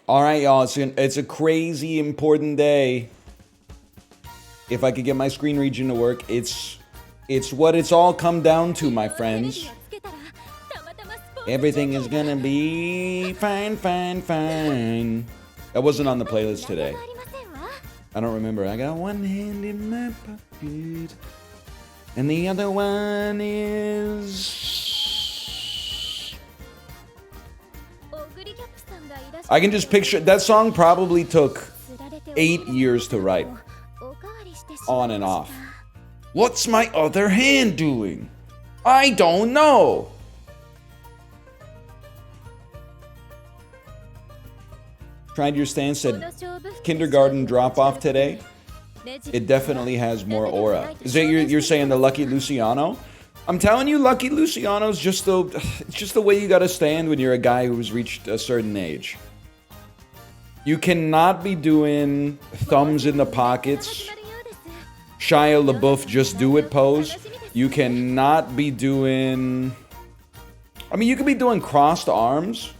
All right, y'all. It's a crazy important day. If I could get my screen region to work, it's what it's all come down to, my friends. Everything is gonna be fine, fine, fine. That wasn't on the playlist today. I don't remember. I got one hand in my pocket, and the other one is... I can just picture... That song probably took 8 years to write. On and off. What's my other hand doing? I don't know. Tried your stance, said kindergarten drop-off today. It definitely has more aura. Is that you're saying the Lucky Luciano? I'm telling you, Lucky Luciano's just the way you gotta stand when you're a guy who's reached a certain age. You cannot be doing thumbs in the pockets, Shia LaBeouf just do it pose. You cannot be doing... I mean, you could be doing crossed arms.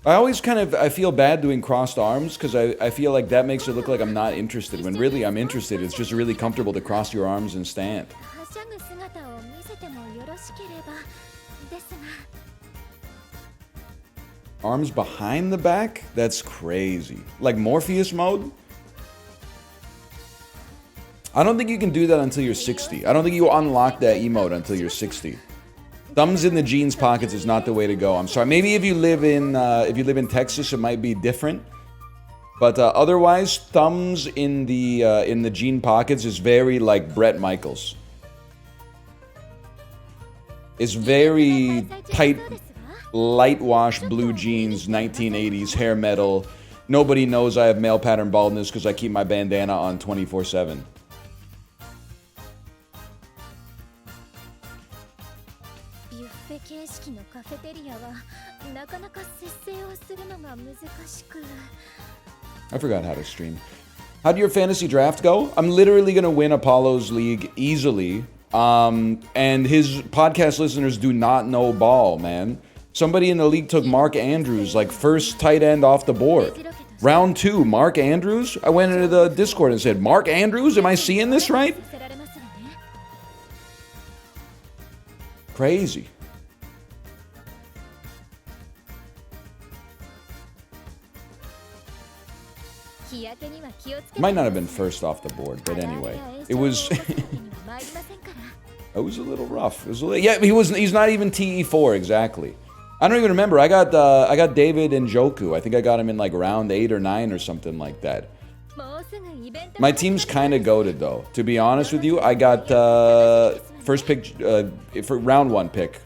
I feel bad doing crossed arms because I feel like that makes it look like I'm not interested, when really I'm interested. It's just really comfortable to cross your arms and stand. Arms behind the back? That's crazy. Like Morpheus mode? I don't think you can do that until you're 60. I don't think you unlock that emote until you're 60. Thumbs in the jeans pockets is not the way to go. I'm sorry. Maybe if you live in Texas, it might be different. But otherwise, thumbs in the jean pockets is very like Bret Michaels. It's very tight, light wash blue jeans, 1980s hair metal. Nobody knows I have male pattern baldness because I keep my bandana on 24/7. I forgot how to stream. How did your fantasy draft go? I'm literally going to win Apollo's league easily. And his podcast listeners do not know ball, man. Somebody in the league took Mark Andrews, like first tight end off the board. Round 2, Mark Andrews? I went into the Discord and said, Mark Andrews? Am I seeing this right? Crazy. Might not have been first off the board, but anyway, it was. It was a little rough. It was yeah, he's not even TE4 exactly. I don't even remember. I got David Njoku. I think I got him in like round 8 or 9 or something like that. My team's kind of goated though. To be honest with you, I got first pick for round 1 pick,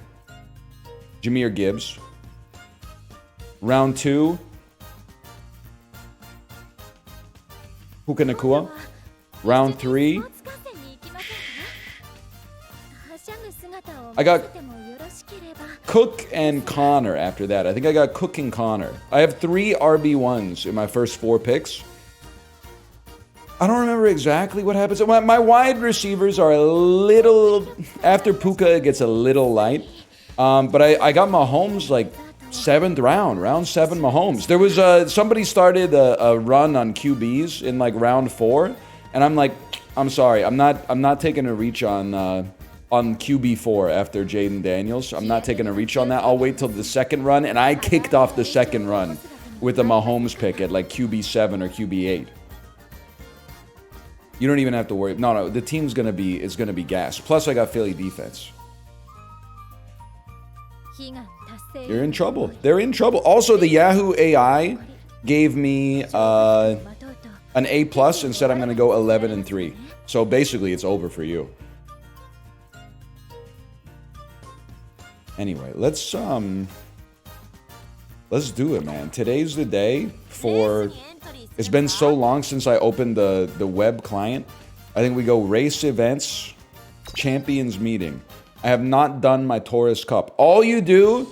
Jahmyr Gibbs. Round 2. Puka Nacua. Round 3. I got Cook and Connor after that. I think I got Cook and Connor. I have 3 RB1s in my first 4 picks. I don't remember exactly what happens. My wide receivers are a little... After Puka, it gets a little light. But I got Mahomes like 7th round. Round 7 Mahomes. There was somebody started a run on QBs in like round 4. And I'm like, I'm sorry. I'm not taking a reach on QB4 after Jaden Daniels. I'm not taking a reach on that. I'll wait till the second run. And I kicked off the second run with a Mahomes pick at like QB7 or QB8. You don't even have to worry. No, the team's gonna be gassed. Plus, I got Philly defense. You're in trouble. They're in trouble. Also, the Yahoo AI gave me an A+ and said I'm gonna go 11-3. So basically, it's over for you. Anyway, let's do it, man. Today's the day for... It's been so long since I opened the web client. I think we go race events, champions meeting. I have not done my Taurus Cup. All you do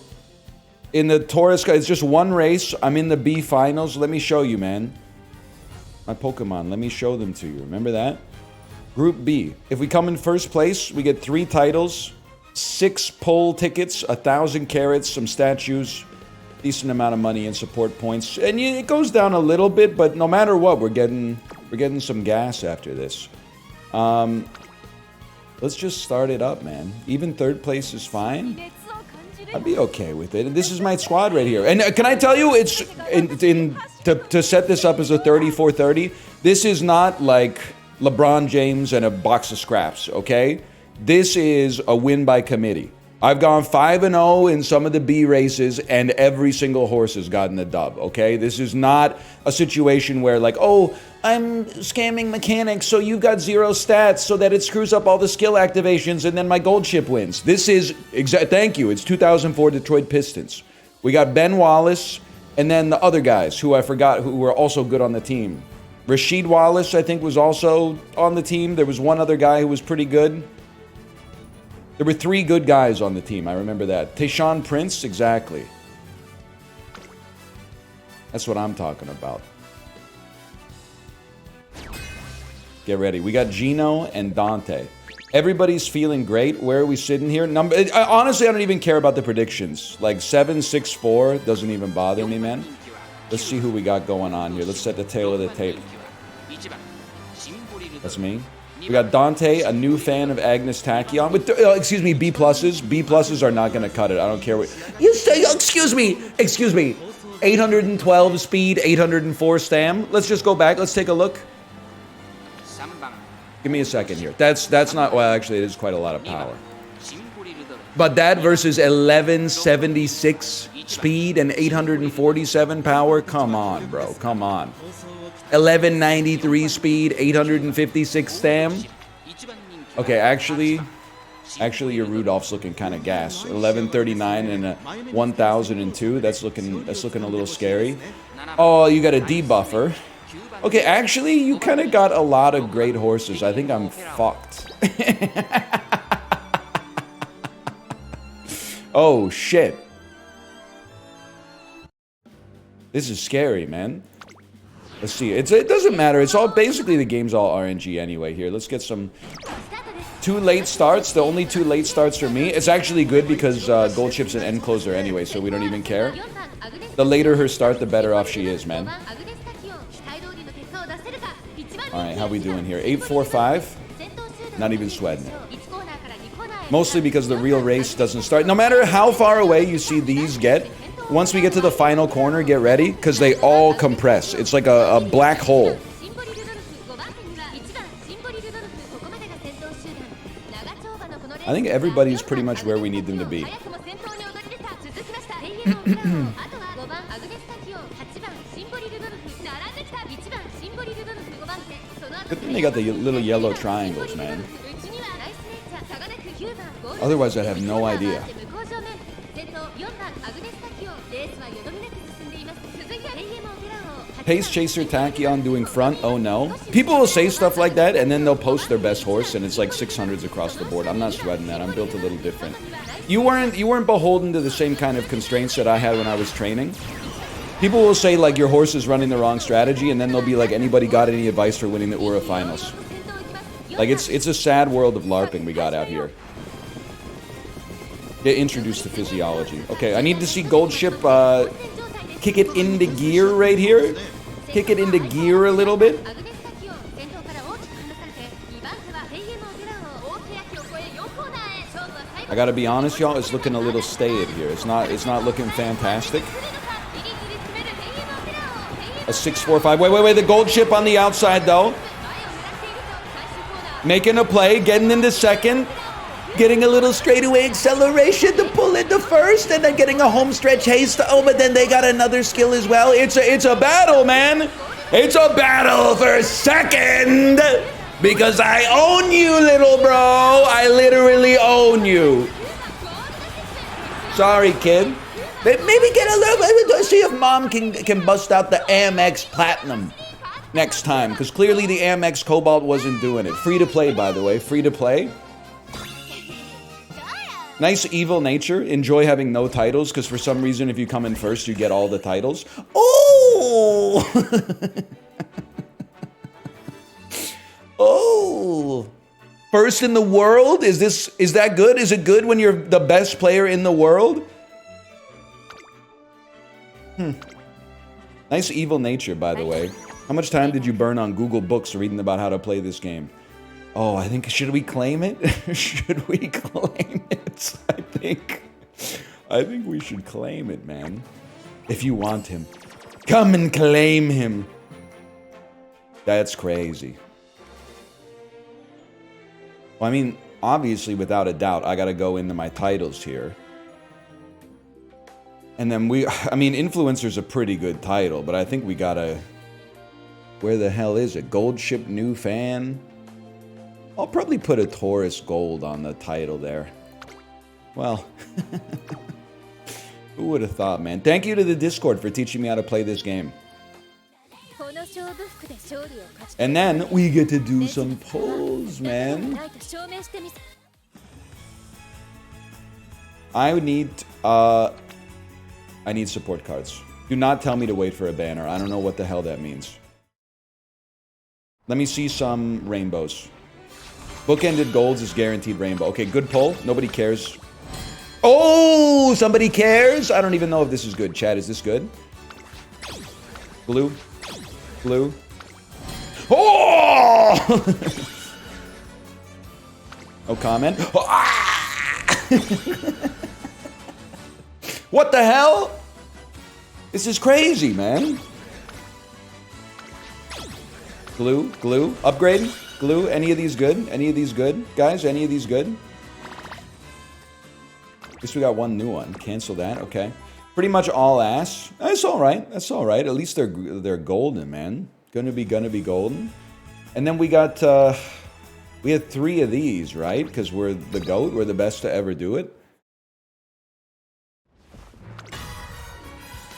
in the Taurus Cup is just one race. I'm in the B finals. Let me show you, man. My Pokemon. Let me show them to you. Remember that? Group B. If we come in first place, we get 3 titles, 6 poll tickets, 1,000 carrots, some statues, decent amount of money in support points. And it goes down a little bit, but no matter what, we're getting some gas after this. Let's just start it up, man. Even third place is fine. I'd be okay with it. And this is my squad right here. And can I tell you, it's to set this up as a 34-30, this is not like LeBron James and a box of scraps, okay? This is a win by committee. I've gone 5-0 in some of the B races, and every single horse has gotten a dub, okay? This is not a situation where like, oh, I'm scamming mechanics, so you've got 0 stats so that it screws up all the skill activations, and then my gold chip wins. This is, thank you, it's 2004 Detroit Pistons. We got Ben Wallace, and then the other guys, who I forgot, who were also good on the team. Rasheed Wallace, I think, was also on the team. There was one other guy who was pretty good. There were 3 good guys on the team, I remember that. Tayshaun Prince, exactly. That's what I'm talking about. Get ready. We got Gino and Dante. Everybody's feeling great. Where are we sitting here? Honestly, I don't even care about the predictions. Like 7-6-4 doesn't even bother me, man. Let's see who we got going on here. Let's set the tail of the tape. That's me. We got Dante, a new fan of Agnes Tachyon. With excuse me, B pluses. B pluses are not going to cut it. I don't care what you say. Excuse me. 812 speed, 804 stam. Let's just go back. Let's take a look. Give me a second here. That's not, well, actually, it is quite a lot of power. But that versus 1176 speed and 847 power? Come on, bro. Come on. 1193 speed, 856 stam. Okay, actually, your Rudolph's looking kind of gas. 1139 and a 1002. That's looking a little scary. Oh, you got a debuffer. Okay, actually, you kind of got a lot of great horses. I think I'm fucked. Oh, shit. This is scary, man. Let's see. It doesn't matter. It's all basically the game's all RNG anyway here. Let's get some 2 late starts. The only 2 late starts for me. It's actually good because gold chip's an end closer anyway, so we don't even care. The later her start, the better off she is, man. Alright, how we doing here? 845? Not even sweating it. Mostly because the real race doesn't start. No matter how far away you see these get, once we get to the final corner, get ready, because they all compress. It's like a black hole. I think everybody's pretty much where we need them to be. Good thing they got the little yellow triangles, man. Otherwise, I'd have no idea. Pace Chaser Tachyon doing front, oh no. People will say stuff like that, and then they'll post their best horse, and it's like 600s across the board. I'm not sweating that. I'm built a little different. You weren't beholden to the same kind of constraints that I had when I was training. People will say, like, your horse is running the wrong strategy, and then they'll be like, anybody got any advice for winning the Ura finals? Like, it's a sad world of LARPing we got out here. Get introduced to physiology. Okay, I need to see Gold Ship kick it into gear right here. Kick it into gear a little bit. I gotta be honest, y'all, it's looking a little staid here. It's not looking fantastic. A 6-4-5. Wait, the Gold Ship on the outside though. Making a play, getting into second. Getting a little straightaway acceleration to pull into first, and then getting a home stretch haste. Oh, but then they got another skill as well. It's a battle, man. It's a battle for second. Because I own you, little bro. I literally own you. Sorry, kid. Maybe get a little bit. See if mom can bust out the Amex Platinum next time. Because clearly the Amex Cobalt wasn't doing it. Free to play, by the way. Free to play. Nice evil nature. Enjoy having no titles, because for some reason, if you come in first, you get all the titles. Oh! Oh! First in the world? Is that good? Is it good when you're the best player in the world? Nice evil nature, by the way. How much time did you burn on Google Books reading about how to play this game? Oh, I think, should we claim it? Should we claim it? I think we should claim it, man. If you want him. Come and claim him. That's crazy. Well, I mean, obviously, without a doubt, I gotta go into my titles here. And then I mean, Influencer's a pretty good title, but I think we gotta... Where the hell is it? Gold Ship New Fan? I'll probably put a Taurus Gold on the title there. Well, who would have thought, man? Thank you to the Discord for teaching me how to play this game. And then we get to do some polls, man. I need support cards. Do not tell me to wait for a banner. I don't know what the hell that means. Let me see some rainbows. Bookended golds is guaranteed rainbow. Okay, good poll. Nobody cares. Oh, somebody cares? I don't even know if this is good. Chat, is this good? Blue. Blue. Oh! No comment. What the hell? This is crazy, man. Glue, glue, upgrade, glue. Any of these good? Any of these good? Guys, any of these good? At least we got one new one. Cancel that, okay. Pretty much all ass. That's all right. That's all right. At least they're golden, man. Gonna be golden. And then we got, we had 3 of these, right? Because we're the GOAT. We're the best to ever do it.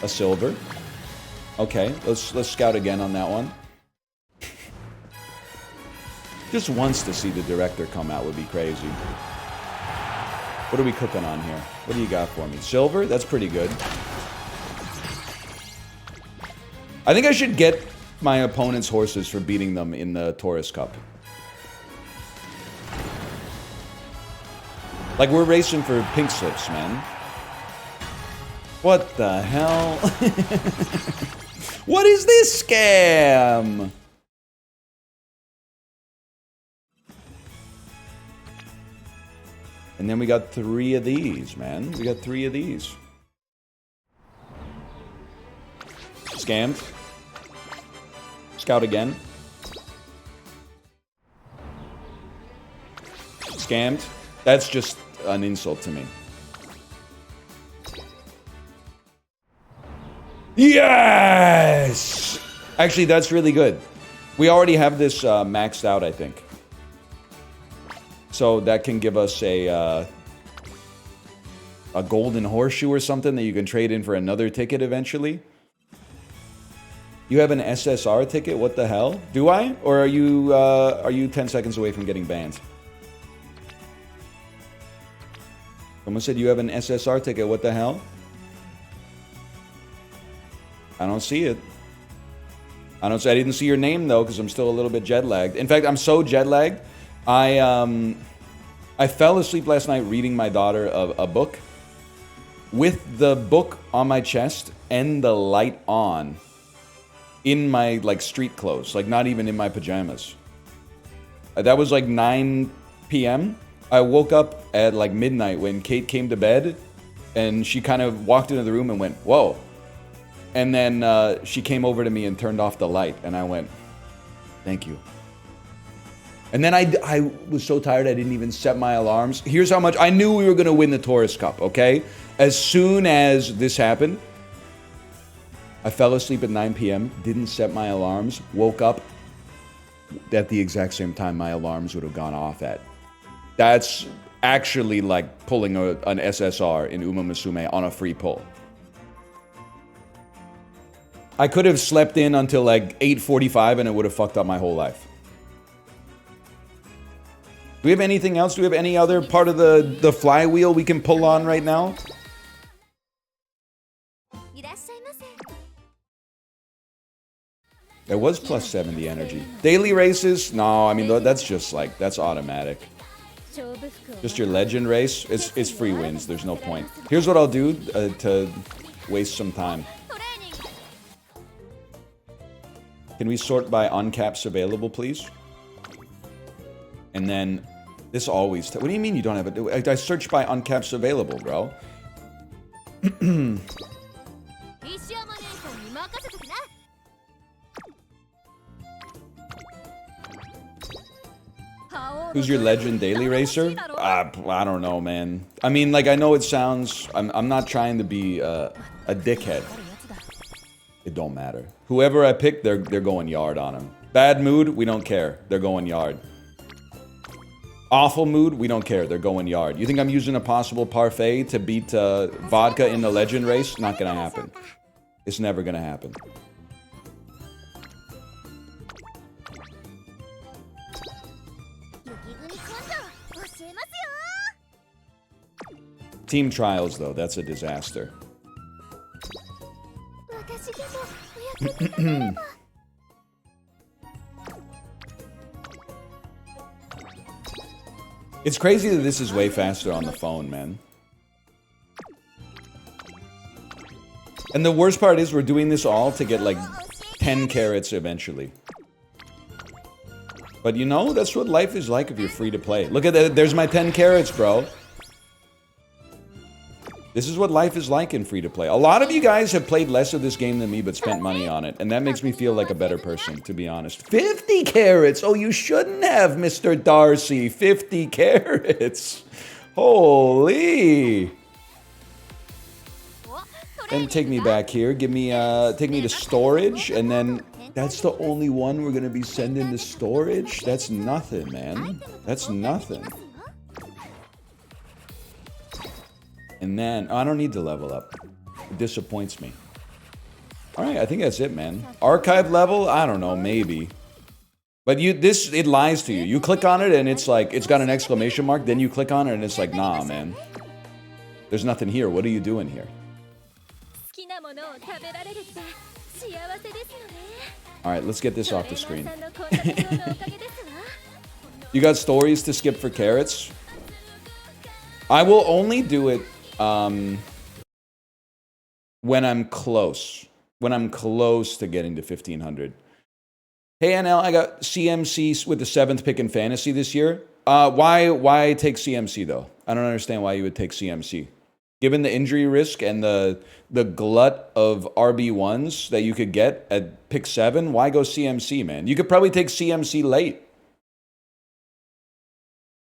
A silver. Okay, let's scout again on that one. Just once to see the director come out would be crazy. What are we cooking on here? What do you got for me? Silver? That's pretty good. I think I should get my opponent's horses for beating them in the Taurus Cup. Like, we're racing for pink slips, man. What the hell? What is this scam? And then we got 3 of these, man. We got 3 of these. Scammed. Scout again. Scammed. That's just an insult to me. Yes! Actually, that's really good. We already have this maxed out, I think. So that can give us a golden horseshoe or something that you can trade in for another ticket eventually. You have an SSR ticket? What the hell? Do I? Or are you 10 seconds away from getting banned? Someone said you have an SSR ticket. What the hell? I don't see it. I didn't see your name though, because I'm still a little bit jet lagged. In fact, I'm so jet lagged. I fell asleep last night reading my daughter a book with the book on my chest and the light on in my like street clothes, like not even in my pajamas. That was like 9 p.m. I woke up at like midnight when Kate came to bed, and she kind of walked into the room and went, "Whoa." And then she came over to me and turned off the light, and I went, "Thank you." And then I was so tired I didn't even set my alarms. Here's how much I knew we were going to win the Taurus Cup, okay? As soon as this happened, I fell asleep at 9 p.m., didn't set my alarms, woke up at the exact same time my alarms would have gone off at. That's actually like pulling an SSR in Umamusume on a free pull. I could have slept in until like 8:45 and it would have fucked up my whole life. Do we have anything else? Do we have any other part of the flywheel we can pull on right now? It was plus 70 energy. Daily races? No, I mean, that's just like, that's automatic. Just your legend race? It's free wins. There's no point. Here's what I'll do to waste some time. Can we sort by uncaps available, please? And then this always... What do you mean you don't have it? I searched by uncaps available, bro. Who's your legend daily racer? I don't know, man. I mean, like, I know it sounds... I'm not trying to be a dickhead. It don't matter. Whoever I pick, they're going yard on him. Bad mood, we don't care. They're going yard. Awful mood, we don't care. They're going yard. You think I'm using a possible parfait to beat vodka in the legend race? Not gonna happen. It's never gonna happen. Team trials, though, that's a disaster. It's crazy that this is way faster on the phone, man. And the worst part is we're doing this all to get like 10 carats eventually. But you know, that's what life is like if you're free to play. Look at that, there's my 10 carats, bro. This is what life is like in free-to-play. A lot of you guys have played less of this game than me, but spent money on it. And that makes me feel like a better person, to be honest. 50 carats! Oh, you shouldn't have, Mr. Darcy. 50 carats. Holy. And take me back here. Give me, take me to storage. And then, that's the only one we're going to be sending to storage? That's nothing, man. That's nothing. And then, oh, I don't need to level up. It disappoints me. Alright, I think that's it, man. Archive level? I don't know, maybe. But it lies to you. You click on it and it's like, it's got an exclamation mark, then you click on it and it's like, nah, man. There's nothing here. What are you doing here? Alright, let's get this off the screen. You got stories to skip for carrots? I will only do it when I'm close. When I'm close to getting to 1500. Hey NL, I got CMC with the 7th pick in fantasy this year. Why take CMC though? I don't understand why you would take CMC. Given the injury risk and the glut of RB1s that you could get at pick 7, why go CMC, man? You could probably take CMC late.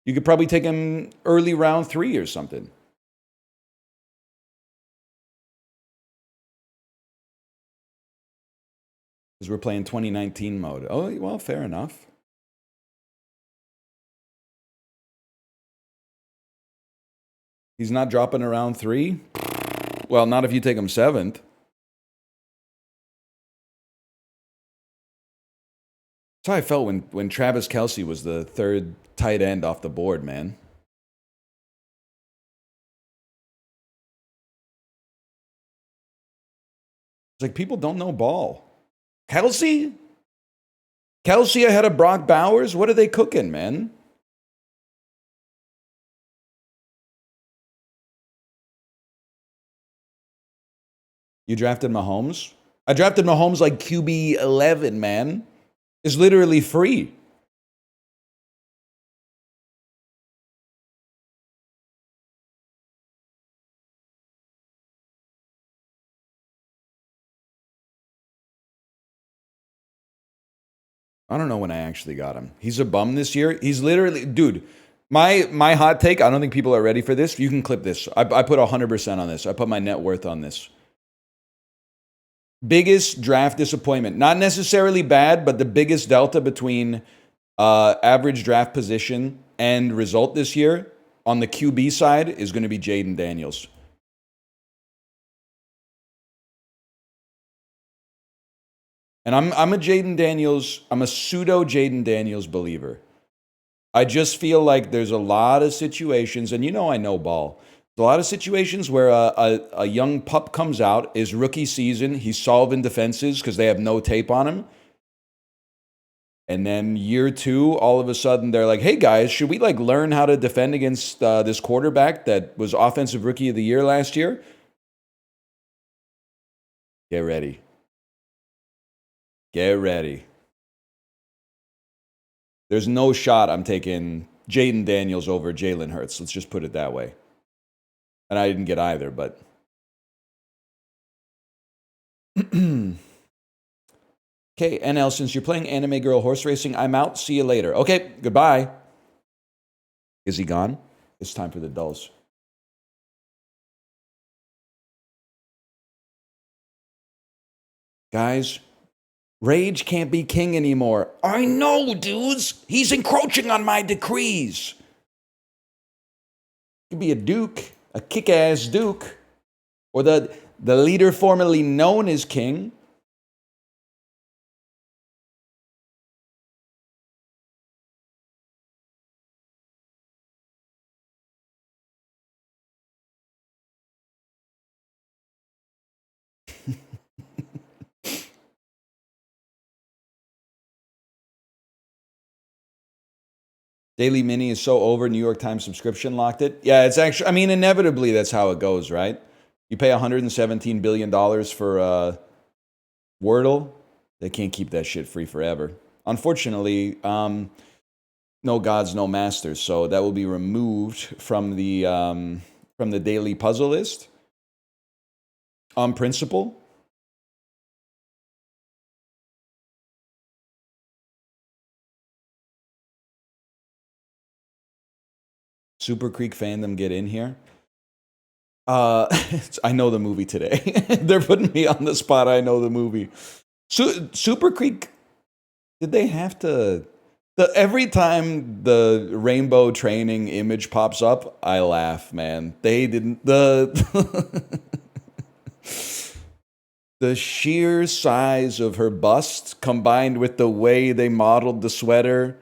You could probably take him early round 3 or something. Because we're playing 2019 mode. Oh, well, fair enough. He's not dropping around 3? Well, not if you take him 7th. That's how I felt when Travis Kelce was the 3rd tight end off the board, man. It's like people don't know ball. Kelce? Kelce ahead of Brock Bowers? What are they cooking, man? You drafted Mahomes? I drafted Mahomes like QB 11, man. It's literally free. I don't know when I actually got him. He's a bum this year. He's literally... Dude, my hot take, I don't think people are ready for this. You can clip this. I put 100% on this. I put my net worth on this. Biggest draft disappointment. Not necessarily bad, but the biggest delta between average draft position and result this year on the QB side is going to be Jaden Daniels. And I'm a Jaden Daniels, I'm a pseudo Jaden Daniels believer. I just feel like there's a lot of situations, and you know I know ball. There's a lot of situations where a young pup comes out, his rookie season, he's solving defenses because they have no tape on him. And then year 2, all of a sudden they're like, hey guys, should we like learn how to defend against this quarterback that was offensive rookie of the year last year? Get ready. Get ready. There's no shot I'm taking Jaden Daniels over Jalen Hurts. Let's just put it that way. And I didn't get either, but... Okay, NL, since you're playing Anime Girl Horse Racing, I'm out. See you later. Okay, goodbye. Is he gone? It's time for the dulls. Guys, Rage can't be king anymore. I know, dudes. He's encroaching on my decrees. He could be a duke, a kick-ass duke, or the leader formerly known as king. Daily Mini is so over, New York Times subscription locked it. Yeah, it's actually, I mean, inevitably that's how it goes, right? You pay $117 billion for Wordle. They can't keep that shit free forever. Unfortunately, no gods, no masters. So that will be removed from the daily puzzle list on principle. Super Creek fandom, get in here. I know the movie today. They're putting me on the spot. I know the movie. Super Creek, did they have to... every time the rainbow training image pops up, I laugh, man. They didn't... The sheer size of her bust, combined with the way they modeled the sweater,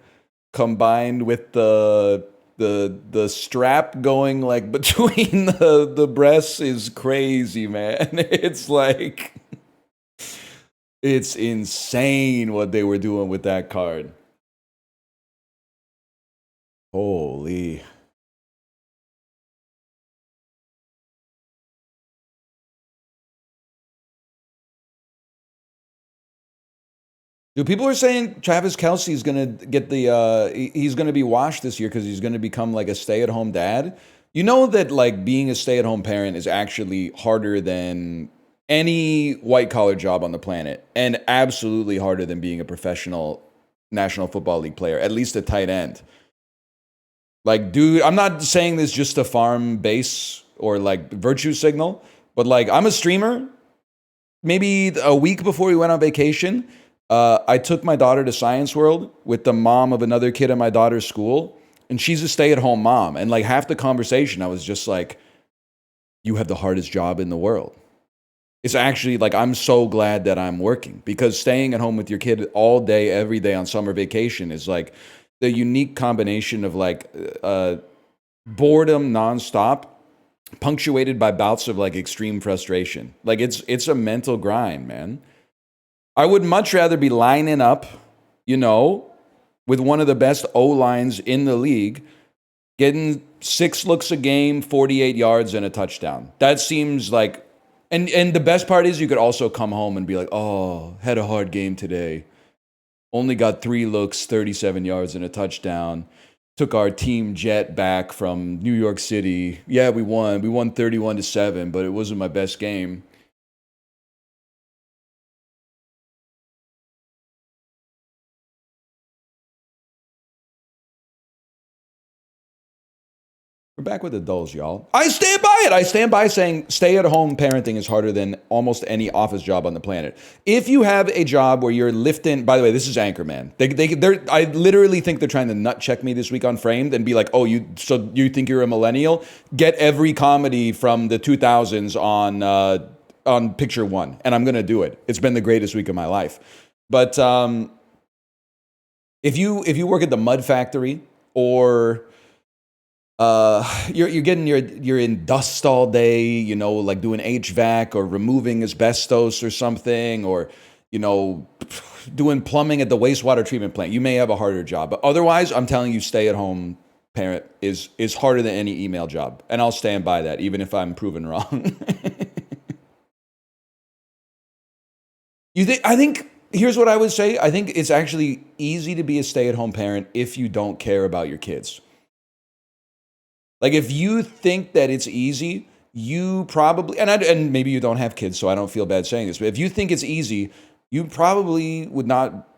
combined with the strap going like between the breasts is crazy, man. It's like, it's insane what they were doing with that card. Holy. Dude, people are saying Travis Kelce is gonna get he's gonna be washed this year because he's gonna become like a stay-at-home dad. You know that like being a stay-at-home parent is actually harder than any white-collar job on the planet, and absolutely harder than being a professional National Football League player, at least a tight end. Like, dude, I'm not saying this just to farm base or like virtue signal, but like I'm a streamer. Maybe a week before we went on vacation, I took my daughter to Science World with the mom of another kid at my daughter's school, and she's a stay-at-home mom. And like half the conversation, I was just like, you have the hardest job in the world. It's actually like, I'm so glad that I'm working, because staying at home with your kid all day, every day on summer vacation is like the unique combination of like boredom nonstop, punctuated by bouts of like extreme frustration. Like it's a mental grind, man. I would much rather be lining up, you know, with one of the best O-lines in the league, getting 6 looks a game, 48 yards, and a touchdown. That seems like, and the best part is you could also come home and be like, oh, had a hard game today. Only got 3 looks, 37 yards, and a touchdown. Took our team jet back from New York City. Yeah, we won. We won 31-7, but it wasn't my best game. We're back with the dulls, y'all. I stand by it. I stand by saying stay-at-home parenting is harder than almost any office job on the planet. If you have a job where you're lifting... By the way, this is Anchorman. I literally think they're trying to nut check me this week on Framed and be like, oh, you think you're a millennial? Get every comedy from the 2000s on Picture One, and I'm going to do it. It's been the greatest week of my life. But if you work at the Mud Factory, or... you're getting you're in dust all day, you know, like doing HVAC or removing asbestos or something, or, you know, doing plumbing at the wastewater treatment plant. You may have a harder job, but otherwise, I'm telling you, stay-at-home parent is harder than any email job, and I'll stand by that, even if I'm proven wrong. I think Here's what I would say. I think it's actually easy to be a stay-at-home parent if you don't care about your kids. Like, if you think that it's easy, you probably, and maybe you don't have kids, so I don't feel bad saying this, but if you think it's easy, you probably would not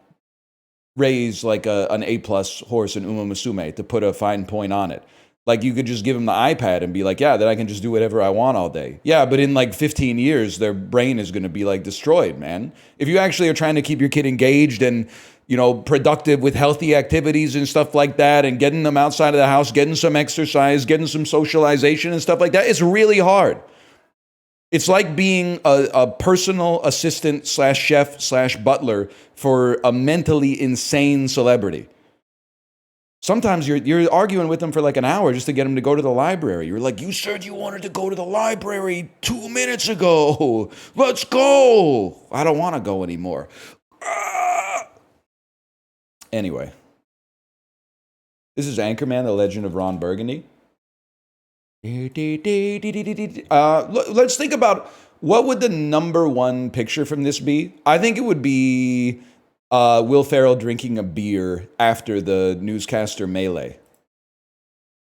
raise like an A-plus horse in Umamusume to put a fine point on it. Like, you could just give them the iPad and be like, yeah, then I can just do whatever I want all day. Yeah, but in like 15 years, their brain is going to be like destroyed, man. If you actually are trying to keep your kid engaged and, you know, productive with healthy activities and stuff like that, and getting them outside of the house, getting some exercise, getting some socialization and stuff like that, it's really hard. It's like being a personal assistant slash chef slash butler for a mentally insane celebrity. Sometimes you're arguing with them for like an hour just to get them to go to the library. You're like, you said you wanted to go to the library 2 minutes ago. Let's go. I don't want to go anymore. Anyway, this is Anchorman, The Legend of Ron Burgundy. Let's think about what would the number one picture from this be? I think it would be Will Ferrell drinking a beer after the newscaster melee.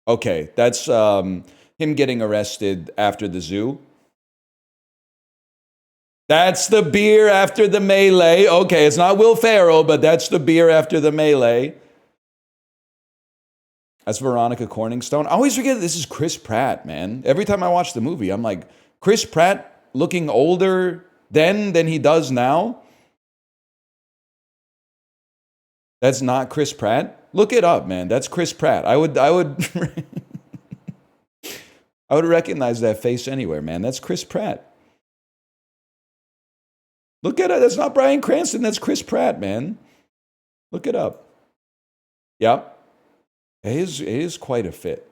Okay, that's him getting arrested after the zoo. That's the beer after the melee. Okay, it's not Will Ferrell, but that's the beer after the melee. That's Veronica Corningstone. I always forget this is Chris Pratt, man. Every time I watch the movie, I'm like, Chris Pratt looking older then than he does now? That's not Chris Pratt? Look it up, man. That's Chris Pratt. I would I would recognize that face anywhere, man. That's Chris Pratt. Look at it. That's not Bryan Cranston. That's Chris Pratt, man. Look it up. Yep. It is quite a fit.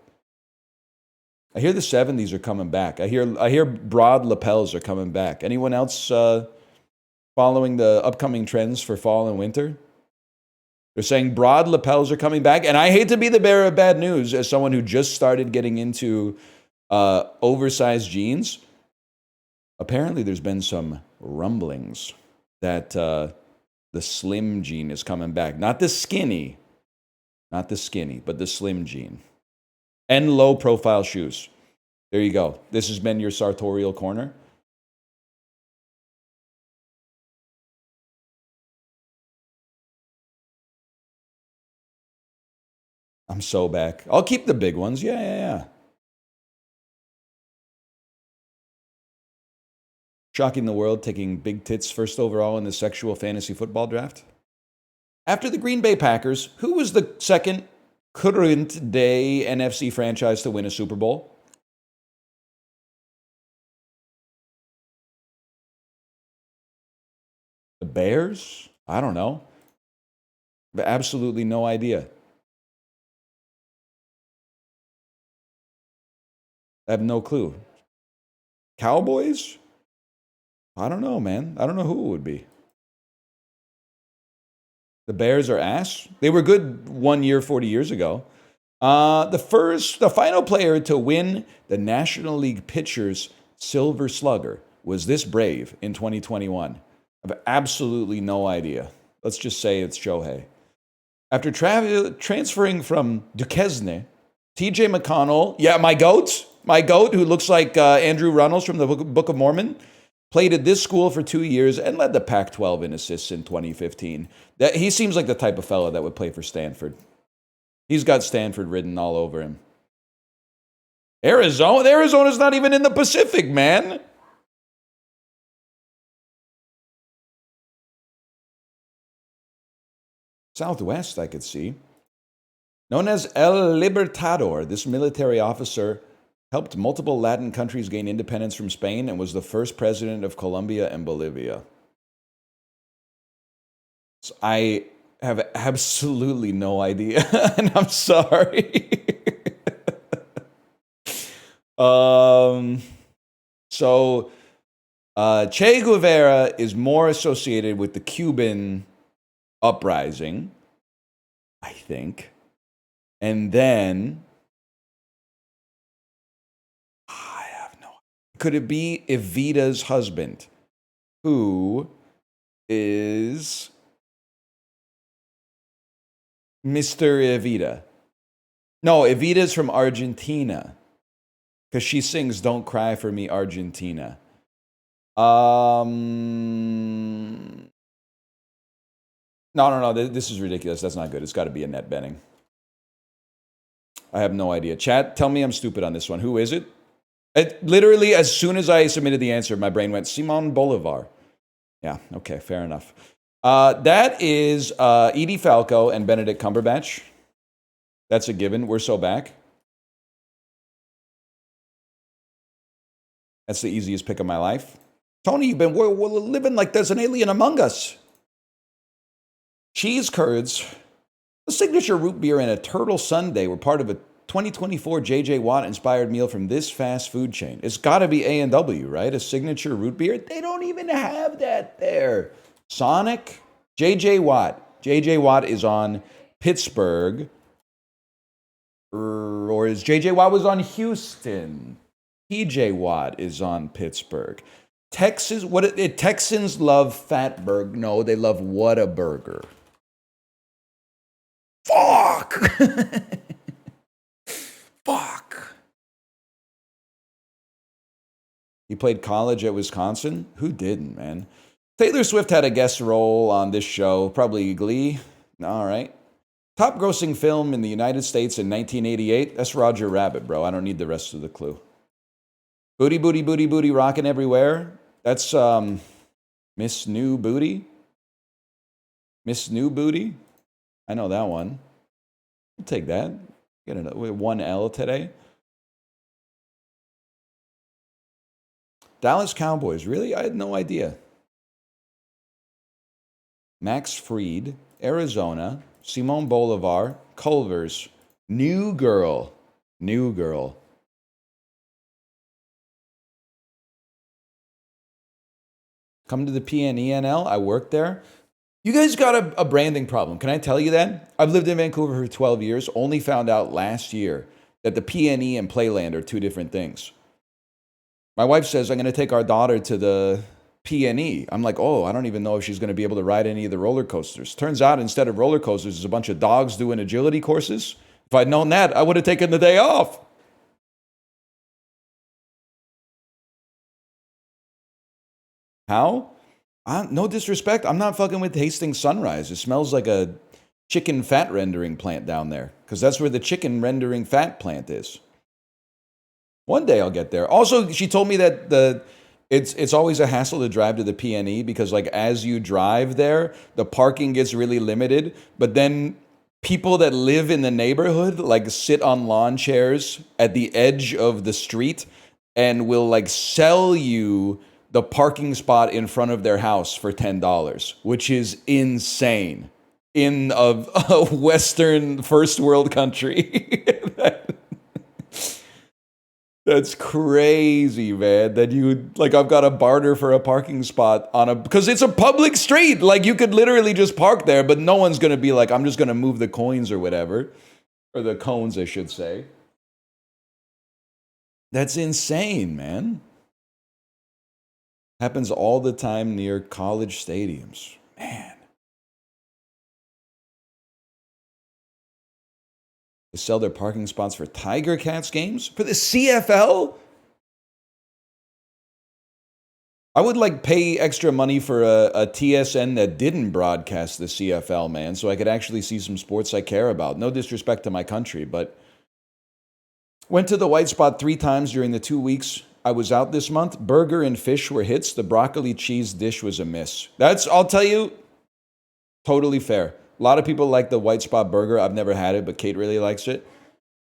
I hear the 70s are coming back. I hear broad lapels are coming back. Anyone else following the upcoming trends for fall and winter? They're saying broad lapels are coming back. And I hate to be the bearer of bad news as someone who just started getting into oversized jeans. Apparently there's been some rumblings that the slim jean is coming back. Not the skinny, but the slim jean. And low profile shoes. There you go. This has been your sartorial corner. I'm so back. I'll keep the big ones. Yeah. Shocking the world, taking big tits first overall in the sexual fantasy football draft. After the Green Bay Packers, who was the second current day NFC franchise to win a Super Bowl? The Bears? I don't know. I have absolutely no idea. I have no clue. Cowboys? I don't know, man. I don't know who it would be. The Bears are ass. They were good 1 year, 40 years ago. The final player to win the National League Pitchers Silver Slugger was this brave in 2021. I have absolutely no idea. Let's just say it's Shohei. After transferring from Duquesne, TJ McConnell, my goat who looks like Andrew Runnels from the Book of Mormon, played at this school for 2 years and led the Pac-12 in assists in 2015. He seems like the type of fellow that would play for Stanford. He's got Stanford written all over him. Arizona's not even in the Pacific, man. Southwest, I could see. Known as El Libertador, this military officer helped multiple Latin countries gain independence from Spain and was the first president of Colombia and Bolivia. So I have absolutely no idea, and I'm sorry. Che Guevara is more associated with the Cuban uprising, I think. And then I have no. Could it be Evita's husband, who is Mr. Evita. No, Evita's from Argentina. Because she sings Don't Cry For Me, Argentina. No. This is ridiculous. That's not good. It's got to be a net betting. I have no idea. Chat, tell me I'm stupid on this one. Who is it? Literally, as soon as I submitted the answer, my brain went, Simon Bolivar. Yeah, okay, fair enough. That is Edie Falco and Benedict Cumberbatch. That's a given. We're so back. That's the easiest pick of my life. Tony, we're living like there's an alien among us. Cheese curds, a signature root beer, and a turtle sundae were part of a 2024 J.J. Watt-inspired meal from this fast food chain. It's got to be A&W, right? A signature root beer? They don't even have that there. Sonic? J.J. Watt. J.J. Watt is on Pittsburgh. Or is J.J. Watt was on Houston? P.J. Watt is on Pittsburgh. Texas, Texans love Fatburg. No, they love Whataburger. Fuck! Fuck. He played college at Wisconsin? Who didn't, man? Taylor Swift had a guest role on this show, probably Glee. All right. Top grossing film in the United States in 1988? That's Roger Rabbit, bro. I don't need the rest of the clue. Booty, booty, booty, booty, rockin' everywhere. That's Miss New Booty. Miss New Booty. I know that one. I'll take that. Get it with one L today. Dallas Cowboys. Really? I had no idea. Max Fried, Arizona. Simone Bolivar, Culver's. New Girl. New Girl. Come to the PNENL. I worked there. You guys got a branding problem. Can I tell you that? I've lived in Vancouver for 12 years. Only found out last year that the PNE and Playland are two different things. My wife says, I'm going to take our daughter to the PNE. I'm like, oh, I don't even know if she's going to be able to ride any of the roller coasters. Turns out instead of roller coasters, there's a bunch of dogs doing agility courses. If I'd known that, I would have taken the day off. How? No disrespect. I'm not fucking with Hastings Sunrise. It smells like a chicken fat rendering plant down there because that's where the chicken rendering fat plant is. One day I'll get there. Also, she told me that it's always a hassle to drive to the PNE because like as you drive there, the parking gets really limited. But then people that live in the neighborhood like sit on lawn chairs at the edge of the street and will like sell you the parking spot in front of their house for $10, which is insane in a Western first world country. That's crazy, man. That you like, I've got to barter for a parking spot because it's a public street. Like you could literally just park there, but no one's going to be like, I'm just going to move the coins or whatever, or the cones, I should say. That's insane, man. Happens all the time near college stadiums. Man. They sell their parking spots for Tiger Cats games? For the CFL? I would like pay extra money for a TSN that didn't broadcast the CFL, man, so I could actually see some sports I care about. No disrespect to my country, but went to the White Spot 3 times during the 2 weeks I was out this month. Burger and fish were hits. The broccoli cheese dish was a miss. I'll tell you, totally fair. A lot of people like the White Spot burger. I've never had it, but Kate really likes it.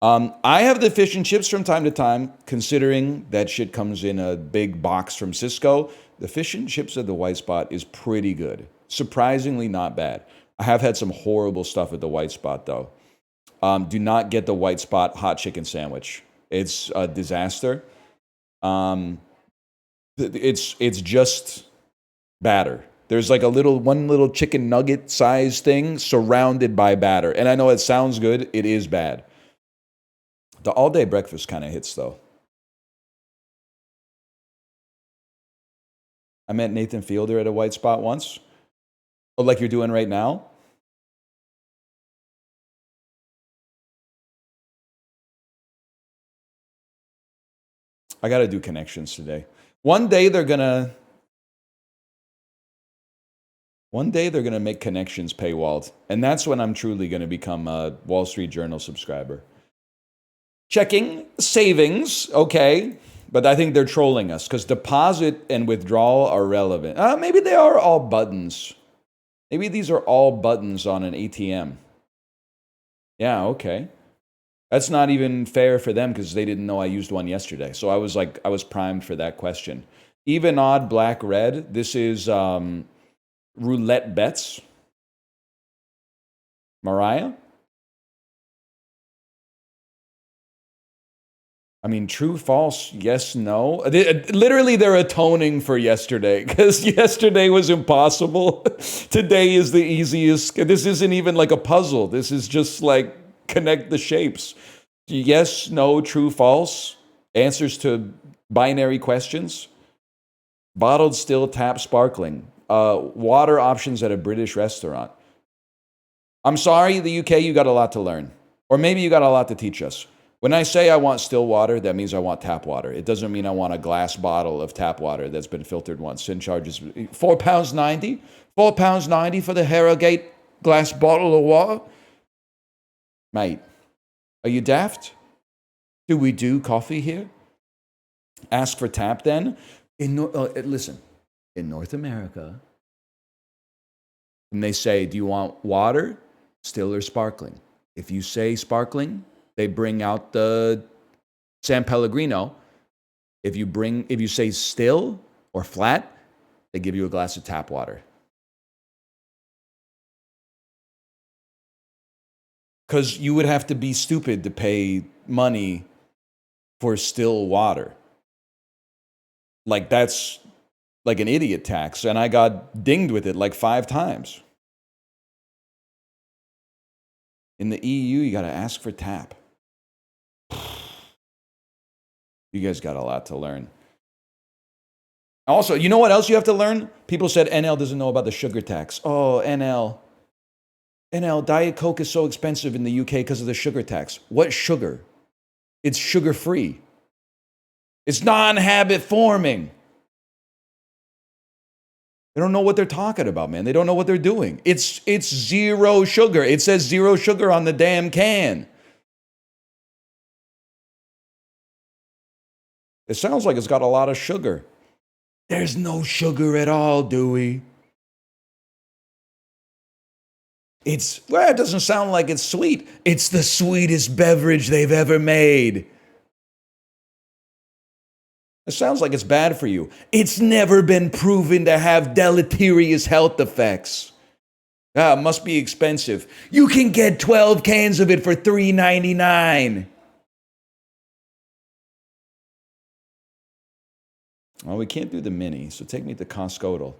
I have the fish and chips from time to time, considering that shit comes in a big box from Cisco. The fish and chips at the White Spot is pretty good. Surprisingly not bad. I have had some horrible stuff at the White Spot, though. Do not get the White Spot hot chicken sandwich. It's a disaster. It's just batter. There's like one little chicken nugget size thing surrounded by batter. And I know it sounds good. It is bad. The all-day breakfast kind of hits, though. I met Nathan Fielder at a White Spot once. Oh, like you're doing right now? I got to do connections today. One day they're going to make connections paywalled. And that's when I'm truly going to become a Wall Street Journal subscriber. Checking savings, okay. But I think they're trolling us because deposit and withdrawal are relevant. Maybe they are all buttons. Maybe these are all buttons on an ATM. Yeah, okay. That's not even fair for them because they didn't know I used one yesterday. So I was primed for that question. Even, odd, black, red. This is roulette bets. Mariah? I mean, true, false, yes, no. Literally, they're atoning for yesterday because yesterday was impossible. Today is the easiest. This isn't even like a puzzle. This is just like connect the shapes. Yes, no, true, false. Answers to binary questions. Bottled, still, tap, sparkling. Water options at a British restaurant. I'm sorry, the UK, you got a lot to learn. Or maybe you got a lot to teach us. When I say I want still water, that means I want tap water. It doesn't mean I want a glass bottle of tap water that's been filtered once and charges £4.90. £4.90 for the Harrogate glass bottle of water? Mate, are you daft? Do we do coffee here? Ask for tap then? Listen, in North America, when they say, do you want water, still or sparkling? If you say sparkling, they bring out the San Pellegrino. If you say still or flat, they give you a glass of tap water. Because you would have to be stupid to pay money for still water. Like, that's like an idiot tax. And I got dinged with it like 5 times. In the EU, you got to ask for tap. You guys got a lot to learn. Also, you know what else you have to learn? People said NL doesn't know about the sugar tax. Oh, NL. Diet Coke is so expensive in the UK because of the sugar tax. What sugar? It's sugar-free. It's non-habit forming. They don't know what they're talking about, man. They don't know what they're doing. It's zero sugar. It says zero sugar on the damn can. It sounds like it's got a lot of sugar. There's no sugar at all, Dewey. It doesn't sound like it's sweet. It's the sweetest beverage they've ever made. It sounds like it's bad for you. It's never been proven to have deleterious health effects. It must be expensive. You can get 12 cans of it for $3.99. Well, we can't do the mini, so take me to Costco.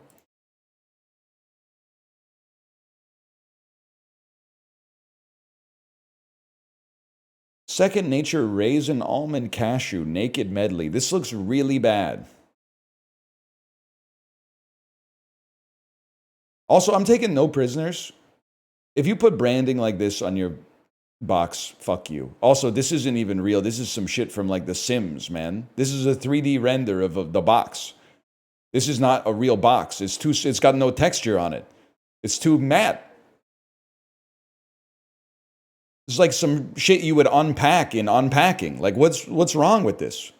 Second Nature Raisin Almond Cashew Naked Medley. This looks really bad. Also, I'm taking no prisoners. If you put branding like this on your box, fuck you. Also, this isn't even real. This is some shit from like The Sims, man. This is a 3D render of the box. This is not a real box. It's got no texture on it. It's too matte. It's like some shit you would unpack in unpacking. Like, what's wrong with this?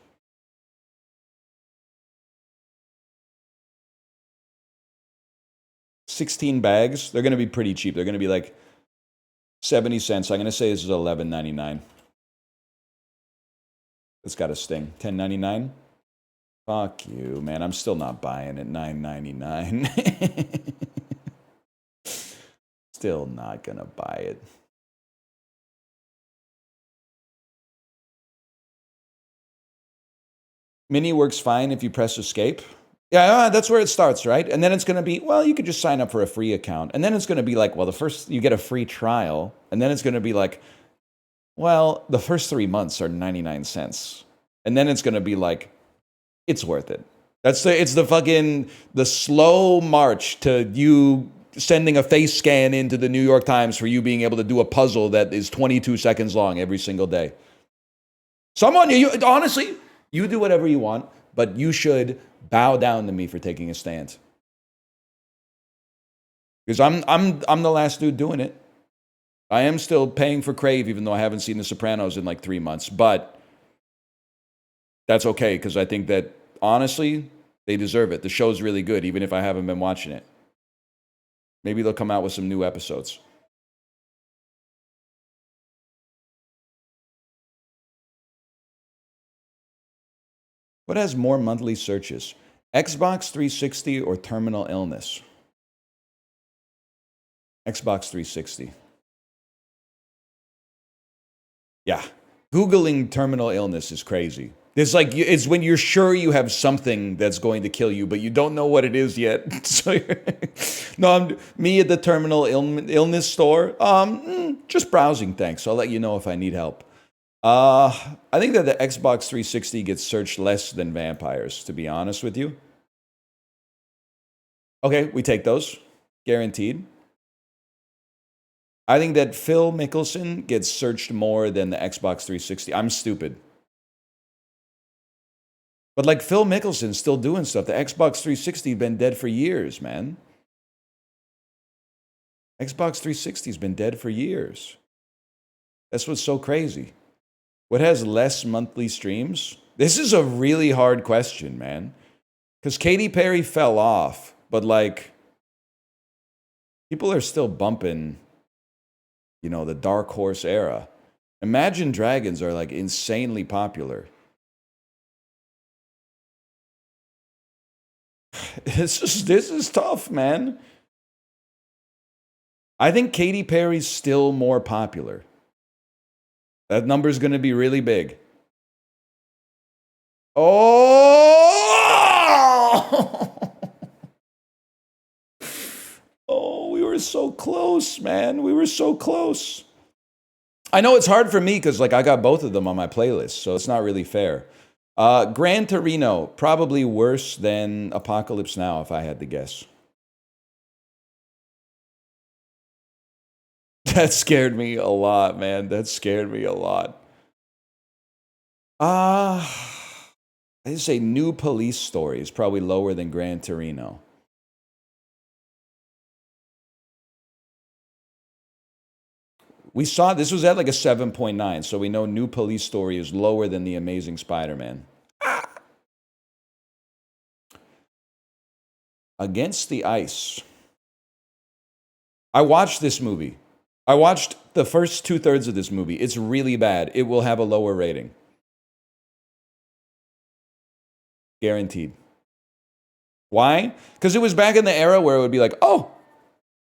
$16 bags. They're going to be pretty cheap. They're going to be like 70 cents. I'm going to say this is $11.99. It's got a sting. $10.99. Fuck you, man. I'm still not buying it. $9.99. Still not going to buy it. Mini works fine if you press escape. Yeah, that's where it starts, right? And then it's going to be, well, you could just sign up for a free account. And then it's going to be like, well, you get a free trial. And then it's going to be like, well, the first 3 months are 99 cents. And then it's going to be like, it's worth it. It's the slow march to you sending a face scan into the New York Times for you being able to do a puzzle that is 22 seconds long every single day. Someone, honestly, you do whatever you want, but you should bow down to me for taking a stand. Because I'm the last dude doing it. I am still paying for Crave, even though I haven't seen The Sopranos in like 3 months. But that's okay, because I think that, honestly, they deserve it. The show's really good, even if I haven't been watching it. Maybe they'll come out with some new episodes. What has more monthly searches? Xbox 360 or terminal illness? Xbox 360. Yeah. Googling terminal illness is crazy. It's when you're sure you have something that's going to kill you, but you don't know what it is yet. So, no, me at the terminal illness store. Just browsing, thanks. I'll let you know if I need help. I think that the Xbox 360 gets searched less than vampires, to be honest with you. Okay, we take those. Guaranteed. I think that Phil Mickelson gets searched more than the Xbox 360. I'm stupid. But like Phil Mickelson's still doing stuff. The Xbox 360 has been dead for years, man. Xbox 360 has been dead for years. That's what's so crazy. What has less monthly streams? This is a really hard question, man. Because Katy Perry fell off, but like, people are still bumping, the Dark Horse era. Imagine Dragons are like insanely popular. This is tough, man. I think Katy Perry's still more popular. That number's going to be really big. Oh! Oh, we were so close, man. We were so close. I know it's hard for me because I got both of them on my playlist, so it's not really fair. Gran Torino, probably worse than Apocalypse Now, if I had to guess. That scared me a lot, man. That scared me a lot. I just say New Police Story is probably lower than Gran Torino. We saw this was at like a 7.9, so we know New Police Story is lower than The Amazing Spider-Man. Against the Ice. I watched this movie. I watched the first 2/3 of this movie. It's really bad. It will have a lower rating. Guaranteed. Why? Because it was back in the era where it would be like, oh,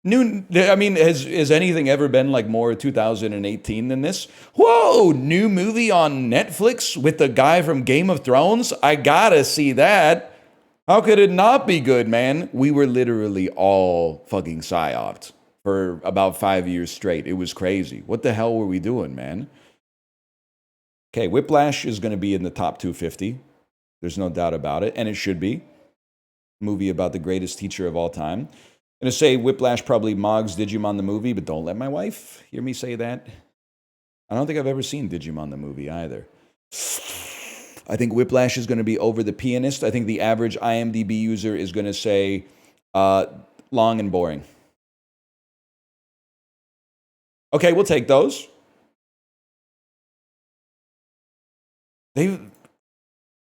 has anything ever been like more 2018 than this? Whoa, new movie on Netflix with the guy from Game of Thrones? I gotta see that. How could it not be good, man? We were literally all fucking psyoped for about 5 years straight. It was crazy. What the hell were we doing, man? Okay, Whiplash is going to be in the top 250. There's no doubt about it, and it should be. Movie about the greatest teacher of all time. I'm going to say Whiplash probably mogs Digimon the movie, but don't let my wife hear me say that. I don't think I've ever seen Digimon the movie either. I think Whiplash is going to be over The Pianist. I think the average IMDb user is going to say long and boring. Okay, we'll take those.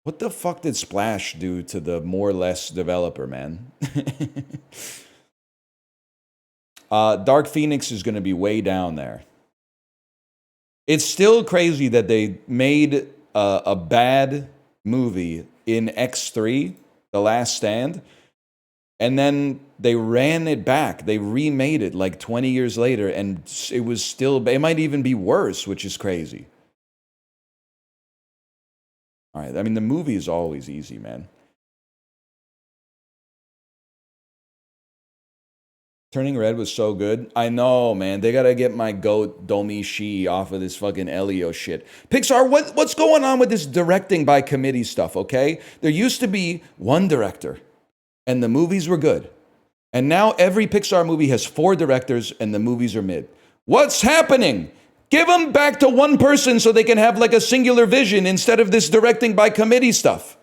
What the fuck did Splash do to the more or less developer, man? Dark Phoenix is going to be way down there. It's still crazy that they made a bad movie in X3, The Last Stand, and then they ran it back. They remade it like 20 years later, and it might even be worse, which is crazy. All right, the movie is always easy, man. Turning Red was so good. I know, man. They gotta get my goat Domi Shi off of this fucking Elio shit. Pixar, what's going on with this directing by committee stuff, okay? There used to be one director, and the movies were good. And now every Pixar movie has 4 directors and the movies are mid. What's happening? Give them back to one person so they can have like a singular vision instead of this directing by committee stuff.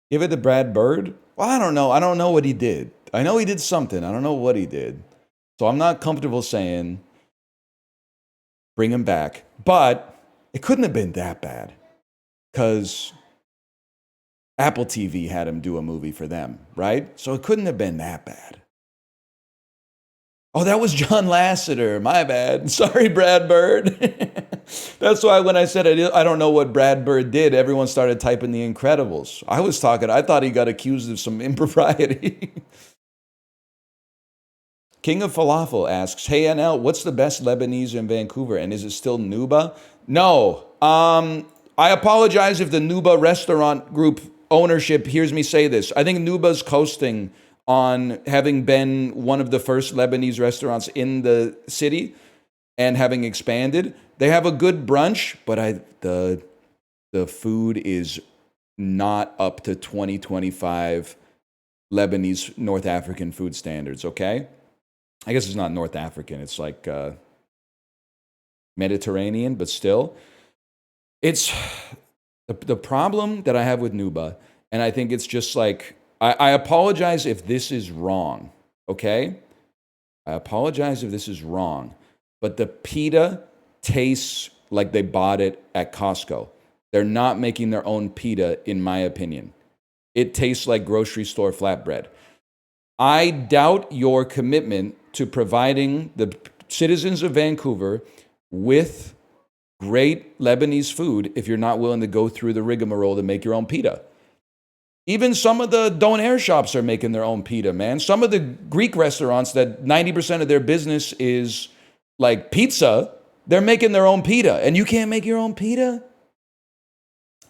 Give it to Brad Bird? Well, I don't know. I don't know what he did. I know he did something. I don't know what he did. So I'm not comfortable saying bring him back. But it couldn't have been that bad because Apple TV had him do a movie for them, right? So it couldn't have been that bad. Oh, that was John Lasseter. My bad. Sorry, Brad Bird. That's why when I said I don't know what Brad Bird did, everyone started typing The Incredibles. I thought he got accused of some impropriety. King of Falafel asks, hey NL, what's the best Lebanese in Vancouver? And is it still Nuba? No. I apologize if the Nuba restaurant group ownership hears me say this. I think Nuba's coasting on having been one of the first Lebanese restaurants in the city and having expanded. They have a good brunch, but the food is not up to 2025 Lebanese North African food standards, okay? I guess it's not North African, it's like Mediterranean, but still. It's the problem that I have with Nuba, and I think it's just like, I apologize if this is wrong, okay? I apologize if this is wrong, but the pita tastes like they bought it at Costco. They're not making their own pita, in my opinion. It tastes like grocery store flatbread. I doubt your commitment to providing the citizens of Vancouver with great Lebanese food if you're not willing to go through the rigmarole to make your own pita. Even some of the donair shops are making their own pita, man. Some of the Greek restaurants that 90% of their business is like pizza, they're making their own pita. And you can't make your own pita?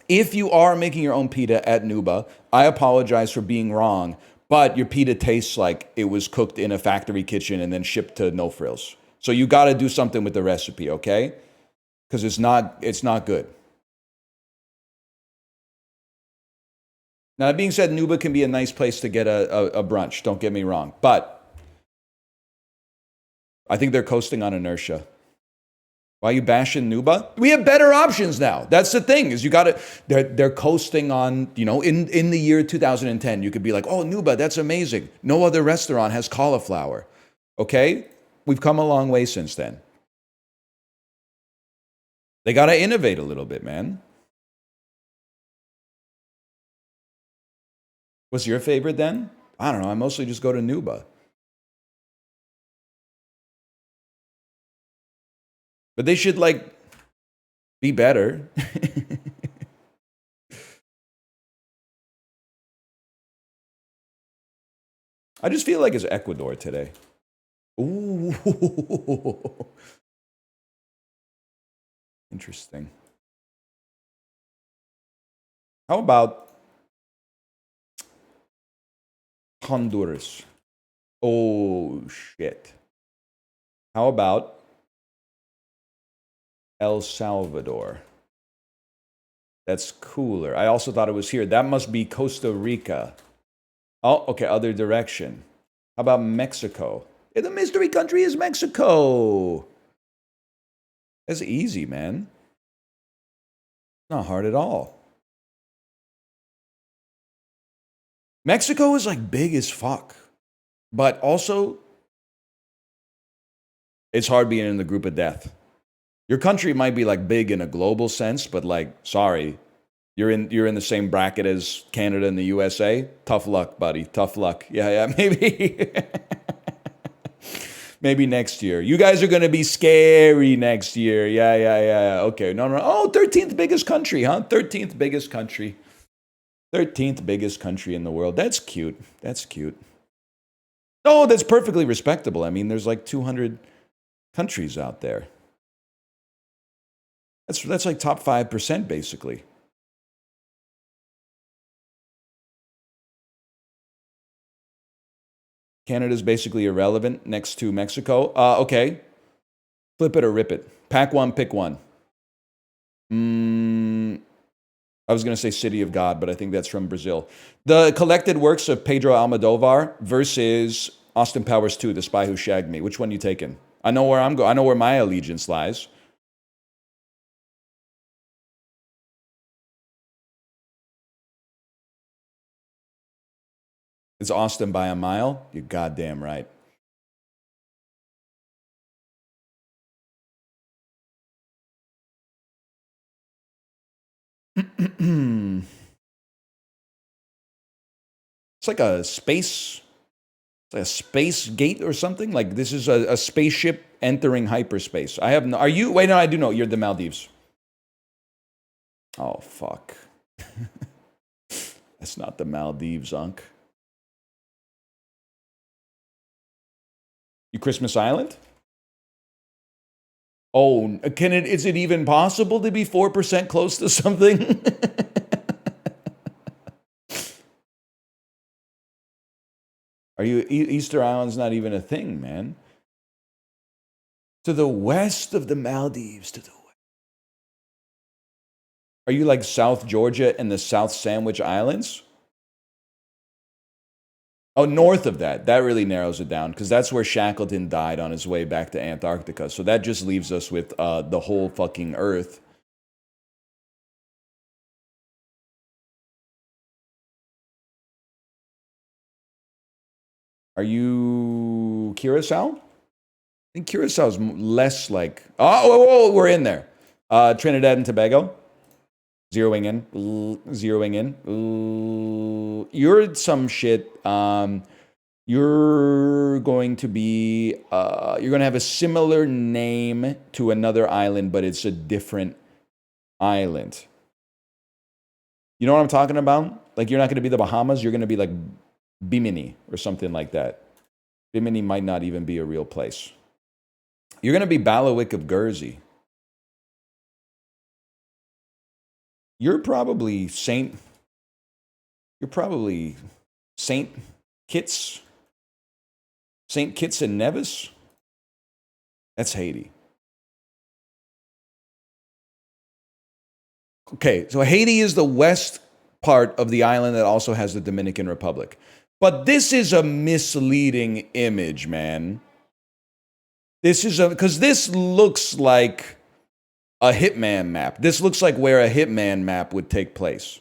If you are making your own pita at Nuba, I apologize for being wrong, but your pita tastes like it was cooked in a factory kitchen and then shipped to No Frills. So you got to do something with the recipe, okay? Because it's not good. Now, that being said, Nuba can be a nice place to get a brunch, don't get me wrong. But I think they're coasting on inertia. Why are you bashing Nuba? We have better options now. That's the thing, is you got to, they're coasting on, in the year 2010, you could be like, oh, Nuba, that's amazing. No other restaurant has cauliflower. Okay? We've come a long way since then. They got to innovate a little bit, man. What's your favorite then? I don't know. I mostly just go to Nuba. But they should, be better. I just feel like it's Ecuador today. Ooh. Interesting. How about Honduras? Oh, shit. How about El Salvador? That's cooler. I also thought it was here. That must be Costa Rica. Oh, okay, other direction. How about Mexico? Yeah, the mystery country is Mexico. That's easy, man. Not hard at all. Mexico is big as fuck. But also, it's hard being in the group of death. Your country might be big in a global sense, but sorry, you're in the same bracket as Canada and the USA. Tough luck, buddy. Tough luck. Yeah, maybe. Maybe next year. You guys are going to be scary next year. Yeah. Okay, no. Oh, 13th biggest country, huh? 13th biggest country. 13th biggest country in the world. That's cute. That's cute. Oh, that's perfectly respectable. I mean, there's 200 countries out there. That's top 5%, basically. Canada's basically irrelevant next to Mexico. Okay. Flip it or rip it. Pack one, pick one. I was going to say City of God, but I think that's from Brazil. The collected works of Pedro Almodovar versus Austin Powers 2, The Spy Who Shagged Me. Which one you taking? I know where I'm going. I know where my allegiance lies. It's Austin by a mile? You're goddamn right. It's like a space gate or something. Like this is a spaceship entering hyperspace. I have no. Are you? Wait, no, I do know. You're the Maldives. Oh fuck. That's not the Maldives, Unc. You Christmas Island? Oh, can it? Is it even possible to be 4% close to something? Are you Easter Island's not even a thing, man? To the west of the Maldives, to the west. Are you like South Georgia and the South Sandwich Islands? Oh, north of that. That really narrows it down because that's where Shackleton died on his way back to Antarctica. So that just leaves us with the whole fucking Earth. Are you Curacao? I think Curaçao's less like... Oh, we're in there. Trinidad and Tobago. Zeroing in. Zeroing in. You're some shit. You're going to be... you're going to have a similar name to another island, but it's a different island. You know what I'm talking about? Like, you're not going to be the Bahamas. You're going to be like Bimini or something like that. Bimini might not even be a real place. You're going to be Bailiwick of Guernsey. You're probably Saint Kitts. Saint Kitts and Nevis? That's Haiti. Okay, so Haiti is the west part of the island that also has the Dominican Republic. But this is a misleading image, man. This is because this looks like a Hitman map. This looks like where a Hitman map would take place.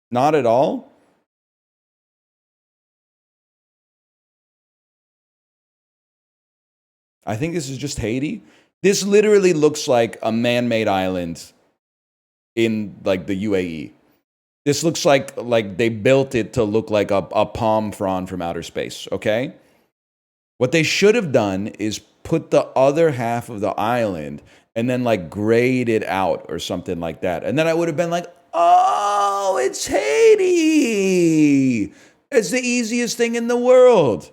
Not at all. I think this is just Haiti. This literally looks like a man-made island in like the UAE. This looks like they built it to look like a palm frond from outer space, okay? What they should have done is put the other half of the island and then like grade it out or something like that. And then I would have been like, oh, it's Haiti. It's the easiest thing in the world.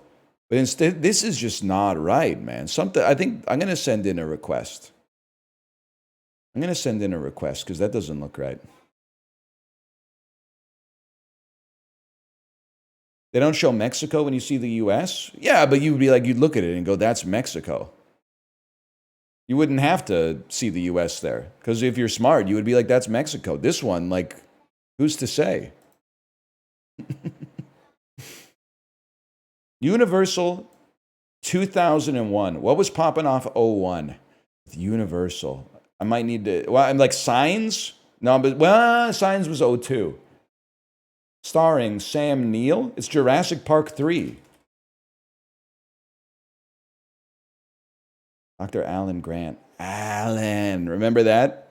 But instead, this is just not right, man. I think I'm going to send in a request. I'm going to send in a request because that doesn't look right. They don't show Mexico when you see the U.S.? Yeah, but you'd be like, you'd look at it and go, that's Mexico. You wouldn't have to see the U.S. there. Because if you're smart, you would be like, that's Mexico. This one, like, who's to say? Universal 2001. What was popping off 01? Universal. I might need to... Well, I'm like, Signs? No, but... Well, Signs was 02. Starring Sam Neill. It's Jurassic Park 3. Dr. Alan Grant. Alan. Remember that?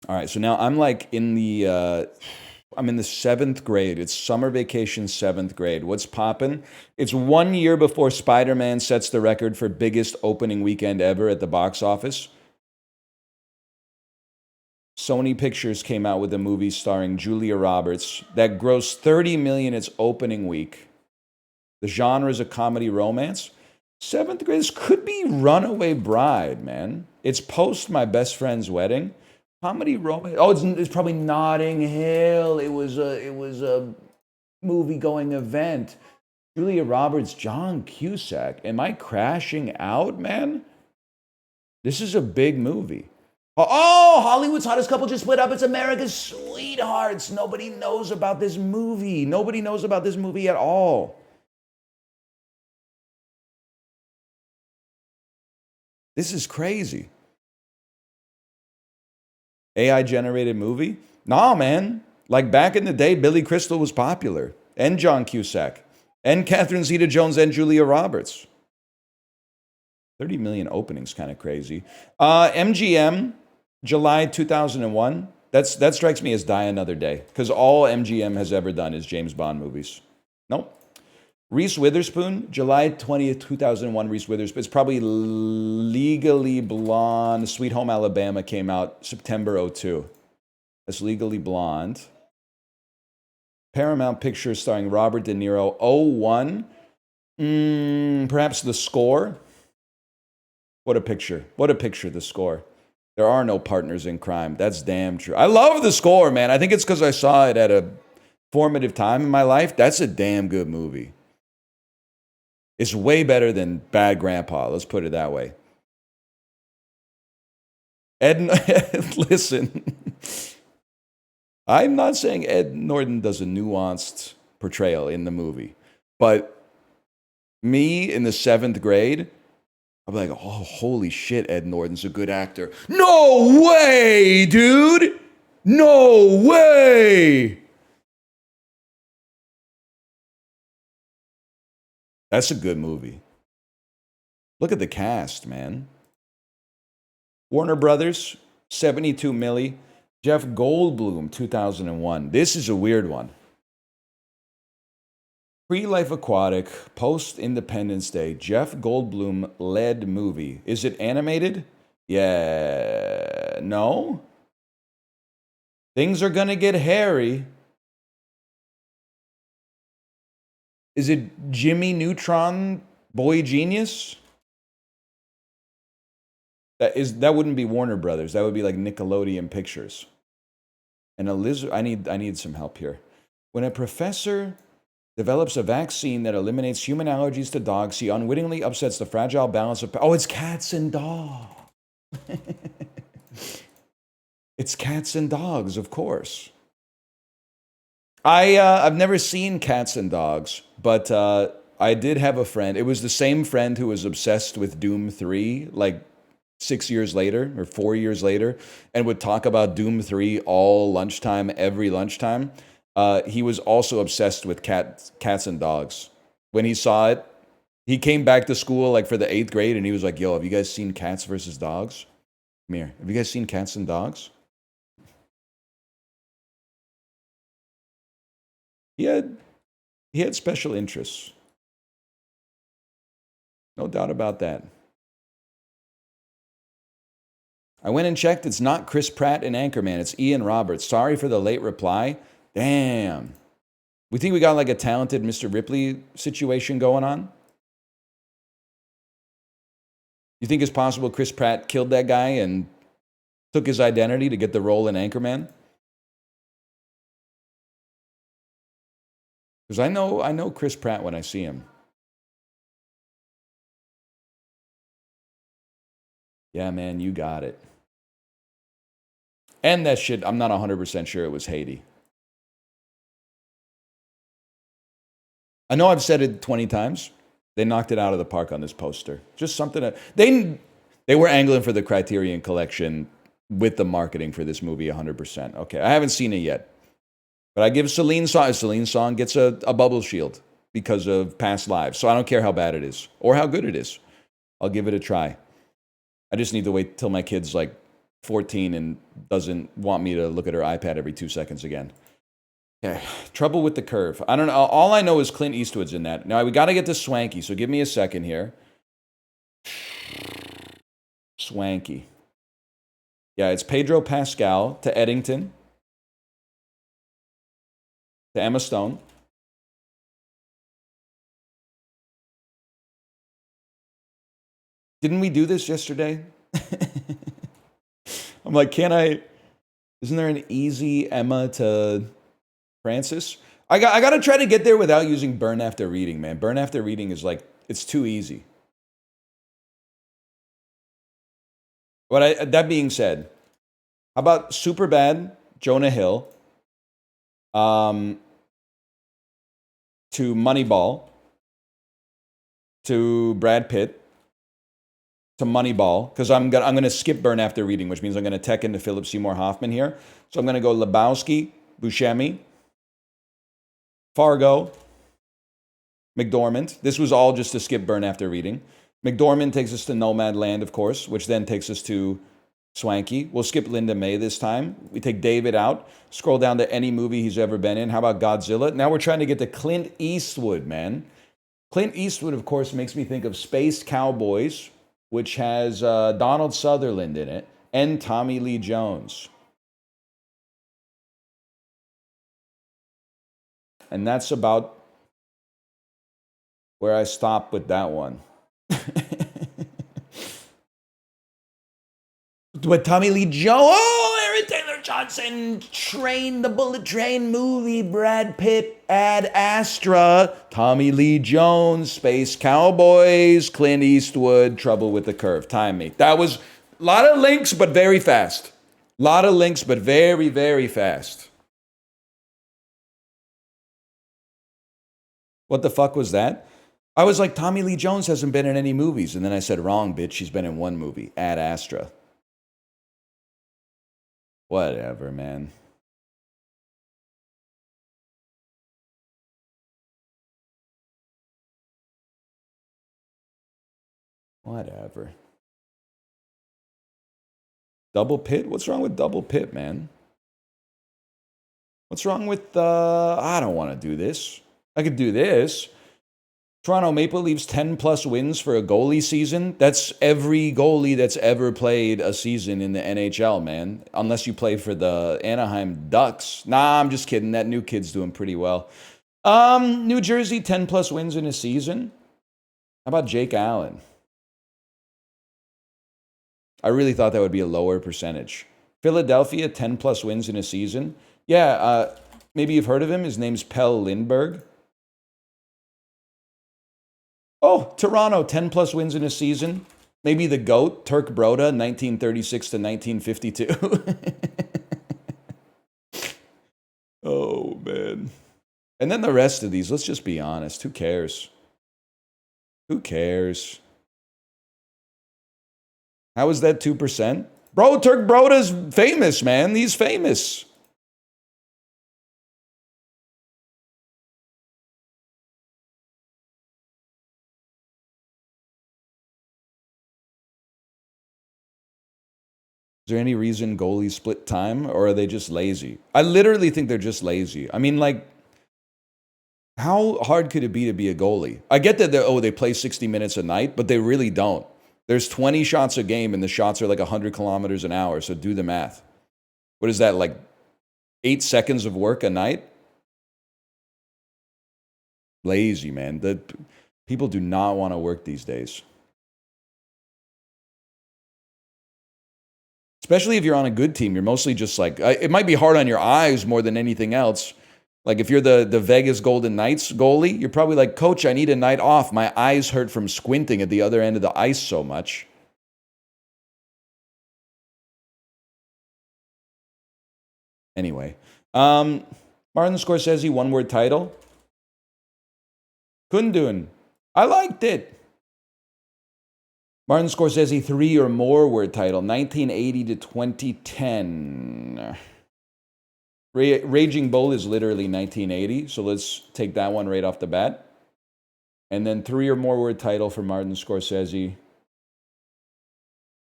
All right, so now I'm like in the... I'm in the 7th grade. It's summer vacation 7th grade. What's poppin'? It's 1 year before Spider-Man sets the record for biggest opening weekend ever at the box office. Sony Pictures came out with a movie starring Julia Roberts that grossed $30 million its opening week. The genre is a comedy romance. 7th grade, this could be Runaway Bride, man. It's post My Best Friend's Wedding. Comedy romance. Oh, it's probably Notting Hill. It was a movie going event. Julia Roberts, John Cusack. Am I crashing out, man? This is a big movie. Oh, Hollywood's hottest couple just split up. It's America's Sweethearts. Nobody knows about this movie. Nobody knows about this movie at all. This is crazy. AI generated movie? Nah, man. Like back in the day, Billy Crystal was popular. And John Cusack. And Catherine Zeta-Jones and Julia Roberts. 30 million openings, kind of crazy. MGM, July 2001. That strikes me as Die Another Day. Because all MGM has ever done is James Bond movies. Nope. Reese Witherspoon, July 20th, 2001, Reese Witherspoon. It's probably Legally Blonde. Sweet Home Alabama came out September 02. That's Legally Blonde. Paramount Pictures starring Robert De Niro, 01. Perhaps The Score. What a picture. What a picture, The Score. There are no partners in crime. That's damn true. I love The Score, man. I think it's because I saw it at a formative time in my life. That's a damn good movie. It's way better than Bad Grandpa. Let's put it that way. Listen. I'm not saying Ed Norton does a nuanced portrayal in the movie. But me in the 7th grade, I'm like, oh, holy shit, Ed Norton's a good actor. No way, dude! No way! That's a good movie. Look at the cast, man. Warner Brothers, 72 milli. Jeff Goldblum, 2001. This is a weird one. Pre-Life Aquatic, post-Independence Day, Jeff Goldblum led movie. Is it animated? Yeah. No? Things are gonna get hairy. Is it Jimmy Neutron, Boy Genius? That wouldn't be Warner Brothers. That would be like Nickelodeon Pictures. And I need some help here. When a professor develops a vaccine that eliminates human allergies to dogs, he unwittingly upsets the fragile balance of... Oh, it's Cats and Dogs. It's Cats and Dogs, of course. I've never seen Cats and Dogs, but I did have a friend. It was the same friend who was obsessed with Doom 3, like 6 years later or 4 years later, and would talk about Doom 3 all lunchtime, every lunchtime. He was also obsessed with Cats and Dogs. When he saw it, he came back to school like for the 8th grade, and he was like, yo, have you guys seen Cats versus Dogs? Come here. Have you guys seen Cats and Dogs? He had special interests. No doubt about that. I went and checked. It's not Chris Pratt in Anchorman. It's Ian Roberts. Sorry for the late reply. Damn. We think we got like a talented Mr. Ripley situation going on? You think it's possible Chris Pratt killed that guy and took his identity to get the role in Anchorman? Because I know Chris Pratt when I see him. Yeah, man, you got it. And that shit, I'm not 100% sure it was Haiti. I know I've said it 20 times. They knocked it out of the park on this poster. Just something that... They were angling for the Criterion Collection with the marketing for this movie 100%. Okay, I haven't seen it yet. But I give Celine Song gets a bubble shield because of past lives. So I don't care how bad it is or how good it is. I'll give it a try. I just need to wait till my kid's like 14 and doesn't want me to look at her iPad every 2 seconds again. Okay, Trouble with the Curve. I don't know. All I know is Clint Eastwood's in that. Now, we got to get to Swanky, so give me a second here. Swanky. Yeah, it's Pedro Pascal to Eddington. To Emma Stone. Didn't we do this yesterday? I'm like, isn't there an easy Emma to Francis? I got to try to get there without using burn after reading, man. Burn after reading is like, it's too easy. But that being said, how about Superbad, Jonah Hill, to Moneyball, to Brad Pitt, to Moneyball, because I'm gonna skip burn after reading, which means I'm gonna tech into Philip Seymour Hoffman here. So I'm gonna go Lebowski, Buscemi, Fargo, McDormand. This was all just to skip burn after reading. McDormand takes us to Nomadland, of course, which then takes us to Swanky. We'll skip Linda May this time. We take David out. Scroll down to any movie he's ever been in. How about Godzilla? Now we're trying to get to Clint Eastwood, man. Clint Eastwood, of course, makes me think of Space Cowboys, which has Donald Sutherland in it, and Tommy Lee Jones. And that's about where I stop with that one. With Tommy Lee Jones, Aaron Taylor Johnson, the Bullet Train movie, Brad Pitt, Ad Astra, Tommy Lee Jones, Space Cowboys, Clint Eastwood, Trouble with the Curve. Time me. That was a lot of links, but very fast. A lot of links, but very, very fast. What the fuck was that? I was like, Tommy Lee Jones hasn't been in any movies. And then I said, wrong, bitch. She's been in one movie, Ad Astra. Whatever, man. Whatever. Double Pit? What's wrong with Double Pit, man? What's wrong with, I don't want to do this. I could do this. Toronto Maple Leafs 10-plus wins for a goalie season. That's every goalie that's ever played a season in the NHL, man. Unless you play for the Anaheim Ducks. Nah, I'm just kidding. That new kid's doing pretty well. New Jersey 10-plus wins in a season. How about Jake Allen? I really thought that would be a lower percentage. Philadelphia 10-plus wins in a season. Yeah, maybe you've heard of him. His name's Pell Lindbergh. Oh, Toronto, 10-plus wins in a season. Maybe the GOAT, Turk Broda, 1936 to 1952. Oh, man. And then the rest of these, let's just be honest. Who cares? Who cares? How is that 2%? Bro, Turk Broda's famous, man. He's famous. Is there any reason goalies split time, or are they just lazy? I literally think they're just lazy. I mean, like, how hard could it be to be a goalie? I get that they play 60 minutes a night, but they really don't. There's 20 shots a game, and the shots are like 100 kilometers an hour, so do the math. What is that, like 8 seconds of work a night? Lazy, man. People do not want to work these days. Especially if you're on a good team, you're mostly just like, it might be hard on your eyes more than anything else. Like if you're the Vegas Golden Knights goalie, you're probably like, Coach, I need a night off. My eyes hurt from squinting at the other end of the ice so much. Anyway, Martin Scorsese, one-word title. Kundun. I liked it. Martin Scorsese, 3 or more word title, 1980 to 2010. Raging Bull is literally 1980, so let's take that one right off the bat. And then 3 or more word title for Martin Scorsese.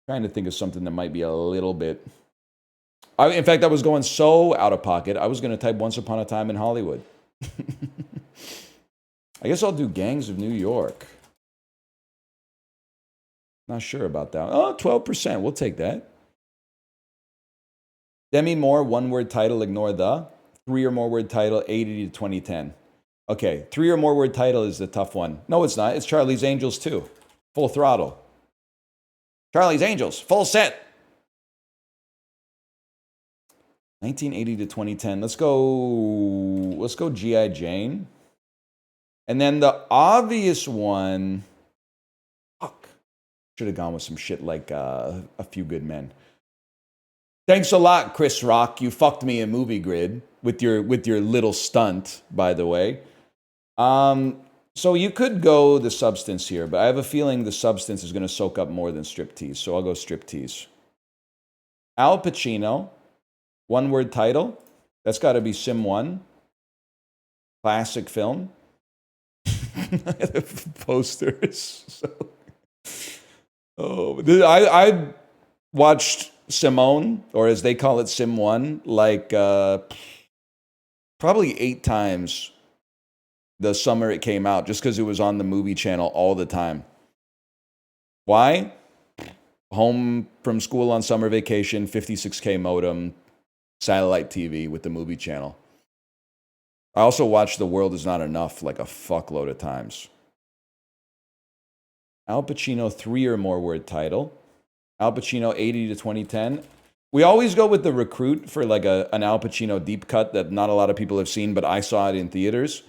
Trying to think of something that might be a little bit... in fact, I was going so out of pocket, I was going to type Once Upon a Time in Hollywood. I guess I'll do Gangs of New York. Not sure about that. Oh, 12%. We'll take that. Demi Moore, one-word title, ignore the. 3 or more word title, 80 to 2010. Okay, 3 or more word title is the tough one. No, it's not. It's Charlie's Angels 2. Full throttle. Charlie's Angels, full set. 1980 to 2010. Let's go G.I. Jane. And then the obvious one, fuck. Should have gone with some shit like A Few Good Men. Thanks a lot, Chris Rock. You fucked me in Movie Grid with your little stunt, by the way. So you could go the substance here, but I have a feeling the substance is going to soak up more than striptease, so I'll go striptease. Al Pacino, one-word title. That's got to be Sim 1. Classic film. Posters. So. Oh, I watched Simone, or as they call it, Sim 1, like probably 8 times the summer it came out, just because it was on the movie channel all the time. Why? Home from school on summer vacation, 56K modem, satellite TV with the movie channel. I also watched The World Is Not Enough like a fuckload of times. Al Pacino, 3 or more word title. Al Pacino, 80 to 2010. We always go with The Recruit for like an Al Pacino deep cut that not a lot of people have seen, but I saw it in theaters.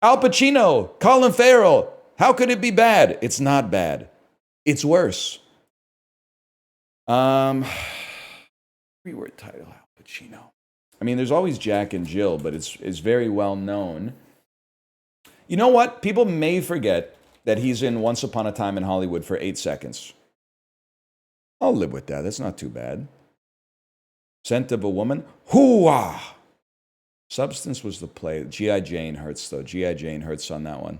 Al Pacino, Colin Farrell. How could it be bad? It's not bad. It's worse. 3-word title, Al Pacino. I mean, there's always Jack and Jill, but it's very well known. You know what? People may forget that he's in Once Upon a Time in Hollywood for 8 seconds. I'll live with that. That's not too bad. Scent of a Woman. Hoo-ah! Substance was the play. G.I. Jane hurts, though. G.I. Jane hurts on that one.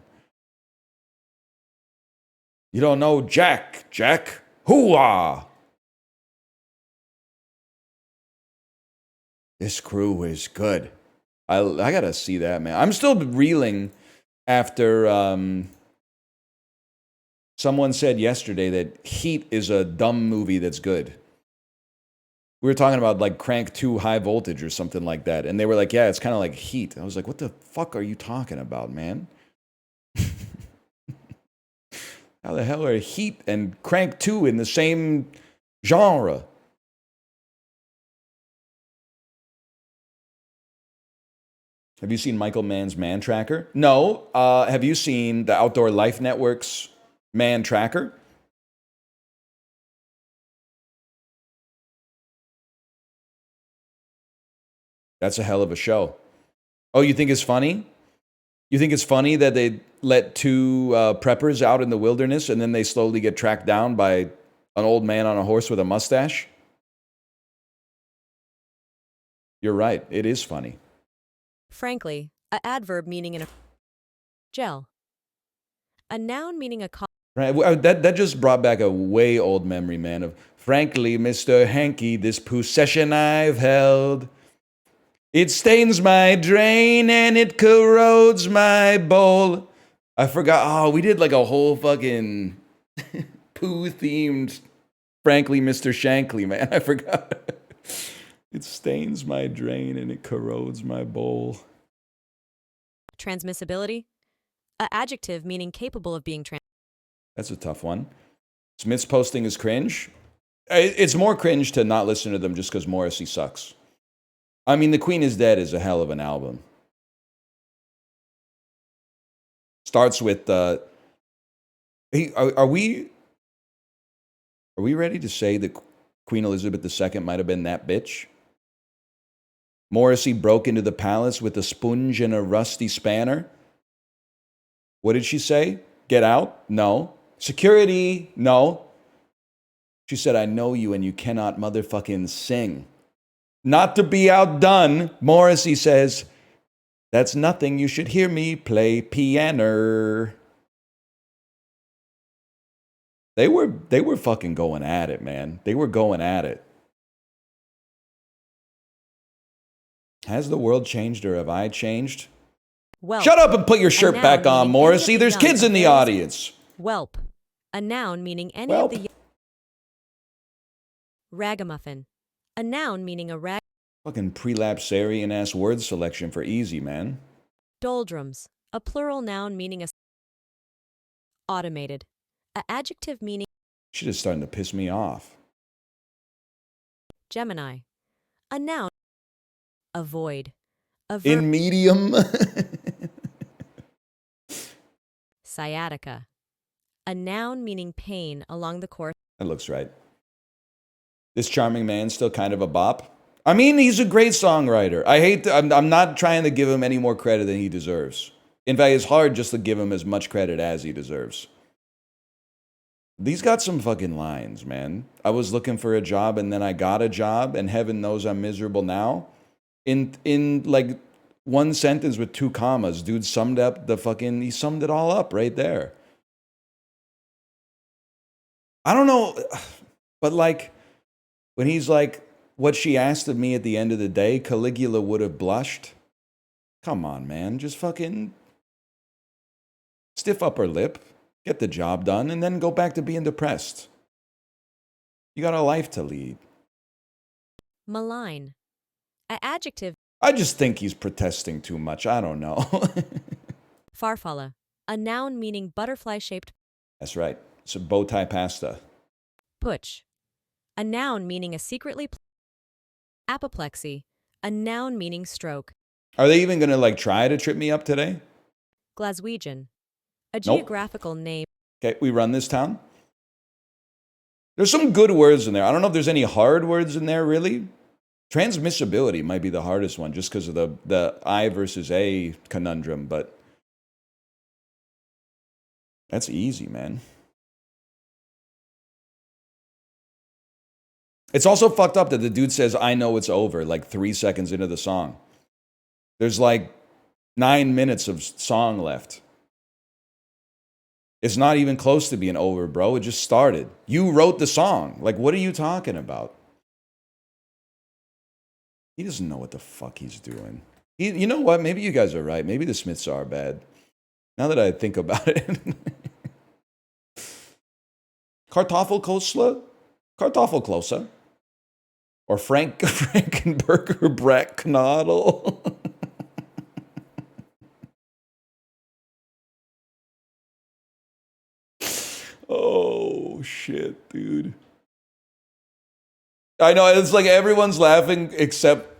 You don't know Jack. Jack. Hoo-ah! This crew is good. I gotta see that, man. I'm still reeling after someone said yesterday that Heat is a dumb movie that's good. We were talking about like Crank 2 High Voltage or something like that. And they were like, yeah, it's kind of like Heat. I was like, what the fuck are you talking about, man? How the hell are Heat and Crank 2 in the same genre? Have you seen Michael Mann's Man Tracker? No. Have you seen the Outdoor Life Network's Man Tracker? That's a hell of a show. Oh, you think it's funny? You think it's funny that they let 2 preppers out in the wilderness and then they slowly get tracked down by an old man on a horse with a mustache? You're right. It is funny. Frankly, an adverb meaning a gel. A noun meaning a Right. That just brought back a way old memory, man, of frankly, Mr. Hanky, this possession I've held. It stains my drain and it corrodes my bowl. I forgot. Oh, we did like a whole fucking poo-themed, frankly, Mr. Shankly, man. I forgot. It stains my drain and it corrodes my bowl. Transmissibility. An adjective meaning capable of being That's a tough one. Smith's posting is cringe. It's more cringe to not listen to them just because Morrissey sucks. I mean, The Queen is Dead is a hell of an album. Starts with, hey, are we ready to say that Queen Elizabeth II might have been that bitch? Morrissey broke into the palace with a sponge and a rusty spanner. What did she say? Get out? No. Security? No. She said, I know you and you cannot motherfucking sing. Not to be outdone, Morrissey says, that's nothing. You should hear me play piano. They were fucking going at it, man. They were going at it. Has the world changed or have I changed? Shut up and put your shirt back on, Morrissey. There's kids in the audience. Whelp. A noun meaning any of the ragamuffin. A noun meaning a rag. Fucking prelapsarian-ass word selection for easy, man. Doldrums. A plural noun meaning a automated. A adjective meaning She's just starting to piss me off. Gemini. A noun avoid. A verb, In medium. sciatica. A noun meaning pain along the course. That looks right. This charming man's still kind of a bop. I mean, he's a great songwriter. I'm not trying to give him any more credit than he deserves. In fact, it's hard just to give him as much credit as he deserves. He's got some fucking lines, man. I was looking for a job and then I got a job and heaven knows I'm miserable now. In like one sentence with 2 commas, dude summed up he summed it all up right there. I don't know, but like, when he's like, what she asked of me at the end of the day, Caligula would have blushed. Come on, man. Just fucking stiff upper lip, get the job done, and then go back to being depressed. You got a life to lead. Malign. An adjective. I just think he's protesting too much. I don't know. Farfalla. A noun meaning butterfly-shaped. That's right. It's a bow tie pasta. Putsch. A noun meaning a secretly. Apoplexy. A noun meaning stroke. Are they even going to like try to trip me up today? Glaswegian. A Nope. geographical name. Okay, we run this town. There's some good words in there. I don't know if there's any hard words in there, really. Transmissibility might be the hardest one just because of the I versus A conundrum, but that's easy, man. It's also fucked up that the dude says, I know it's over, like 3 seconds into the song. There's like 9 minutes of song left. It's not even close to being over, bro. It just started. You wrote the song. Like, what are you talking about? He doesn't know what the fuck he's doing. You know what? Maybe you guys are right. Maybe the Smiths are bad. Now that I think about it. Kartoffelkosla? Kartoffelklose? Or Frankenburger Brattknadel? Oh, shit, dude. I know, it's like everyone's laughing except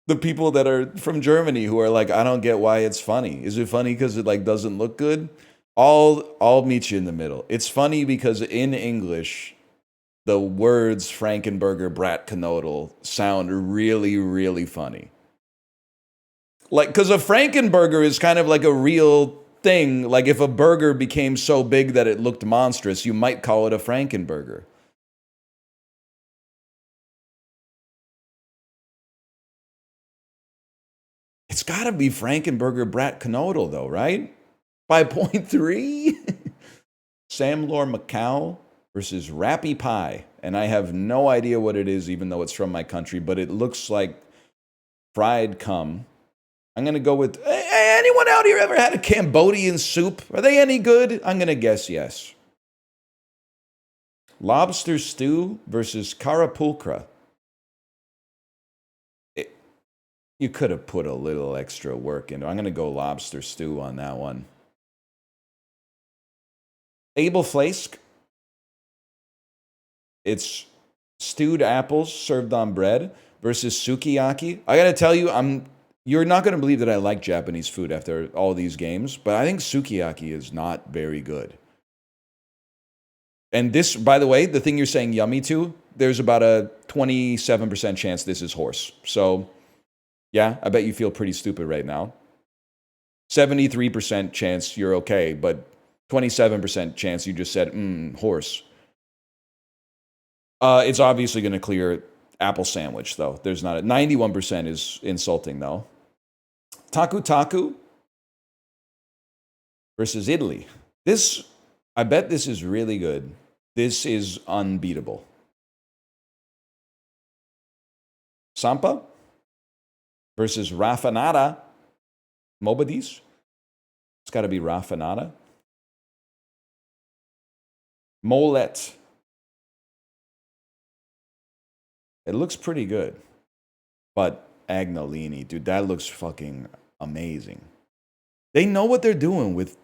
the people that are from Germany who are like, I don't get why it's funny. Is it funny because it like doesn't look good? I'll meet you in the middle. It's funny because in English, the words Frankenburger Brattknodel sound really, really funny. Like, because a Frankenburger is kind of like a real thing. Like, if a burger became so big that it looked monstrous, you might call it a Frankenburger. It's got to be Frankenburger Brattknodel, though, right? 5.3? Sam Lore Macau versus Rappy Pie. And I have no idea what it is, even though it's from my country, but it looks like fried cum. I'm going to go with, anyone out here ever had a Cambodian soup? Are they any good? I'm going to guess yes. Lobster stew versus Carapulcra. You could have put a little extra work into it. I'm going to go lobster stew on that one. Abel Flask. It's stewed apples served on bread versus sukiyaki. I got to tell you, you're not going to believe that I like Japanese food after all these games, but I think sukiyaki is not very good. And this, by the way, the thing you're saying yummy to, there's about a 27% chance this is horse. So, yeah, I bet you feel pretty stupid right now. 73% chance you're okay, but 27% chance you just said, horse. It's obviously going to clear apple sandwich, though. There's not 91% is insulting, though. Taku Taku versus Italy. I bet this is really good. This is unbeatable. Sampa versus Raffanata. Mobadis. It's got to be Raffanata. Molet. It looks pretty good. But Agnolini, dude, that looks fucking amazing. They know what they're doing with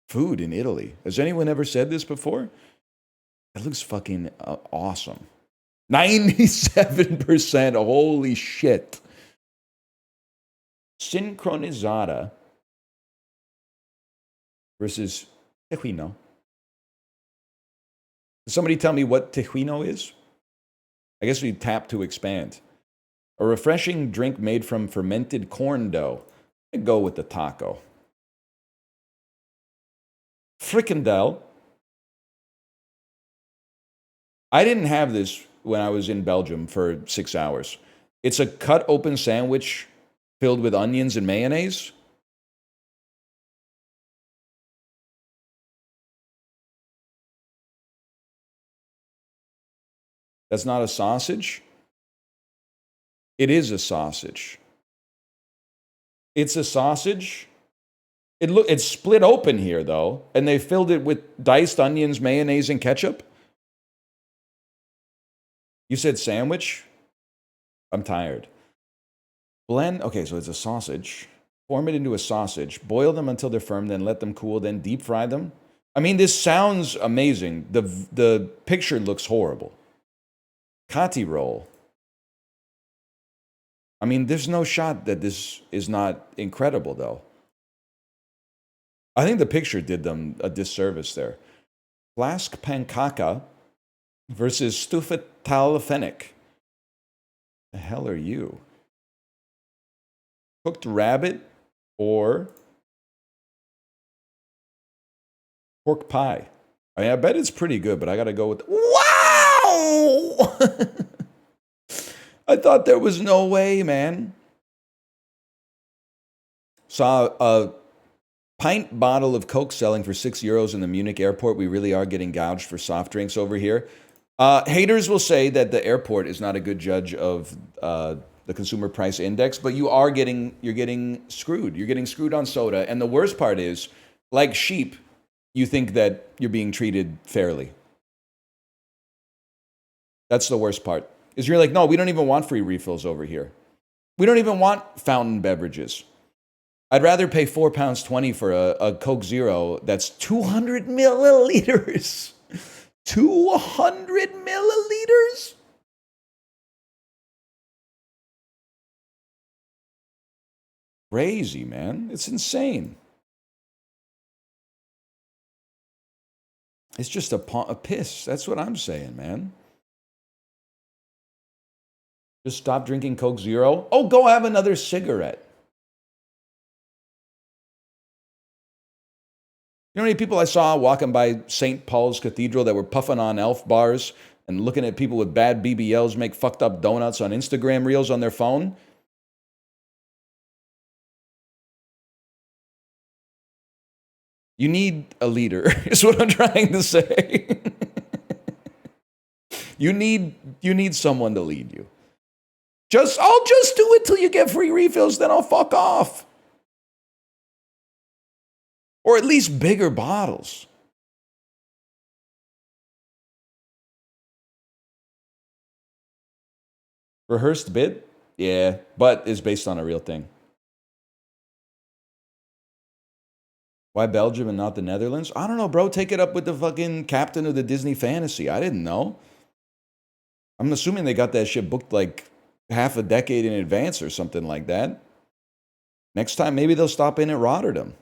food in Italy. Has anyone ever said this before? It looks fucking awesome. 97%. Holy shit. Sincronizada versus tejuino. Somebody tell me what tejuino is? I guess we tap to expand. A refreshing drink made from fermented corn dough. I'd go with the taco. Frikandel. I didn't have this when I was in Belgium for 6 hours. It's a cut open sandwich filled with onions and mayonnaise. That's not a sausage? It is a sausage. It's a sausage. It's split open here, though, and they filled it with diced onions, mayonnaise, and ketchup? You said sandwich? I'm tired. Blend, okay, so it's a sausage. Form it into a sausage. Boil them until they're firm, then let them cool, then deep fry them. I mean, this sounds amazing. The picture looks horrible. Kati roll. I mean, there's no shot that this is not incredible, though. I think the picture did them a disservice there. Flask pankaka versus stufatalfenic. The hell are you? Cooked rabbit or pork pie. I mean, I bet it's pretty good, but I got to go with... Wow! I thought there was no way, man. Saw a pint bottle of Coke selling for €6 in the Munich airport. We really are getting gouged for soft drinks over here. Haters will say that the airport is not a good judge of the consumer price index, but you're getting screwed. You're getting screwed on soda. And the worst part is, like sheep, you think that you're being treated fairly. That's the worst part. Is you're like, no, we don't even want free refills over here. We don't even want fountain beverages. I'd rather pay £4.20 for a Coke Zero that's 200 milliliters. 200 milliliters? Crazy, man. It's insane. It's just a piss. That's what I'm saying, man. Just stop drinking Coke Zero. Oh, go have another cigarette. You know how many people I saw walking by St. Paul's Cathedral that were puffing on Elf bars and looking at people with bad BBLs make fucked up donuts on Instagram reels on their phone? You need a leader, is what I'm trying to say. You need someone to lead you. I'll just do it till you get free refills, then I'll fuck off. Or at least bigger bottles. Rehearsed bit? Yeah, but is based on a real thing. Why Belgium and not the Netherlands? I don't know, bro. Take it up with the fucking captain of the Disney Fantasy. I didn't know. I'm assuming they got that shit booked like half a decade in advance or something like that. Next time, maybe they'll stop in at Rotterdam.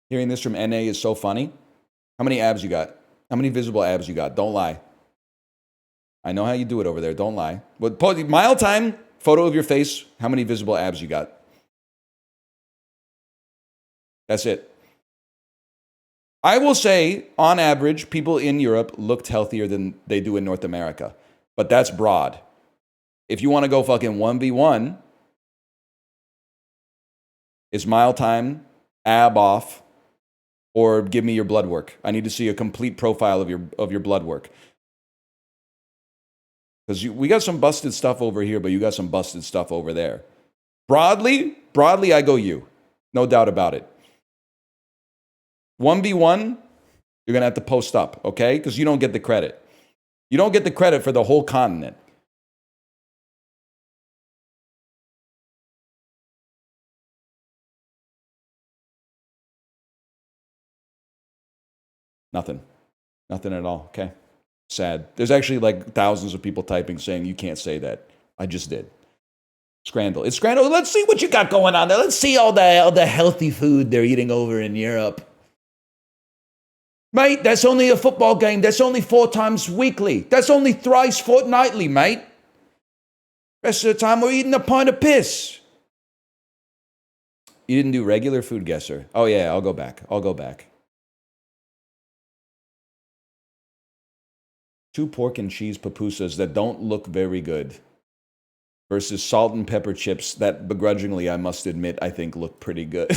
Hearing this from NA is so funny. How many abs you got? How many visible abs you got? Don't lie. I know how you do it over there. Don't lie. But mile time, photo of your face. How many visible abs you got? That's it. I will say, on average, people in Europe looked healthier than they do in North America. But that's broad. If you want to go fucking 1v1, it's mile time, ab off, or give me your blood work. I need to see a complete profile of your blood work. Because we got some busted stuff over here, but you got some busted stuff over there. Broadly, I go you. No doubt about it. 1v1, you're going to have to post up, okay? Because you don't get the credit. You don't get the credit for the whole continent. Nothing. Nothing at all. Okay. Sad. There's actually like thousands of people typing saying you can't say that. I just did. Scrandal. It's Scrandal. Let's see what you got going on there. Let's see all the healthy food they're eating over in Europe. Mate, that's only a football game. That's only 4 times weekly. That's only thrice fortnightly, mate. Rest of the time, we're eating a pint of piss. You didn't do regular food guesser. Oh, yeah, I'll go back. 2 pork and cheese pupusas that don't look very good versus salt and pepper chips that begrudgingly, I must admit, I think look pretty good.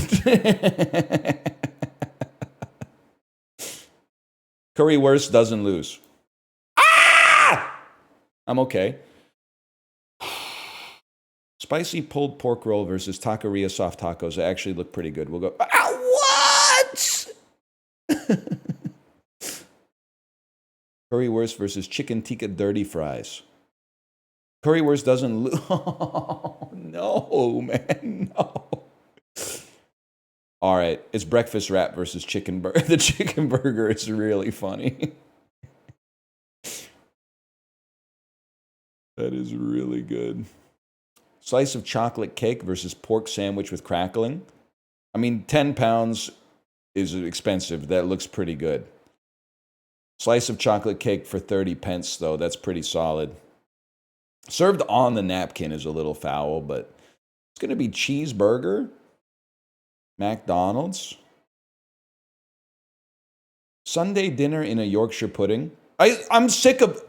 Currywurst doesn't lose. Ah! I'm okay. Spicy pulled pork roll versus taqueria soft tacos. They actually look pretty good. We'll go. What? Currywurst versus chicken tikka dirty fries. Currywurst doesn't lose. Oh, no, man, no. All right, it's breakfast wrap versus chicken burger. The chicken burger is really funny. That is really good. Slice of chocolate cake versus pork sandwich with crackling. I mean, 10 pounds is expensive. That looks pretty good. Slice of chocolate cake for 30 pence, though. That's pretty solid. Served on the napkin is a little foul, but it's going to be cheeseburger. McDonald's. Sunday dinner in a Yorkshire pudding. I'm sick of...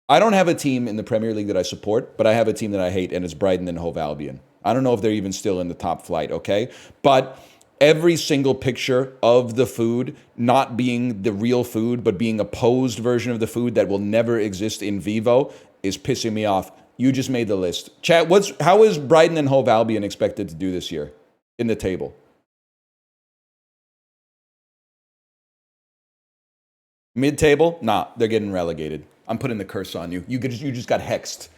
I don't have a team in the Premier League that I support, but I have a team that I hate, and it's Brighton and Hove Albion. I don't know if they're even still in the top flight, okay? But every single picture of the food not being the real food, but being a posed version of the food that will never exist in vivo is pissing me off. You just made the list. Chat, how is Brighton and Hove Albion expected to do this year in the table? Mid-table? Nah, they're getting relegated. I'm putting the curse on you. You just got hexed.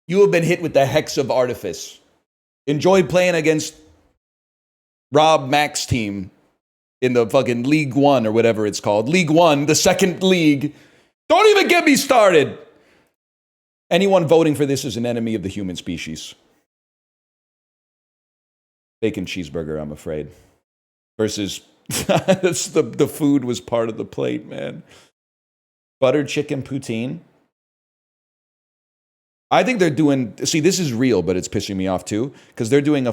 You have been hit with the hex of artifice. Enjoy playing against Rob Mack's team in the fucking League One or whatever it's called. League One, the second league. Don't even get me started. Anyone voting for this is an enemy of the human species. Bacon cheeseburger, I'm afraid. Versus, the food was part of the plate, man. Buttered chicken poutine. I think they're doing... See, this is real, but it's pissing me off too. Because they're doing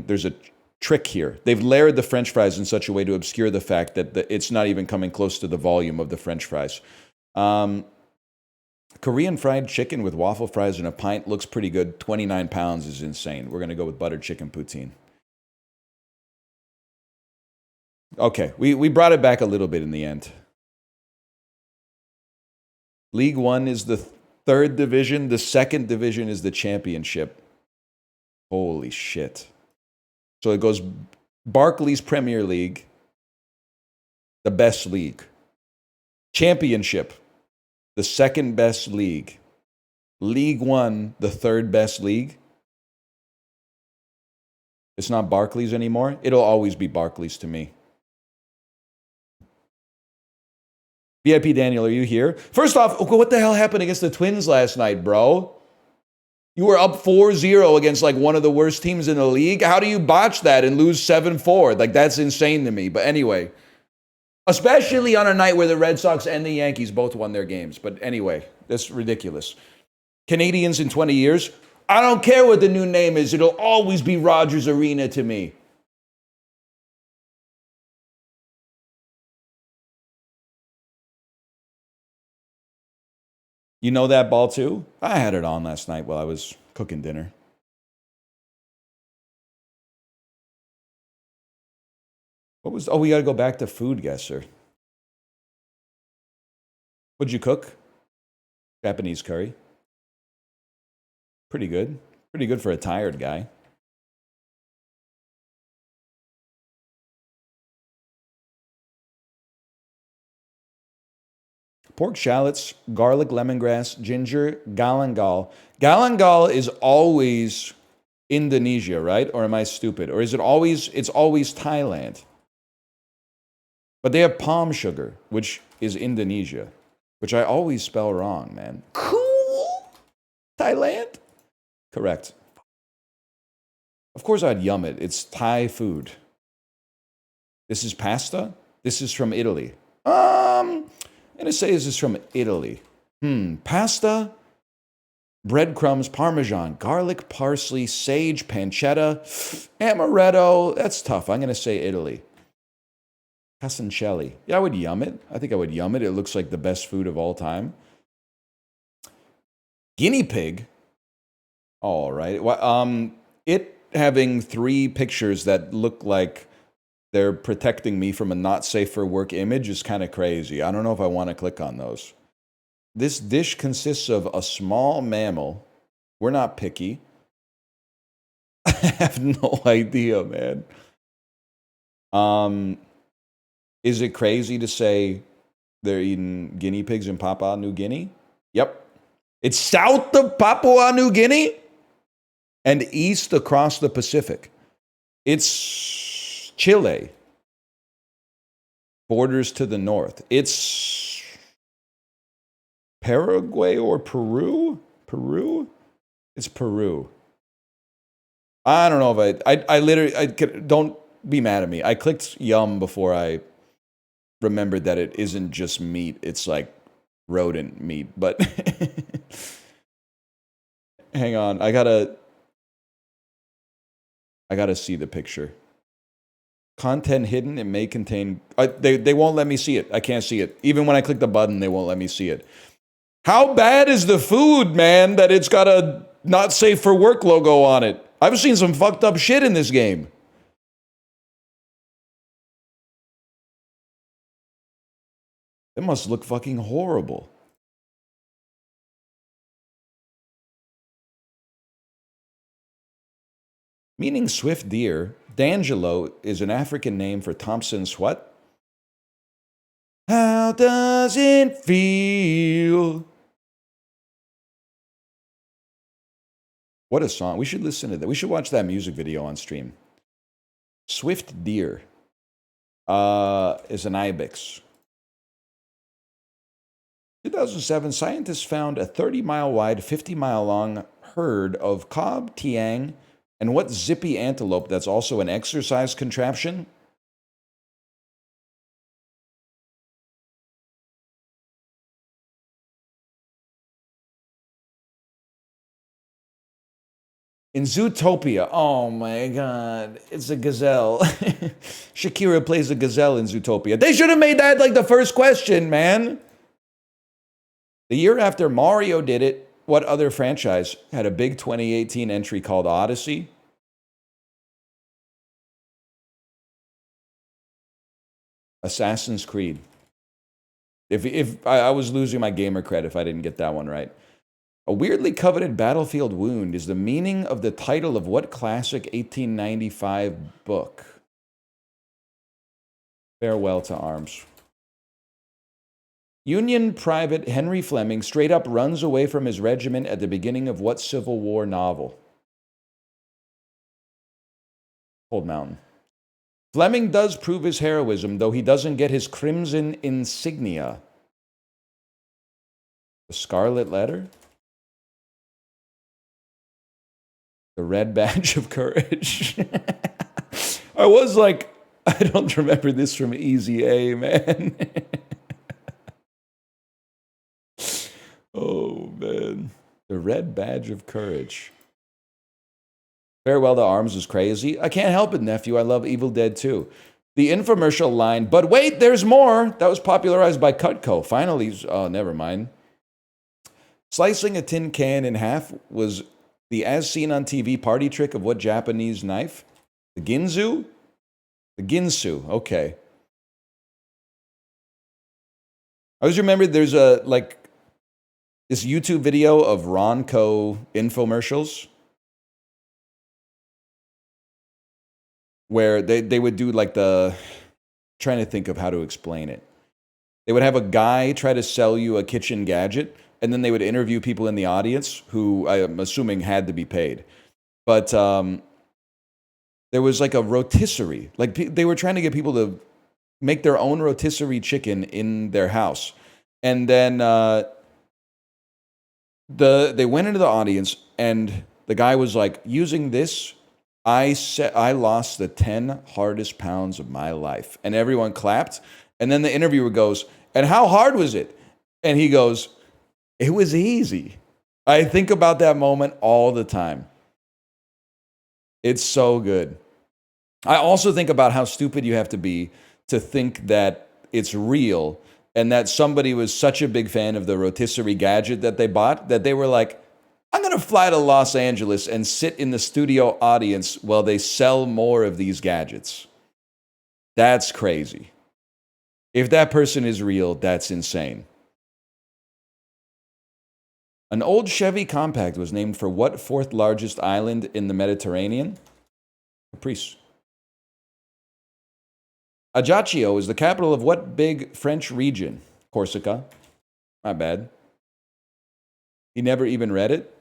there's a trick here. They've layered the French fries in such a way to obscure the fact that it's not even coming close to the volume of the French fries. Korean fried chicken with waffle fries and a pint looks pretty good. 29 pounds is insane. We're going to go with buttered chicken poutine. Okay, we brought it back a little bit in the end. League One is the 3rd division. The 2nd division is the championship. Holy shit. So it goes Barclays Premier League, the best league. Championship, the 2nd best league. League One, the 3rd best league. It's not Barclays anymore. It'll always be Barclays to me. VIP Daniel, are you here? First off, what the hell happened against the Twins last night, bro? You were up 4-0 against like one of the worst teams in the league. How do you botch that and lose 7-4? Like, that's insane to me. But anyway, especially on a night where the Red Sox and the Yankees both won their games. But anyway, that's ridiculous. Canadians in 20 years? I don't care what the new name is. It'll always be Rogers Arena to me. You know that ball too? I had it on last night while I was cooking dinner. We got to go back to food guesser. What'd you cook? Japanese curry. Pretty good. Pretty good for a tired guy. Pork shallots, garlic, lemongrass, ginger, galangal. Galangal is always Indonesia, right? Or am I stupid? Or is it always, it's always Thailand? But they have palm sugar, which is Indonesia, which I always spell wrong, man. Cool. Thailand? Correct. Of course I'd yum it. It's Thai food. This is pasta? This is from Italy. I'm gonna say this is from Italy. Pasta, breadcrumbs, parmesan, garlic, parsley, sage, pancetta, amaretto. That's tough. I'm gonna say Italy. Casoncelli. Yeah, I would yum it. I think I would yum it. It looks like the best food of all time. Guinea pig. All right. Well, it having 3 pictures that look like they're protecting me from a not safe for work image is kind of crazy. I don't know if I want to click on those. This dish consists of a small mammal. We're not picky. I have no idea, man. Is it crazy to say they're eating guinea pigs in Papua New Guinea? Yep. It's south of Papua New Guinea and east across the Pacific. It's Chile. Borders to the north. It's Paraguay or Peru? Peru? It's Peru. I don't know if I literally, don't be mad at me. I clicked yum before I remembered that it isn't just meat. It's like rodent meat. But hang on. I gotta see the picture. Content hidden. It may contain... They won't let me see it. I can't see it. Even when I click the button, they won't let me see it. How bad is the food, man, that it's got a not safe for work logo on it? I've seen some fucked up shit in this game. It must look fucking horrible. Meaning swift deer, D'Angelo is an African name for Thompson's what? How does it feel? What a song. We should listen to that. We should watch that music video on stream. Swift deer is an ibex. 2007, scientists found a 30-mile wide, 50-mile long herd of cob, tiang, and what zippy antelope that's also an exercise contraption? In Zootopia. Oh my god. It's a gazelle. Shakira plays a gazelle in Zootopia. They should have made that like the first question, man. The year after Mario did it, what other franchise had a big 2018 entry called Odyssey? Assassin's Creed. If I was losing my gamer cred if I didn't get that one right. A weirdly coveted battlefield wound is the meaning of the title of what classic 1895 book? Farewell to Arms. Union Private Henry Fleming straight up runs away from his regiment at the beginning of what Civil War novel? Cold Mountain. Fleming does prove his heroism, though he doesn't get his crimson insignia. The Scarlet Letter? The Red Badge of Courage. I was like, I don't remember this from Easy A, man. Oh, man. The Red Badge of Courage. Farewell to Arms was crazy. I can't help it, nephew. I love Evil Dead 2. The infomercial line, but wait, there's more. That was popularized by Cutco. Finally, oh, never mind. Slicing a tin can in half was the as seen on TV party trick of what Japanese knife? The Ginsu? The Ginsu, okay. I always remember there's a, like, this YouTube video of Ronco infomercials where they would do like trying to think of how to explain it. They would have a guy try to sell you a kitchen gadget, and then they would interview people in the audience who I'm assuming had to be paid. But there was like a rotisserie. Like they were trying to get people to make their own rotisserie chicken in their house. And then they went into the audience, and the guy was like, using this, I lost the 10 hardest pounds of my life. And everyone clapped. And then the interviewer goes, and how hard was it? And he goes, it was easy. I think about that moment all the time. It's so good. I also think about how stupid you have to be to think that it's real and that somebody was such a big fan of the rotisserie gadget that they bought that they were like, I'm going to fly to Los Angeles and sit in the studio audience while they sell more of these gadgets. That's crazy. If that person is real, that's insane. An old Chevy Compact was named for what fourth largest island in the Mediterranean? Caprice. Ajaccio is the capital of what big French region? Corsica. Not bad. He never even read it?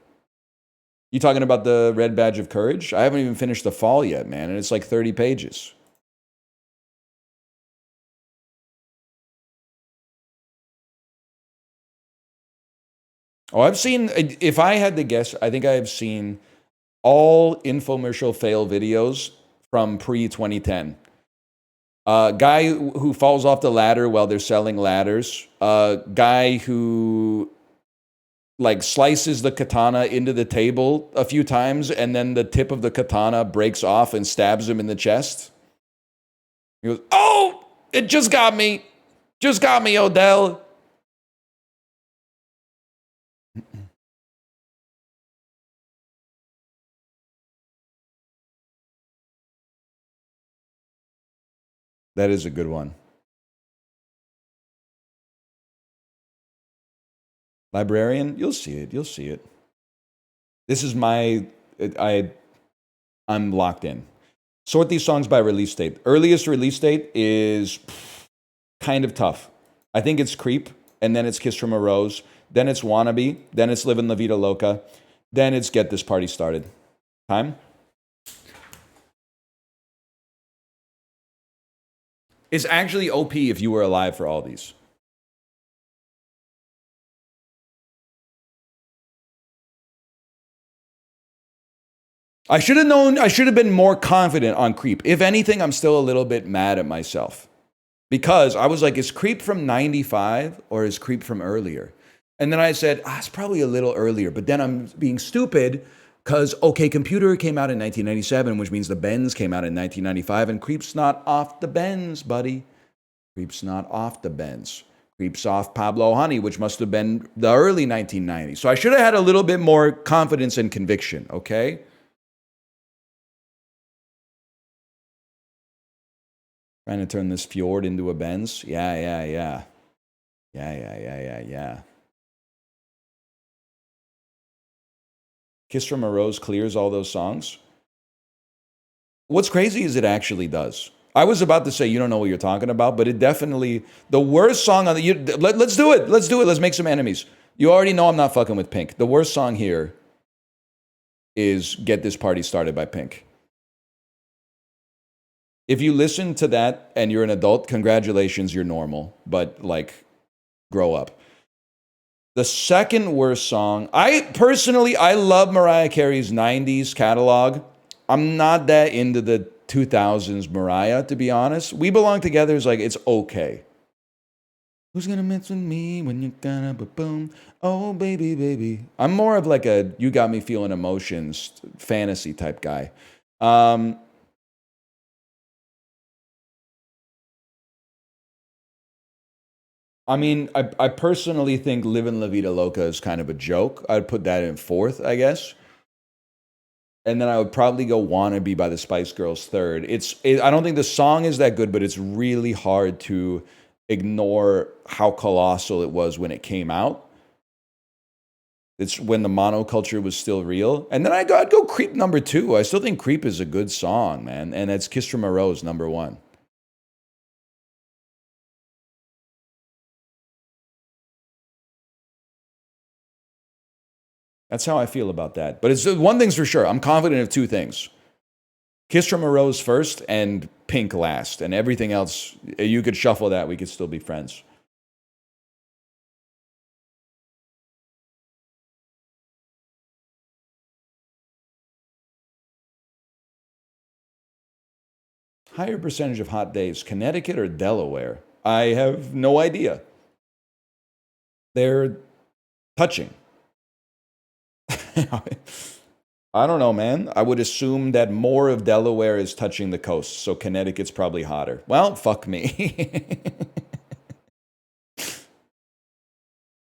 You talking about the Red Badge of Courage? I haven't even finished The Fall yet, man, and it's like 30 pages. Oh, I've seen, if I had to guess, I think I have seen all infomercial fail videos from pre-2010. Guy who falls off the ladder while they're selling ladders. Guy who like slices the katana into the table a few times and then the tip of the katana breaks off and stabs him in the chest. He goes, oh, it just got me. Just got me, Odell. That is a good one. Librarian, you'll see it. You'll see it. This is I'm locked in. Sort these songs by release date. Earliest release date is kind of tough. I think it's Creep, and then it's Kiss from a Rose, then it's Wannabe, then it's Livin' La Vida Loca, then it's Get This Party Started. Time? It's actually OP if you were alive for all these. I should have known, I should have been more confident on Creep. If anything, I'm still a little bit mad at myself. Because I was like, is Creep from 95 or is Creep from earlier? And then I said, it's probably a little earlier. But then I'm being stupid because, OK Computer came out in 1997, which means the Bends came out in 1995. And Creep's not off the Bends, buddy. Creep's not off the Bends. Creep's off Pablo Honey, which must have been the early 1990s. So I should have had a little bit more confidence and conviction, OK? Trying to turn this fjord into a Benz? Yeah. Kiss from a Rose clears all those songs. What's crazy is it actually does. I was about to say you don't know what you're talking about, but it definitely, the worst song on the, let's do it. Let's make some enemies. You already know I'm not fucking with Pink. The worst song here is Get This Party Started by Pink. If you listen to that and you're an adult, congratulations, you're normal. But, like, grow up. The second worst song, I love Mariah Carey's 90s catalog. I'm not that into the 2000s Mariah, to be honest. We Belong Together is like, it's okay. Who's gonna mess with me when you're gonna boom? Oh, baby, baby. I'm more of like a you got me feeling emotions fantasy type guy. I mean, I personally think Livin' La Vida Loca is kind of a joke. I'd put that in fourth, I guess. And then I would probably go Wannabe by the Spice Girls third. I don't think the song is that good, but it's really hard to ignore how colossal it was when it came out. It's when the monoculture was still real. And then I'd go Creep number 2. I still think Creep is a good song, man. And that's Kiss from a Rose number 1. That's how I feel about that. But it's one thing's for sure. I'm confident of two things. Kiss from a Rose first and Pink last. And everything else, you could shuffle that. We could still be friends. Higher percentage of hot days, Connecticut or Delaware? I have no idea. They're touching. I don't know, man. I would assume that more of Delaware is touching the coast, so Connecticut's probably hotter. Well, fuck me.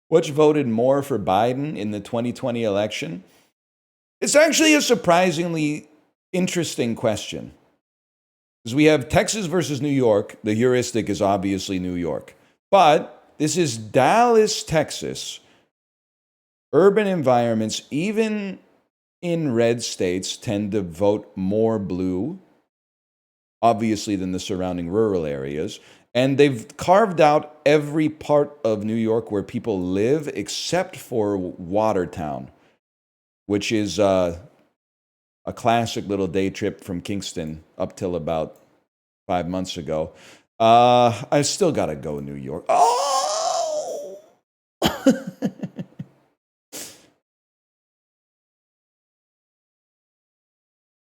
Which voted more for Biden in the 2020 election? It's actually a surprisingly interesting question. Because we have Texas versus New York. The heuristic is obviously New York. But this is Dallas, Texas. Urban environments, even in red states, tend to vote more blue, obviously, than the surrounding rural areas. And they've carved out every part of New York where people live except for Watertown, which is a classic little day trip from Kingston up till about 5 months ago. I still got to go New York. Oh!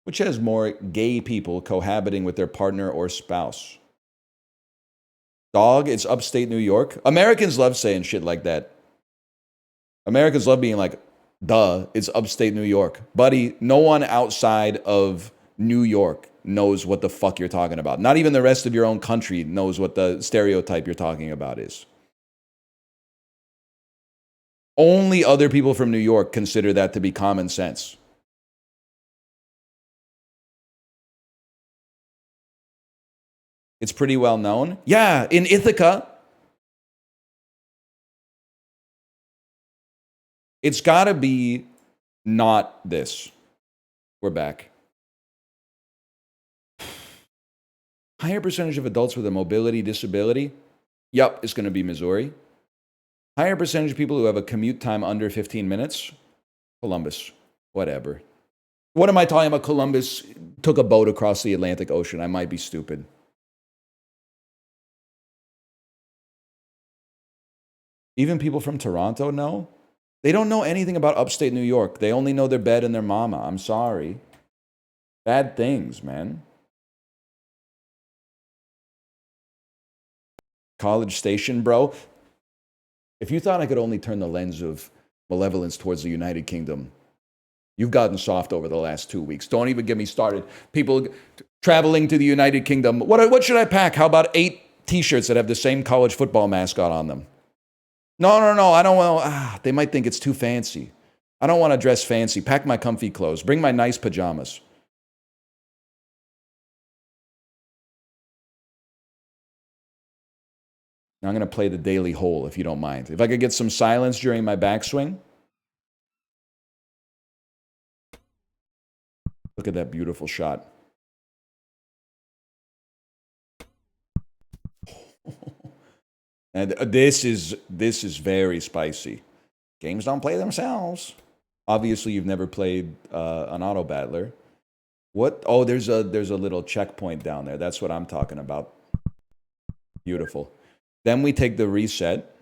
Which has more gay people cohabiting with their partner or spouse? Dog, it's upstate New York. Americans love saying shit like that. Americans love being like, duh, it's upstate New York. Buddy, no one outside of New York knows what the fuck you're talking about. Not even the rest of your own country knows what the stereotype you're talking about is. Only other people from New York consider that to be common sense. It's pretty well known. Yeah, in Ithaca. It's got to be not this. We're back. Higher percentage of adults with a mobility disability? Yup, it's going to be Missouri. Higher percentage of people who have a commute time under 15 minutes? Columbus. Whatever. What am I talking about? Columbus took a boat across the Atlantic Ocean. I might be stupid. Even people from Toronto know? They don't know anything about upstate New York. They only know their bed and their mama. I'm sorry. Bad things, man. College Station, bro. If you thought I could only turn the lens of malevolence towards the United Kingdom, you've gotten soft over the last 2 weeks. Don't even get me started. People traveling to the United Kingdom. What should I pack? How about 8 t-shirts that have the same college football mascot on them? No, I don't want. They might think it's too fancy. I don't want to dress fancy. Pack my comfy clothes. Bring my nice pajamas. Now I'm going to play the daily hole, if you don't mind. If I could get some silence during my backswing. Look at that beautiful shot. And this is very spicy. Games don't play themselves. Obviously, you've never played an auto battler. What? Oh, there's a little checkpoint down there. That's what I'm talking about. Beautiful. Then we take the reset.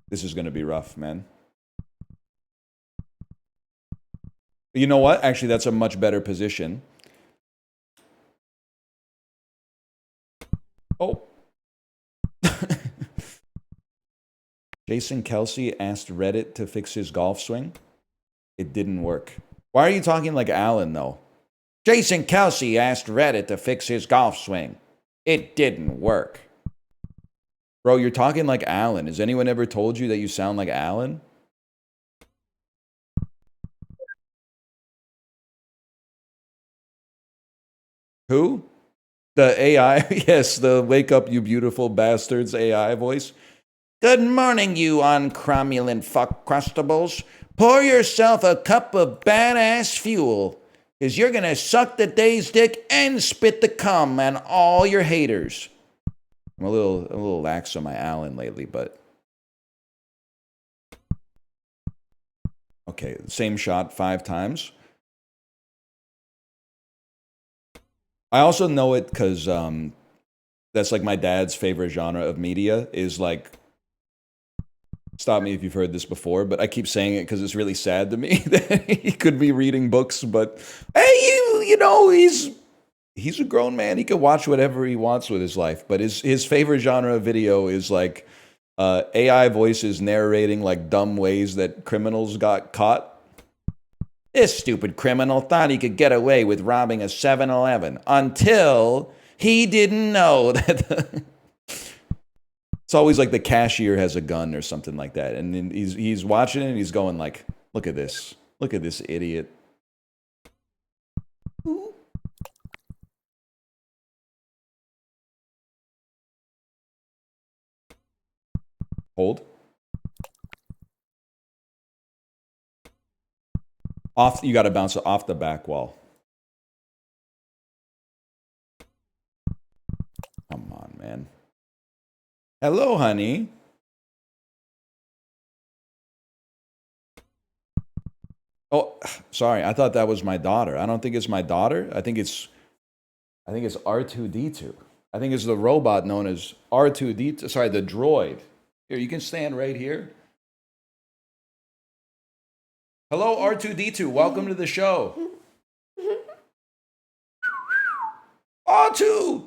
This is going to be rough, man. You know what? Actually, that's a much better position. Oh. Jason Kelsey asked Reddit to fix his golf swing. It didn't work. Why are you talking like Alan, though? Jason Kelsey asked Reddit to fix his golf swing. It didn't work. Bro, you're talking like Alan. Has anyone ever told you that you sound like Alan? Who? The AI? Yes, the wake up you beautiful bastards AI voice. Good morning, you uncromulent fuck crustables. Pour yourself a cup of badass fuel, because you're going to suck the day's dick and spit the cum on all your haters. I'm a little lax on my Alan lately, but Okay, same shot 5 times. I also know it because that's like my dad's favorite genre of media is like, stop me if you've heard this before, but I keep saying it because it's really sad to me that he could be reading books, but hey, you know, he's a grown man. He can watch whatever he wants with his life, but his favorite genre of video is like AI voices narrating like dumb ways that criminals got caught. This stupid criminal thought he could get away with robbing a 7-Eleven until he didn't know that it's always like the cashier has a gun or something like that. And then he's watching it and he's going like, look at this. Look at this idiot. Hold. Off, you got to bounce it off the back wall. Come on, man. Hello, honey. Oh, sorry. I thought that was my daughter. I don't think it's my daughter. I think it's R2D2. I think it's the robot known as R2D2. Sorry, the droid. Here, you can stand right here. Hello, R2D2. Welcome to the show. R2!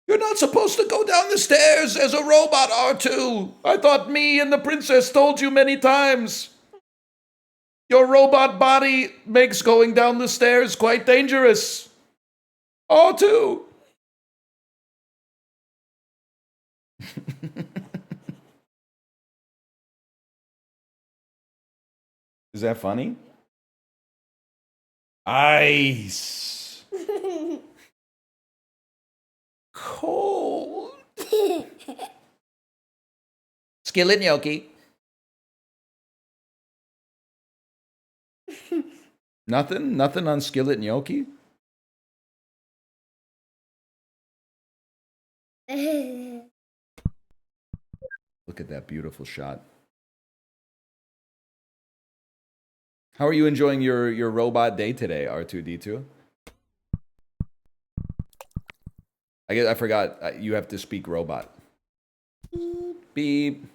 You're not supposed to go down the stairs as a robot, R2. I thought me and the princess told you many times. Your robot body makes going down the stairs quite dangerous. R2! Is that funny? Ice. Cold. Skillet gnocchi. Nothing? Nothing on skillet gnocchi? Look at that beautiful shot. How are you enjoying your robot day today, R2D2? I forgot, you have to speak robot. Beep. Beep.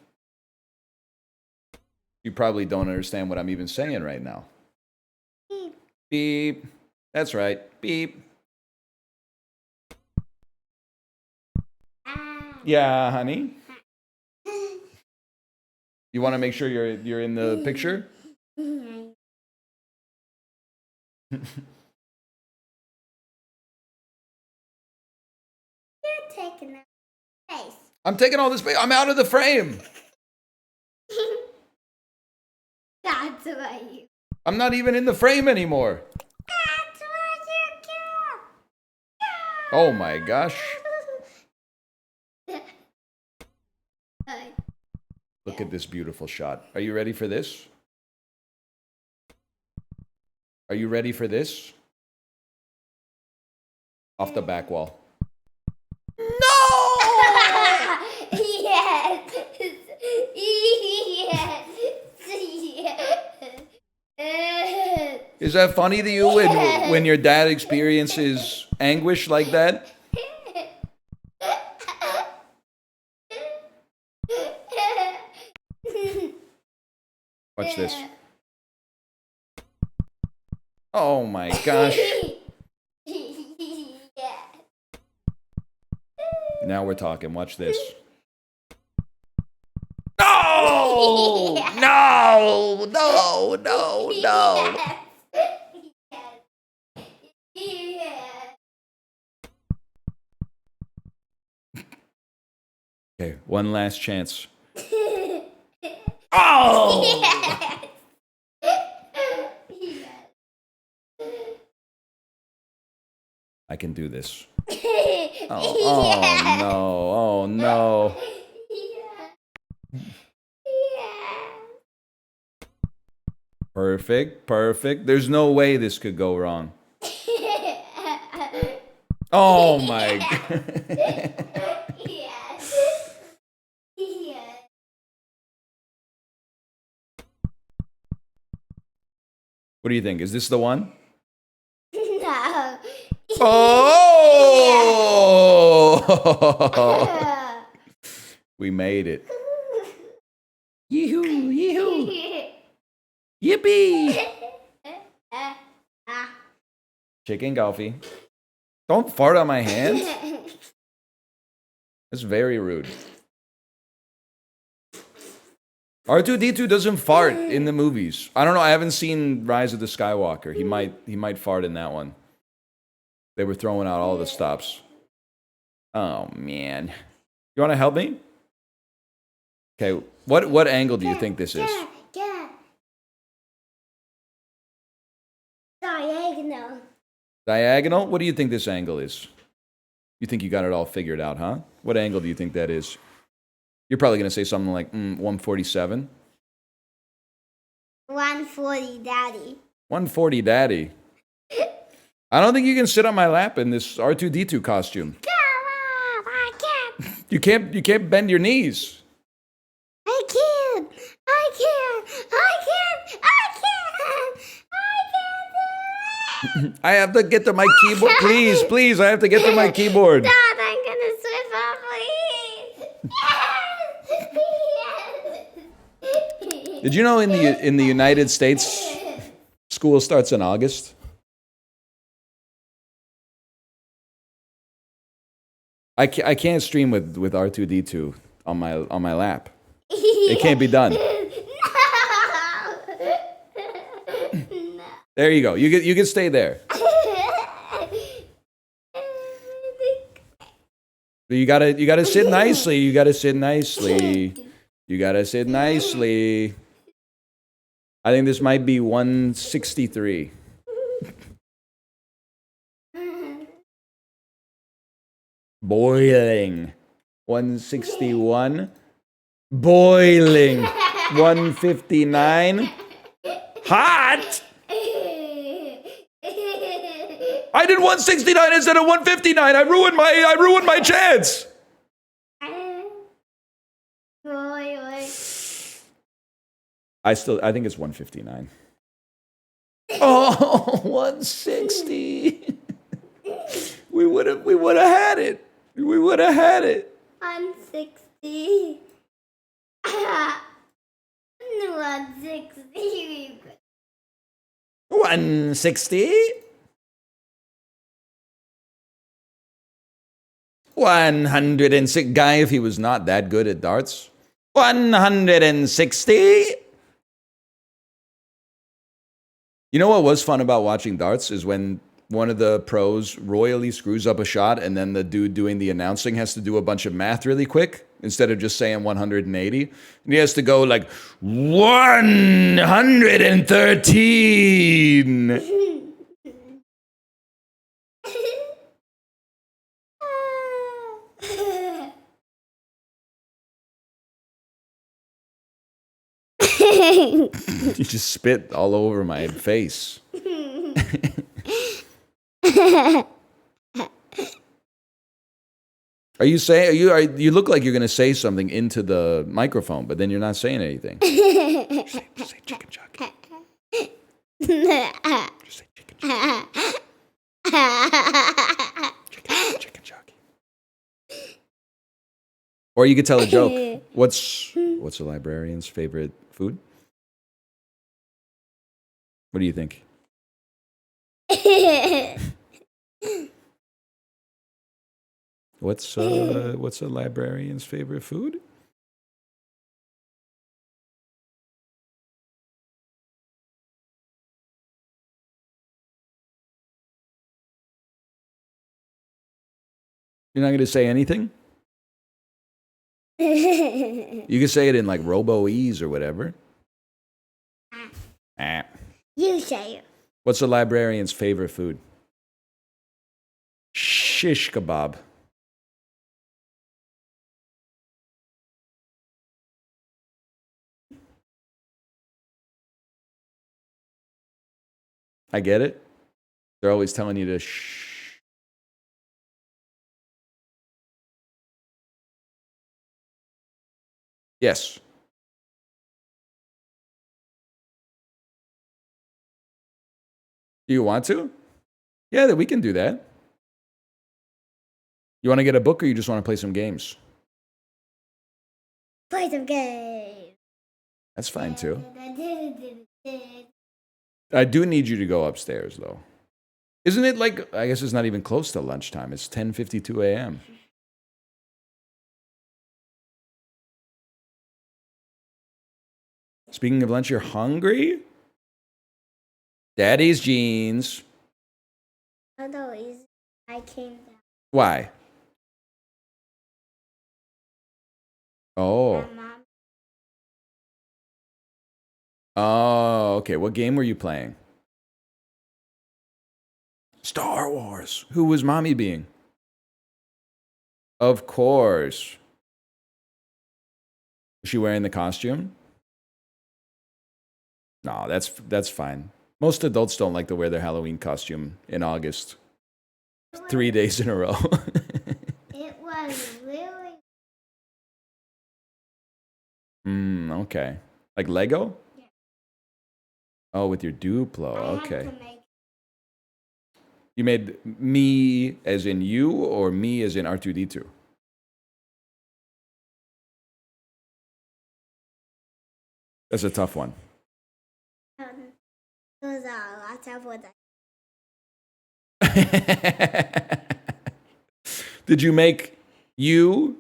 You probably don't understand what I'm even saying right now. Beep. Beep. That's right. Beep. Yeah, honey. You want to make sure you're in the picture? You're taking up space. I'm taking all this space. I'm out of the frame. That's what you. I'm not even in the frame anymore. That's what you do. Oh my gosh. Look at this beautiful shot. Are you ready for this? Are you ready for this? Off the back wall. No! Yes. Yes. Is that funny to you when your dad experiences anguish like that? Watch this. Oh my gosh. Now we're talking. Watch this. No! No! No! No! No! Okay, one last chance. Oh! I can do this. Oh no, oh no. Perfect, perfect. There's no way this could go wrong. Oh my God. What do you think? Is this the one? No. Oh! We made it. Yee-hoo, yee-hoo. Yippee! Chicken coffee. Don't fart on my hand. That's very rude. R2-D2 doesn't fart in the movies. I don't know. I haven't seen Rise of the Skywalker. He might fart in that one. They were throwing out all the stops. Oh man. You want to help me? Okay. What angle do you think this is? Diagonal. Diagonal? What do you think this angle is? You think you got it all figured out, huh? What angle do you think that is? You're probably going to say something like 147. 140, Daddy. 140, Daddy. I don't think you can sit on my lap in this R2-D2 costume. Come on, I can't. You can't bend your knees. I can't. I can't. I can't. I can't. I can't. I have to get to my keyboard. Please, please, I have to get to my keyboard. Dad, I'm gonna swim off, please. Did you know in the United States, school starts in August? I can't stream with R2-D2 on my lap. It can't be done. No. There you go. You can stay there. You gotta sit nicely. You gotta sit nicely. You gotta sit nicely. I think this might be 163. Boiling. 161. Boiling. 159. Hot! I did 169 instead of 159. I ruined my chance. I think it's 159. Oh, 160. We would have had it. We would have had it. 160. 160. 160. 106. Guy, if he was not that good at darts. 160. You know what was fun about watching darts is when one of the pros royally screws up a shot and then the dude doing the announcing has to do a bunch of math really quick instead of just saying 180. And he has to go like 113. You just spit all over my face. You look like you're going to say something into the microphone, but then you're not saying anything. Just say chicken jockey. Just say chicken jockey. Chicken jockey. Or you could tell a joke. What's a librarian's favorite food? What do you think? What's a librarian's favorite food? You're not going to say anything? You can say it in like Robo-Ease or whatever. You say it. What's a librarian's favorite food? Shish kebab. I get it. They're always telling you to shh. Yes. Do you want to? Yeah, we can do that. You want to get a book or you just want to play some games? Play some games. That's fine too. I do need you to go upstairs though. Isn't it like, I guess it's not even close to lunchtime. It's 10:52 a.m. Speaking of lunch, you're hungry? Daddy's jeans. Oh no, I came down. Why? Oh. My mom. Oh, okay. What game were you playing? Star Wars. Who was mommy being? Of course. Was she wearing the costume? No, that's fine. Most adults don't like to wear their Halloween costume in August. 3 days in a row. It was really. Okay. Like Lego? Yeah. Oh, with your Duplo. I Okay. had to make You made me as in you or me as in R2D2? That's a tough one. those are lots of what Did you make you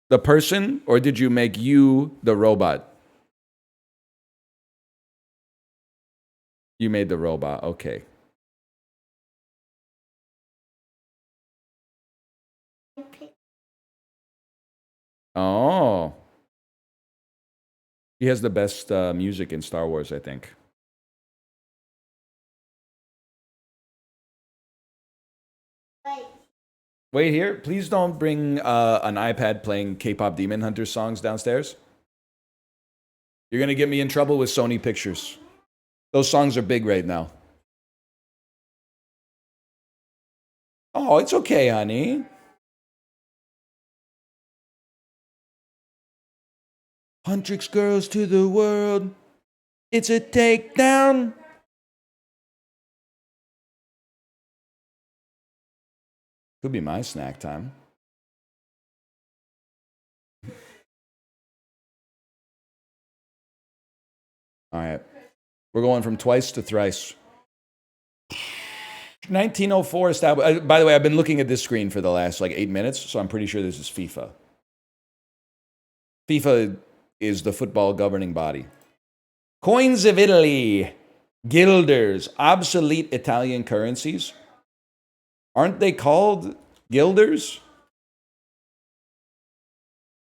the person or did you make you the robot? You made the robot. Okay. I picked. Oh. He has the best music in Star Wars, I think. Wait here. Please don't bring an iPad playing K-pop Demon Hunter songs downstairs. You're going to get me in trouble with Sony Pictures. Those songs are big right now. Oh, it's okay, honey. Huntrix girls to the world. It's a takedown. Could be my snack time. All right. We're going from twice to thrice. 1904 established. By the way, I've been looking at this screen for the last like 8 minutes, so I'm pretty sure this is FIFA. FIFA is the football governing body. Coins of Italy. Guilders. Obsolete Italian currencies. Aren't they called guilders?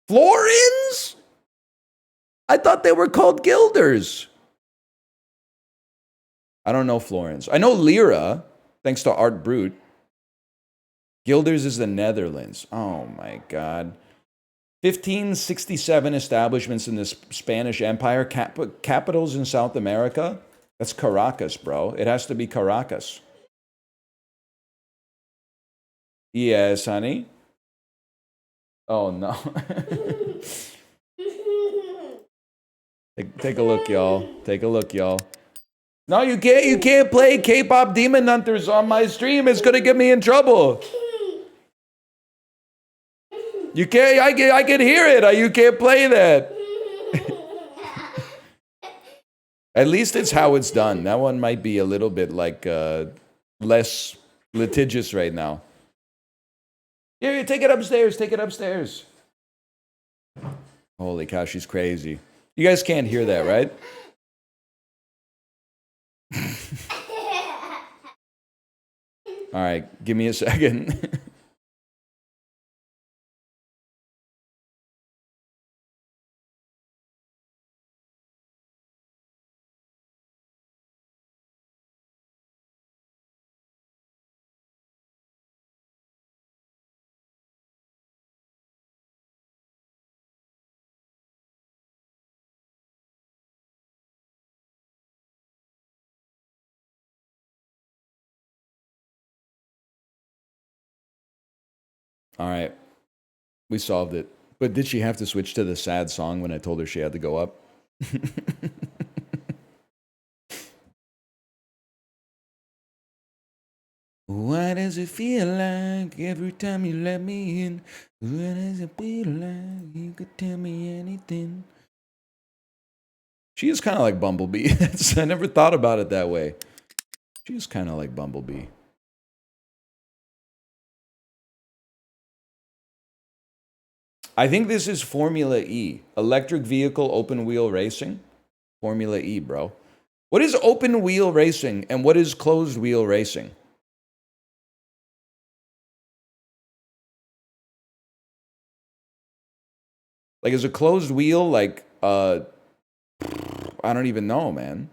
Florins? I thought they were called guilders. I don't know florins. I know lira, thanks to Art Brut. Guilders is the Netherlands. Oh my God. 1567 establishments in the Spanish Empire. Capitals in South America. That's Caracas, bro. It has to be Caracas. Yes, honey. Oh no. Take a look, y'all. Take a look, y'all. No, you can't play K-pop Demon Hunters on my stream. It's gonna get me in trouble. You can't. I can hear it. You can't play that. At least it's how it's done. That one might be a little bit like less litigious right now. Here, take it upstairs. Take it upstairs. Holy cow, she's crazy. You guys can't hear that, right? All right, give me a second. All right, we solved it. But did she have to switch to the sad song when I told her she had to go up? What does it feel like every time you let me in? What does it feel like? You could tell me anything. She is kind of like Bumblebee. I never thought about it that way. She is kind of like Bumblebee. I think this is Formula E. Electric vehicle open wheel racing. Formula E, bro. What is open wheel racing and what is closed wheel racing? Like, is a closed wheel like, I don't even know, man.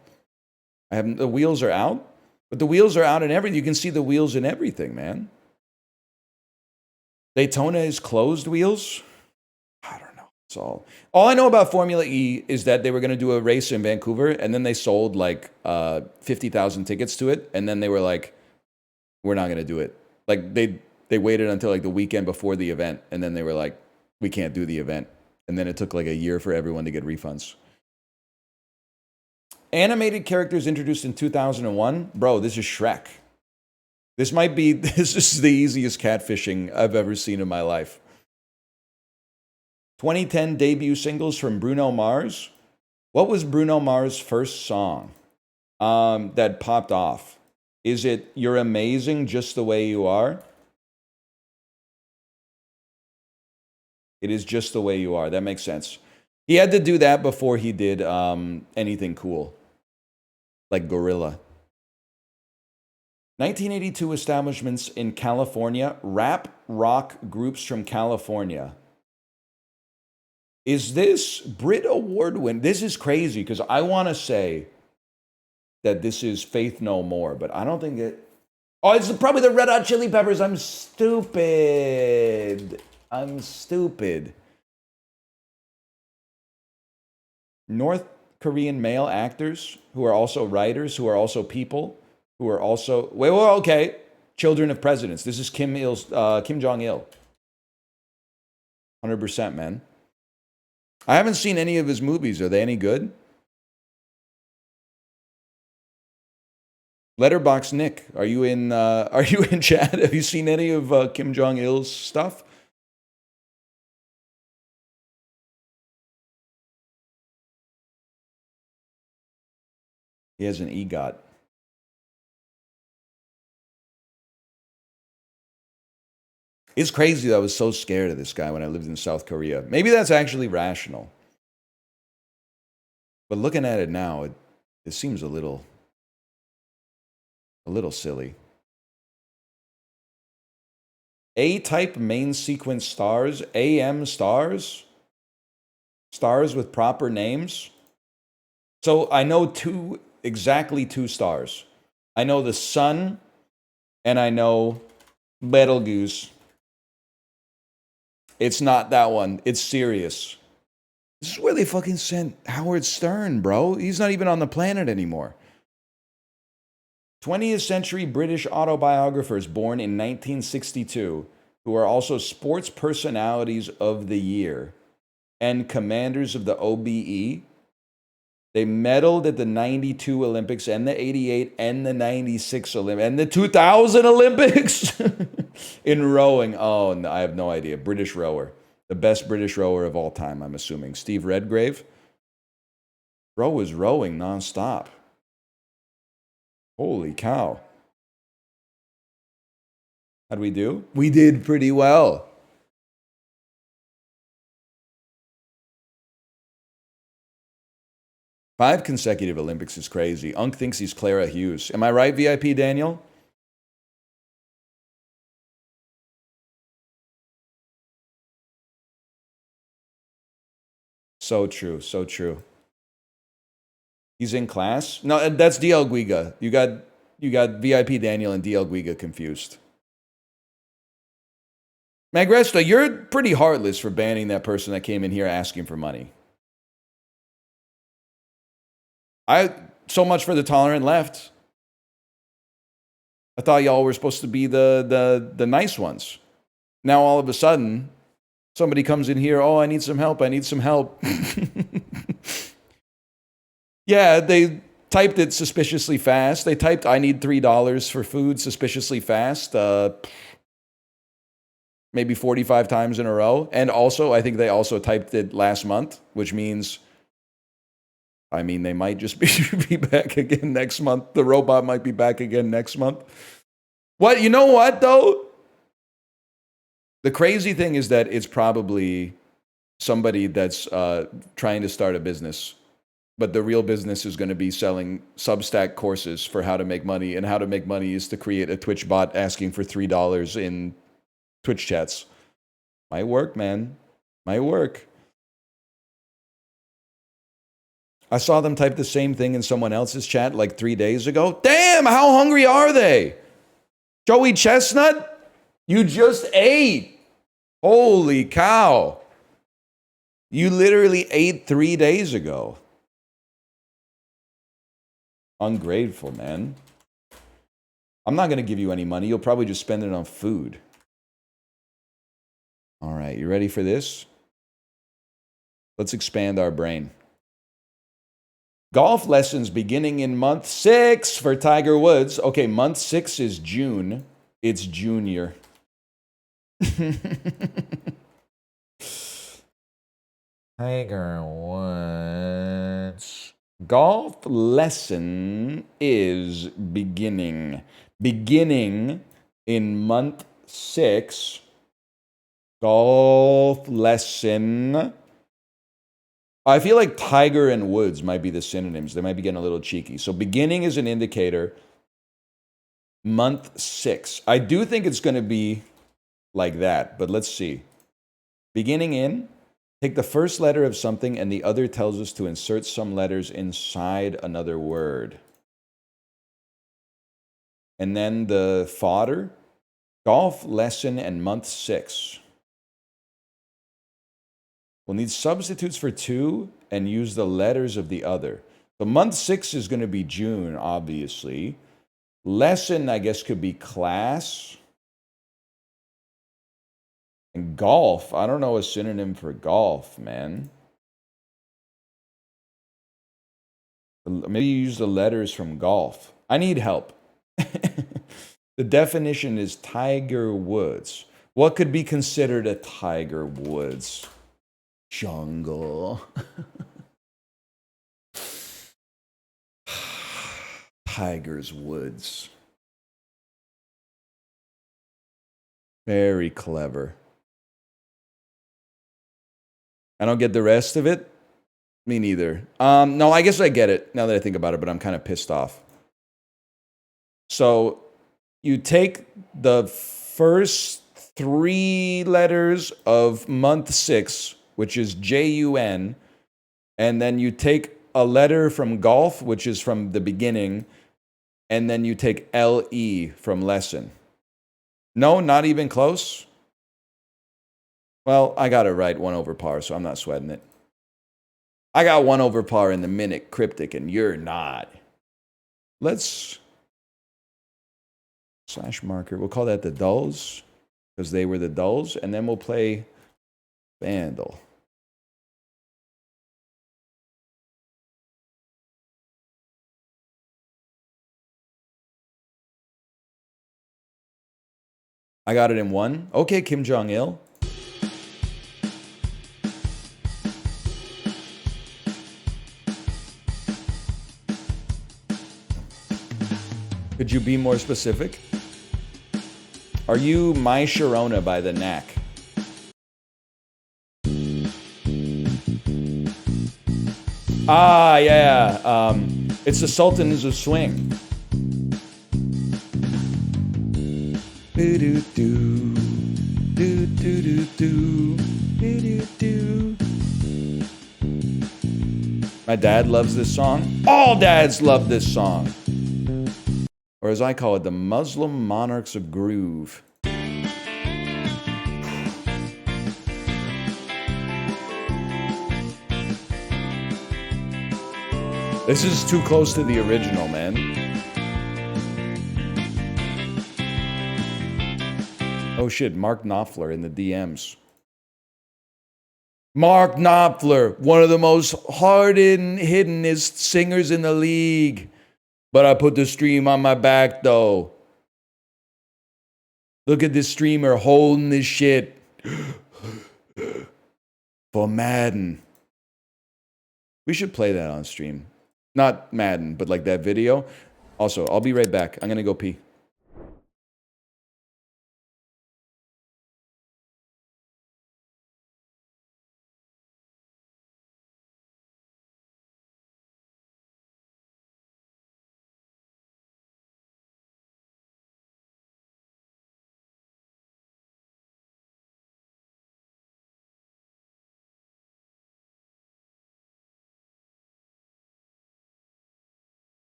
The wheels are out, but the wheels are out in everything. You can see the wheels in everything, man. Daytona is closed wheels. I don't know. It's all I know about Formula E is that they were going to do a race in Vancouver, and then they sold like 50,000 tickets to it, and then they were like, "We're not going to do it." Like they waited until like the weekend before the event, and then they were like, "We can't do the event," and then it took like a year for everyone to get refunds. Animated characters introduced in 2001, bro. This is Shrek. This is the easiest catfishing I've ever seen in my life. 2010 debut singles from Bruno Mars. What was Bruno Mars' first song that popped off? Is it You're Amazing Just the Way You Are? It is Just the Way You Are. That makes sense. He had to do that before he did anything cool, like Gorilla. 1982 establishments in California, rap rock groups from California. Is this Brit Award win? This is crazy because I want to say that this is Faith No More, but I don't think it. Oh, it's probably the Red Hot Chili Peppers. I'm stupid. North Korean male actors who are also writers, who are also people, who are also okay. Children of presidents. This is Kim Jong-il. 100%, man. I haven't seen any of his movies. Are they any good? Letterbox Nick, are you in chat? Have you seen any of Kim Jong-il's stuff? He has an EGOT. It's crazy that I was so scared of this guy when I lived in South Korea. Maybe that's actually rational. But looking at it now, it seems a little silly. A-type main sequence stars, AM stars, stars with proper names. So I know exactly two stars. I know the sun, and I know Betelgeuse. It's not that one. It's Sirius. This is where they fucking sent Howard Stern, bro. He's not even on the planet anymore. 20th century British autobiographers born in 1962 who are also sports personalities of the year and commanders of the OBE. They medaled at the 92 Olympics and the 88 and the 96 Olympics and the 2000 Olympics in rowing. Oh, no, I have no idea. British rower. The best British rower of all time, I'm assuming. Steve Redgrave. Bro was rowing nonstop. Holy cow. How'd we do? We did pretty well. Five consecutive Olympics is crazy. Unc thinks he's Clara Hughes. Am I right, VIP Daniel? So true, so true. He's in class? No, that's DL Guiga. You got VIP Daniel and DL Guiga confused. Magresta, you're pretty heartless for banning that person that came in here asking for money. So much for the tolerant left. I thought y'all were supposed to be the nice ones. Now all of a sudden, somebody comes in here, oh, I need some help. Yeah, typed it suspiciously fast. They typed, I need $3 for food suspiciously fast. Maybe 45 times in a row. And also, I think they also typed it last month, which means, I mean, they might just be back again next month. The robot might be back again next month. What? You know what, though? The crazy thing is that it's probably somebody that's trying to start a business. But the real business is going to be selling Substack courses for how to make money. And how to make money is to create a Twitch bot asking for $3 in Twitch chats. Might work, man. Might work. I saw them type the same thing in someone else's chat like 3 days ago. Damn, how hungry are they? Joey Chestnut, you just ate. Holy cow. You literally ate 3 days ago. Ungrateful, man. I'm not going to give you any money. You'll probably just spend it on food. All right, you ready for this? Let's expand our brain. Golf lessons beginning in month 6 for Tiger Woods. Okay, month 6 is June. It's junior. Tiger Woods. Golf lesson is beginning. Beginning in month 6. Golf lesson. I feel like Tiger and Woods might be the synonyms. They might be getting a little cheeky. So beginning is an indicator. Month 6. I do think it's going to be like that, but let's see. Beginning in, take the first letter of something and the other tells us to insert some letters inside another word. And then the fodder, golf lesson and month 6. We'll need substitutes for 2 and use the letters of the other. The month 6 is going to be June, obviously. Lesson, I guess, could be class. And golf, I don't know a synonym for golf, man. Maybe you use the letters from golf. I need help. The definition is Tiger Woods. What could be considered a Tiger Woods? Jungle. Tiger's Woods. Very clever. I don't get the rest of it. Me neither. No, I guess I get it now that I think about it, but I'm kind of pissed off. So you take the first 3 letters of month 6, which is J-U-N, and then you take a letter from golf, which is from the beginning, and then you take L-E from lesson. No, not even close. Well, I got it right, 1 over par, so I'm not sweating it. I got 1 over par in the minute cryptic, and you're not. Let's slash marker. We'll call that the dulls, because they were the dulls, and then we'll play Vandal. I got it in 1. Okay, Kim Jong-il. Could you be more specific? Are you My Sharona by the Knack? Ah, yeah. It's the Sultans of Swing. Do-do-do, do-do-do-do, do-do-do. My dad loves this song. All dads love this song. Or as I call it, the Muslim Monarchs of Groove. This is too close to the original, man. Oh shit, Mark Knopfler in the DMs. Mark Knopfler, one of the most hardened, hiddenest singers in the league. But I put the stream on my back, though. Look at this streamer holding this shit. For Madden. We should play that on stream. Not Madden, but like that video. Also, I'll be right back. I'm gonna go pee.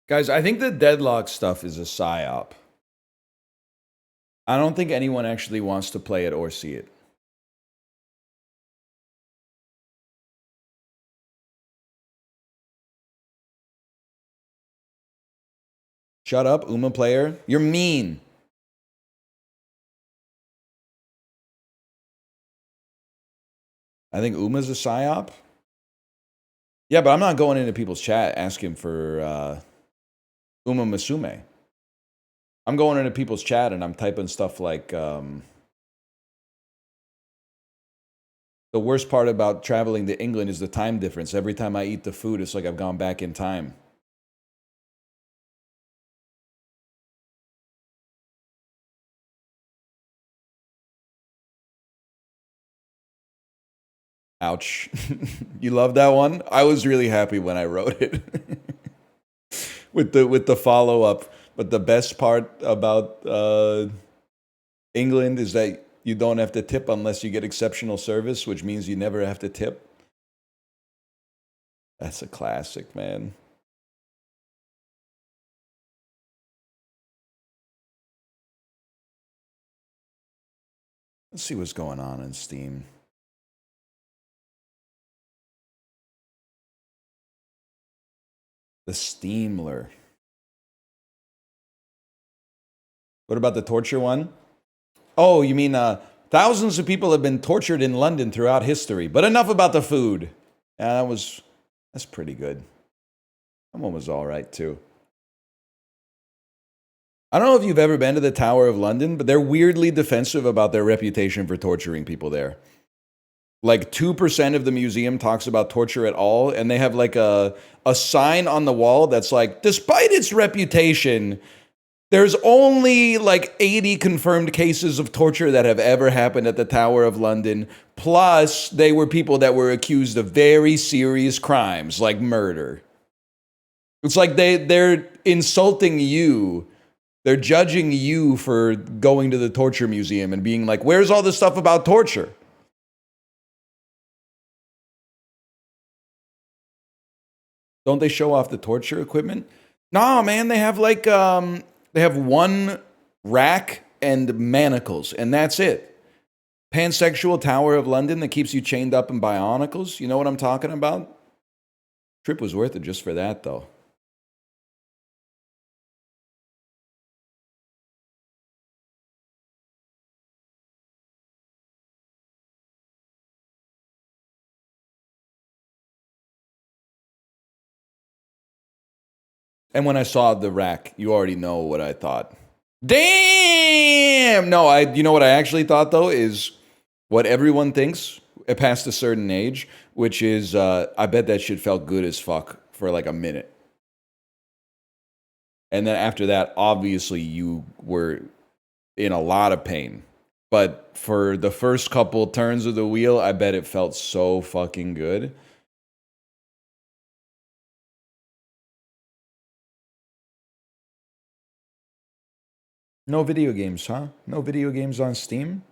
Guys, I think the deadlock stuff is a psyop. I don't think anyone actually wants to play it or see it. Shut up, Uma player. You're mean. I think Uma's a psyop. Yeah, but I'm not going into people's chat asking for Umamusume. I'm going into people's chat and I'm typing stuff like, the worst part about traveling to England is the time difference. Every time I eat the food, it's like I've gone back in time. Ouch. You love that one? I was really happy when I wrote it. with the follow-up. But the best part about England is that you don't have to tip unless you get exceptional service, which means you never have to tip. That's a classic, man. Let's see what's going on in Steam. The Steamler. What about the torture one? Oh, you mean thousands of people have been tortured in London throughout history. But enough about the food. Yeah, that's pretty good. That one was all right, too. I don't know if you've ever been to the Tower of London, but they're weirdly defensive about their reputation for torturing people there. Like 2% of the museum talks about torture at all, and they have like a sign on the wall that's like, despite its reputation, there's only like 80 confirmed cases of torture that have ever happened at the Tower of London. Plus, they were people that were accused of very serious crimes, like murder. It's like they're insulting you. They're judging you for going to the torture museum and being like, where's all this stuff about torture? Don't they show off the torture equipment? No, man, they have like, they have one rack and manacles, and that's it. Pansexual Tower of London that keeps you chained up in bionicles. You know what I'm talking about? Trip was worth it just for that, though. And when I saw the rack, you already know what I thought. Damn! No, you know what I actually thought, though, is what everyone thinks past a certain age, which is, I bet that shit felt good as fuck for like a minute. And then after that, obviously, you were in a lot of pain. But for the first couple turns of the wheel, I bet it felt so fucking good. No video games, huh? No video games on Steam?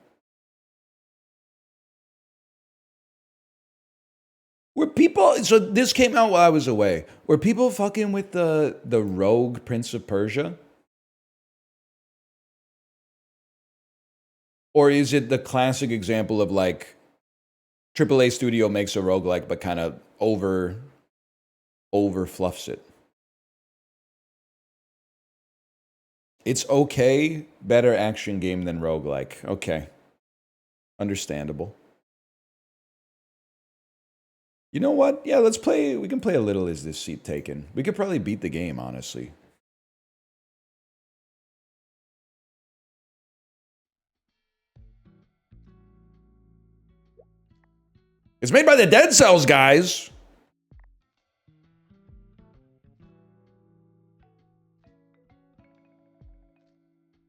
Were people, so this came out while I was away. Were people fucking with the Rogue Prince of Persia? Or is it the classic example of like AAA studio makes a roguelike but kind of over fluffs it? It's okay, better action game than roguelike. Okay. Understandable. You know what? Yeah, let's play. We can play a little Is This Seat Taken? We could probably beat the game, honestly. It's made by the Dead Cells, guys.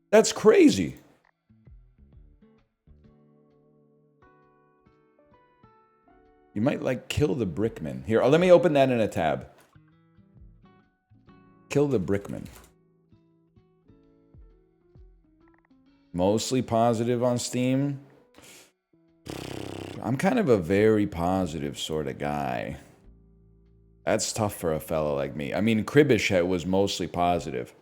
That's crazy. You might like Kill the Brickman. Here, let me open that in a tab. Kill the Brickman. Mostly positive on Steam. I'm kind of a very positive sort of guy. That's tough for a fellow like me. I mean, Kribish was mostly positive.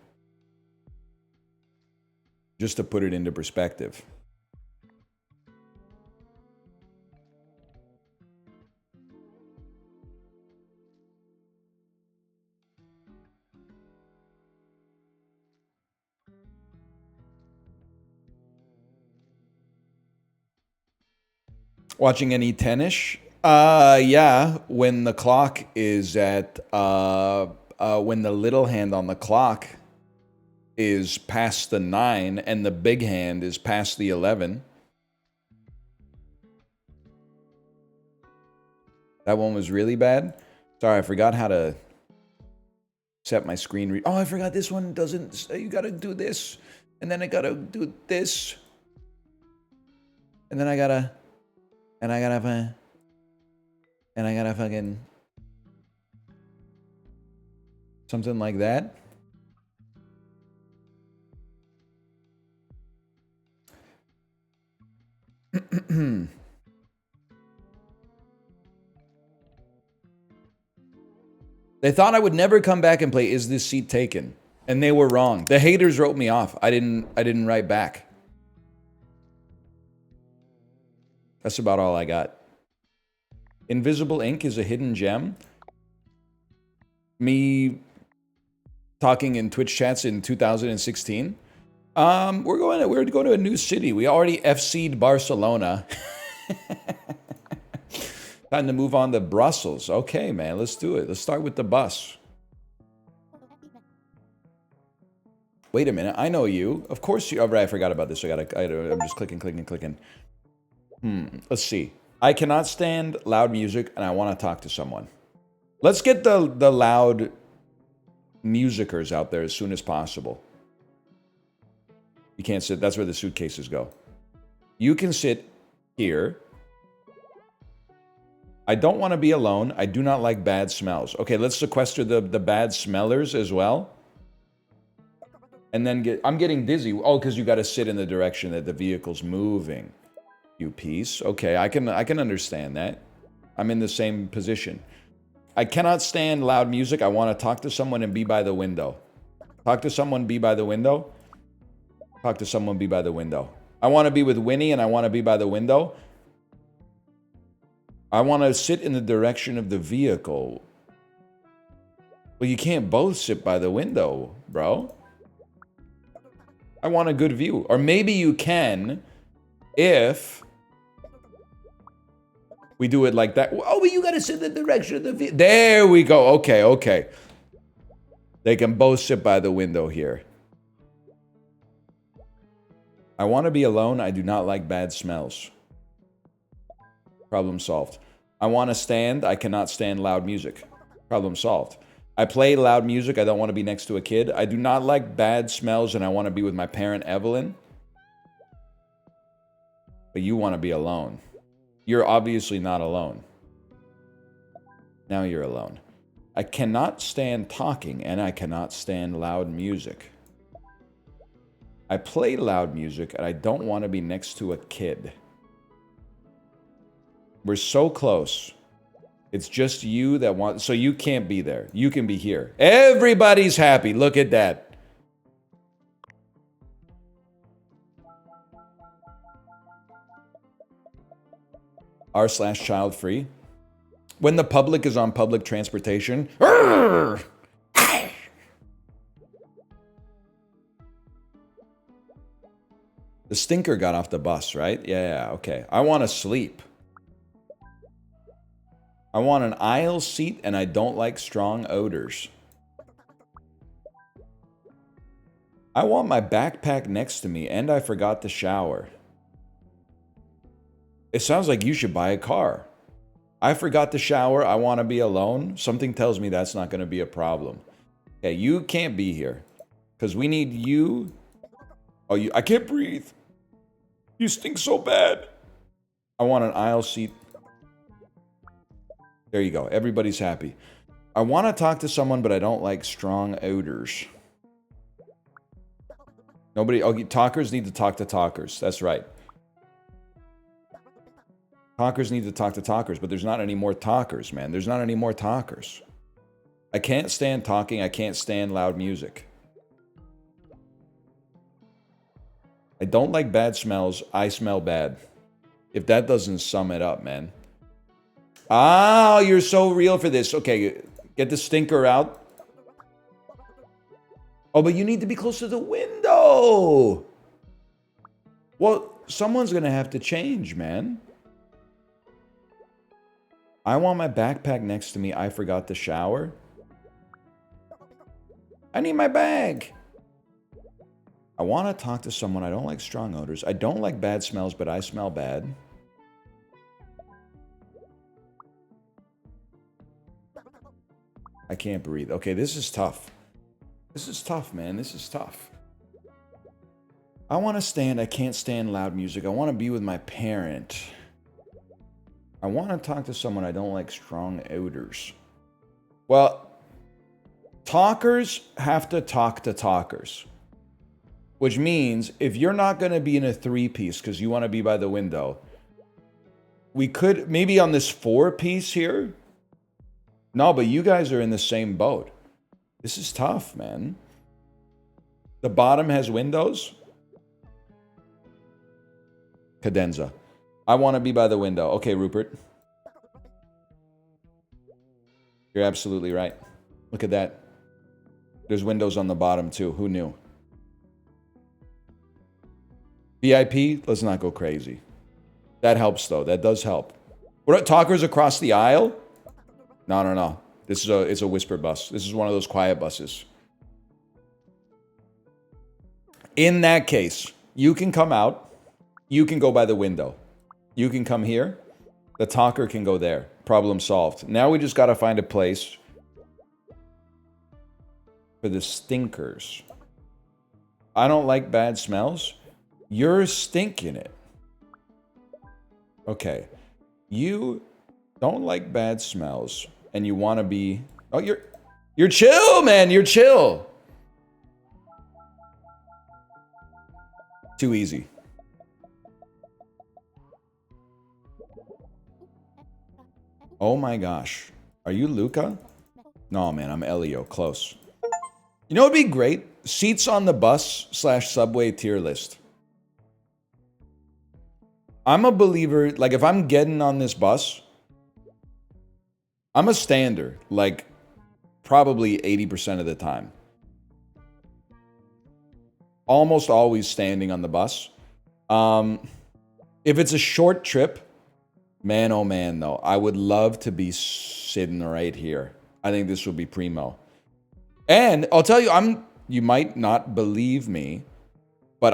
Just to put it into perspective. Watching any tennis? Yeah, when the clock is at, when the little hand on the clock is past the 9 and the big hand is past the 11. That one was really bad. Sorry, I forgot how to set my screen. Oh, I forgot this one doesn't, you gotta do this. And then I gotta do this. And then I gotta fucking something like that. They thought I would never come back and play Is This Seat Taken? And they were wrong. The haters wrote me off. I didn't write back. That's about all I got. Invisible Ink is a hidden gem. Me talking in Twitch chats in 2016. We're going to a new city. We already FC'd Barcelona. Time to move on to Brussels. Okay, man, let's do it. Let's start with the bus. Wait a minute, I know you. Of course you. Oh, right, I forgot about this. I'm just clicking. Let's see. I cannot stand loud music, and I want to talk to someone. Let's get the loud musicers out there as soon as possible. You can't sit. That's where the suitcases go. You can sit here. I don't want to be alone. I do not like bad smells. Okay, let's sequester the bad smellers as well. And then I'm getting dizzy. Oh, because you got to sit in the direction that the vehicle's moving. You piece. Okay, I can understand that. I'm in the same position. I cannot stand loud music. I want to talk to someone and be by the window. Talk to someone, be by the window. Talk to someone, be by the window. I want to be with Winnie and I want to be by the window. I want to sit in the direction of the vehicle. Well, you can't both sit by the window, bro. I want a good view. Or maybe you can if we do it like that. Oh, but you got to sit in the direction of the vehicle. There we go. Okay. They can both sit by the window here. I want to be alone. I do not like bad smells. Problem solved. I want to stand. I cannot stand loud music. Problem solved. I play loud music. I don't want to be next to a kid. I do not like bad smells, and I want to be with my parent, Evelyn. But you want to be alone. You're obviously not alone. Now you're alone. I cannot stand talking, and I cannot stand loud music. I play loud music, and I don't want to be next to a kid. We're so close. It's just you that want... So you can't be there. You can be here. Everybody's happy. Look at that. R/child free. When the public is on public transportation. The stinker got off the bus, right? Yeah, okay. I want to sleep. I want an aisle seat, and I don't like strong odors. I want my backpack next to me, and I forgot to shower. It sounds like you should buy a car. I forgot to shower. I want to be alone. Something tells me that's not going to be a problem. Okay, you can't be here. Because we need you. Oh, I can't breathe. You stink so bad. I want an aisle seat. There you go. Everybody's happy. I want to talk to someone, but I don't like strong odors. Nobody... Oh, talkers need to talk to talkers. That's right. Talkers need to talk to talkers, but there's not any more talkers, man. There's not any more talkers. I can't stand talking. I can't stand loud music. I don't like bad smells. I smell bad. If that doesn't sum it up, man. Oh, you're so real for this. Okay, get the stinker out. Oh, but you need to be close to the window. Well, someone's going to have to change, man. I want my backpack next to me. I forgot to shower. I need my bag. I want to talk to someone. I don't like strong odors. I don't like bad smells, but I smell bad. I can't breathe. Okay, this is tough. This is tough, man. This is tough. I want to stand. I can't stand loud music. I want to be with my parent. I want to talk to someone. I don't like strong odors. Well, talkers have to talk to talkers. Which means if you're not going to be in a three-piece because you want to be by the window, we could maybe on this four-piece here. No, but you guys are in the same boat. This is tough, man. The bottom has windows. Cadenza. I want to be by the window. Okay, Rupert. You're absolutely right. Look at that. There's windows on the bottom too. Who knew? VIP, let's not go crazy. That helps though. That does help. What are talkers across the aisle? No. It's a whisper bus. This is one of those quiet buses. In that case, you can come out. You can go by the window. You can come here. The talker can go there. Problem solved. Now we just got to find a place for the stinkers. I don't like bad smells. You're stinking it. Okay. You don't like bad smells and you want to be... Oh, you're chill, man. You're chill. Too easy. Oh my gosh. Are you Luca? No, man, I'm Elio. Close. You know what would be great? Seats on the bus / subway tier list. I'm a believer, like if I'm getting on this bus, I'm a stander, like probably 80% of the time. Almost always standing on the bus. If it's a short trip, man, oh man, though, I would love to be sitting right here. I think this would be primo. And I'll tell you, you might not believe me, but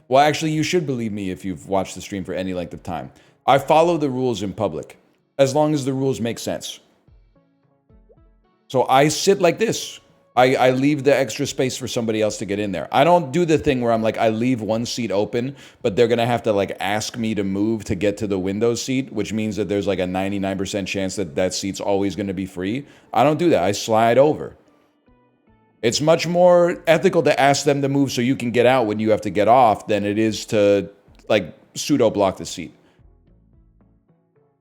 well, actually, you should believe me if you've watched the stream for any length of time. I follow the rules in public, as long as the rules make sense. So I sit like this. I leave the extra space for somebody else to get in there. I don't do the thing where I'm like, I leave one seat open, but they're going to have to like ask me to move to get to the window seat, which means that there's like a 99% chance that that seat's always going to be free. I don't do that. I slide over. It's much more ethical to ask them to move so you can get out when you have to get off than it is to like pseudo block the seat.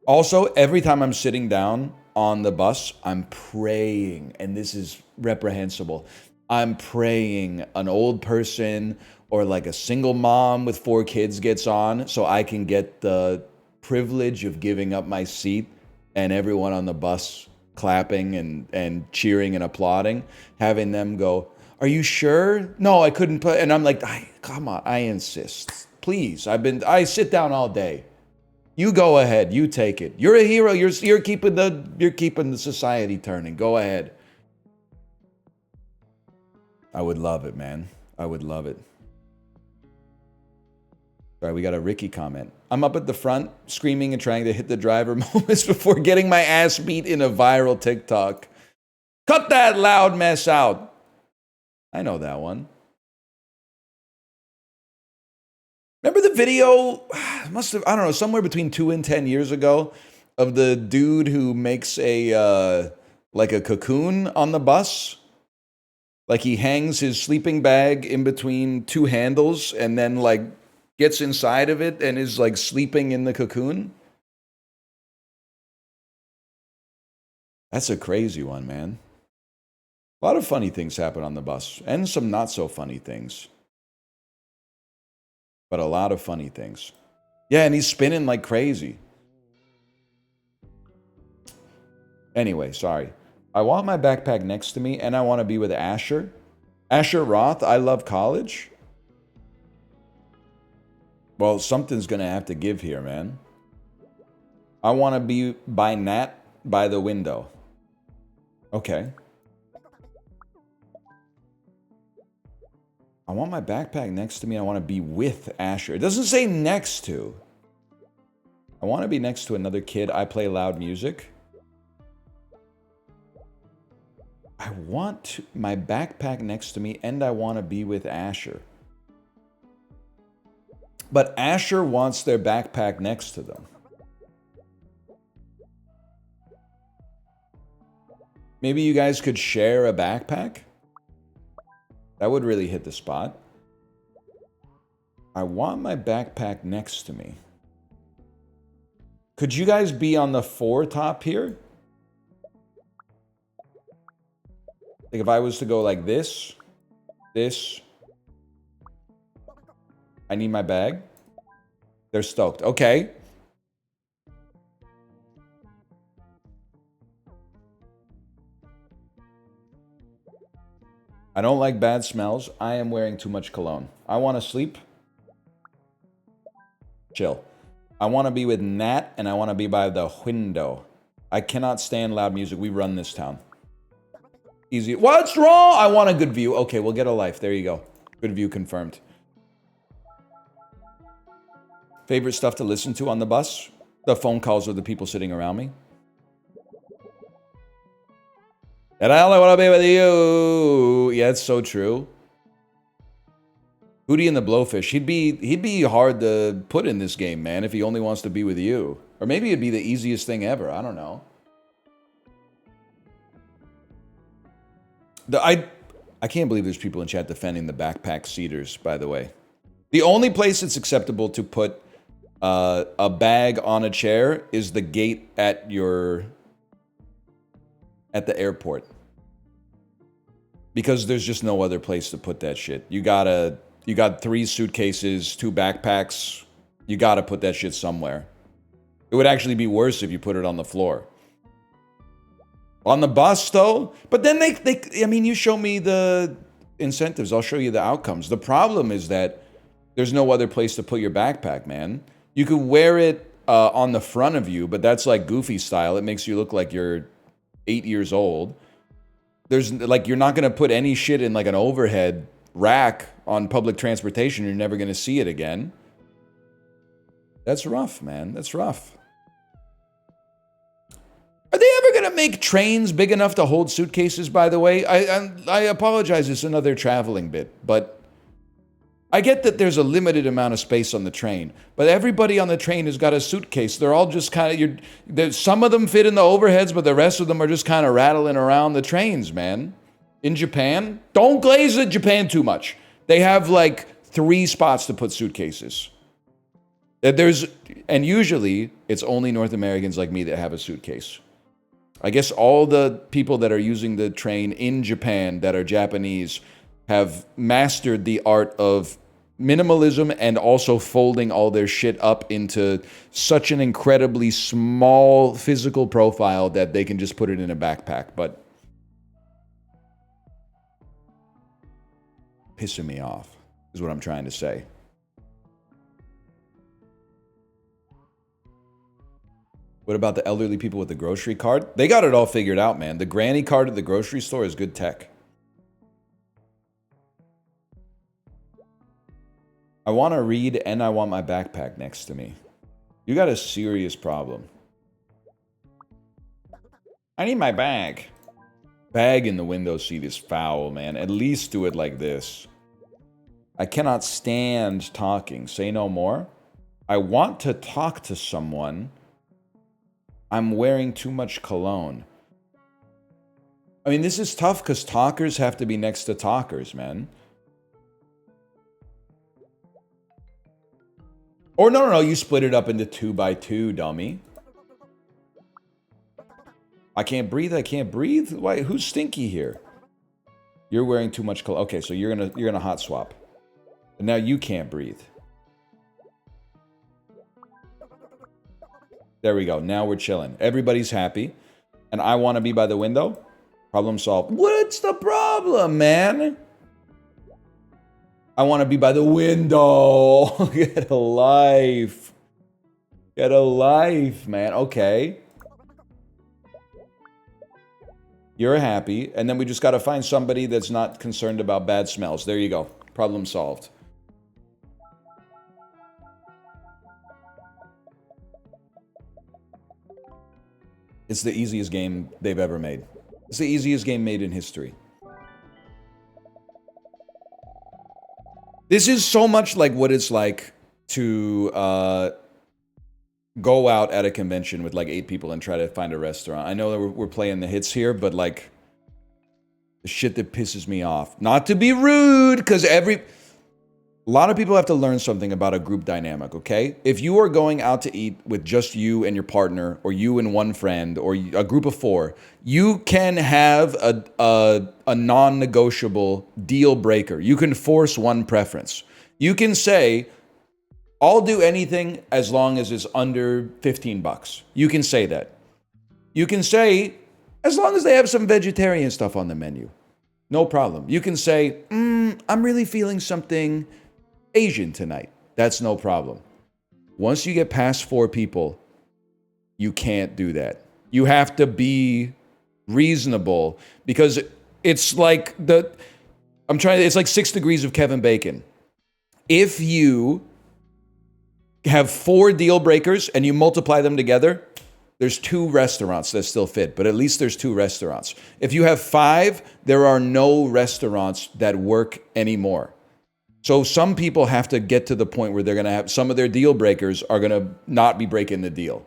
Also, every time I'm sitting down on the bus, I'm praying, and this is reprehensible. I'm praying an old person or like a single mom with 4 kids gets on so I can get the privilege of giving up my seat and everyone on the bus clapping and cheering and applauding, having them go, "Are you sure?" "No, I couldn't put," and I'm like, come on, I insist. Please, I sit down all day. You go ahead. You take it. You're a hero. You're keeping the society turning. Go ahead. I would love it, man. I would love it. All right, we got a Ricky comment. I'm up at the front, screaming and trying to hit the driver moments before getting my ass beat in a viral TikTok. Cut that loud mess out. I know that one. Remember the video, must have, I don't know, somewhere between 2 and 10 years ago, of the dude who makes like a cocoon on the bus? Like he hangs his sleeping bag in between 2 handles and then like gets inside of it and is like sleeping in the cocoon? That's a crazy one, man. A lot of funny things happen on the bus and some not so funny things. But a lot of funny things. Yeah, and he's spinning like crazy. Anyway, sorry. I want my backpack next to me, and I want to be with Asher. Asher Roth, I love college. Well, something's going to have to give here, man. I want to be by Nat by the window. Okay. I want my backpack next to me. I want to be with Asher. It doesn't say next to. I want to be next to another kid. I play loud music. I want my backpack next to me, and I want to be with Asher. But Asher wants their backpack next to them. Maybe you guys could share a backpack? That would really hit the spot. I want my backpack next to me. Could you guys be on the 4 top here? Like if I was to go like this, I need my bag. They're stoked. Okay. I don't like bad smells. I am wearing too much cologne. I want to sleep. Chill. I want to be with Nat, and I want to be by the window. I cannot stand loud music. We run this town. Easy. What's wrong? I want a good view. Okay, we'll get a life. There you go. Good view confirmed. Favorite stuff to listen to on the bus? The phone calls of the people sitting around me. And I only want to be with you. Yeah, it's so true. Hootie and the Blowfish. He'd be hard to put in this game, man, if he only wants to be with you. Or maybe it'd be the easiest thing ever. I don't know. I can't believe there's people in chat defending the backpack seaters, by the way. The only place it's acceptable to put a bag on a chair is the gate at the airport. Because there's just no other place to put that shit. You got 3 suitcases, 2 backpacks. You gotta put that shit somewhere. It would actually be worse if you put it on the floor. On the bus, though? But then I mean, you show me the incentives. I'll show you the outcomes. The problem is that there's no other place to put your backpack, man. You could wear it on the front of you, but that's like Goofy style. It makes you look like you're 8 years old. There's like, you're not going to put any shit in like an overhead rack on public transportation. You're never going to see it again. That's rough, man. That's rough. Are they ever going to make trains big enough to hold suitcases, by the way? I apologize, it's another traveling bit, but I get that there's a limited amount of space on the train, but everybody on the train has got a suitcase. They're all just kind of, some of them fit in the overheads, but the rest of them are just kind of rattling around the trains, man. In Japan, don't glaze at Japan too much. They have like 3 spots to put suitcases. And usually it's only North Americans like me that have a suitcase. I guess all the people that are using the train in Japan that are Japanese have mastered the art of minimalism and also folding all their shit up into such an incredibly small physical profile that they can just put it in a backpack. But pissing me off is what I'm trying to say. What about the elderly people with the grocery card? They got it all figured out, man. The granny card at the grocery store is good tech. I want to read and I want my backpack next to me. You got a serious problem. I need my bag. Bag in the window seat is foul, man. At least do it like this. I cannot stand talking. Say no more. I want to talk to someone. I'm wearing too much cologne. I mean, this is tough because talkers have to be next to talkers, man. Or no, you split it up into 2 by 2, dummy. I can't breathe. Why? Who's stinky here? You're wearing too much cologne. Okay, so you're gonna hot swap. And now you can't breathe. There we go. Now we're chilling. Everybody's happy. And I want to be by the window. Problem solved. What's the problem, man? I want to be by the window. Get a life. Get a life, man. Okay. You're happy. And then we just got to find somebody that's not concerned about bad smells. There you go. Problem solved. It's the easiest game they've ever made. It's the easiest game made in history. This is so much like what it's like to go out at a convention with like 8 people and try to find a restaurant. I know that we're playing the hits here, but like the shit that pisses me off. Not to be rude, because a lot of people have to learn something about a group dynamic, okay? If you are going out to eat with just you and your partner, or you and one friend, or a group of 4, you can have a non-negotiable deal breaker. You can force one preference. You can say, I'll do anything as long as it's under $15. You can say that. You can say, as long as they have some vegetarian stuff on the menu. No problem. You can say, I'm really feeling something Asian tonight. That's no problem. Once you get past 4 people, you can't do that. You have to be reasonable, because it's like it's like 6 degrees of Kevin Bacon. If you have 4 deal breakers and you multiply them together, there's 2 restaurants that still fit, but at least there's 2 restaurants. If you have 5, there are no restaurants that work anymore. So some people have to get to the point where they're going to have some of their deal breakers are going to not be breaking the deal.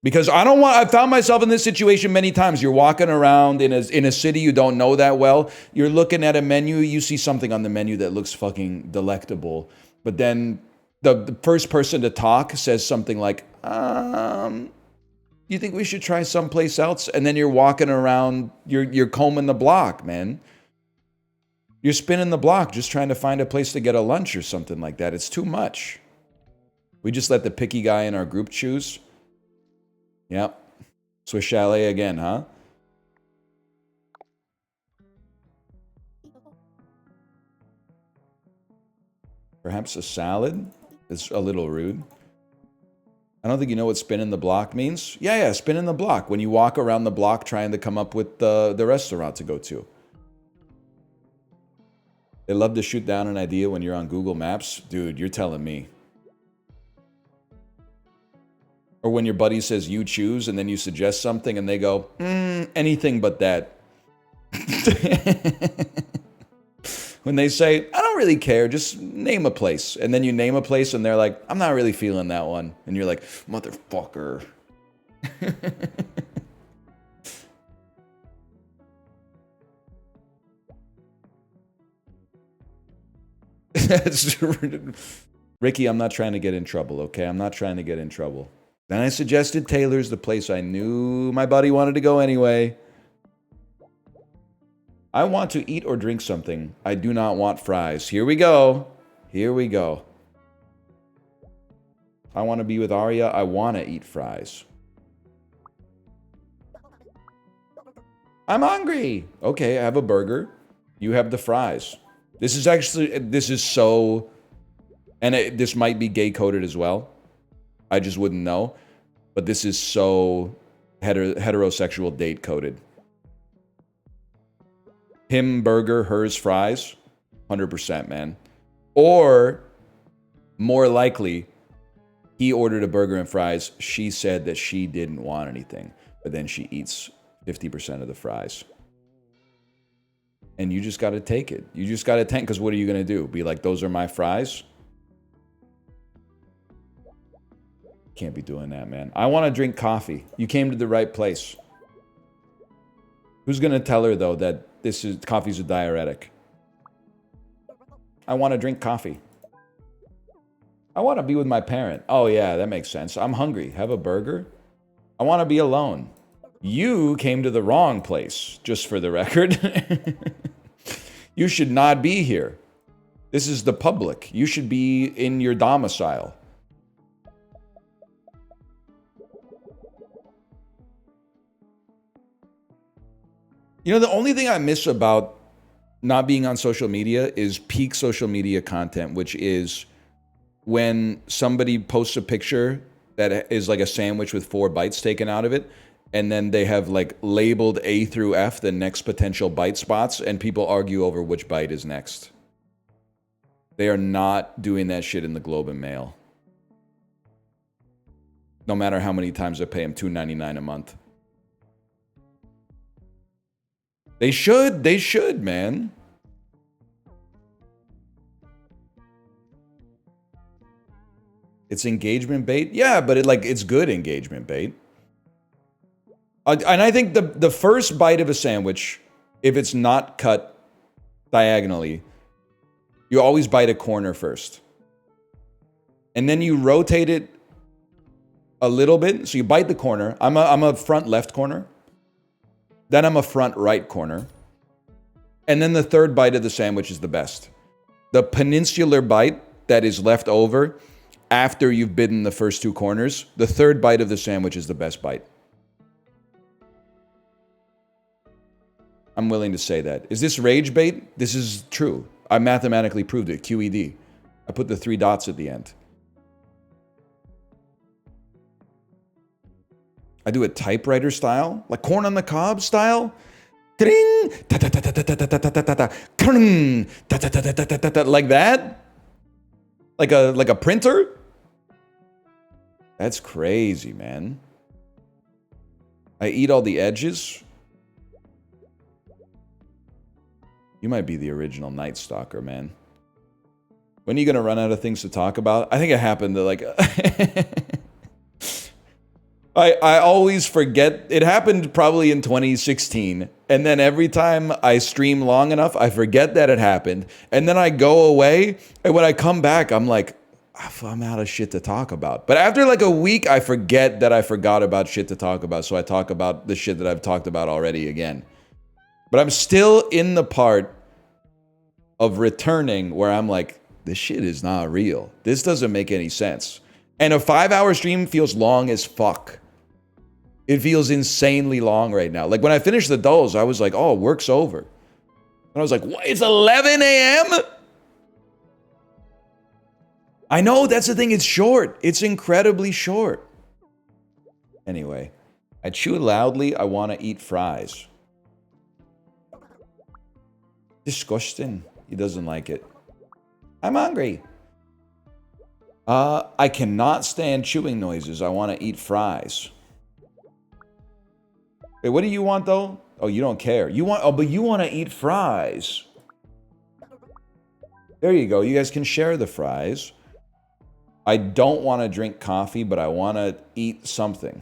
Because I found myself in this situation many times. You're walking around in a city you don't know that well. You're looking at a menu. You see something on the menu that looks fucking delectable. But then the first person to talk says something like, you think we should try someplace else? And then you're walking around, you're combing the block, man. You're spinning the block just trying to find a place to get a lunch or something like that. It's too much. We just let the picky guy in our group choose. Yep. Swiss Chalet again, huh? Perhaps a salad? It's a little rude. I don't think you know what spinning the block means. Yeah, spinning the block. When you walk around the block trying to come up with the restaurant to go to. They love to shoot down an idea when you're on Google Maps. Dude, you're telling me. Or when your buddy says you choose and then you suggest something and they go, anything but that. When they say, I don't really care, just name a place. And then you name a place and they're like, I'm not really feeling that one. And you're like, motherfucker. Ricky, I'm not trying to get in trouble, okay? I'm not trying to get in trouble. Then I suggested Taylor's, the place I knew my buddy wanted to go anyway. I want to eat or drink something. I do not want fries. Here we go. Here we go. I want to be with Arya. I want to eat fries. I'm hungry. Okay, I have a burger. You have the fries. This is actually, this is so, and this might be gay coded as well. I just wouldn't know. But this is so heterosexual date coded. Him burger, hers fries. 100%, man. Or, more likely, he ordered a burger and fries. She said that she didn't want anything. But then she eats 50% of the fries. And you just got to take it. You just got to tank, because what are you going to do? Be like, those are my fries? Can't be doing that, man. I want to drink coffee. You came to the right place. Who's going to tell her, though, that coffee's a diuretic? I want to drink coffee. I want to be with my parent. Oh, yeah, that makes sense. I'm hungry. Have a burger? I want to be alone. You came to the wrong place, just for the record. You should not be here. This is the public. You should be in your domicile. You know, the only thing I miss about not being on social media is peak social media content, which is when somebody posts a picture that is like a sandwich with 4 bites taken out of it, and then they have like labeled A through F the next potential bite spots, and people argue over which bite is next. They are not doing that shit in the Globe and Mail. No matter how many times I pay them $2.99 a month. They should, man. It's engagement bait? Yeah, but it's good engagement bait. And I think the first bite of a sandwich, if it's not cut diagonally, you always bite a corner first. And then you rotate it a little bit. So you bite the corner. I'm a front left corner. Then I'm a front right corner. And then the third bite of the sandwich is the best. The peninsular bite that is left over after you've bitten the first 2 corners, the third bite of the sandwich is the best bite. I'm willing to say that. Is this rage bait? This is true. I mathematically proved it. QED. I put the 3 dots at the end. I do it typewriter style, like corn on the cob style. Like that? Like a printer? That's crazy, man. I eat all the edges. You might be the original Night Stalker, man. When are you gonna run out of things to talk about? I think it happened to like... I always forget. It happened probably in 2016. And then every time I stream long enough, I forget that it happened. And then I go away. And when I come back, I'm like, I'm out of shit to talk about. But after like a week, I forget that I forgot about shit to talk about. So I talk about the shit that I've talked about already again. But I'm still in the part of returning where I'm like, this shit is not real. This doesn't make any sense. And a 5-hour stream feels long as fuck. It feels insanely long right now. Like when I finished the dolls, I was like, oh, work's over. And I was like, what? It's 11 a.m.? I know, that's the thing. It's short. It's incredibly short. Anyway, I chew loudly. I want to eat fries. Disgusting. He doesn't like it. I'm hungry. I cannot stand chewing noises. I want to eat fries. Wait, what do you want though? Oh, you don't care. You want, oh, but you want to eat fries. There you go. You guys can share the fries. I don't want to drink coffee, but I want to eat something.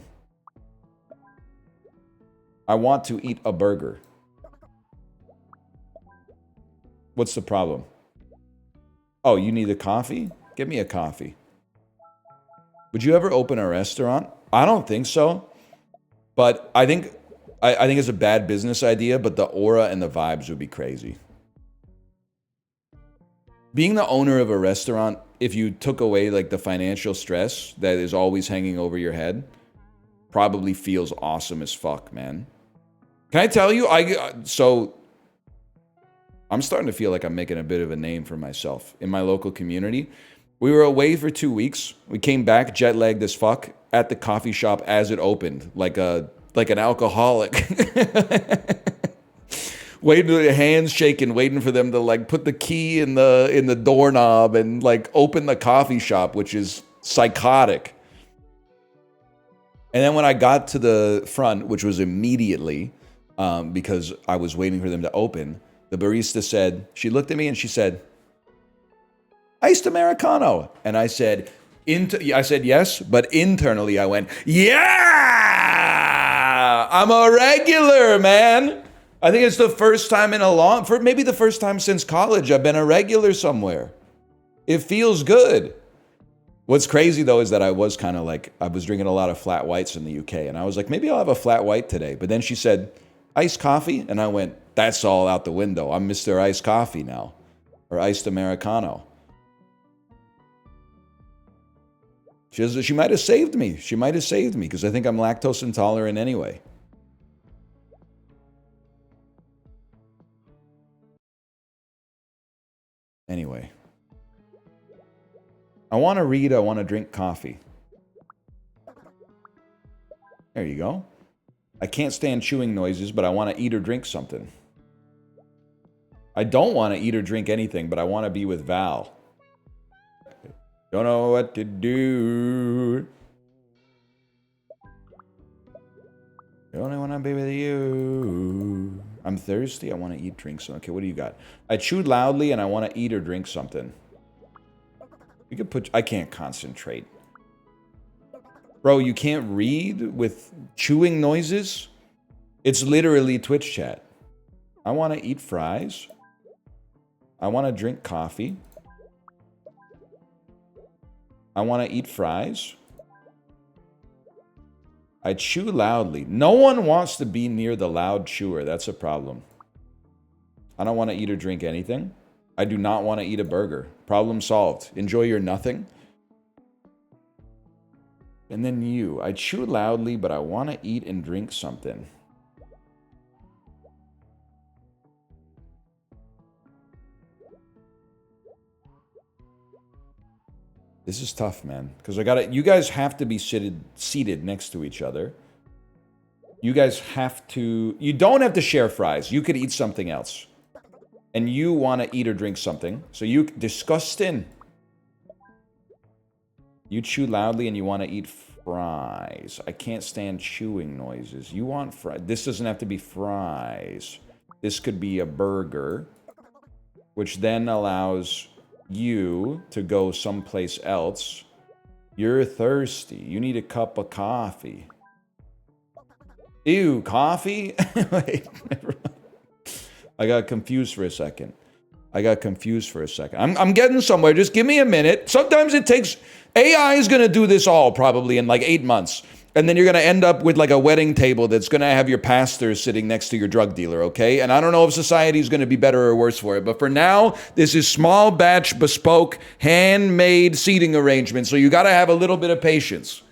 I want to eat a burger. What's the problem? Oh, you need a coffee? Get me a coffee. Would you ever open a restaurant? I don't think so. But I think it's a bad business idea, but the aura and the vibes would be crazy. Being the owner of a restaurant, if you took away like the financial stress that is always hanging over your head, probably feels awesome as fuck, man. Can I tell you, so I'm starting to feel like I'm making a bit of a name for myself in my local community. We were away for 2 weeks. We came back jet lagged as fuck at the coffee shop as it opened, like an alcoholic. Waiting, hands shaking, waiting for them to like put the key in the doorknob and like open the coffee shop, which is psychotic. And then when I got to the front, which was immediately, because I was waiting for them to open, the barista said, she looked at me and she said, "Iced Americano." And I said, yes, but internally I went, yeah, I'm a regular, man. I think it's the first time maybe the first time since college I've been a regular somewhere. It feels good. What's crazy though is that I was kind of like, I was drinking a lot of flat whites in the UK and I was like, maybe I'll have a flat white today. But then she said, "Iced coffee?" And I went, that's all out the window. I'm Mr. Iced Coffee now, or Iced Americano. She might have saved me. She might have saved me because I think I'm lactose intolerant anyway. Anyway. I want to read, I want to drink coffee. There you go. I can't stand chewing noises, but I want to eat or drink something. I don't want to eat or drink anything, but I want to be with Val. Don't know what to do. Don't want to be with you. I'm thirsty. I want to eat, drink something. Okay, what do you got? I chewed loudly and I want to eat or drink something. You could put... I can't concentrate. Bro, you can't read with chewing noises? It's literally Twitch chat. I want to eat fries. I want to drink coffee. I want to eat fries. I chew loudly. No one wants to be near the loud chewer. That's a problem. I don't want to eat or drink anything. I do not want to eat a burger. Problem solved. Enjoy your nothing. And then you. I chew loudly, but I want to eat and drink something. This is tough, man. Because you guys have to be seated next to each other. You guys have to... You don't have to share fries. You could eat something else. And you want to eat or drink something. So you... Disgusting. You chew loudly and you want to eat fries. I can't stand chewing noises. You want fries. This doesn't have to be fries. This could be a burger. Which then allows... you to go someplace else. You're thirsty. You need a cup of coffee. Ew, coffee? Wait, never mind. I got confused for a second. I'm getting somewhere. Just give me a minute. Sometimes it takes... AI is going to do this all probably in like 8 months. And then you're going to end up with like a wedding table that's going to have your pastor sitting next to your drug dealer, okay? And I don't know if society is going to be better or worse for it. But for now, this is small batch, bespoke, handmade seating arrangement. So you got to have a little bit of patience.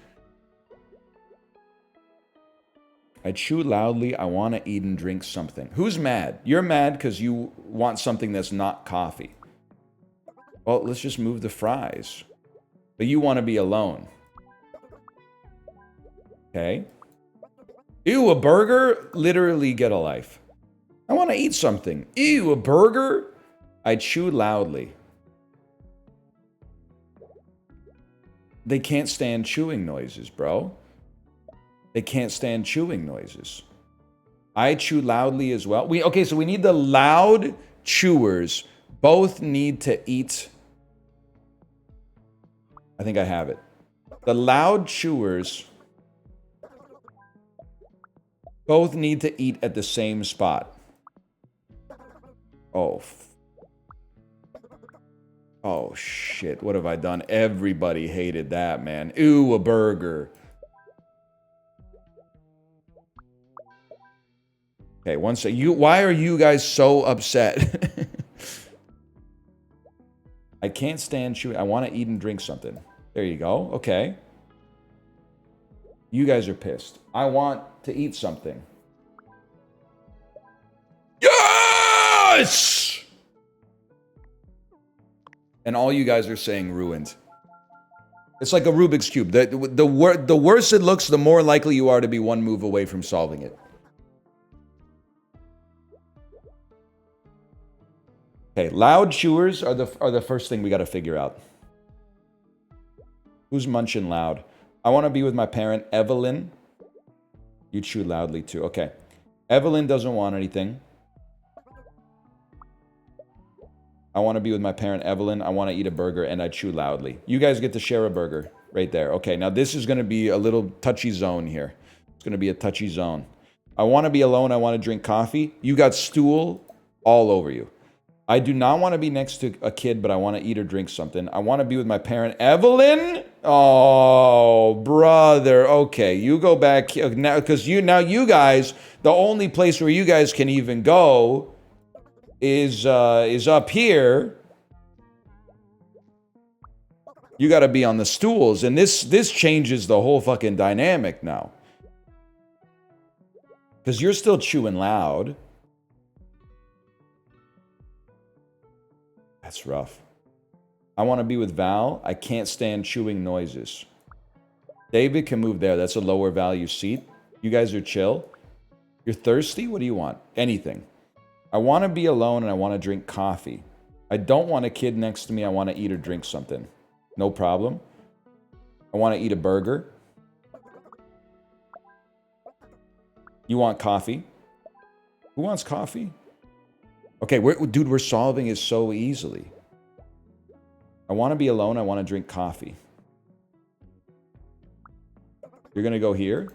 I chew loudly. I want to eat and drink something. Who's mad? You're mad because you want something that's not coffee. Well, let's just move the fries. But you want to be alone. Okay. Ew, a burger? Literally get a life. I want to eat something. Ew, a burger? I chew loudly. They can't stand chewing noises, bro. They can't stand chewing noises. I chew loudly as well. Okay, so we need the loud chewers. Both need to eat. I think I have it. The loud chewers both need to eat at the same spot. Oh. Oh, shit. What have I done? Everybody hated that, man. Ooh, a burger. Okay, one sec. Why are you guys so upset? I can't stand chewing. I want to eat and drink something. There you go. Okay. You guys are pissed. I want to eat something. Yes! And all you guys are saying ruined. It's like a Rubik's Cube. The worse it looks, the more likely you are to be one move away from solving it. Okay, loud chewers are the first thing we got to figure out. Who's munching loud? I want to be with my parent, Evelyn. You chew loudly too. Okay. Evelyn doesn't want anything. I want to be with my parent, Evelyn. I want to eat a burger, and I chew loudly. You guys get to share a burger right there. Okay, now this is going to be a little touchy zone here. It's going to be a touchy zone. I want to be alone. I want to drink coffee. You got stool all over you. I do not want to be next to a kid, but I want to eat or drink something. I want to be with my parent, Evelyn. Oh, brother. Okay, you go back now, because you guys, the only place where you guys can even go is up here. You got to be on the stools, and this changes the whole fucking dynamic now, because you're still chewing loud. That's rough. I want to be with Val. I can't stand chewing noises. David can move there. That's a lower value seat. You guys are chill. You're thirsty? What do you want? Anything. I want to be alone and I want to drink coffee. I don't want a kid next to me. I want to eat or drink something. No problem. I want to eat a burger. You want coffee? Who wants coffee? Okay, dude, we're solving it so easily. I want to be alone. I want to drink coffee. You're going to go here?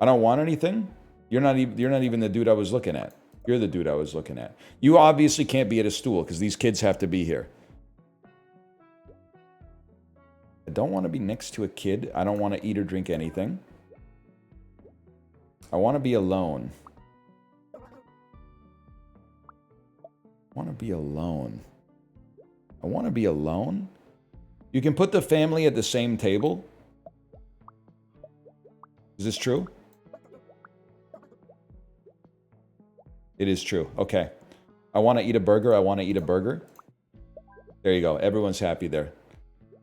I don't want anything? You're not even the dude I was looking at. You're the dude I was looking at. You obviously can't be at a stool because these kids have to be here. I don't want to be next to a kid. I don't want to eat or drink anything. I want to be alone. I want to be alone. I want to be alone? You can put the family at the same table? Is this true? It is true. Okay. I want to eat a burger. I want to eat a burger. There you go. Everyone's happy there.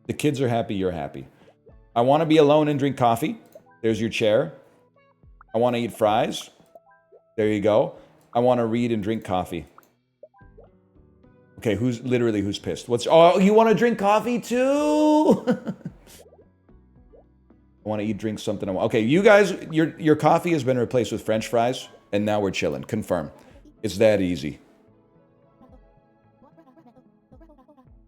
The kids are happy. You're happy. I want to be alone and drink coffee. There's your chair. I want to eat fries. There you go. I want to read and drink coffee. Okay, who's pissed? Oh, you want to drink coffee too? I want to eat, drink something. Okay, you guys, your coffee has been replaced with French fries, and now we're chilling. Confirm. It's that easy.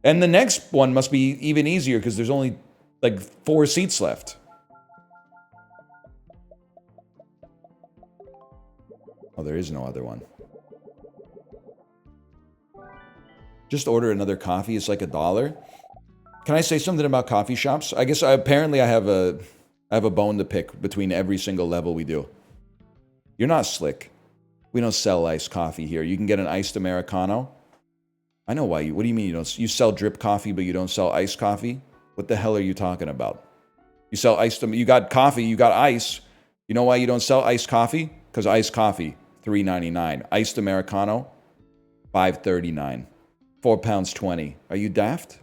And the next one must be even easier because there's only like 4 seats left. Oh, there is no other one. Just order another coffee. It's like $1. Can I say something about coffee shops? I guess apparently I have a bone to pick between every single level we do. You're not slick. We don't sell iced coffee here. You can get an iced Americano. I know why what do you mean you sell drip coffee but you don't sell iced coffee? What the hell are you talking about? You sell iced, you got coffee, you got ice. You know why you don't sell iced coffee? Because iced coffee, $3.99. Iced Americano, $5.39. 4 pounds 20. Are you daft?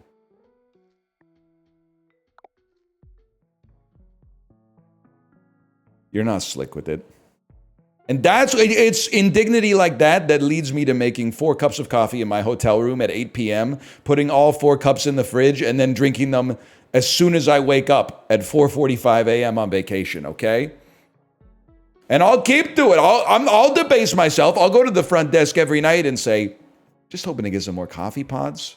You're not slick with it. And it's indignity like that that leads me to making 4 cups of coffee in my hotel room at 8 p.m., putting all 4 cups in the fridge, and then drinking them as soon as I wake up at 4:45 a.m. on vacation, okay? And I'll keep doing it. I'll debase myself. I'll go to the front desk every night and say, just hoping to get some more coffee pods.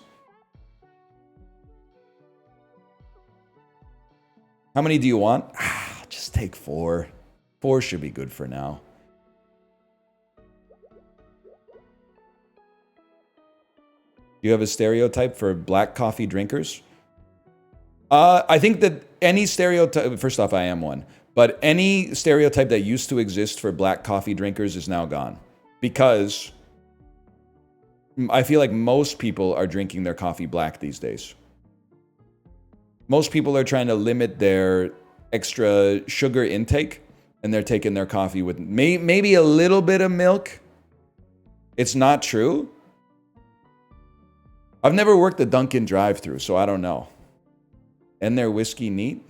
How many do you want? Just take 4. 4 should be good for now. Do you have a stereotype for black coffee drinkers? I think that any stereotype, first off, I am one, but any stereotype that used to exist for black coffee drinkers is now gone. Because I feel like most people are drinking their coffee black these days. Most people are trying to limit their extra sugar intake, and they're taking their coffee with maybe a little bit of milk. It's not true. I've never worked the Dunkin' drive-thru, so I don't know. And their whiskey neat.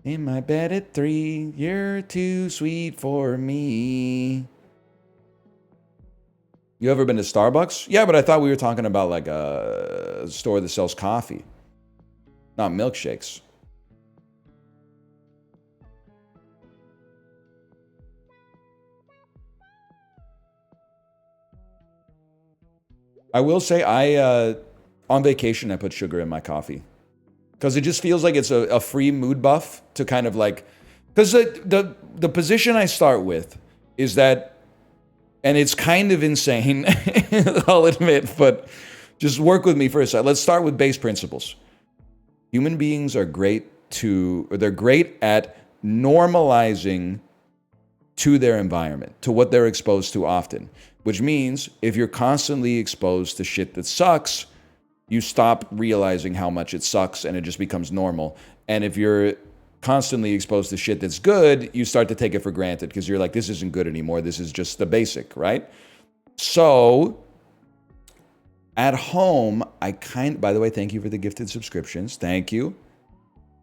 In my bed at 3, you're too sweet for me. You ever been to Starbucks? Yeah, but I thought we were talking about like a store that sells coffee, not milkshakes. I will say on vacation, I put sugar in my coffee. Because it just feels like it's a free mood buff to kind of like... Because the position I start with is that, and it's kind of insane, I'll admit, but just work with me for a second. Let's start with base principles. Human beings are they're great at normalizing to their environment, to what they're exposed to often. Which means if you're constantly exposed to shit that sucks, you stop realizing how much it sucks and it just becomes normal. And if you're constantly exposed to shit that's good, you start to take it for granted because you're like, this isn't good anymore. This is just the basic, right? So at home, by the way, thank you for the gifted subscriptions. Thank you.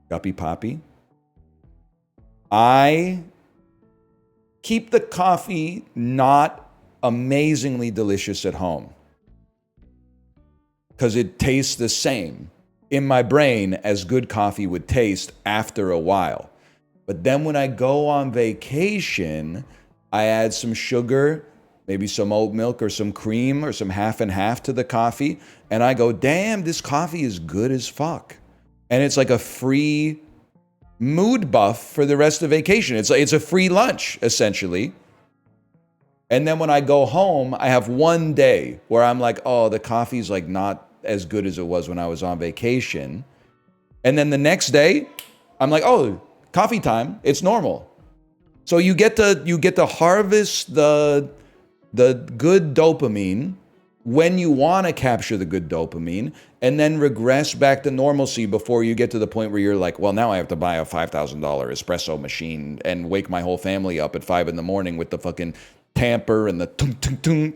Guppy Poppy. I keep the coffee not amazingly delicious at home because it tastes the same in my brain as good coffee would taste after a while. But then when I go on vacation, I add some sugar, maybe some oat milk or some cream or some half and half to the coffee, and I go, damn, this coffee is good as fuck. And it's like a free mood buff for the rest of vacation. It's a free lunch, essentially. And then when I go home, I have one day where I'm like, oh, the coffee's like not as good as it was when I was on vacation. And then the next day, I'm like, oh, coffee time. It's normal. So you get to harvest the good dopamine when you want to capture the good dopamine, and then regress back to normalcy before you get to the point where you're like, well, now I have to buy a $5,000 espresso machine and wake my whole family up at 5 a.m. with the fucking tamper and the tung tung tung.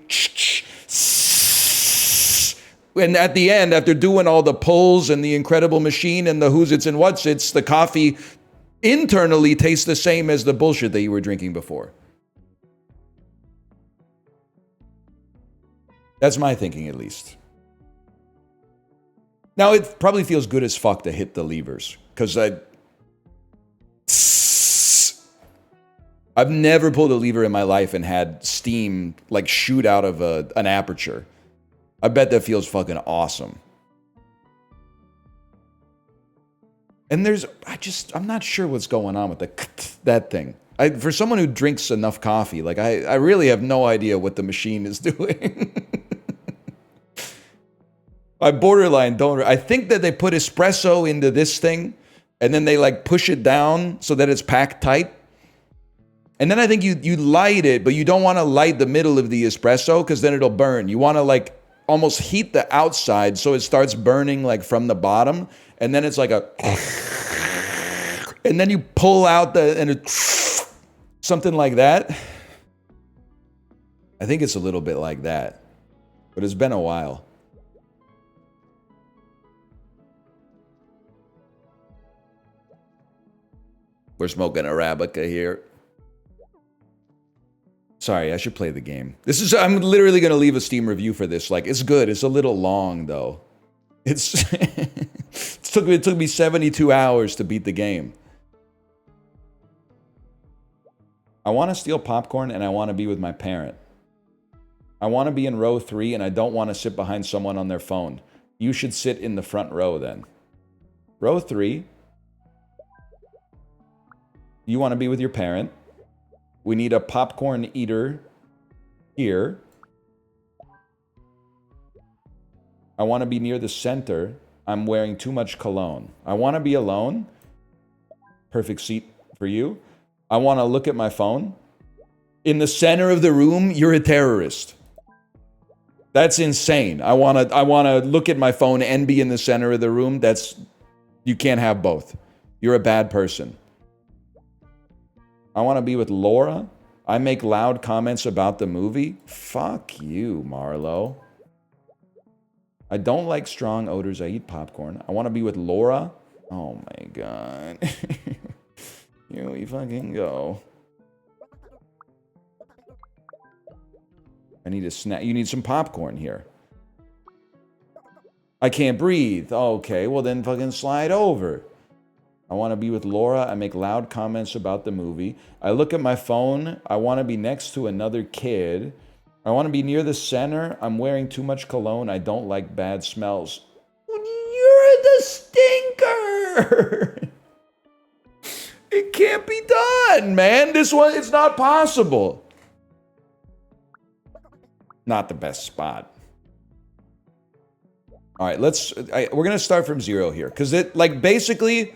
And at the end, after doing all the pulls and the incredible machine and the who's its and what's its, the coffee internally tastes the same as the bullshit that you were drinking before. That's my thinking, at least. Now, it probably feels good as fuck to hit the levers, because I've never pulled a lever in my life and had steam like shoot out of an aperture. I bet that feels fucking awesome. And I'm not sure what's going on with that thing. For someone who drinks enough coffee, like I really have no idea what the machine is doing. I borderline don't. I think that they put espresso into this thing, and then they like push it down so that it's packed tight. And then I think you light it, but you don't want to light the middle of the espresso because then it'll burn. You want to like almost heat the outside so it starts burning like from the bottom, and then it's like and then you pull out something like that. I think it's a little bit like that, but it's been a while. We're smoking Arabica here. Sorry, I should play the game. I'm literally going to leave a Steam review for this. Like, it's good. It's a little long, though. It took me 72 hours to beat the game. I want to steal popcorn and I want to be with my parent. I want to be in row 3 and I don't want to sit behind someone on their phone. You should sit in the front row then. Row 3. You want to be with your parent. We need a popcorn eater here. I want to be near the center. I'm wearing too much cologne. I want to be alone. Perfect seat for you. I want to look at my phone. In the center of the room, you're a terrorist. That's insane. I want to look at my phone and be in the center of the room. You can't have both. You're a bad person. I want to be with Laura. I make loud comments about the movie. Fuck you, Marlo. I don't like strong odors. I eat popcorn. I want to be with Laura. Oh my god. Here we fucking go. I need a snack. You need some popcorn here. I can't breathe. Okay, well then fucking slide over. I want to be with Laura. I make loud comments about the movie. I look at my phone. I want to be next to another kid. I want to be near the center. I'm wearing too much cologne. I don't like bad smells. You're the stinker! It can't be done, man. This one, it's not possible. Not the best spot. All right, we're going to start from 0 here. Because basically,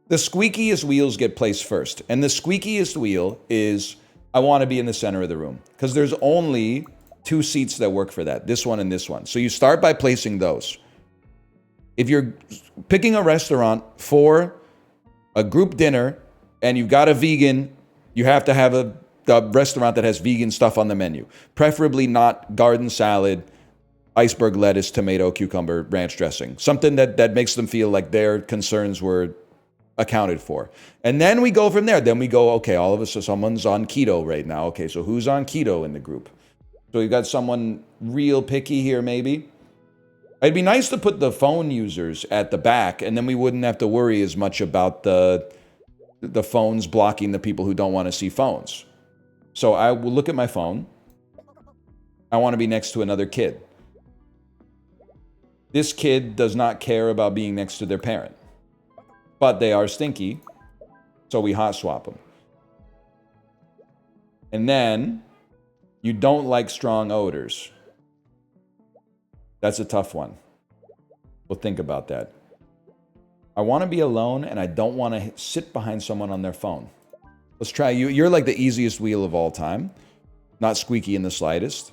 the squeakiest wheels get placed first. And the squeakiest wheel is, I want to be in the center of the room. Because there's only 2 seats that work for that. This one and this one. So you start by placing those. If you're picking a restaurant for a group dinner, and you've got a vegan, you have to have a restaurant that has vegan stuff on the menu. Preferably not garden salad, iceberg lettuce, tomato, cucumber, ranch dressing. Something that makes them feel like their concerns were accounted for. And then we go from there. Then we go, okay, all of us, so someone's on keto right now. Okay, so who's on keto in the group? So you got someone real picky here, maybe. It'd be nice to put the phone users at the back, and then we wouldn't have to worry as much about the phones blocking the people who don't want to see phones. So I will look at my phone. I want to be next to another kid. This kid does not care about being next to their parent. But they are stinky, so we hot swap them. And then, you don't like strong odors. That's a tough one. We'll think about that. I want to be alone, and I don't want to sit behind someone on their phone. Let's try you. You're like the easiest wheel of all time. Not squeaky in the slightest.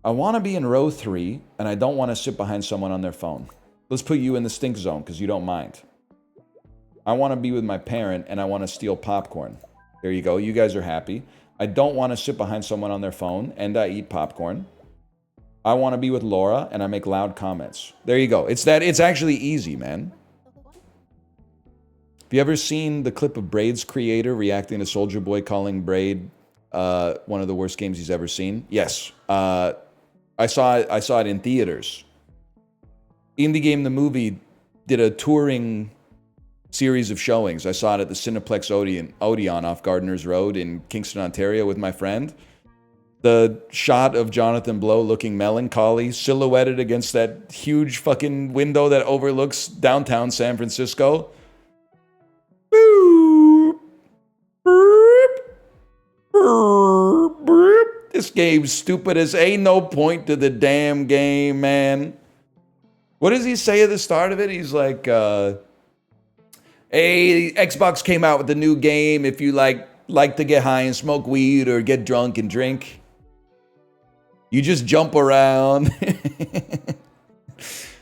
I want to be in row 3, and I don't want to sit behind someone on their phone. Let's put you in the stink zone, because you don't mind. I want to be with my parent, and I want to steal popcorn. There you go. You guys are happy. I don't want to sit behind someone on their phone, and I eat popcorn. I want to be with Laura, and I make loud comments. There you go. It's actually easy, man. Have you ever seen the clip of Braid's creator reacting to Soulja Boy calling Braid one of the worst games he's ever seen? Yes. I saw it in theaters. Indie Game the movie did a touring series of showings. I saw it at the Cineplex Odeon off Gardeners Road in Kingston, Ontario with my friend. The shot of Jonathan Blow looking melancholy, silhouetted against that huge fucking window that overlooks downtown San Francisco. This game's stupid as ain't no point to the damn game, man. What does he say at the start of it? He's like, hey, Xbox came out with a new game if you like to get high and smoke weed or get drunk and drink. You just jump around.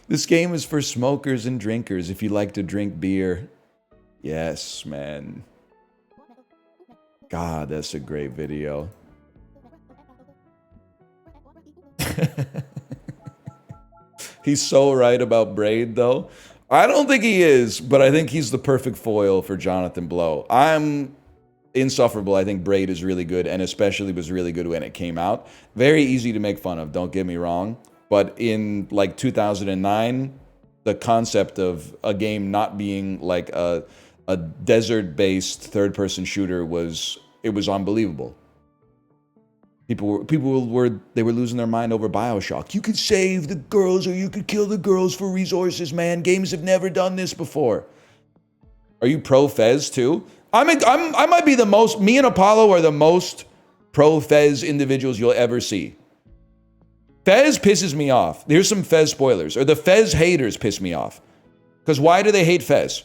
This game is for smokers and drinkers if you like to drink beer. Yes, man. God, that's a great video. He's so right about Braid, though. I don't think he is, but I think he's the perfect foil for Jonathan Blow. I'm insufferable. I think Braid is really good, and especially was really good when it came out. Very easy to make fun of, don't get me wrong. But in like 2009, the concept of a game not being like a desert-based third-person shooter was unbelievable. People were losing their mind over BioShock. You could save the girls or you could kill the girls for resources, man. Games have never done this before. Are you pro Fez too? I might be the most. Me and Apollo are the most pro Fez individuals you'll ever see. Fez pisses me off. Here's some Fez spoilers. Or the Fez haters piss me off. Because why do they hate Fez?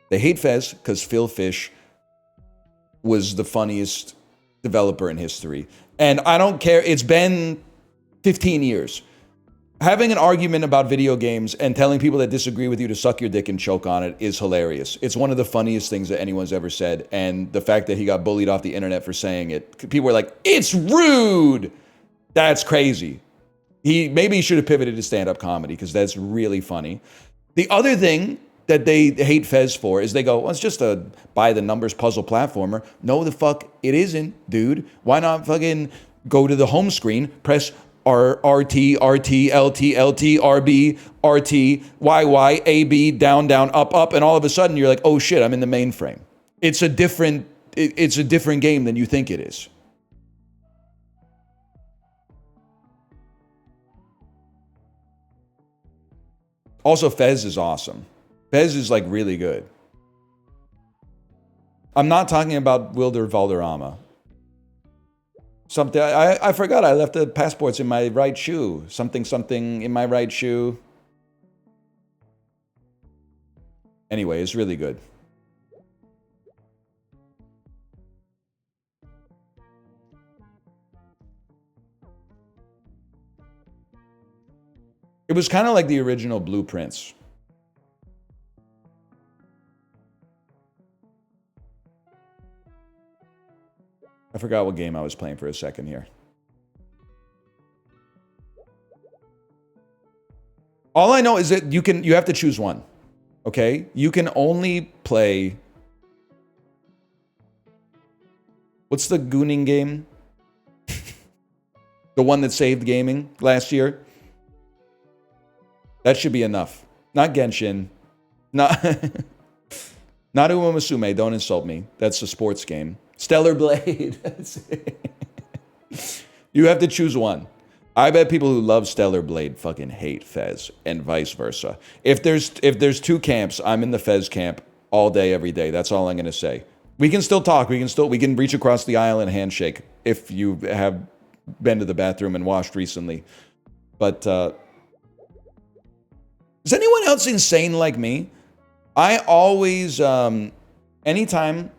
They hate Fez because Phil Fish was the funniest developer in history. And I don't care. It's been 15 years. Having an argument about video games and telling people that disagree with you to suck your dick and choke on it is hilarious. It's one of the funniest things that anyone's ever said. And the fact that he got bullied off the internet for saying it, people were like, it's rude. That's crazy. Maybe he should have pivoted to stand-up comedy because that's really funny. The other thing that they hate Fez for is they go, well, it's just a by-the-numbers puzzle platformer. No, the fuck it isn't, dude. Why not fucking go to the home screen, press RT, RT, LT, LT, RB, RT, YY, AB, down, down, up, up, and all of a sudden you're like, oh shit, I'm in the mainframe. It's a different game than you think it is. Also, Fez is awesome. Fez is like really good. I'm not talking about Wilder Valderrama. Something I forgot. I left the passports in my right shoe. Something in my right shoe. Anyway, it's really good. It was kind of like the original Blueprints. I forgot what game I was playing for a second here. All I know is that you have to choose one. Okay? You can only play. What's the gooning game? The one that saved gaming last year? That should be enough. Not Genshin. Not Umamusume. Don't insult me. That's a sports game. Stellar Blade. You have to choose one. I bet people who love Stellar Blade fucking hate Fez and vice versa. If there's two camps, I'm in the Fez camp all day, every day. That's all I'm going to say. We can still talk. We can reach across the aisle and handshake if you have been to the bathroom and washed recently. But is anyone else insane like me? I always, anytime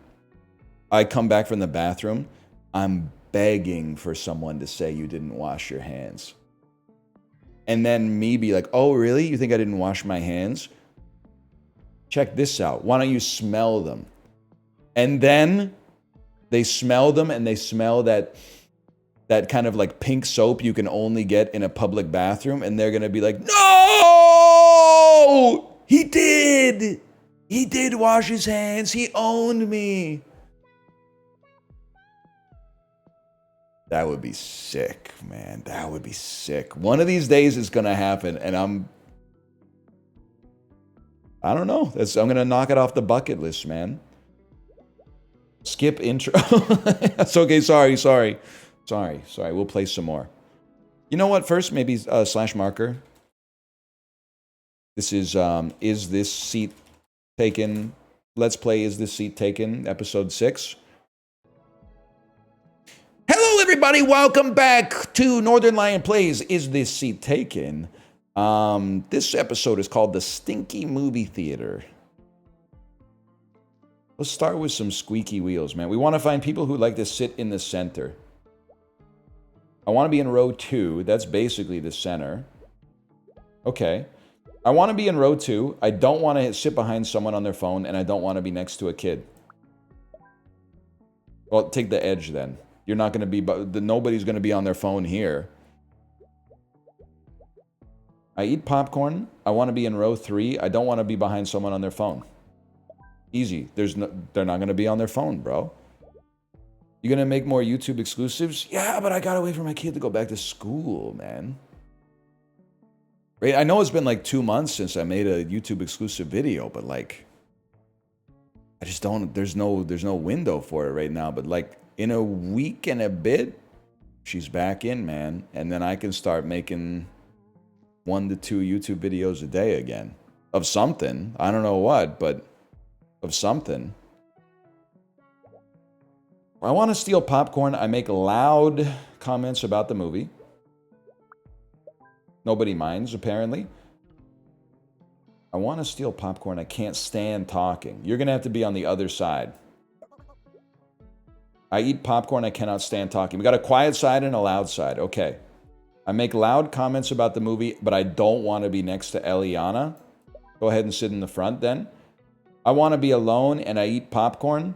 I come back from the bathroom, I'm begging for someone to say you didn't wash your hands. And then me be like, oh, really? You think I didn't wash my hands? Check this out. Why don't you smell them? And then they smell them and they smell that kind of like pink soap you can only get in a public bathroom. And they're going to be like, no, he did. He did wash his hands. He owned me. That would be sick, man. That would be sick. One of these days it's going to happen. And I don't know. I'm going to knock it off the bucket list, man. Skip intro. That's okay. Sorry. We'll play some more. You know what? First, maybe slash marker. This is this seat taken? Let's play Is This Seat Taken? Episode 6. Hello, everybody. Welcome back to Northernlion Plays Is This Seat Taken? This episode is called The Stinky Movie Theater. Let's start with some squeaky wheels, man. We want to find people who like to sit in the center. I want to be in row 2. That's basically the center. Okay. I want to be in row 2. I don't want to sit behind someone on their phone, and I don't want to be next to a kid. Well, take the edge then. You're not going to be... Nobody's going to be on their phone here. I eat popcorn. I want to be in row 3. I don't want to be behind someone on their phone. Easy. They're not going to be on their phone, bro. You going to make more YouTube exclusives? Yeah, but I got to wait for my kid to go back to school, man. Right? I know it's been like 2 months since I made a YouTube exclusive video, but like, I just don't, there's no window for it right now. But like in a week and a bit, she's back in, man. And then I can start making 1 to 2 YouTube videos a day again. Of something. I don't know what, but of something. I want to steal popcorn. I make loud comments about the movie. Nobody minds, apparently. I want to steal popcorn. I can't stand talking. You're going to have to be on the other side. I eat popcorn. I cannot stand talking. We got a quiet side and a loud side. Okay. I make loud comments about the movie, but I don't want to be next to Eliana. Go ahead and sit in the front then. I want to be alone and I eat popcorn.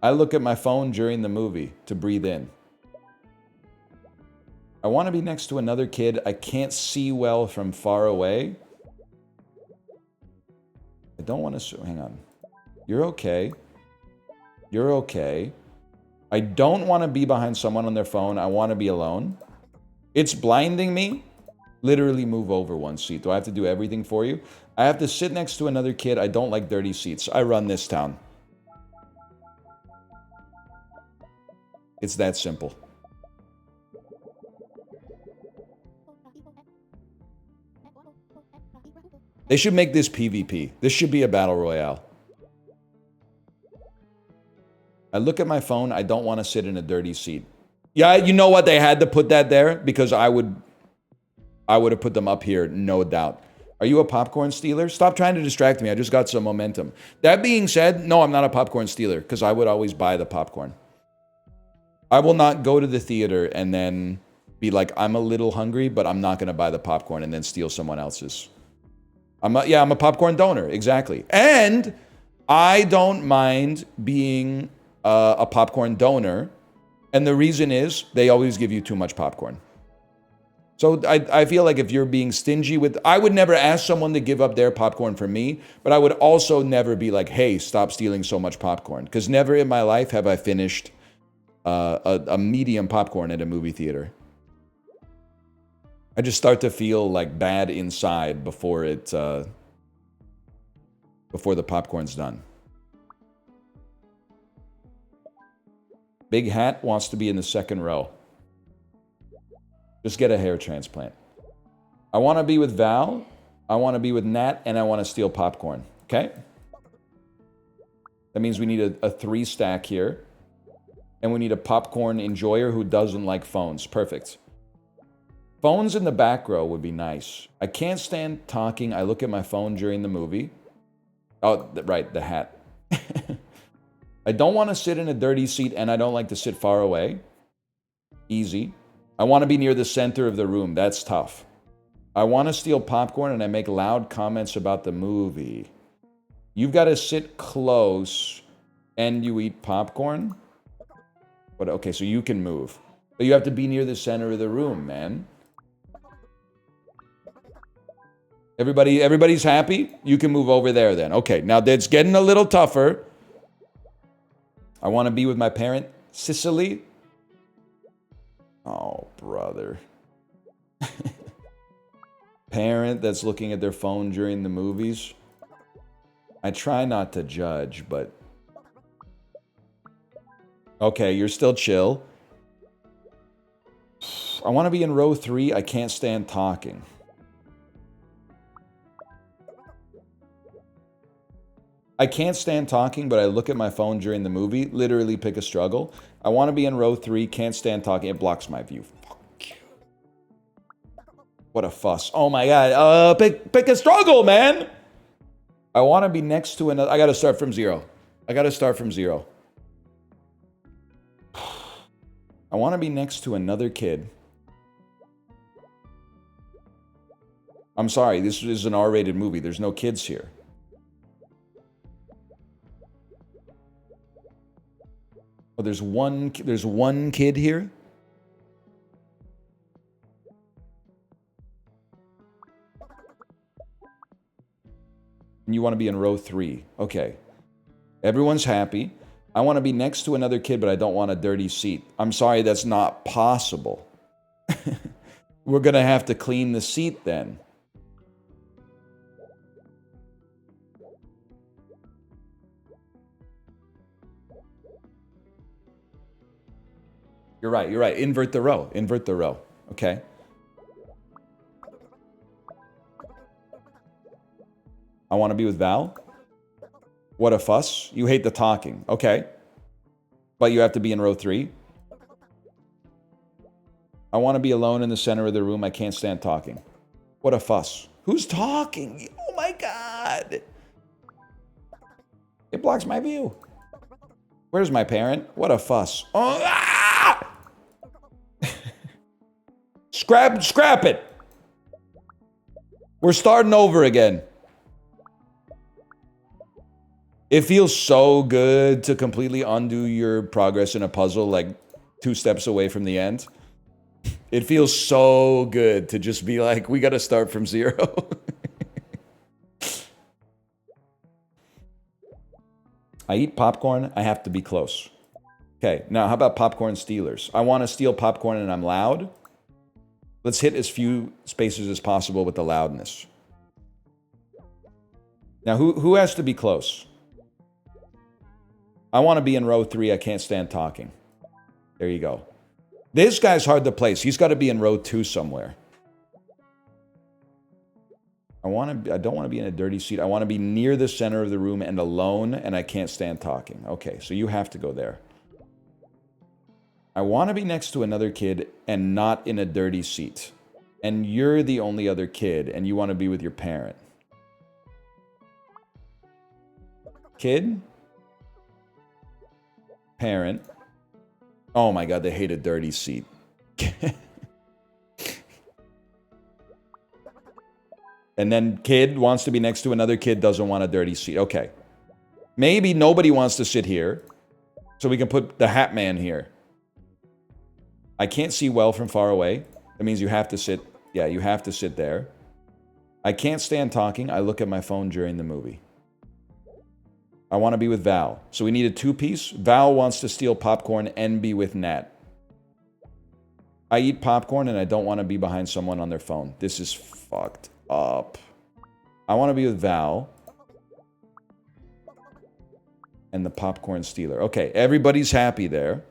I look at my phone during the movie to breathe in. I want to be next to another kid. I can't see well from far away. I don't want to... Hang on. You're okay. You're okay. I don't want to be behind someone on their phone. I want to be alone. It's blinding me. Literally move over 1 seat. Do I have to do everything for you? I have to sit next to another kid. I don't like dirty seats. I run this town. It's that simple. They should make this PvP. This should be a battle royale. I look at my phone. I don't want to sit in a dirty seat. Yeah, you know what? They had to put that there because I would have put them up here, no doubt. Are you a popcorn stealer? Stop trying to distract me. I just got some momentum. That being said, no, I'm not a popcorn stealer because I would always buy the popcorn. I will not go to the theater and then be like, I'm a little hungry, but I'm not going to buy the popcorn and then steal someone else's. I'm a popcorn donor. Exactly. And I don't mind being a popcorn donor. And the reason is they always give you too much popcorn. So I feel like if you're being stingy with... I would never ask someone to give up their popcorn for me, but I would also never be like, hey, stop stealing so much popcorn. Because never in my life have I finished a medium popcorn at a movie theater. I just start to feel like bad inside before the popcorn's done. Big Hat wants to be in the second row. Just get a hair transplant. I want to be with Val. I want to be with Nat, and I want to steal popcorn. Okay? That means we need a 3-stack here. And we need a popcorn enjoyer who doesn't like phones. Perfect. Phones in the back row would be nice. I can't stand talking. I look at my phone during the movie. Oh, right, the hat. I don't want to sit in a dirty seat, and I don't like to sit far away. Easy. I want to be near the center of the room. That's tough. I want to steal popcorn, and I make loud comments about the movie. You've got to sit close, and you eat popcorn? But okay, so you can move. But you have to be near the center of the room, man. Everybody's happy? You can move over there then. Okay, now that's getting a little tougher. I want to be with my parent, Sicily. Oh, brother. Parent that's looking at their phone during the movies. I try not to judge, but... Okay, you're still chill. I want to be in row 3. I can't stand talking. I can't stand talking, but I look at my phone during the movie. Literally pick a struggle. I want to be in row 3. Can't stand talking. It blocks my view. Fuck you. What a fuss. Oh my god. Pick a struggle, man. I want to be next to another. I got to start from 0. I want to be next to another kid. I'm sorry. This is an R-rated movie. There's no kids here. Oh, there's one kid here? And you want to be in row 3. Okay. Everyone's happy. I want to be next to another kid, but I don't want a dirty seat. I'm sorry, that's not possible. We're going to have to clean the seat then. You're right, you're right. Invert the row. Invert the row. Okay. I want to be with Val. What a fuss. You hate the talking. Okay. But you have to be in row 3. I want to be alone in the center of the room. I can't stand talking. What a fuss. Who's talking? Oh my God. It blocks my view. Where's my parent? What a fuss. Oh, ah! Scrap it. We're starting over again. It feels so good to completely undo your progress in a puzzle like 2 steps away from the end. It feels so good to just be like, we got to start from 0. I eat popcorn. I have to be close. Okay, now how about popcorn stealers? I want to steal popcorn and I'm loud. Let's hit as few spaces as possible with the loudness. Now, who has to be close? I want to be in row 3. I can't stand talking. There you go. This guy's hard to place. He's got to be in row 2 somewhere. I don't want to be in a dirty seat. I want to be near the center of the room and alone, and I can't stand talking. Okay, so you have to go there. I want to be next to another kid and not in a dirty seat. And you're the only other kid, and you want to be with your parent. Kid? Parent. Oh my God, they hate a dirty seat. And then kid wants to be next to another kid, doesn't want a dirty seat. Okay. Maybe nobody wants to sit here, so we can put the hat man here. I can't see well from far away. That means you have to sit. Yeah, you have to sit there. I can't stand talking. I look at my phone during the movie. I want to be with Val. So we need a 2-piece. Val wants to steal popcorn and be with Nat. I eat popcorn and I don't want to be behind someone on their phone. This is fucked up. I want to be with Val. And the popcorn stealer. Okay, everybody's happy there.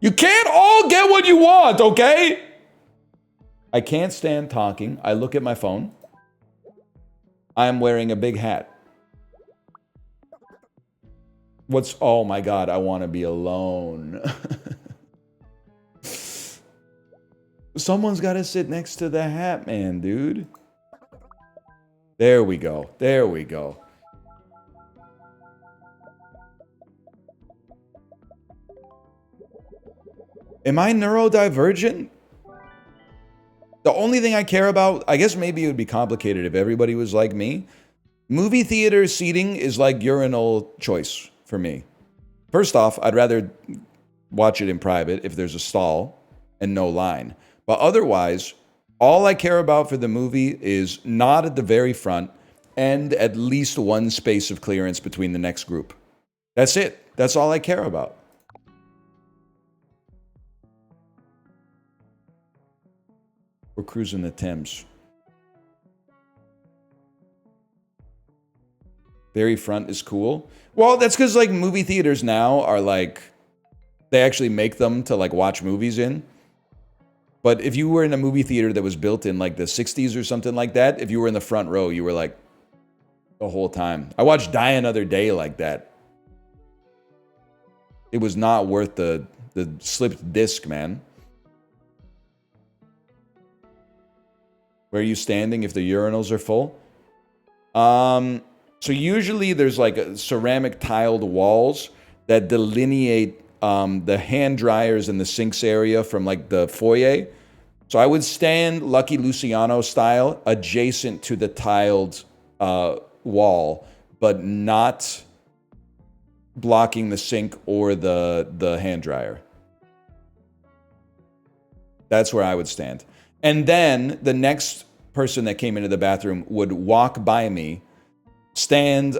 You can't all get what you want, okay? I can't stand talking. I look at my phone. I'm wearing a big hat. Oh my God, I want to be alone. Someone's got to sit next to the hat man, dude. There we go. There we go. Am I neurodivergent? The only thing I care about, I guess maybe it would be complicated if everybody was like me. Movie theater seating is like urinal choice for me. First off, I'd rather watch it in private if there's a stall and no line. But otherwise, all I care about for the movie is not at the very front and at least one space of clearance between the next group. That's it. That's all I care about. We're cruising the Thames. Very front is cool. Well, that's because like movie theaters now are like, they actually make them to like watch movies in. But if you were in a movie theater that was built in like the 60s or something like that, if you were in the front row, you were like the whole time. I watched Die Another Day like that. It was not worth the slipped disc, man. Where are you standing if the urinals are full? So usually there's like ceramic tiled walls that delineate the hand dryers and the sinks area from like the foyer. So I would stand Lucky Luciano style adjacent to the tiled wall, but not blocking the sink or the hand dryer. That's where I would stand. And then the next person that came into the bathroom would walk by me, stand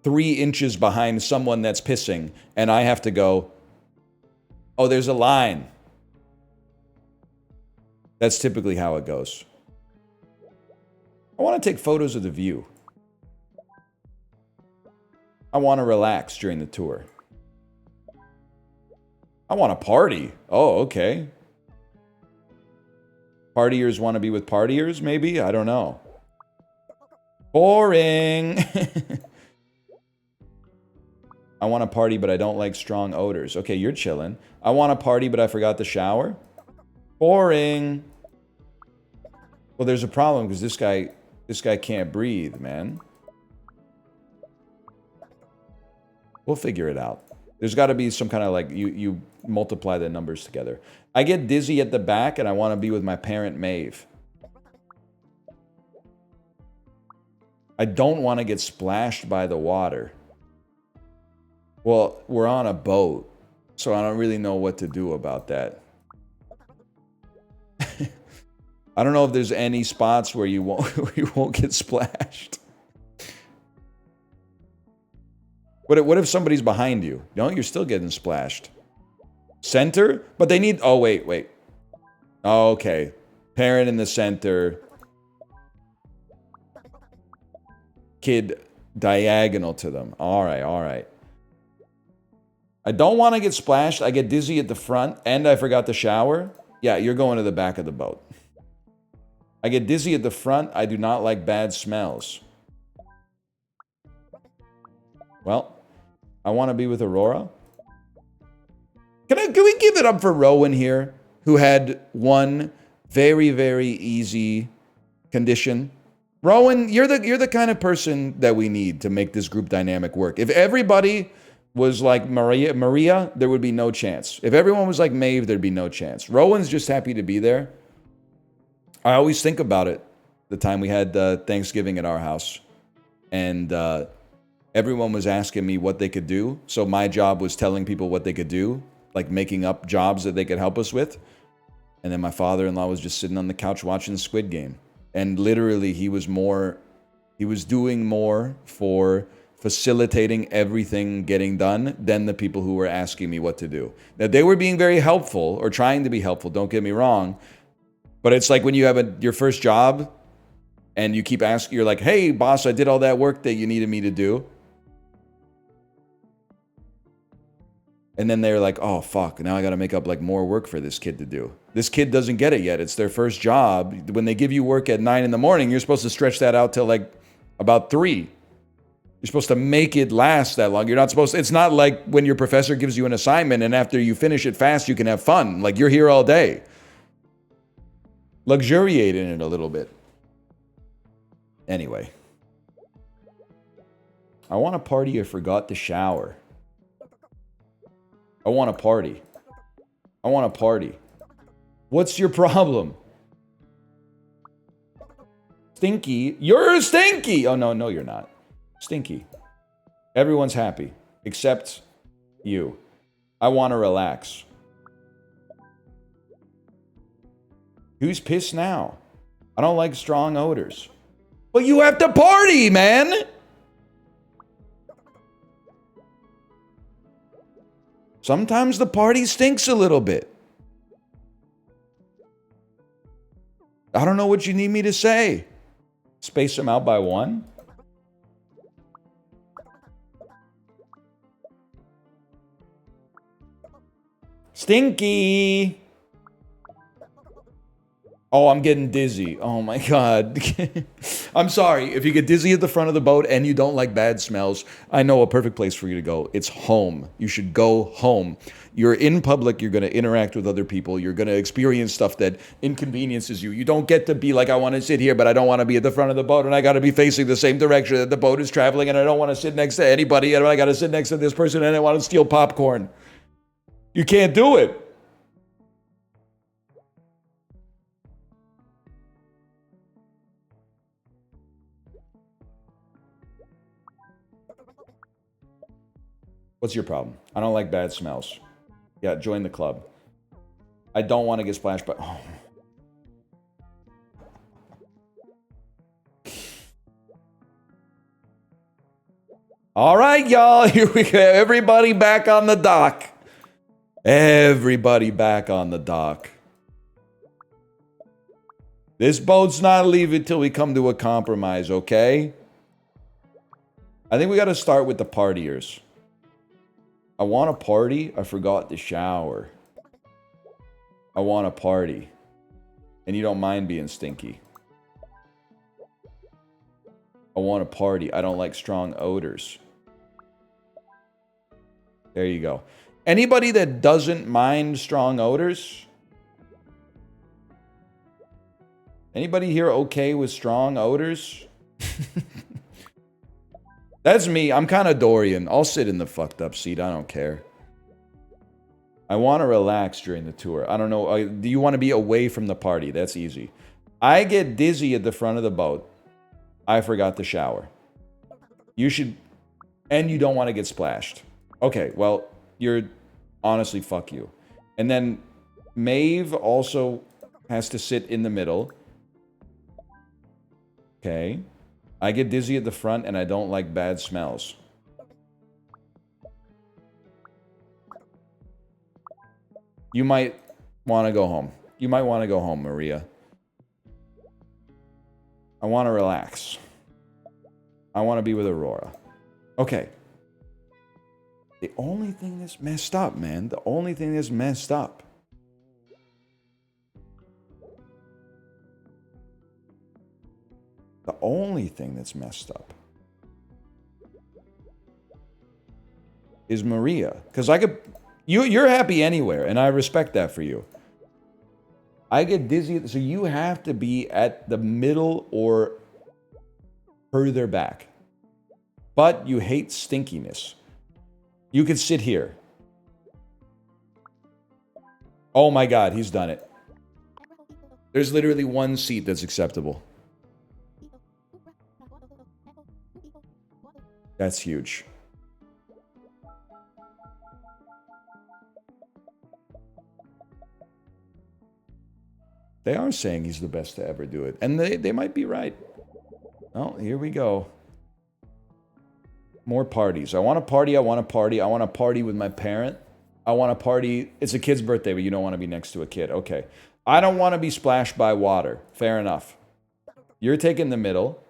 3 inches behind someone that's pissing, and I have to go, oh, there's a line. That's typically how it goes. I want to take photos of the view. I want to relax during the tour. I want to party. Oh, okay. Partiers want to be with partiers, maybe? I don't know. Boring. I want to party, but I don't like strong odors. Okay, you're chilling. I want to party, but I forgot the shower. Boring. Well, there's a problem because this guy can't breathe, man. We'll figure it out. There's got to be some kind of like, you multiply the numbers together. I get dizzy at the back and I want to be with my parent Maeve. I don't want to get splashed by the water. Well, we're on a boat, so I don't really know what to do about that. I don't know if there's any spots where you won't get splashed. What if somebody's behind you? No, you're still getting splashed. Center? But they need... Oh, wait. Oh, okay. Parent in the center. Kid diagonal to them. All right. I don't want to get splashed. I get dizzy at the front, and I forgot the shower. Yeah, you're going to the back of the boat. I get dizzy at the front. I do not like bad smells. Well, I want to be with Aurora. Can we give it up for Rowan here, who had one very, very easy condition? Rowan, you're the kind of person that we need to make this group dynamic work. If everybody was like Maria, there would be no chance. If everyone was like Maeve, there'd be no chance. Rowan's just happy to be there. I always think about it, the time we had Thanksgiving at our house. And everyone was asking me what they could do. So my job was telling people what they could do, like making up jobs that they could help us with. And then my father-in-law was just sitting on the couch watching the Squid Game. And literally, he was doing more for facilitating everything getting done than the people who were asking me what to do. Now, they were being very helpful, or trying to be helpful, don't get me wrong. But it's like when you have your first job, and you keep asking, you're like, hey, boss, I did all that work that you needed me to do. And then they're like, oh, fuck, now I got to make up like more work for this kid to do. This kid doesn't get it yet. It's their first job. When they give you work at 9 in the morning, you're supposed to stretch that out till like about 3. You're supposed to make it last that long. You're not supposed to, it's not like when your professor gives you an assignment and after you finish it fast, you can have fun. Like you're here all day. Luxuriate in it a little bit. Anyway. I want to party. I forgot to shower. I want to party. I want to party. What's your problem? Stinky. You're stinky! Oh, no, you're not. Stinky. Everyone's happy. Except you. I want to relax. Who's pissed now? I don't like strong odors. But you have to party, man! Sometimes the party stinks a little bit. I don't know what you need me to say. Space them out by 1? Stinky! Oh, I'm getting dizzy. Oh my God. I'm sorry. If you get dizzy at the front of the boat and you don't like bad smells, I know a perfect place for you to go. It's home. You should go home. You're in public. You're going to interact with other people. You're going to experience stuff that inconveniences you. You don't get to be like, I want to sit here, but I don't want to be at the front of the boat, and I got to be facing the same direction that the boat is traveling, and I don't want to sit next to anybody, and I got to sit next to this person, and I want to steal popcorn. You can't do it. What's your problem? I don't like bad smells. Yeah, join the club. I don't want to get splashed by... Oh. All right, y'all. Here we go. Everybody back on the dock. Everybody back on the dock. This boat's not leaving till we come to a compromise, okay? I think we got to start with the partiers. I want a party. I forgot to shower. I want a party. And you don't mind being stinky. I want a party. I don't like strong odors. There you go. Anybody that doesn't mind strong odors? Anybody here okay with strong odors? That's me. I'm kind of Dorian. I'll sit in the fucked up seat. I don't care. I want to relax during the tour. I don't know. Do you want to be away from the party? That's easy. I get dizzy at the front of the boat. I forgot to shower. You should... And you don't want to get splashed. Okay, well, you're... Honestly, fuck you. And then Maeve also has to sit in the middle. Okay. I get dizzy at the front and I don't like bad smells. You might want to go home. You might want to go home, Maria. I want to relax. I want to be with Aurora. Okay. The only thing that's messed up, man. The only thing that's messed up. The only thing that's messed up is Maria. Because I could... You're happy anywhere, and I respect that for you. I get dizzy, so you have to be at the middle or further back. But you hate stinkiness. You could sit here. Oh my God, he's done it. There's literally one seat that's acceptable. That's huge. They are saying he's the best to ever do it. And they might be right. Oh, here we go. More parties. I want a party. I want a party. I want a party with my parent. I want a party. It's a kid's birthday, but you don't want to be next to a kid. Okay. I don't want to be splashed by water. Fair enough. You're taking the middle.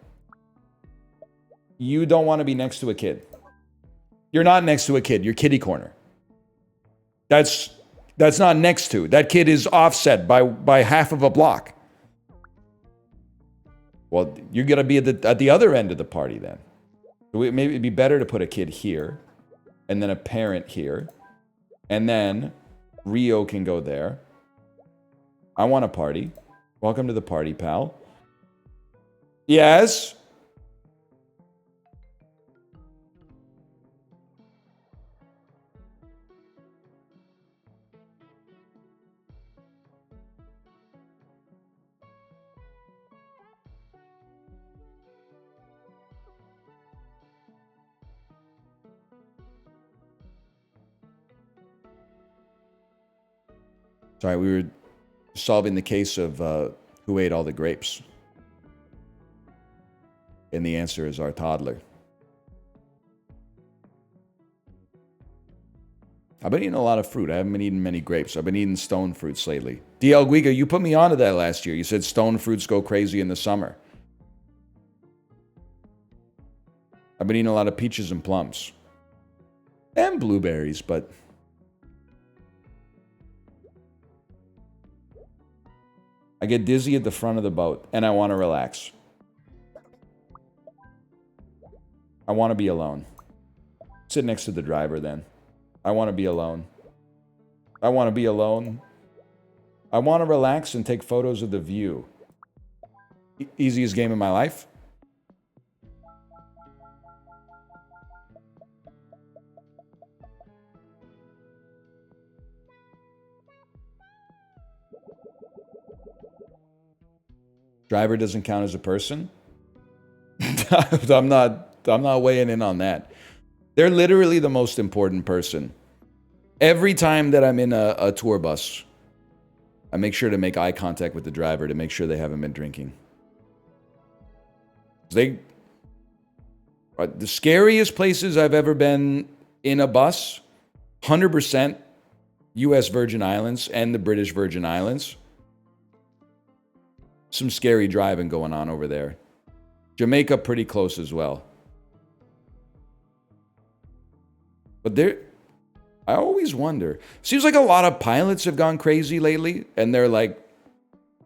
You don't want to be next to a kid. You're not next to a kid. You're kitty corner. That's not next to. That kid is offset by half of a block. Well, you're going to be at the other end of the party then. Maybe it'd be better to put a kid here, and then a parent here, and then Rio can go there. I want a party. Welcome to the party, pal. Yes? Sorry, we were solving the case of who ate all the grapes. And the answer is our toddler. I've been eating a lot of fruit. I haven't been eating many grapes. I've been eating stone fruits lately. DL Guiga, you put me onto that last year. You said stone fruits go crazy in the summer. I've been eating a lot of peaches and plums. And blueberries, but... I get dizzy at the front of the boat, and I want to relax. I want to be alone. Sit next to the driver, then. I want to be alone. I want to be alone. I want to relax and take photos of the view. Easiest game of my life? Driver doesn't count as a person? I'm not weighing in on that. They're literally the most important person. Every time that I'm in a tour bus, I make sure to make eye contact with the driver to make sure they haven't been drinking. The scariest places I've ever been in a bus, 100% U.S. Virgin Islands and the British Virgin Islands. Some scary driving going on over there. Jamaica pretty close as well. But I always wonder. Seems like a lot of pilots have gone crazy lately, and they're like,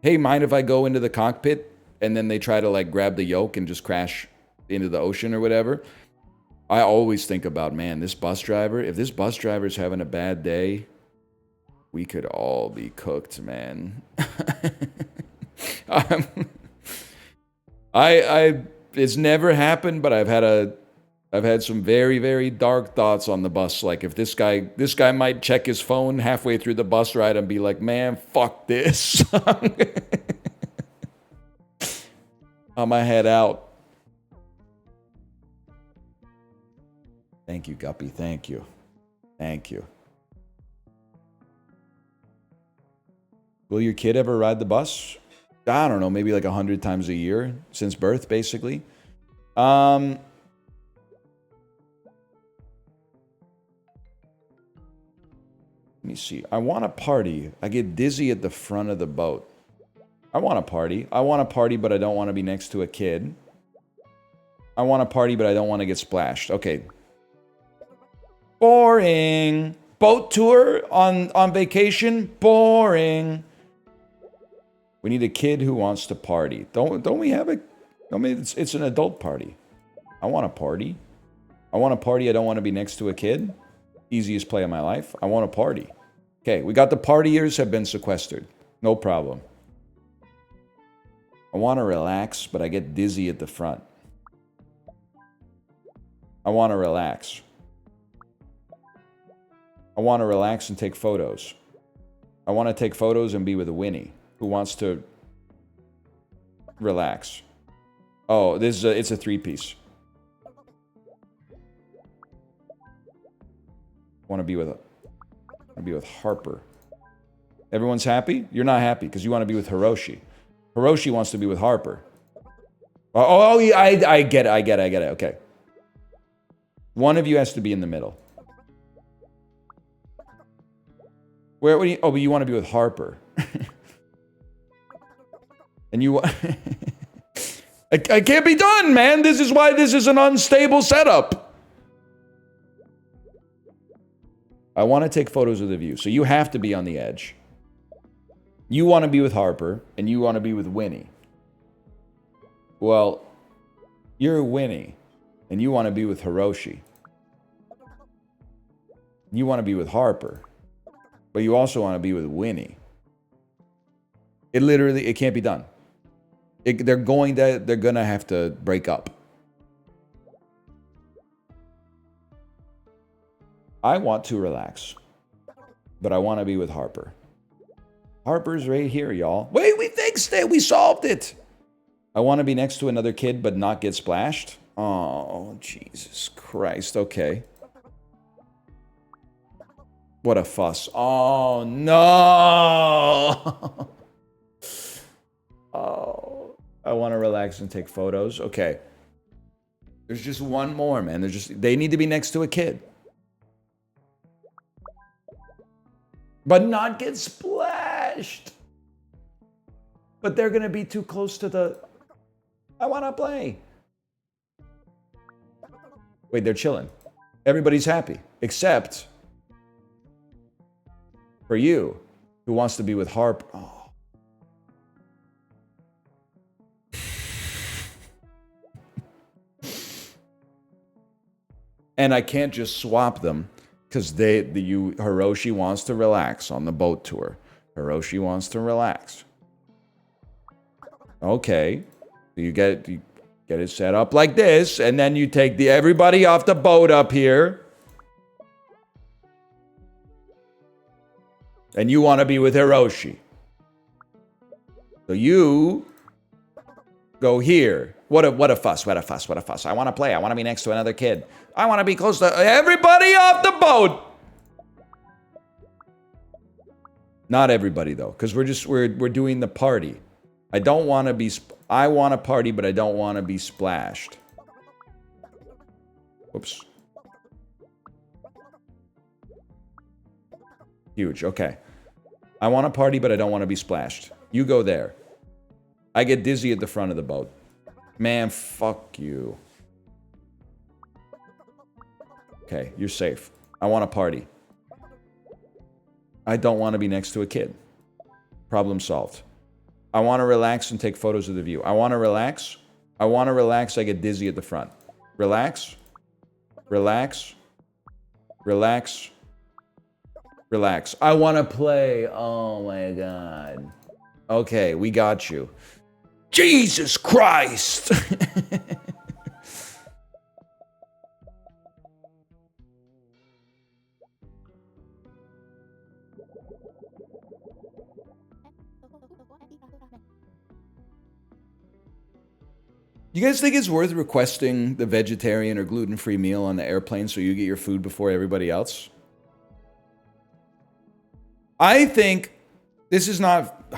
hey, mind if I go into the cockpit? And then they try to like grab the yoke and just crash into the ocean or whatever. I always think about, man, this bus driver, if this bus driver's having a bad day, we could all be cooked, man. It's never happened, but I've had some very, very dark thoughts on the bus. Like if this guy might check his phone halfway through the bus ride and be like, man, fuck this. I'm gonna head out. Thank you, Guppy. Thank you. Thank you. Will your kid ever ride the bus? I don't know, maybe like 100 times a year since birth, basically. Let me see. I want to party. I get dizzy at the front of the boat. I want to party. I want to party, but I don't want to be next to a kid. I want to party, but I don't want to get splashed. Okay. Boring. Boat tour on vacation? Boring. We need a kid who wants to party. Don't we have a... I mean, it's an adult party. I want to party. I want to party. I don't want to be next to a kid. Easiest play of my life. I want to party. Okay, we got the partiers have been sequestered. No problem. I want to relax, but I get dizzy at the front. I want to relax. I want to relax and take photos. I want to take photos and be with Winnie, who wants to relax. Oh, it's a three-piece. I want to be with Harper. Everyone's happy? You're not happy because you want to be with Hiroshi. Hiroshi wants to be with Harper. Oh, yeah, I get it. Okay. One of you has to be in the middle. Where? What do you, oh, but you want to be with Harper. And you... I can't be done, man. This is why this is an unstable setup. I want to take photos of the view. So you have to be on the edge. You want to be with Harper, and you want to be with Winnie. Well, you're Winnie, and you want to be with Hiroshi. You want to be with Harper, but you also want to be with Winnie. It can't be done. They're gonna have to break up. I want to relax, but I want to be with Harper. Harper's right here, y'all. Wait, we fixed it. We solved it. I want to be next to another kid, but not get splashed. Oh, Jesus Christ. Okay. What a fuss. Oh, no. Oh, I want to relax and take photos. Okay. There's just one more, man. They need to be next to a kid. But not get splashed. But they're going to be too close to the... I want to play. Wait, they're chilling. Everybody's happy. Except for you, who wants to be with Harp. Oh. And I can't just swap them. Because Hiroshi wants to relax on the boat tour. Hiroshi wants to relax. Okay. You get it set up like this, and then you take everybody off the boat up here. And you want to be with Hiroshi. So you go here. What a fuss. I want to play. I want to be next to another kid. I want to be close to everybody off the boat. Not everybody though, because we're doing the party. I want to party, but I don't want to be splashed. Whoops. Huge. Okay. I want to party, but I don't want to be splashed. You go there. I get dizzy at the front of the boat. Man, fuck you. Okay, you're safe. I want to party. I don't want to be next to a kid. Problem solved. I want to relax and take photos of the view. I want to relax. I want to relax. I get dizzy at the front. Relax. Relax. Relax. Relax. I want to play. Oh my God. Okay, we got you. Jesus Christ! You guys think it's worth requesting the vegetarian or gluten-free meal on the airplane so you get your food before everybody else? I think this is not...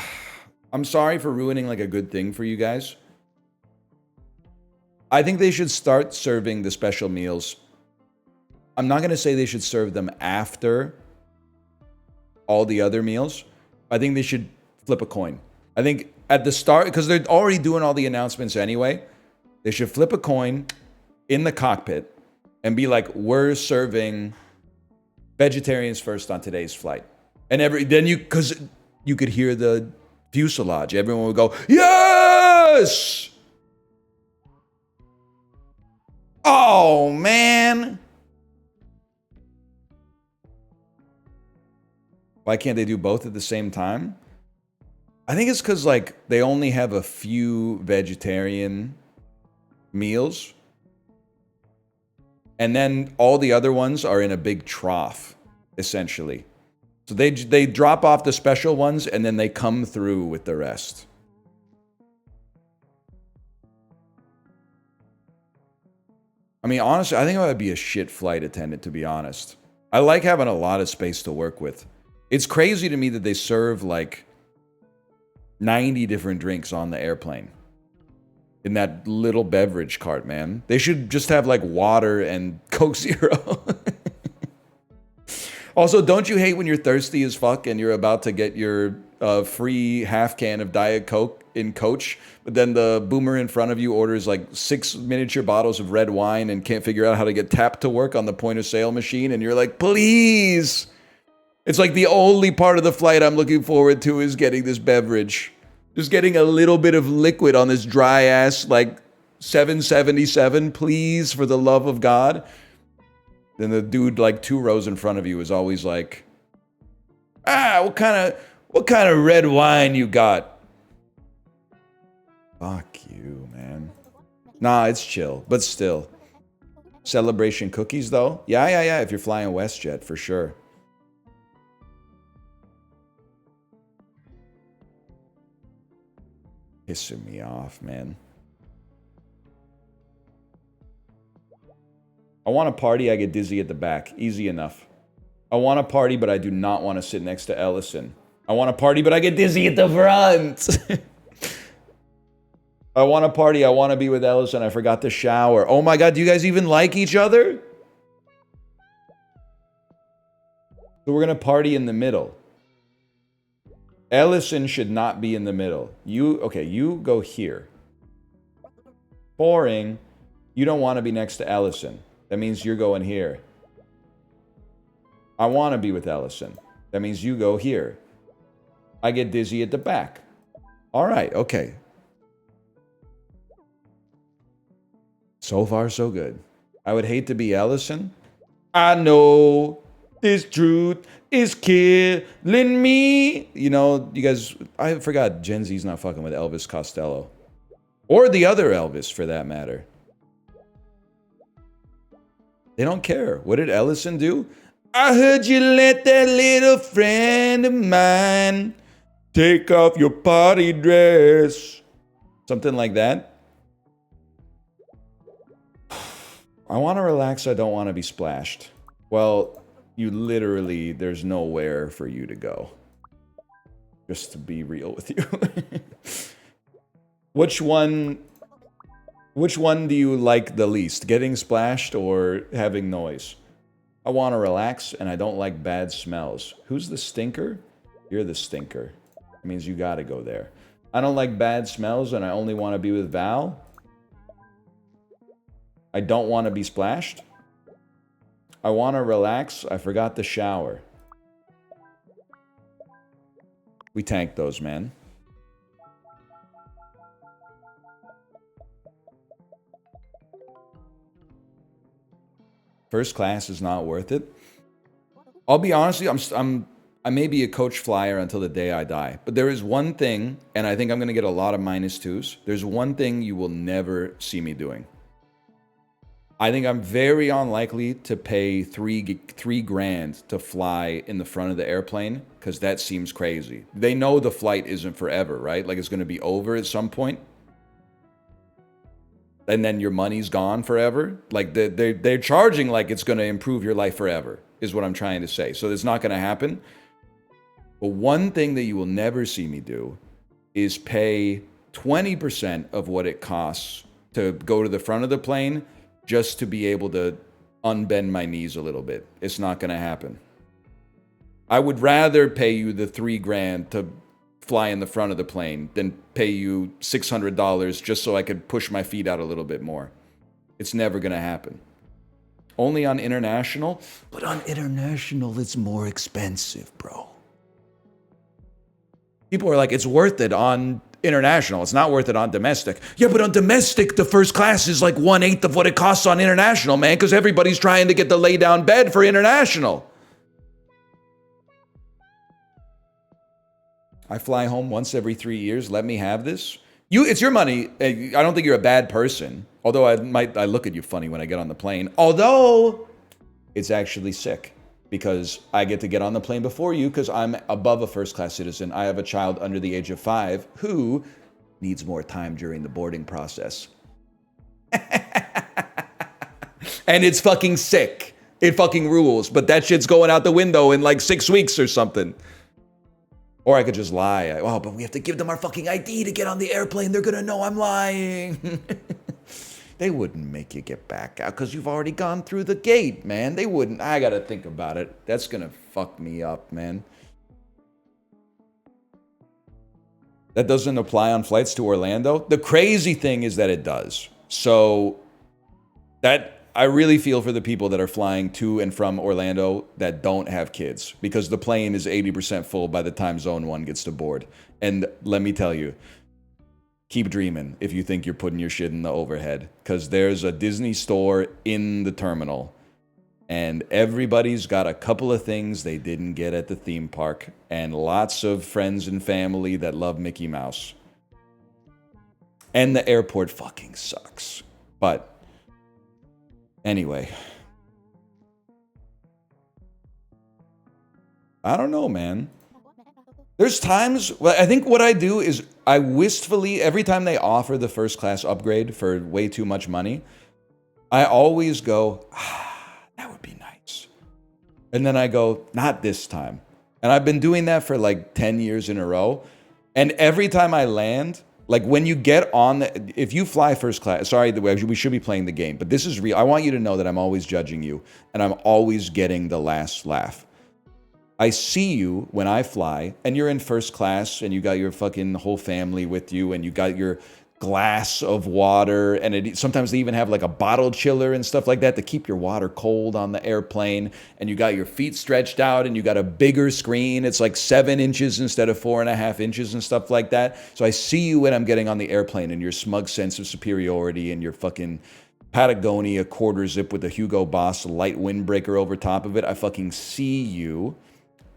I'm sorry for ruining like a good thing for you guys. I think they should start serving the special meals. I'm not going to say they should serve them after all the other meals. I think they should flip a coin. I think at the start, because they're already doing all the announcements anyway, they should flip a coin in the cockpit and be like, we're serving vegetarians first on today's flight. And because you could hear the fuselage. Everyone would go, yes! Oh, man. Why can't they do both at the same time? I think it's because, like, they only have a few vegetarian meals. And then all the other ones are in a big trough, essentially. So they drop off the special ones and then they come through with the rest. I mean, honestly, I think I would be a shit flight attendant, to be honest. I like having a lot of space to work with. It's crazy to me that they serve like 90 different drinks on the airplane. In that little beverage cart, man. They should just have like water and Coke Zero. Also, don't you hate when you're thirsty as fuck and you're about to get your free half can of Diet Coke in Coach, but then the boomer in front of you orders like 6 miniature bottles of red wine and can't figure out how to get tap to work on the point of sale machine, and you're like, please! It's like the only part of the flight I'm looking forward to is getting this beverage. Just getting a little bit of liquid on this dry ass, like 777, please, for the love of God. Then the dude like 2 rows in front of you is always like, what kind of red wine you got? Fuck you, man. Nah, it's chill, but still. Celebration cookies though? Yeah, if you're flying WestJet, for sure. Pissing me off, man. I want to party, I get dizzy at the back. Easy enough. I want to party, but I do not want to sit next to Ellison. I want to party, but I get dizzy at the front. I want to party, I want to be with Ellison. I forgot to shower. Oh my God, do you guys even like each other? So we're going to party in the middle. Ellison should not be in the middle. You go here. Boring. You don't want to be next to Ellison. That means you're going here. I want to be with Ellison. That means you go here. I get dizzy at the back. All right, okay. So far, so good. I would hate to be Ellison. I know this truth is killing me. You know, you guys, I forgot Gen Z's not fucking with Elvis Costello. Or the other Elvis, for that matter. They don't care. What did Ellison do? I heard you let that little friend of mine take off your party dress. Something like that. I want to relax. I don't want to be splashed. Well, you literally, there's nowhere for you to go. Just to be real with you. Which one Which one do you like the least? Getting splashed or having noise? I want to relax and I don't like bad smells. Who's the stinker? You're the stinker. It means you gotta go there. I don't like bad smells and I only want to be with Val. I don't want to be splashed. I want to relax. I forgot the shower. We tanked those, man. First class is not worth it. I'll be honest with you, I may be a coach flyer until the day I die. But there is one thing, and I think I'm going to get a lot of -2s. There's one thing you will never see me doing. I think I'm very unlikely to pay three grand to fly in the front of the airplane, because that seems crazy. They know the flight isn't forever, right? Like, it's going to be over at some point. And then your money's gone forever. Like, they're charging like it's going to improve your life forever, is what I'm trying to say. So it's not going to happen. But one thing that you will never see me do is pay 20% of what it costs to go to the front of the plane just to be able to unbend my knees a little bit. It's not going to happen. I would rather pay you the 3 grand to fly in the front of the plane than pay you $600 just so I could push my feet out a little bit more. It's never going to happen. Only on international, but on international it's more expensive, bro. People are like, it's worth it on international. It's not worth it on domestic. Yeah, but on domestic, the first class is like 1/8 of what it costs on international, man, because everybody's trying to get the lay down bed for international. I fly home once every 3 years. Let me have this. It's your money. I don't think you're a bad person. Although I look at you funny when I get on the plane. Although it's actually sick because I get to get on the plane before you because I'm above a first class citizen. I have a child under the age of 5 who needs more time during the boarding process. And it's fucking sick. It fucking rules. But that shit's going out the window in like 6 weeks or something. Or I could just lie. Oh, but we have to give them our fucking ID to get on the airplane. They're gonna know I'm lying. They wouldn't make you get back out because you've already gone through the gate, man. They wouldn't. I gotta think about it. That's gonna fuck me up, man. That doesn't apply on flights to Orlando. The crazy thing is that it does. So that I really feel for the people that are flying to and from Orlando that don't have kids because the plane is 80% full by the time Zone 1 gets to board. And let me tell you, keep dreaming if you think you're putting your shit in the overhead because there's a Disney store in the terminal and everybody's got a couple of things they didn't get at the theme park and lots of friends and family that love Mickey Mouse. And the airport fucking sucks. But anyway, I don't know, man. There's times, well, I think what I do is I wistfully, every time they offer the first class upgrade for way too much money, I always go, that would be nice. And then I go, not this time. And I've been doing that for like 10 years in a row. And every time I land, like when you get on, if you fly first class, sorry, we should be playing the game, but this is real. I want you to know that I'm always judging you and I'm always getting the last laugh. I see you when I fly and you're in first class and you got your fucking whole family with you and you got your glass of water and sometimes they even have like a bottle chiller and stuff like that to keep your water cold on the airplane and you got your feet stretched out and you got a bigger screen. It's like 7 inches instead of 4.5 inches and stuff like that. So I see you when I'm getting on the airplane and your smug sense of superiority and your fucking Patagonia quarter zip with a Hugo Boss light windbreaker over top of it. I fucking see you.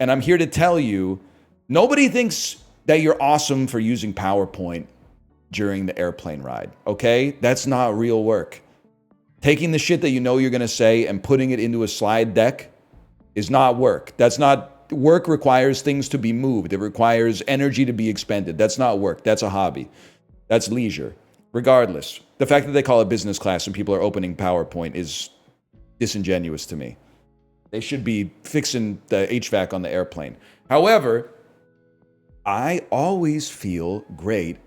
And I'm here to tell you, nobody thinks that you're awesome for using PowerPoint during the airplane ride, okay? That's not real work. Taking the shit that you know you're gonna say and putting it into a slide deck is not work. That's not, work requires things to be moved. It requires energy to be expended. That's not work, that's a hobby. That's leisure. Regardless, the fact that they call it business class and people are opening PowerPoint is disingenuous to me. They should be fixing the HVAC on the airplane. However, I always feel great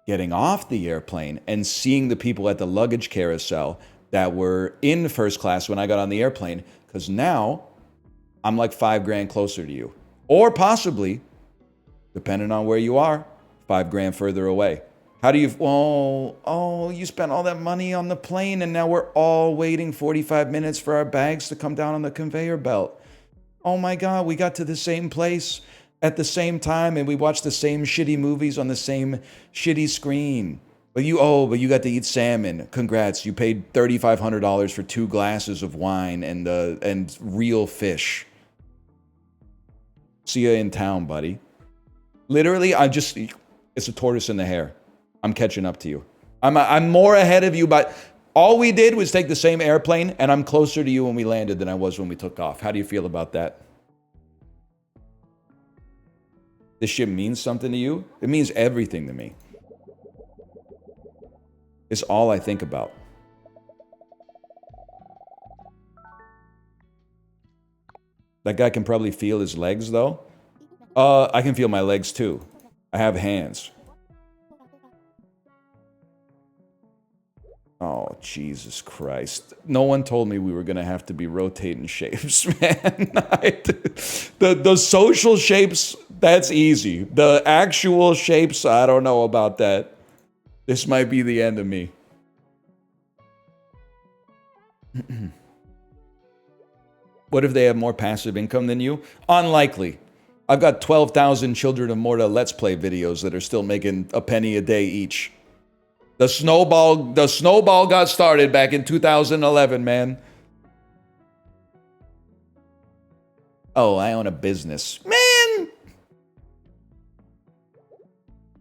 getting off the airplane and seeing the people at the luggage carousel that were in first class when I got on the airplane, because now I'm like $5,000 closer to you. Or possibly, depending on where you are, $5,000 further away. How do you, oh, you spent all that money on the plane and now we're all waiting 45 minutes for our bags to come down on the conveyor belt. Oh my God, we got to the same place at the same time and we watched the same shitty movies on the same shitty screen. But you got to eat salmon. Congrats, you paid $3,500 for 2 glasses of wine and real fish. See you in town, buddy. Literally, it's a tortoise in the hare. I'm catching up to you. I'm more ahead of you, but all we did was take the same airplane, and I'm closer to you when we landed than I was when we took off. How do you feel about that? This shit means something to you? It means everything to me. It's all I think about. That guy can probably feel his legs, though. I can feel my legs, too. I have hands. Oh, Jesus Christ. No one told me we were going to have to be rotating shapes, man. The social shapes, that's easy. The actual shapes, I don't know about that. This might be the end of me. What if they have more passive income than you? Unlikely. I've got 12,000 Children of Morta Let's Play videos that are still making a penny a day each. The snowball got started back in 2011, man. Oh, I own a business. Man!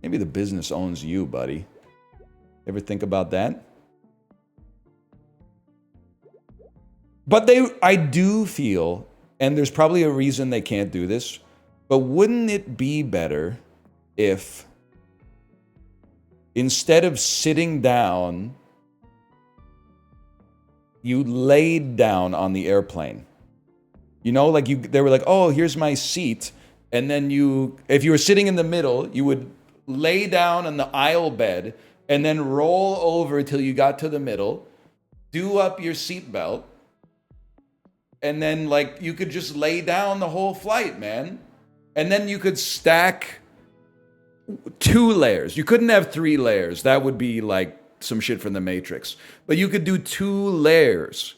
Maybe the business owns you, buddy. Ever think about that? But I do feel, and there's probably a reason they can't do this, but wouldn't it be better if instead of sitting down, you laid down on the airplane? You know, like they were like, oh, here's my seat. And then if you were sitting in the middle, you would lay down on the aisle bed and then roll over till you got to the middle, do up your seatbelt, and then like you could just lay down the whole flight, man. And then you could stack 2 layers. You couldn't have 3 layers. That would be like some shit from the Matrix. But you could do 2 layers.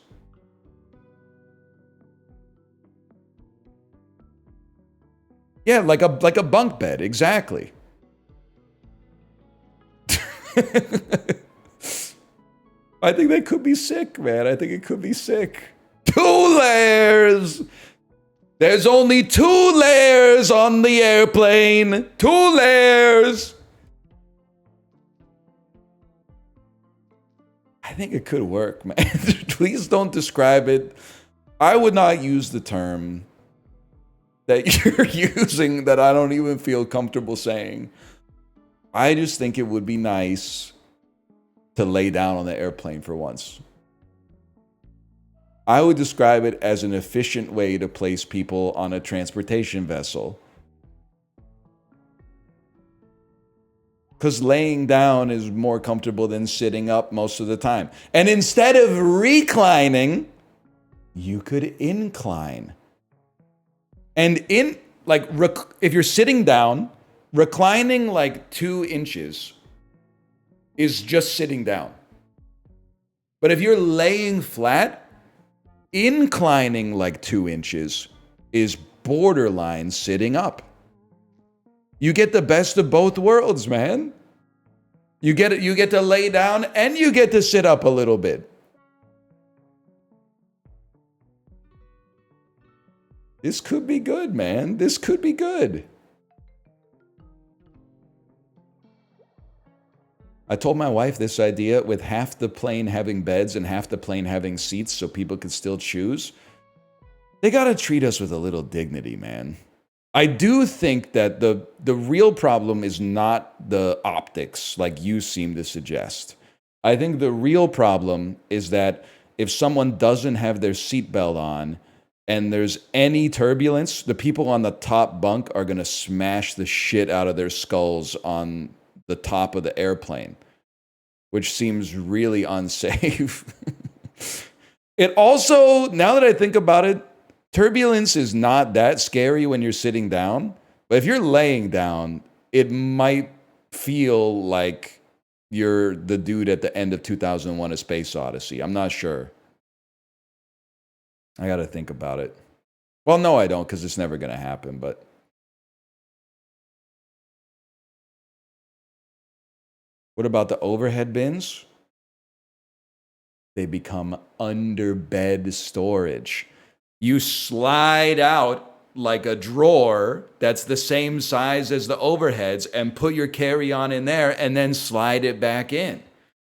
Yeah, like a bunk bed, exactly. I think that could be sick, man. I think it could be sick. 2 layers! There's only 2 layers on the airplane. 2 layers! I think it could work, man. Please don't describe it. I would not use the term that you're using that I don't even feel comfortable saying. I just think it would be nice to lay down on the airplane for once. I would describe it as an efficient way to place people on a transportation vessel. Because laying down is more comfortable than sitting up most of the time. And instead of reclining, you could incline. And if you're sitting down, reclining like 2 inches is just sitting down. But if you're laying flat, inclining like 2 inches is borderline sitting up. You get the best of both worlds, man. You get to lay down and you get to sit up a little bit. This could be good, man. This could be good. I told my wife this idea with half the plane having beds and half the plane having seats so people could still choose. They gotta treat us with a little dignity, man. I do think that the real problem is not the optics, like you seem to suggest. I think the real problem is that if someone doesn't have their seatbelt on and there's any turbulence, the people on the top bunk are gonna smash the shit out of their skulls on the top of the airplane, which seems really unsafe. It also, now that I think about it, turbulence is not that scary when you're sitting down, but if you're laying down, it might feel like you're the dude at the end of 2001: A Space Odyssey. I'm not sure. I got to think about it. Well, no, I don't, because it's never going to happen, but... What about the overhead bins? They become under-bed storage. You slide out like a drawer that's the same size as the overheads and put your carry-on in there and then slide it back in.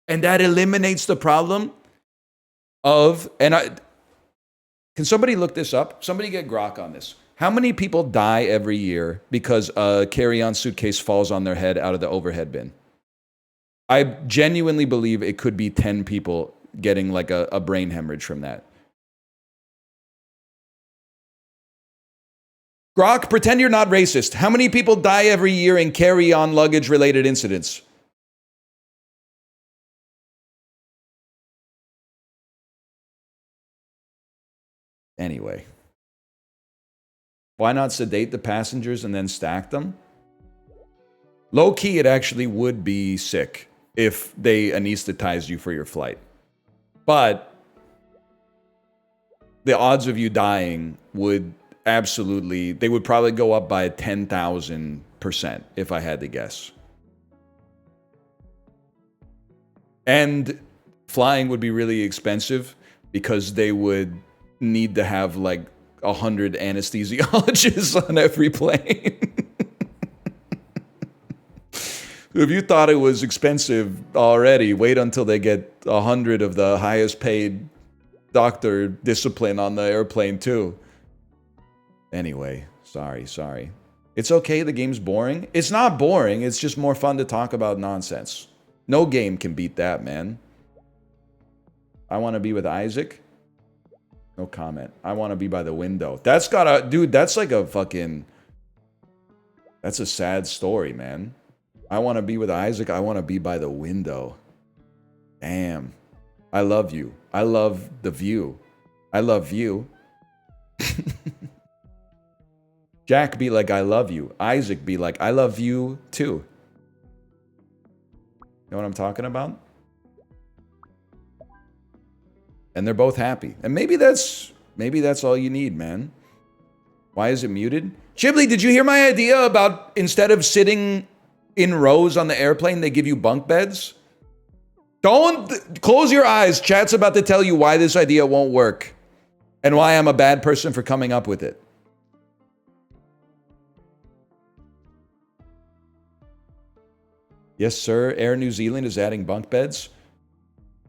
And that eliminates the problem of... Can somebody look this up? Somebody get grok on this. How many people die every year because a carry-on suitcase falls on their head out of the overhead bin? I genuinely believe it could be 10 people getting like a brain hemorrhage from that. Grok, pretend you're not racist. How many people die every year in carry-on luggage-related incidents? Anyway. Why not sedate the passengers and then stack them? Low-key, it actually would be sick if they anesthetized you for your flight. But the odds of you dying would absolutely, they would probably go up by 10,000% if I had to guess. And flying would be really expensive because they would need to have like 100 anesthesiologists on every plane. If you thought it was expensive already, wait until they get 100 of the highest paid doctor discipline on the airplane too. Anyway, sorry. It's okay, the game's boring. It's not boring, it's just more fun to talk about nonsense. No game can beat that, man. I want to be with Isaac. No comment. I want to be by the window. That's gotta... Dude, that's like a fucking... That's a sad story, man. I want to be with Isaac. I want to be by the window. Damn. I love you. I love the view. I love you. Jack be like, I love you. Isaac be like, I love you too. You know what I'm talking about? And they're both happy. And maybe that's all you need, man. Why is it muted? Chibli, did you hear my idea about instead of sitting in rows on the airplane, they give you bunk beds? Don't close your eyes. Chat's about to tell you why this idea won't work and why I'm a bad person for coming up with it. Yes, sir. Air New Zealand is adding bunk beds.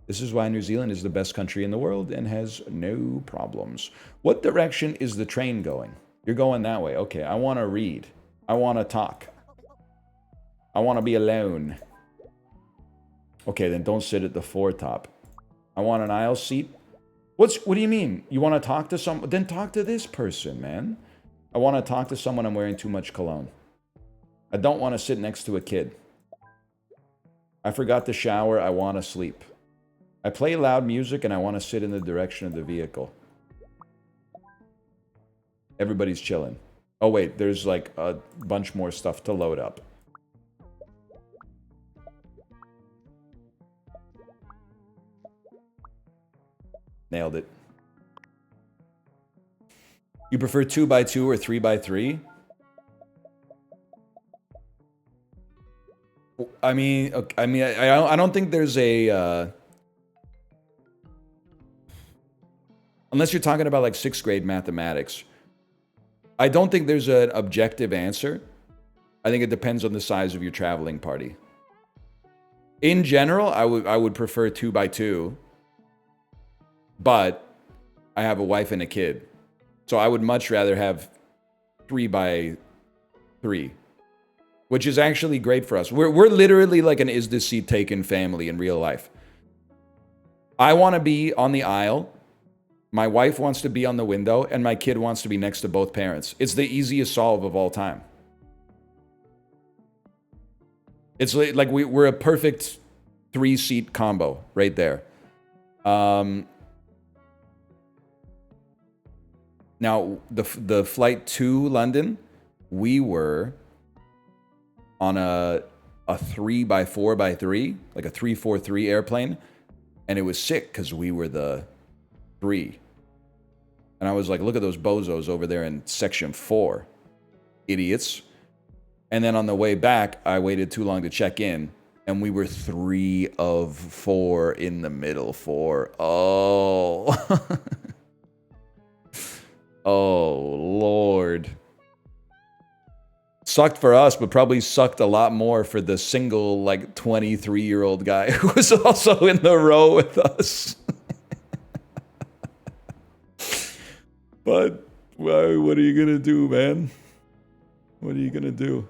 This is why New Zealand is the best country in the world and has no problems. What direction is the train going? You're going that way. Okay, I want to read. I want to talk. I want to be alone. Okay, then don't sit at the foretop. I want an aisle seat. What do you mean? You want to talk to someone? Then talk to this person, man. I want to talk to someone. I'm wearing too much cologne. I don't want to sit next to a kid. I forgot to shower. I want to sleep. I play loud music and I want to sit in the direction of the vehicle. Everybody's chilling. Oh wait, there's like a bunch more stuff to load up. Nailed it. You prefer 2x2 or 3x3? I don't think there's a... Unless you're talking about like 6th grade mathematics. I don't think there's an objective answer. I think it depends on the size of your traveling party. In general, I would prefer 2x2. But I have a wife and a kid. So I would much rather have 3x3. Which is actually great for us. We're literally like an is this seat taken family in real life. I want to be on the aisle. My wife wants to be on the window. And my kid wants to be next to both parents. It's the easiest solve of all time. It's like we're a perfect 3-seat combo right there. Now, the flight to London, we were on a 3x4x3, like a 343 airplane, and it was sick because we were the 3. And I was like, look at those bozos over there in section 4. Idiots. And then on the way back, I waited too long to check in, and we were 3 of 4 in the middle 4. Oh. Oh, Lord. Sucked for us, but probably sucked a lot more for the single, like, 23-year-old guy who was also in the row with us. But, well, what are you gonna do, man? What are you gonna do?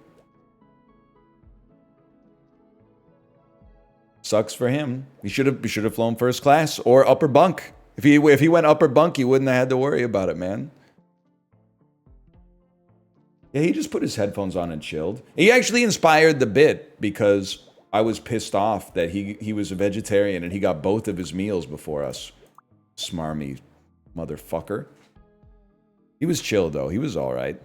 Sucks for him. He should have flown first class or upper bunk. If he went upper bunk, he wouldn't have had to worry about it, man. Yeah, he just put his headphones on and chilled. He actually inspired the bit because I was pissed off that he was a vegetarian and he got both of his meals before us. Smarmy motherfucker. He was chill, though. He was all right.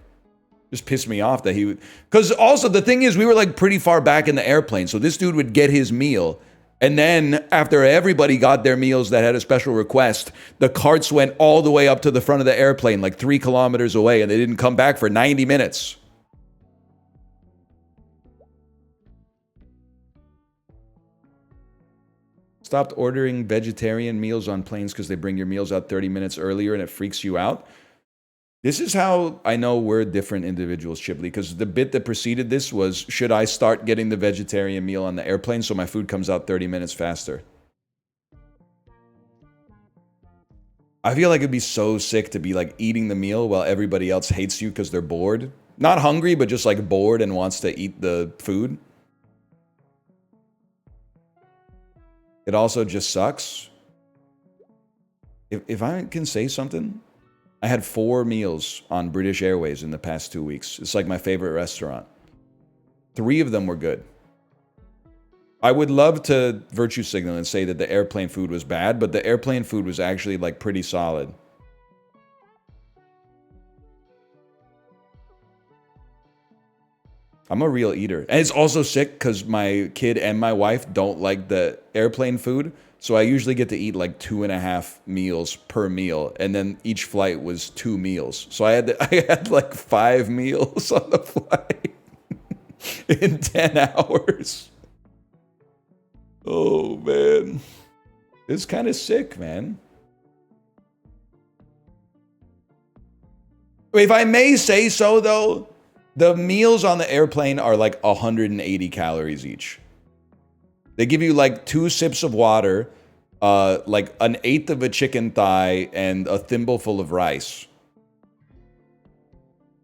Just pissed me off that he would... Because also, the thing is, we were, like, pretty far back in the airplane, so this dude would get his meal, and then, after everybody got their meals that had a special request, the carts went all the way up to the front of the airplane, like 3 kilometers away, and they didn't come back for 90 minutes. Stopped ordering vegetarian meals on planes because they bring your meals out 30 minutes earlier and it freaks you out. This is how I know we're different individuals, Chibley, because the bit that preceded this was, should I start getting the vegetarian meal on the airplane so my food comes out 30 minutes faster? I feel like it'd be so sick to be like eating the meal while everybody else hates you because they're bored. Not hungry, but just like bored and wants to eat the food. It also just sucks. If I can say something, I had 4 meals on British Airways in the past 2 weeks. It's like my favorite restaurant. 3 of them were good. I would love to virtue signal and say that the airplane food was bad, but the airplane food was actually like pretty solid. I'm a real eater. And it's also sick because my kid and my wife don't like the airplane food. So I usually get to eat like 2.5 meals per meal. And then each flight was 2 meals. So I had like 5 meals on the flight in 10 hours. Oh, man. It's kind of sick, man. If I may say so, though, the meals on the airplane are like 180 calories each. They give you like 2 sips of water, like 1/8 of a chicken thigh, and a thimbleful of rice.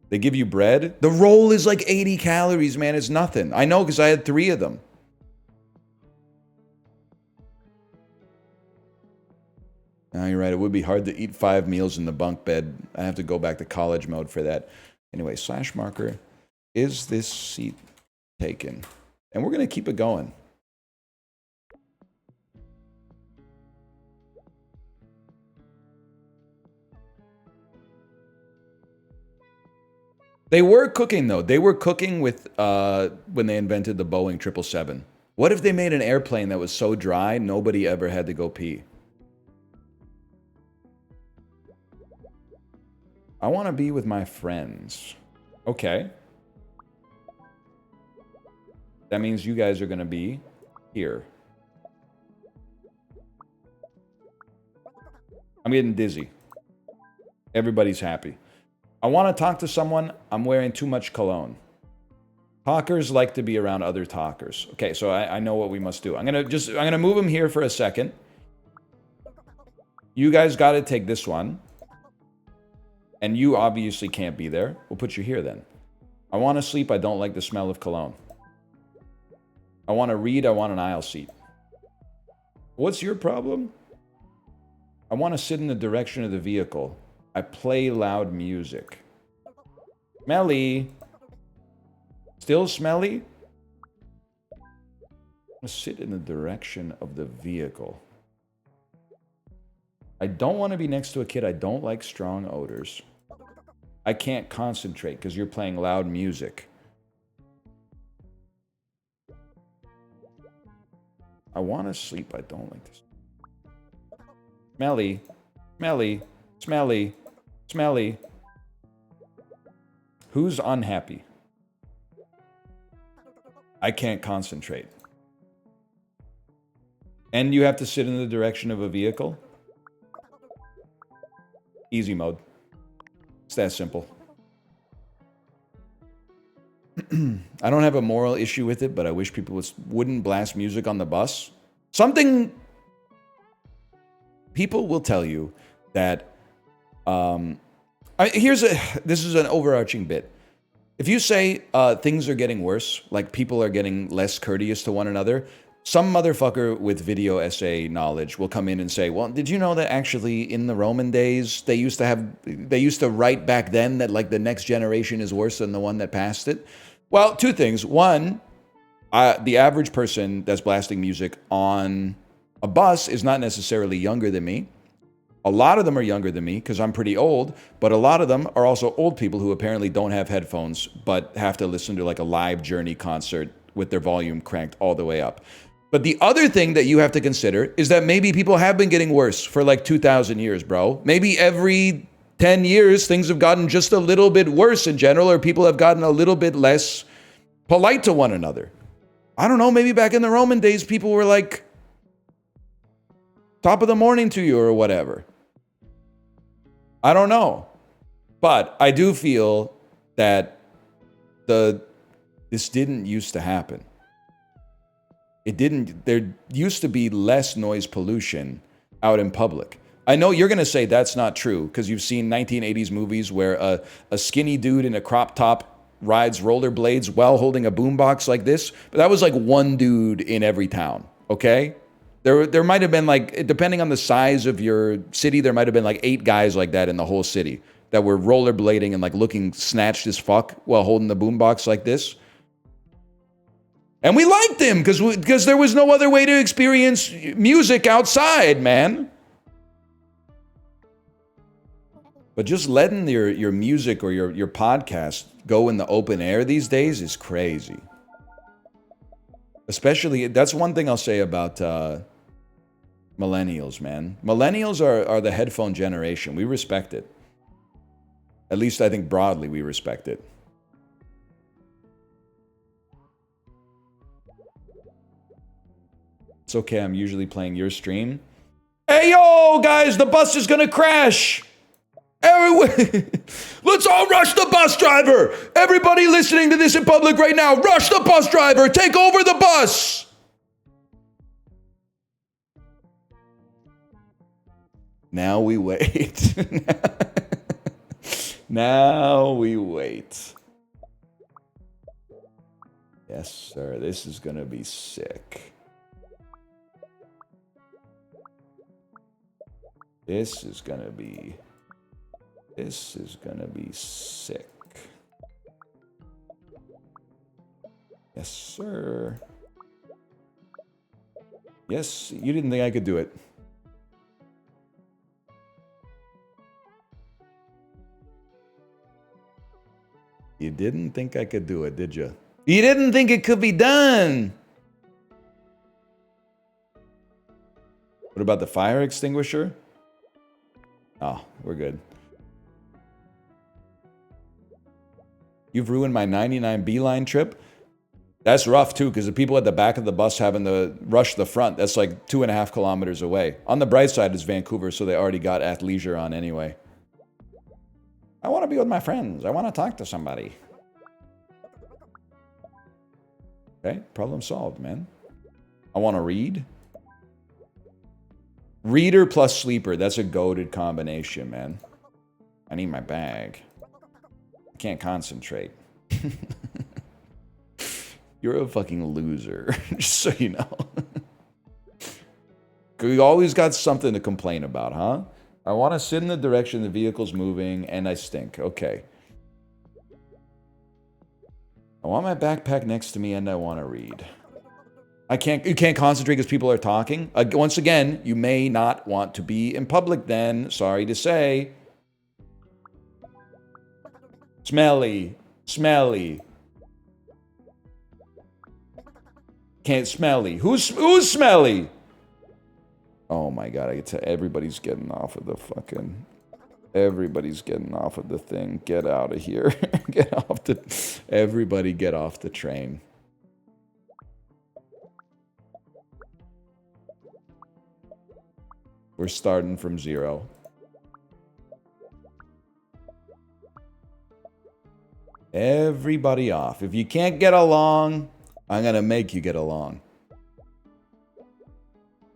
They give you bread. The roll is like 80 calories, man. It's nothing. I know because I had 3 of them. No, you're right. It would be hard to eat 5 meals in the bunk bed. I have to go back to college mode for that. Anyway, slash marker. Is this seat taken? And we're going to keep it going. They were cooking, though. They were cooking with when they invented the Boeing 777. What if they made an airplane that was so dry, nobody ever had to go pee? I want to be with my friends. Okay. That means you guys are going to be here. I'm getting dizzy. Everybody's happy. I want to talk to someone. I'm wearing too much cologne. Talkers like to be around other talkers. Okay, so I know what we must do. I'm gonna move him here for a second. You guys got to take this one. And you obviously can't be there. We'll put you here then. I want to sleep. I don't like the smell of cologne. I want to read. I want an aisle seat. What's your problem? I want to sit in the direction of the vehicle. I play loud music. Smelly. Still smelly? Sit in the direction of the vehicle. I don't want to be next to a kid. I don't like strong odors. I can't concentrate because you're playing loud music. I want to sleep. I don't like this. Smelly. Smelly. Smelly. Smelly. Who's unhappy? I can't concentrate. And you have to sit in the direction of a vehicle? Easy mode. It's that simple. I don't have a moral issue with it, but I wish people wouldn't blast music on the bus. Something... People will tell you that... this is an overarching bit. If you say things are getting worse, like people are getting less courteous to one another, some motherfucker with video essay knowledge will come in and say, well, did you know that actually in the Roman days, they used to write back then that like the next generation is worse than the one that passed it? Well, two things. One, the average person that's blasting music on a bus is not necessarily younger than me. A lot of them are younger than me because I'm pretty old, but a lot of them are also old people who apparently don't have headphones but have to listen to like a live Journey concert with their volume cranked all the way up. But the other thing that you have to consider is that maybe people have been getting worse for like 2,000 years, bro. Maybe every 10 years, things have gotten just a little bit worse in general, or people have gotten a little bit less polite to one another. I don't know, maybe back in the Roman days, people were like, top of the morning to you or whatever. I don't know. But I do feel that this didn't used to happen. There used to be less noise pollution out in public. I know you're going to say that's not true because you've seen 1980s movies where a skinny dude in a crop top rides rollerblades while holding a boombox like this. But that was like one dude in every town, okay? There might have been like, depending on the size of your city, there might have been like 8 guys like that in the whole city that were rollerblading and like looking snatched as fuck while holding the boombox like this. And we liked him because there was no other way to experience music outside, man. But just letting your music or your podcast go in the open air these days is crazy. Especially, that's one thing I'll say about millennials, man. Millennials are the headphone generation. We respect it. At least I think broadly we respect it. It's okay, I'm usually playing your stream. Hey, yo, guys, the bus is gonna crash. Everyone, let's all rush the bus driver. Everybody listening to this in public right now, rush the bus driver. Take over the bus. Now we wait. Now we wait. Yes, sir. This is gonna be sick. This is gonna be sick. Yes, sir. Yes, you didn't think I could do it. You didn't think I could do it, did you? You didn't think it could be done. What about the fire extinguisher? Oh, we're good. You've ruined my 99 Beeline trip. That's rough, too, because the people at the back of the bus having to rush the front, that's like 2.5 kilometers away. On the bright side, it's Vancouver, so they already got athleisure on anyway. I want to be with my friends. I want to talk to somebody. Okay, problem solved, man. I want to read. Reader plus sleeper. That's a goated combination, man. I need my bag. I can't concentrate. You're a fucking loser, just so you know. You always got something to complain about, huh? I want to sit in the direction the vehicle's moving, and I stink. Okay. I want my backpack next to me, and I want to read. You can't concentrate because people are talking. Once again, you may not want to be in public then. Sorry to say. Smelly. Smelly. Can't smelly. Who's smelly? Oh my god, I get to everybody's getting off of the fucking everybody's getting off of the thing. Get out of here. Get off the everybody get off the train. We're starting from 0. Everybody off. If you can't get along, I'm gonna make you get along.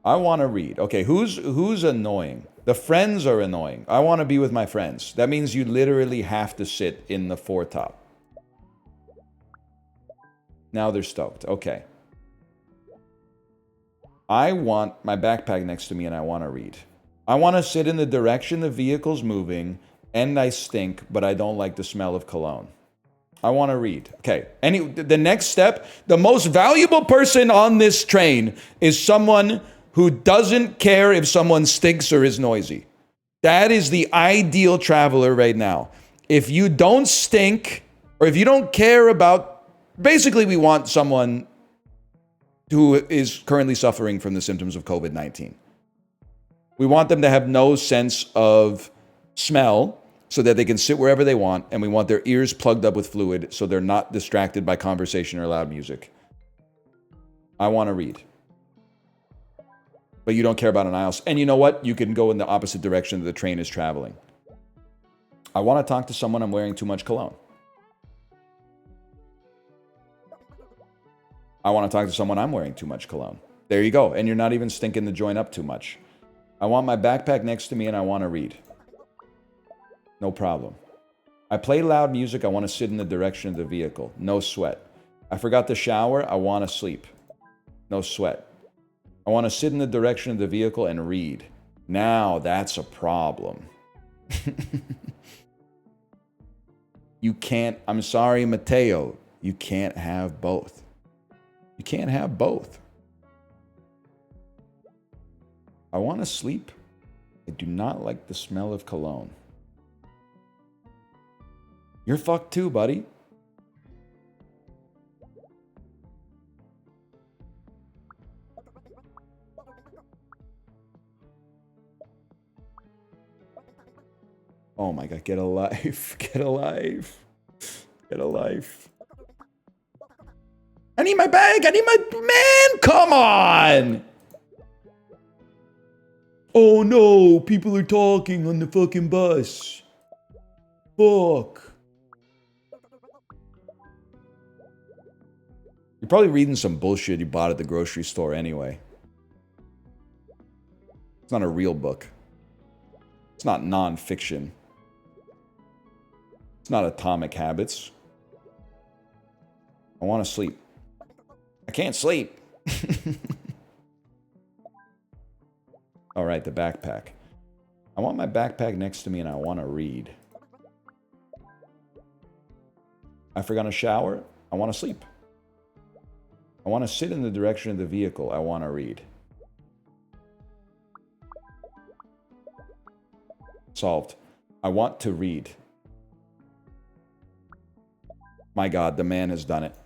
I want to read. Okay, who's annoying? The friends are annoying. I want to be with my friends. That means you literally have to sit in the foretop. Now they're stoked. Okay. I want my backpack next to me and I want to read. I want to sit in the direction the vehicle's moving and I stink, but I don't like the smell of cologne. I want to read. Okay. The next step, the most valuable person on this train is someone who doesn't care if someone stinks or is noisy. That is the ideal traveler right now. If you don't stink, or if you don't care about, basically we want someone who is currently suffering from the symptoms of COVID-19. We want them to have no sense of smell so that they can sit wherever they want, and we want their ears plugged up with fluid so they're not distracted by conversation or loud music. I want to read. But you don't care about an aisle. And you know what? You can go in the opposite direction that the train is traveling. I want to talk to someone I'm wearing too much cologne. I want to talk to someone I'm wearing too much cologne. There you go. And you're not even stinking the joint up too much. I want my backpack next to me and I want to read. No problem. I play loud music. I want to sit in the direction of the vehicle. No sweat. I forgot to shower. I want to sleep. No sweat. I want to sit in the direction of the vehicle and read. Now that's a problem. You can't, I'm sorry, Mateo, you can't have both. You can't have both. I want to sleep. I do not like the smell of cologne. You're fucked too, buddy. Oh my god, get a life. Get a life. Get a life. I need my bag. I need my... Man, come on! Oh no, people are talking on the fucking bus. Fuck. You're probably reading some bullshit you bought at the grocery store anyway. It's not a real book. It's not non-fiction. It's not Atomic Habits. I want to sleep. I can't sleep. All right, the backpack. I want my backpack next to me and I want to read. I forgot to shower. I want to sleep. I want to sit in the direction of the vehicle. I want to read. Solved. I want to read. My God, the man has done it.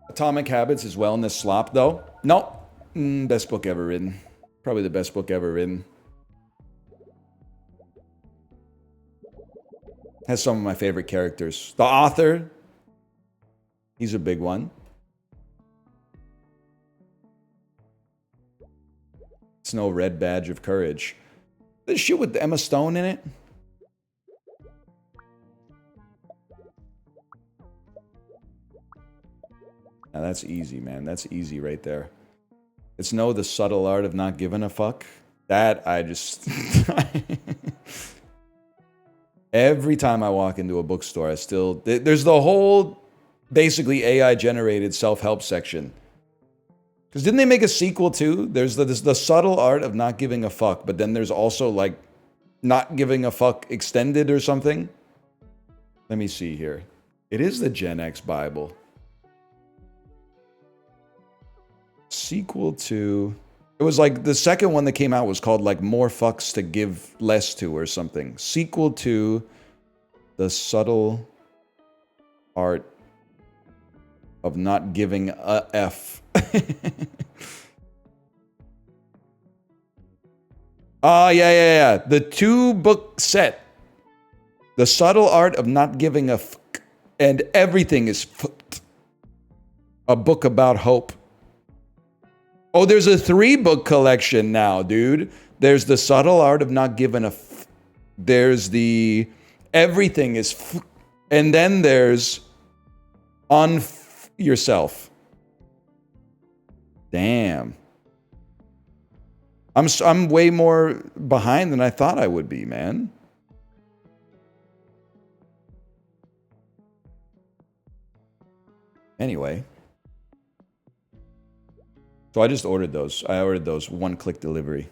Atomic Habits is wellness slop, though. No. Best book ever written. Probably the best book ever written. Has some of my favorite characters. The author, he's a big one. It's no red badge of courage. This shit with Emma Stone in it. Now that's easy, man. That's easy right there. It's no the subtle art of not giving a fuck. That I just... Every time I walk into a bookstore, I still... There's the whole, basically, AI-generated self-help section. Because didn't they make a sequel, too? There's the subtle art of not giving a fuck, but then there's also, like, not giving a fuck extended or something. Let me see here. It is the Gen X Bible. sequel to... It was like the second one that came out was called like More Fucks to Give Less To or something. Sequel to The Subtle Art of Not Giving a F. Oh, yeah. The 2-book set. The Subtle Art of Not Giving a F. And Everything is F. A book about hope. Oh, there's a 3-book collection now, dude. There's The Subtle Art of Not Giving a F. There's the Everything is F. And then there's Unf Yourself. Damn. I'm way more behind than I thought I would be, man. Anyway. So I just ordered those. I ordered those one-click delivery.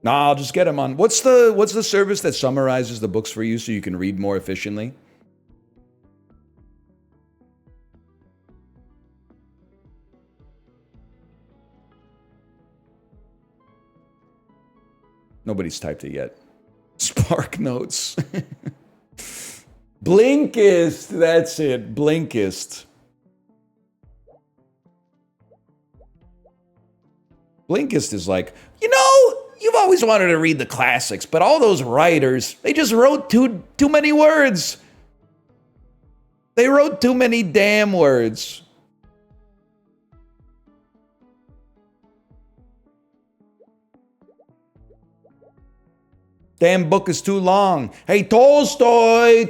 Nah, I'll just get them on. What's the service that summarizes the books for you so you can read more efficiently? Nobody's typed it yet. Spark Notes. Blinkist, that's it. Blinkist. Blinkist is like, you know, you've always wanted to read the classics, but all those writers, they just wrote too many words. They wrote too many damn words. Damn book is too long. Hey, Tolstoy!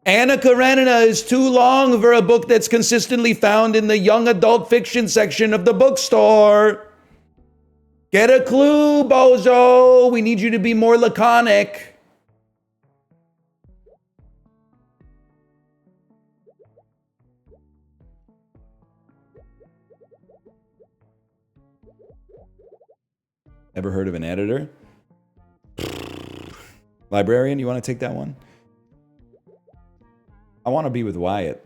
Anna Karenina is too long for a book that's consistently found in the young adult fiction section of the bookstore. Get a clue, bozo! We need you to be more laconic. Ever heard of an editor? Librarian, you want to take that one? I want to be with Wyatt.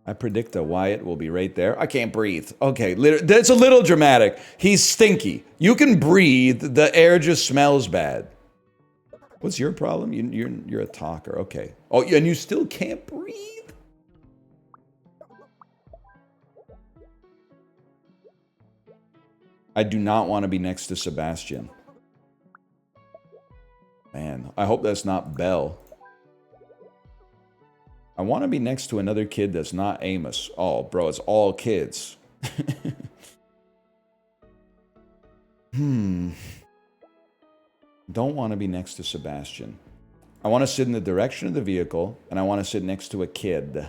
I predict that Wyatt will be right there. I can't breathe. Okay, that's a little dramatic. He's stinky. You can breathe. The air just smells bad. What's your problem? You're a talker. Okay. Oh, and you still can't breathe? I do not want to be next to Sebastian. Man, I hope that's not Belle. I want to be next to another kid that's not Amos. Oh, bro, it's all kids. Don't want to be next to Sebastian. I want to sit in the direction of the vehicle, and I want to sit next to a kid.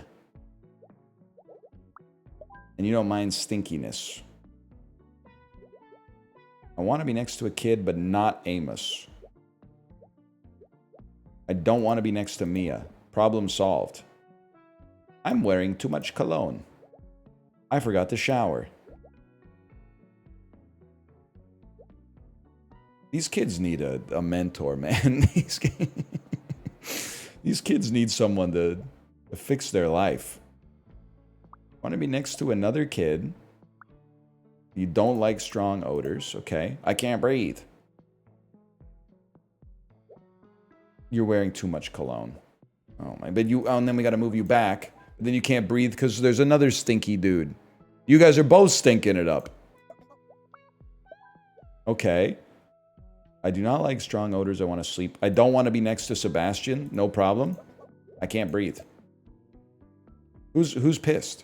And you don't mind stinkiness. I want to be next to a kid, but not Amos. I don't want to be next to Mia. Problem solved. I'm wearing too much cologne. I forgot to shower. These kids need a mentor, man. These kids need someone to fix their life. Want to be next to another kid. You don't like strong odors, okay? I can't breathe. You're wearing too much cologne. Oh my, but you, oh, and then we gotta move you back. Then you can't breathe because there's another stinky dude. You guys are both stinking it up. Okay. I do not like strong odors. I want to sleep. I don't want to be next to Sebastian. No problem. I can't breathe. Who's pissed?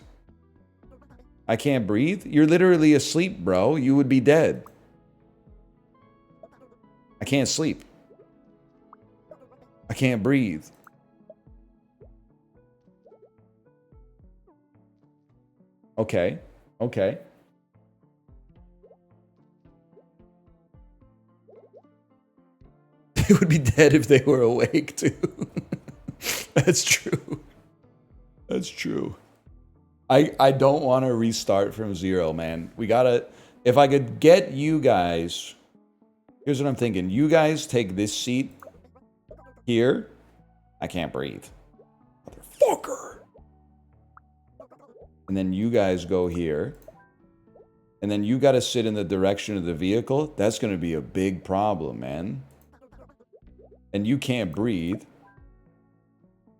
I can't breathe? You're literally asleep, bro. You would be dead. I can't sleep. I can't breathe. Okay. Okay. They would be dead if they were awake, too. That's true. That's true. I don't want to restart from zero, man. We gotta... If I could get you guys... Here's what I'm thinking. You guys take this seat. Here, I can't breathe. Motherfucker. And then you guys go here. And then you gotta sit in the direction of the vehicle. That's gonna be a big problem, man. And you can't breathe.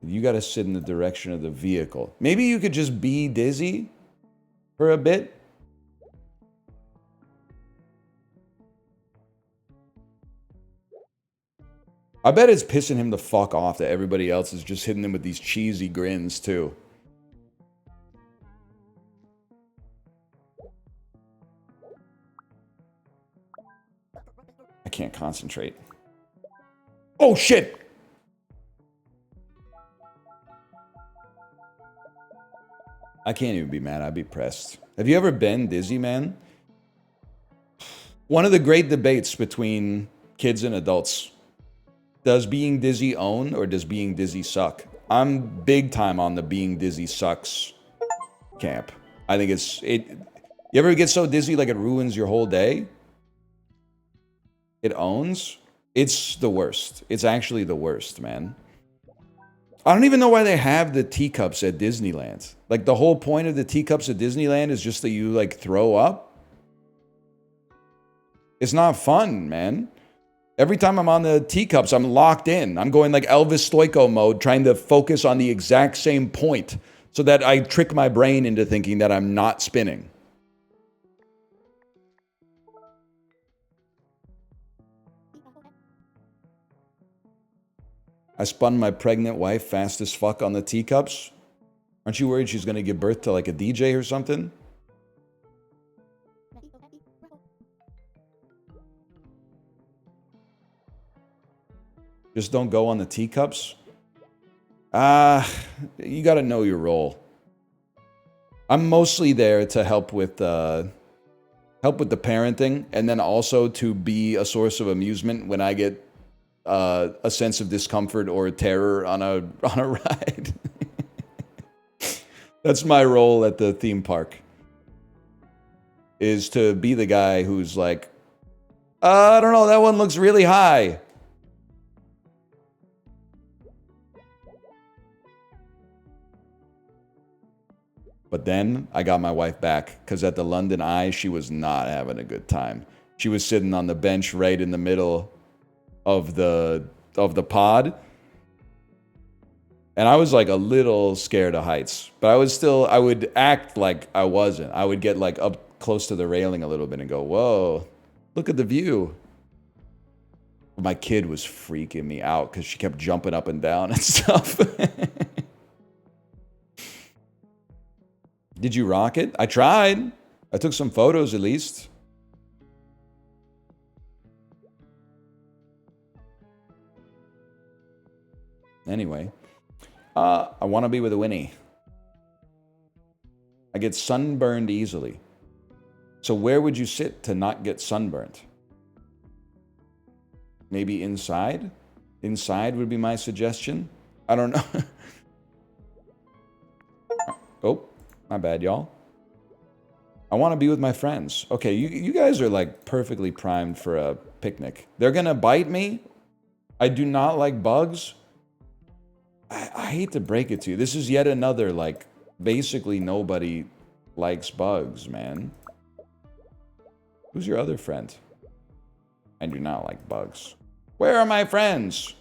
You gotta sit in the direction of the vehicle. Maybe you could just be dizzy for a bit. I bet it's pissing him the fuck off that everybody else is just hitting him with these cheesy grins, too. I can't concentrate. Oh, shit! I can't even be mad. I'd be pressed. Have you ever been dizzy, man? One of the great debates between kids and adults. Does being dizzy own or does being dizzy suck? I'm big time on the being dizzy sucks camp. I think you ever get so dizzy like it ruins your whole day? It owns? It's the worst. It's actually the worst, man. I don't even know why they have the teacups at Disneyland. Like, the whole point of the teacups at Disneyland is just that you, like, throw up. It's not fun, man. Every time I'm on the teacups, I'm locked in. I'm going like Elvis Stoico mode, trying to focus on the exact same point so that I trick my brain into thinking that I'm not spinning. I spun my pregnant wife fast as fuck on the teacups. Aren't you worried she's going to give birth to like a DJ or something? Just don't go on the teacups? You got to know your role. I'm mostly there to help with the parenting, and then also to be a source of amusement when I get a sense of discomfort or terror on a ride. That's my role at the theme park. Is to be the guy who's like, I don't know, that one looks really high. But then I got my wife back, because at the London Eye, she was not having a good time. She was sitting on the bench right in the middle of the pod. And I was like a little scared of heights. But I would act like I wasn't. I would get like up close to the railing a little bit and go, whoa, look at the view. My kid was freaking me out because she kept jumping up and down and stuff. Did you rock it? I tried. I took some photos at least. Anyway, I want to be with Winnie. I get sunburned easily. So where would you sit to not get sunburned? Maybe inside? Inside would be my suggestion. I don't know. Oh. My bad, y'all. I want to be with my friends. Okay, you guys are like perfectly primed for a picnic. They're gonna bite me. I do not like bugs. I hate to break it to you. This is yet another, like, basically nobody likes bugs, man. Who's your other friend? I do not like bugs. Where are my friends?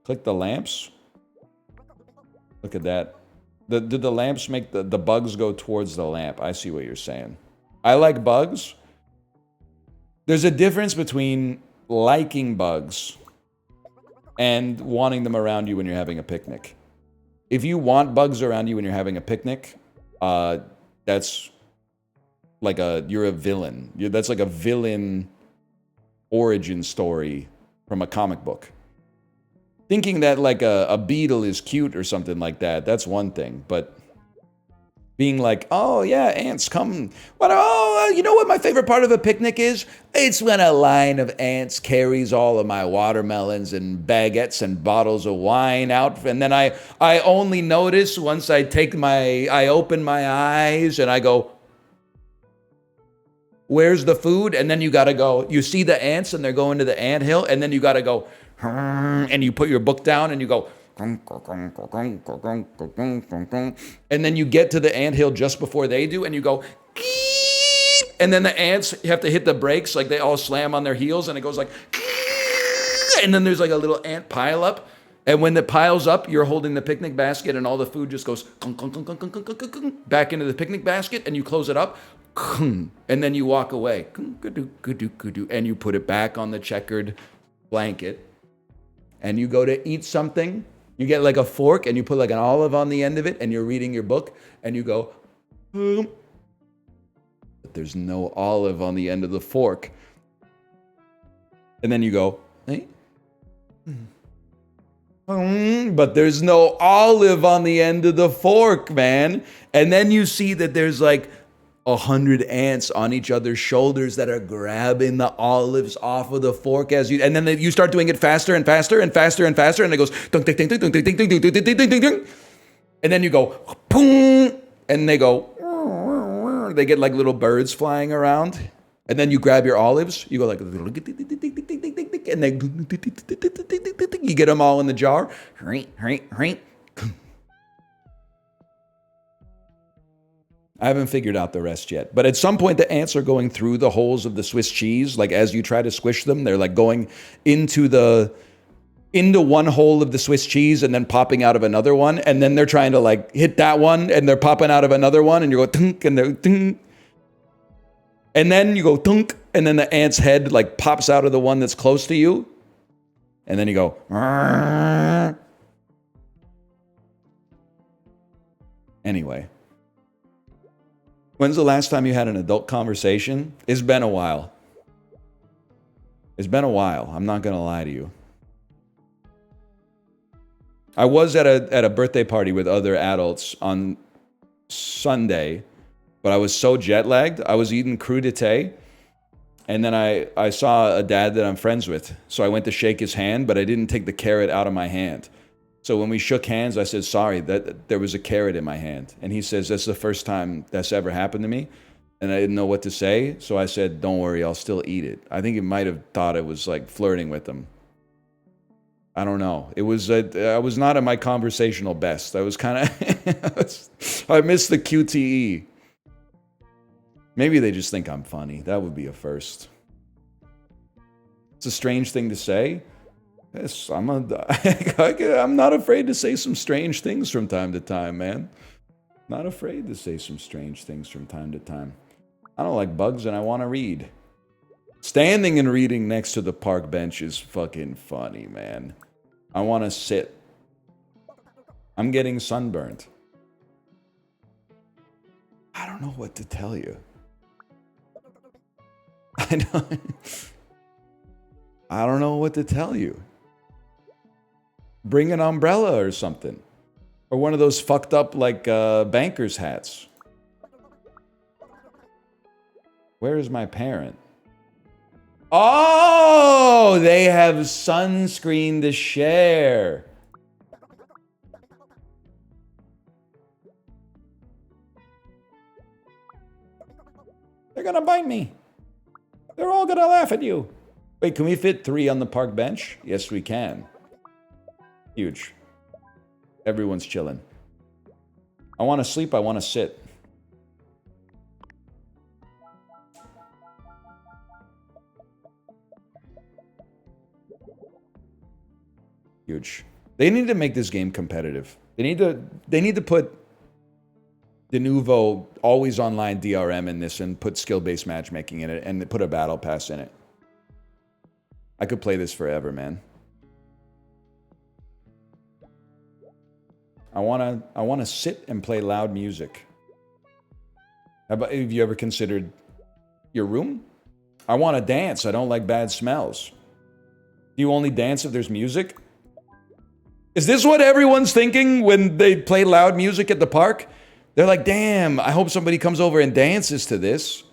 Click the lamps. Look at that. Did the lamps make the bugs go towards the lamp? I see what you're saying. I like bugs. There's a difference between liking bugs and wanting them around you when you're having a picnic. If you want bugs around you when you're having a picnic, that's like you're a villain. That's like a villain origin story from a comic book. Thinking that like a beetle is cute or something like that, that's one thing. But being like, oh yeah, ants come. You know what my favorite part of a picnic is? It's when a line of ants carries all of my watermelons and baguettes and bottles of wine out. And then I only notice once I open my eyes and I go, where's the food? And then you got to go, you see the ants and they're going to the anthill, and then you got to go, and you put your book down and you go, and then you get to the anthill just before they do, and you go, and then the ants, you have to hit the brakes, like they all slam on their heels, and it goes like, and then there's like a little ant pile up. And when it piles up, you're holding the picnic basket, and all the food just goes back into the picnic basket, and you close it up, and then you walk away, and you put it back on the checkered blanket, and you go to eat something. You get like a fork, and you put like an olive on the end of it, and you're reading your book, and you go, but there's no olive on the end of the fork. And then you go, hey? But there's no olive on the end of the fork, man. And then you see that there's like 100 ants on each other's shoulders that are grabbing the olives off of the fork as you, and then you start doing it faster and faster and faster and faster, and it goes ding ding ding ding ding ding ding ding ding ding ding ding, and then you go boom, and they go, they get like little birds flying around, and then you grab your olives, you go like, and then you get them all in the jar. I haven't figured out the rest yet. But at some point, the ants are going through the holes of the Swiss cheese. Like, as you try to squish them, they're like going into one hole of the Swiss cheese and then popping out of another one. And then they're trying to like hit that one, and they're popping out of another one, and you go tunk, and they're tunk. And then you go tunk, and then the ant's head like pops out of the one that's close to you. And then you go, Arr. Anyway. When's the last time you had an adult conversation? It's been a while. It's been a while. I'm not going to lie to you. I was at a birthday party with other adults on Sunday, but I was so jet lagged. I was eating crudité, and then I saw a dad that I'm friends with. So I went to shake his hand, but I didn't take the carrot out of my hand. So when we shook hands, I said, sorry, that there was a carrot in my hand. And he says, that's the first time that's ever happened to me. And I didn't know what to say. So I said, don't worry, I'll still eat it. I think he might have thought I was like flirting with him. I don't know. It was, I was not at my conversational best. I was kind of, I missed the QTE. Maybe they just think I'm funny. That would be a first. It's a strange thing to say. Yes, I'm not afraid to say some strange things from time to time, man. Not afraid to say some strange things from time to time. I don't like bugs, and I want to read. Standing and reading next to the park bench is fucking funny, man. I want to sit. I'm getting sunburned. I don't know what to tell you. I don't know what to tell you. Bring an umbrella or something. Or one of those fucked up, like, banker's hats. Where is my parent? Oh, they have sunscreen to share. They're gonna bite me. They're all gonna laugh at you. Wait, can we fit 3 on the park bench? Yes, we can. Huge. Everyone's chilling. I want to sleep, I want to sit. Huge. They need to make this game competitive. They need to put de novo always online DRM in this, and put skill-based matchmaking in it, and put a battle pass in it. I could play this forever, man. I want to sit and play loud music. Have you ever considered your room? I want to dance. I don't like bad smells. Do you only dance if there's music? Is this what everyone's thinking when they play loud music at the park? They're like, damn, I hope somebody comes over and dances to this.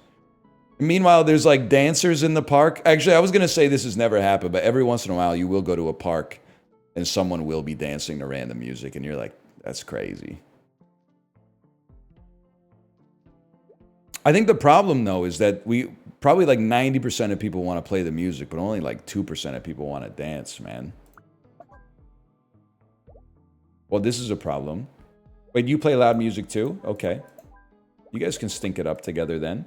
Meanwhile, there's like dancers in the park. Actually, I was going to say this has never happened, but every once in a while you will go to a park and someone will be dancing to random music, and you're like, that's crazy. I think the problem, though, is that Probably like 90% of people want to play the music, but only like 2% of people want to dance, man. Well, this is a problem. Wait, you play loud music too? Okay. You guys can stink it up together then.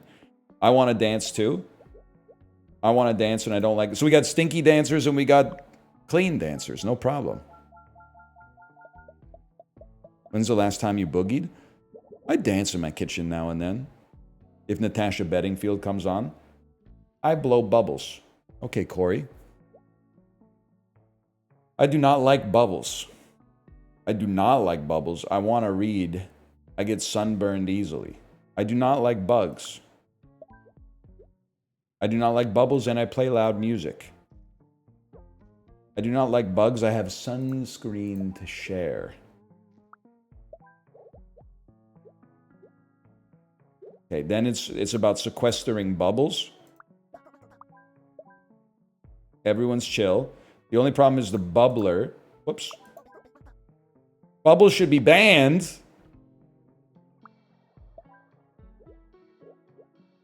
I want to dance too. I want to dance and I don't like it. So we got stinky dancers and we got clean dancers. No problem. When's the last time you boogied? I dance in my kitchen now and then. If Natasha Bedingfield comes on, I blow bubbles. Okay, Corey. I do not like bubbles. I do not like bubbles. I want to read. I get sunburned easily. I do not like bugs. I do not like bubbles and I play loud music. I do not like bugs. I have sunscreen to share. Okay, then it's about sequestering bubbles. Everyone's chill. The only problem is the bubbler. Whoops. Bubbles should be banned.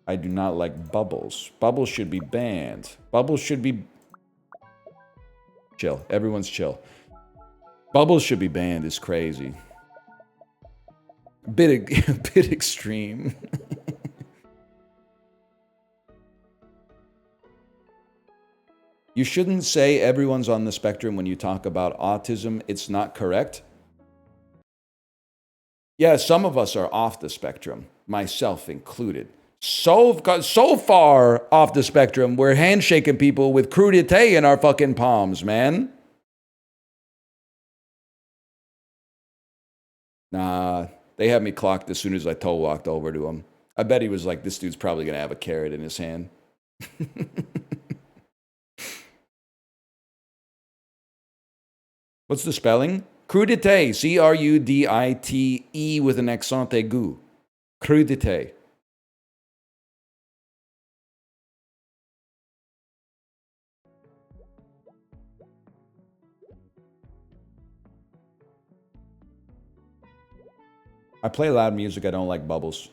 I do not like bubbles. Bubbles should be banned. Bubbles should be... Chill. Everyone's chill. Bubbles should be banned is crazy. A bit extreme. You shouldn't say everyone's on the spectrum when you talk about autism. It's not correct. Yeah, some of us are off the spectrum, myself included. So far off the spectrum, we're handshaking people with crudité in our fucking palms, man. Nah, they had me clocked as soon as I toe walked over to him. I bet he was like, this dude's probably going to have a carrot in his hand. What's the spelling? Crudité, C-R-U-D-I-T-E with an accent aigu. Crudité. I play loud music, I don't like bubbles.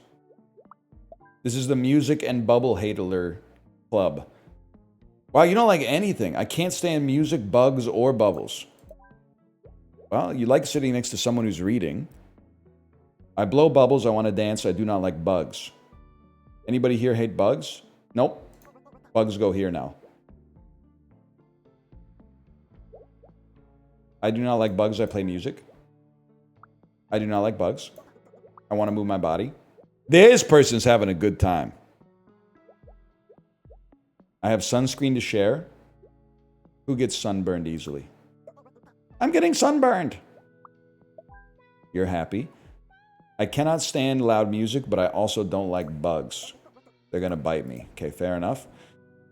This is the music and bubble hater club. Wow, you don't like anything. I can't stand music, bugs, or bubbles. Well, you like sitting next to someone who's reading. I blow bubbles, I want to dance, I do not like bugs. Anybody here hate bugs? Nope. Bugs go here now. I do not like bugs, I play music. I do not like bugs. I want to move my body. This person's having a good time. I have sunscreen to share. Who gets sunburned easily? I'm getting sunburned. You're happy. I cannot stand loud music, but I also don't like bugs. They're going to bite me. Okay, fair enough.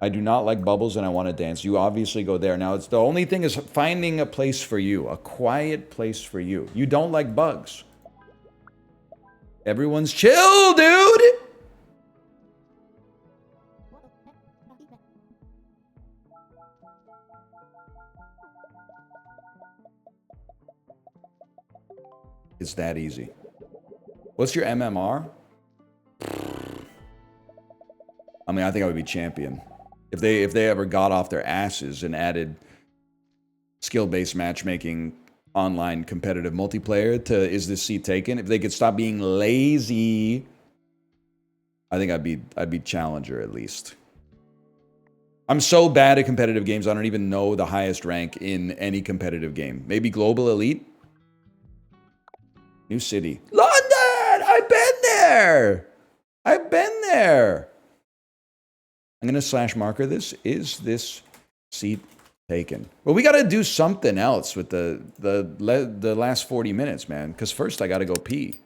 I do not like bubbles and I want to dance. You obviously go there. Now, it's the only thing is finding a place for you, a quiet place for you. You don't like bugs. Everyone's chill, dude! It's that easy. What's your MMR? I mean, I think I would be champion. If they ever got off their asses and added skill-based matchmaking online competitive multiplayer to Is This Seat Taken, if they could stop being lazy, I think I'd be challenger at least. I'm so bad at competitive games, I don't even know the highest rank in any competitive game. Maybe global elite? New city. London! I've been there! I've been there! I'm going to slash marker this. Is this seat taken? Well, we got to do something else with the last 40 minutes, man. Because first I got to go pee.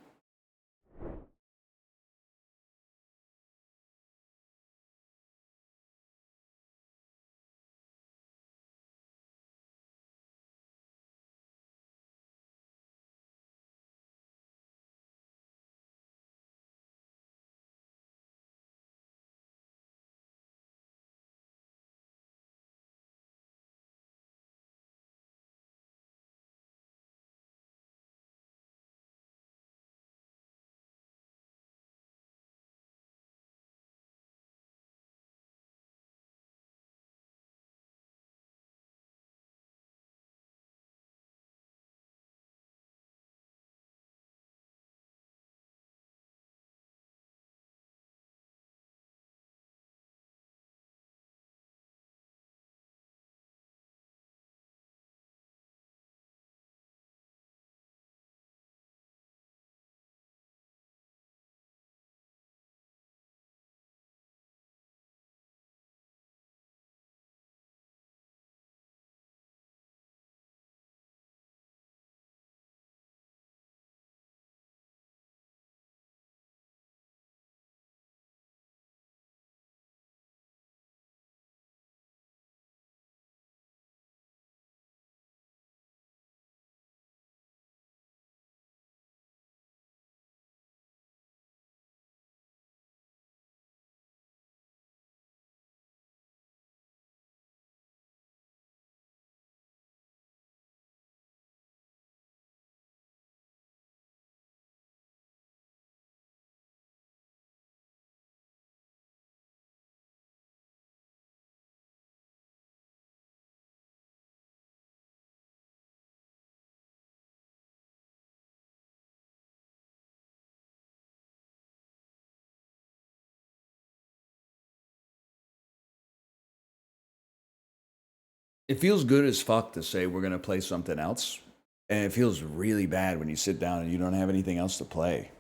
It feels good as fuck to say we're going to play something else. And it feels really bad when you sit down and you don't have anything else to play.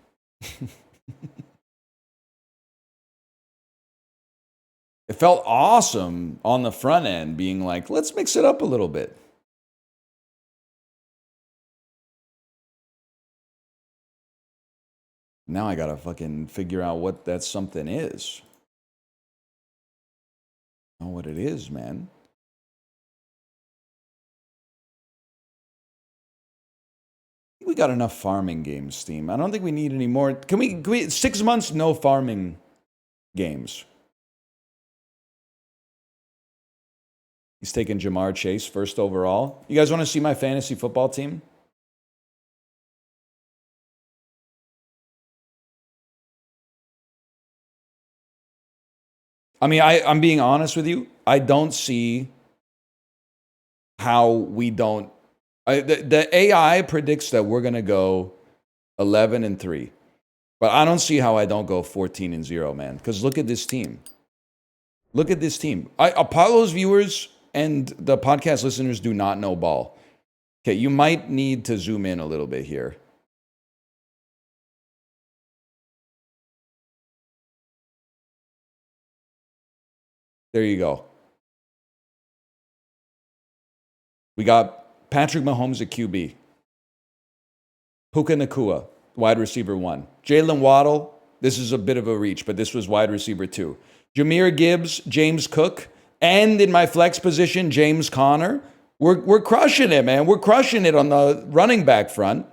It felt awesome on the front end being like, let's mix it up a little bit. Now I gotta fucking figure out what that something is. Know what it is, man. We got enough farming games, Steam. I don't think we need any more. Can we 6 months, no farming games? He's taking Jamar Chase first overall. You guys want to see my fantasy football team? I mean, I'm being honest with you. I don't see how we don't. The AI predicts that we're going to go 11-3. But I don't see how I don't go 14-0, man. Because look at this team. Look at this team. Apollo's viewers and the podcast listeners do not know ball. Okay, you might need to zoom in a little bit here. There you go. We got Patrick Mahomes at QB. Puka Nacua, wide receiver 1. Jalen Waddle, this is a bit of a reach, but this was wide receiver 2. Jahmyr Gibbs, James Cook, and in my flex position, James Conner. We're crushing it, man. We're crushing it on the running back front.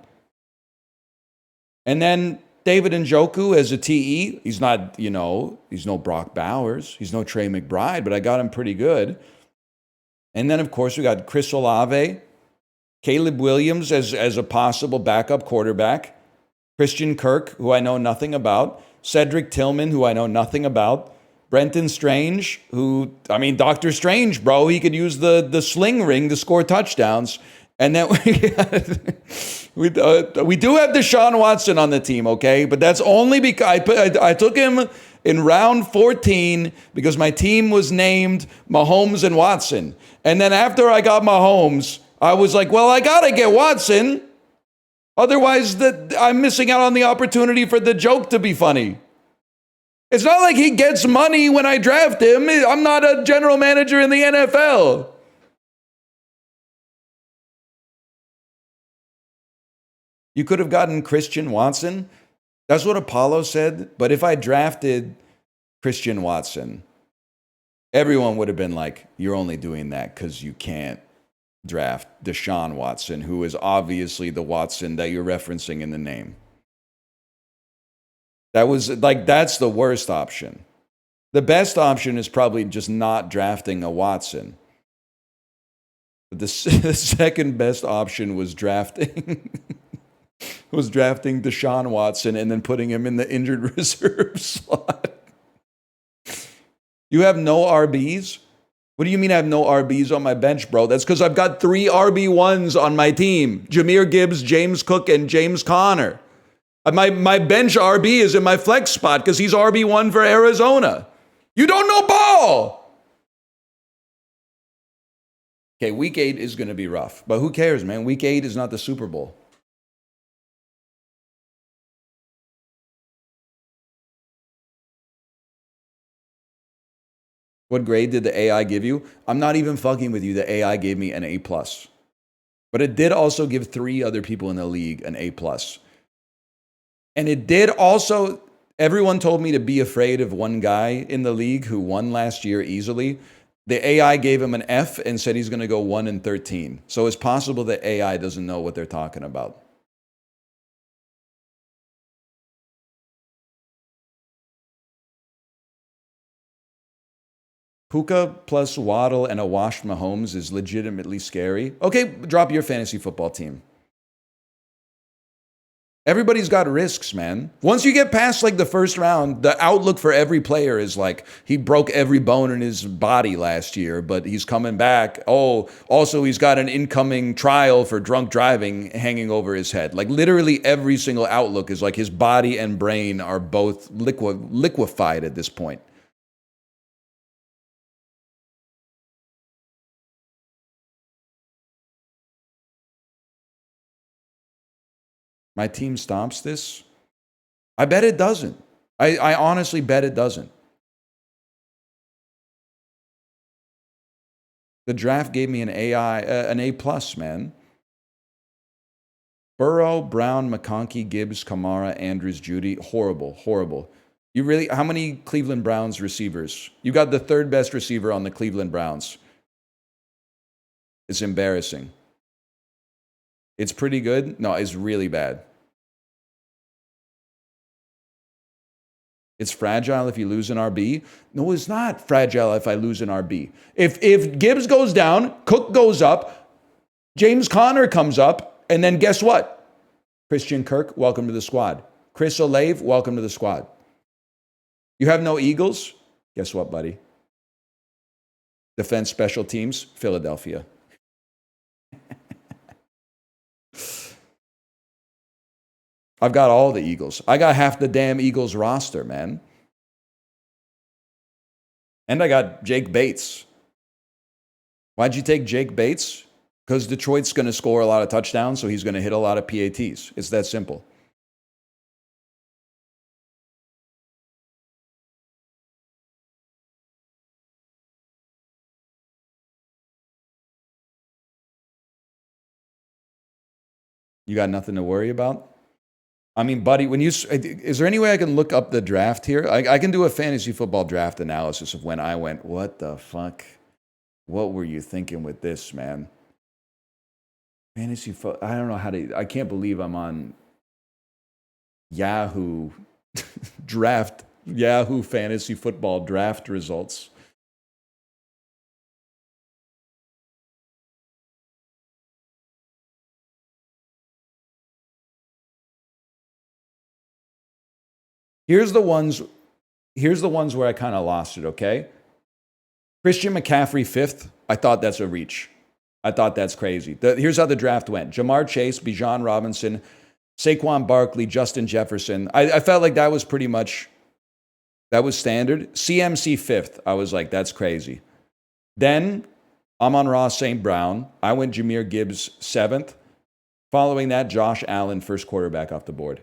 And then David Njoku as a TE. He's not, he's no Brock Bowers. He's no Trey McBride, but I got him pretty good. And then, of course, we got Chris Olave, Caleb Williams as a possible backup quarterback, Christian Kirk, who I know nothing about, Cedric Tillman, who I know nothing about, Brenton Strange, who, Dr. Strange, bro, he could use the sling ring to score touchdowns. And then we do have Deshaun Watson on the team, okay? But that's only because I took him in round 14 because my team was named Mahomes and Watson. And then after I got Mahomes, I was like, well, I got to get Watson. Otherwise, I'm missing out on the opportunity for the joke to be funny. It's not like he gets money when I draft him. I'm not a general manager in the NFL. You could have gotten Christian Watson. That's what Apollo said. But if I drafted Christian Watson, everyone would have been like, you're only doing that because you can't draft Deshaun Watson, who is obviously the Watson that you're referencing in the name. That's the worst option. The best option is probably just not drafting a Watson. But the second best option was drafting Deshaun Watson and then putting him in the injured reserve slot. You have no RBs? What do you mean I have no RBs on my bench, bro? That's because I've got 3 RB1s on my team. Jahmyr Gibbs, James Cook, and James Conner. My bench RB is in my flex spot because he's RB1 for Arizona. You don't know ball! Okay, week 8 is going to be rough. But who cares, man? Week 8 is not the Super Bowl. What grade did the AI give you? I'm not even fucking with you. The AI gave me an A+. But it did also give 3 other people in the league an A+. And it did also, everyone told me to be afraid of one guy in the league who won last year easily. The AI gave him an F and said he's going to go 1-13. So it's possible that AI doesn't know what they're talking about. Puka plus Waddle and a washed Mahomes is legitimately scary. Okay, drop your fantasy football team. Everybody's got risks, man. Once you get past the first round, the outlook for every player is he broke every bone in his body last year, but he's coming back. Oh, also he's got an incoming trial for drunk driving hanging over his head. Literally every single outlook is his body and brain are both liquefied at this point. My team stomps this? I bet it doesn't. I honestly bet it doesn't. The draft gave me an A plus, man. Burrow, Brown, McConkey, Gibbs, Kamara, Andrews, Judy. Horrible, horrible. You really, how many Cleveland Browns receivers? You got the third best receiver on the Cleveland Browns. It's embarrassing. It's pretty good. No, it's really bad. It's fragile if you lose an RB. No, it's not fragile if I lose an RB. If Gibbs goes down, Cook goes up, James Conner comes up, and then guess what? Christian Kirk, welcome to the squad. Chris Olave, welcome to the squad. You have no Eagles? Guess what, buddy? Defense special teams, Philadelphia. I've got all the Eagles. I got half the damn Eagles roster, man. And I got Jake Bates. Why'd you take Jake Bates? Because Detroit's going to score a lot of touchdowns, so he's going to hit a lot of PATs. It's that simple. You got nothing to worry about? I mean, buddy, is there any way I can look up the draft here? I can do a fantasy football draft analysis of when I went, what the fuck? What were you thinking with this, man? Fantasy football, I don't know how to, I can't believe I'm on Yahoo Yahoo fantasy football draft results. Here's the ones where I kind of lost it, okay? Christian McCaffrey 5th. I thought that's a reach. I thought that's crazy. Here's how the draft went. Jamar Chase, Bijan Robinson, Saquon Barkley, Justin Jefferson. I felt like that was pretty much, that was standard. CMC 5th. I was like, that's crazy. Then Amon-Ra St. Brown. I went Jahmyr Gibbs 7th. Following that, Josh Allen, first quarterback off the board.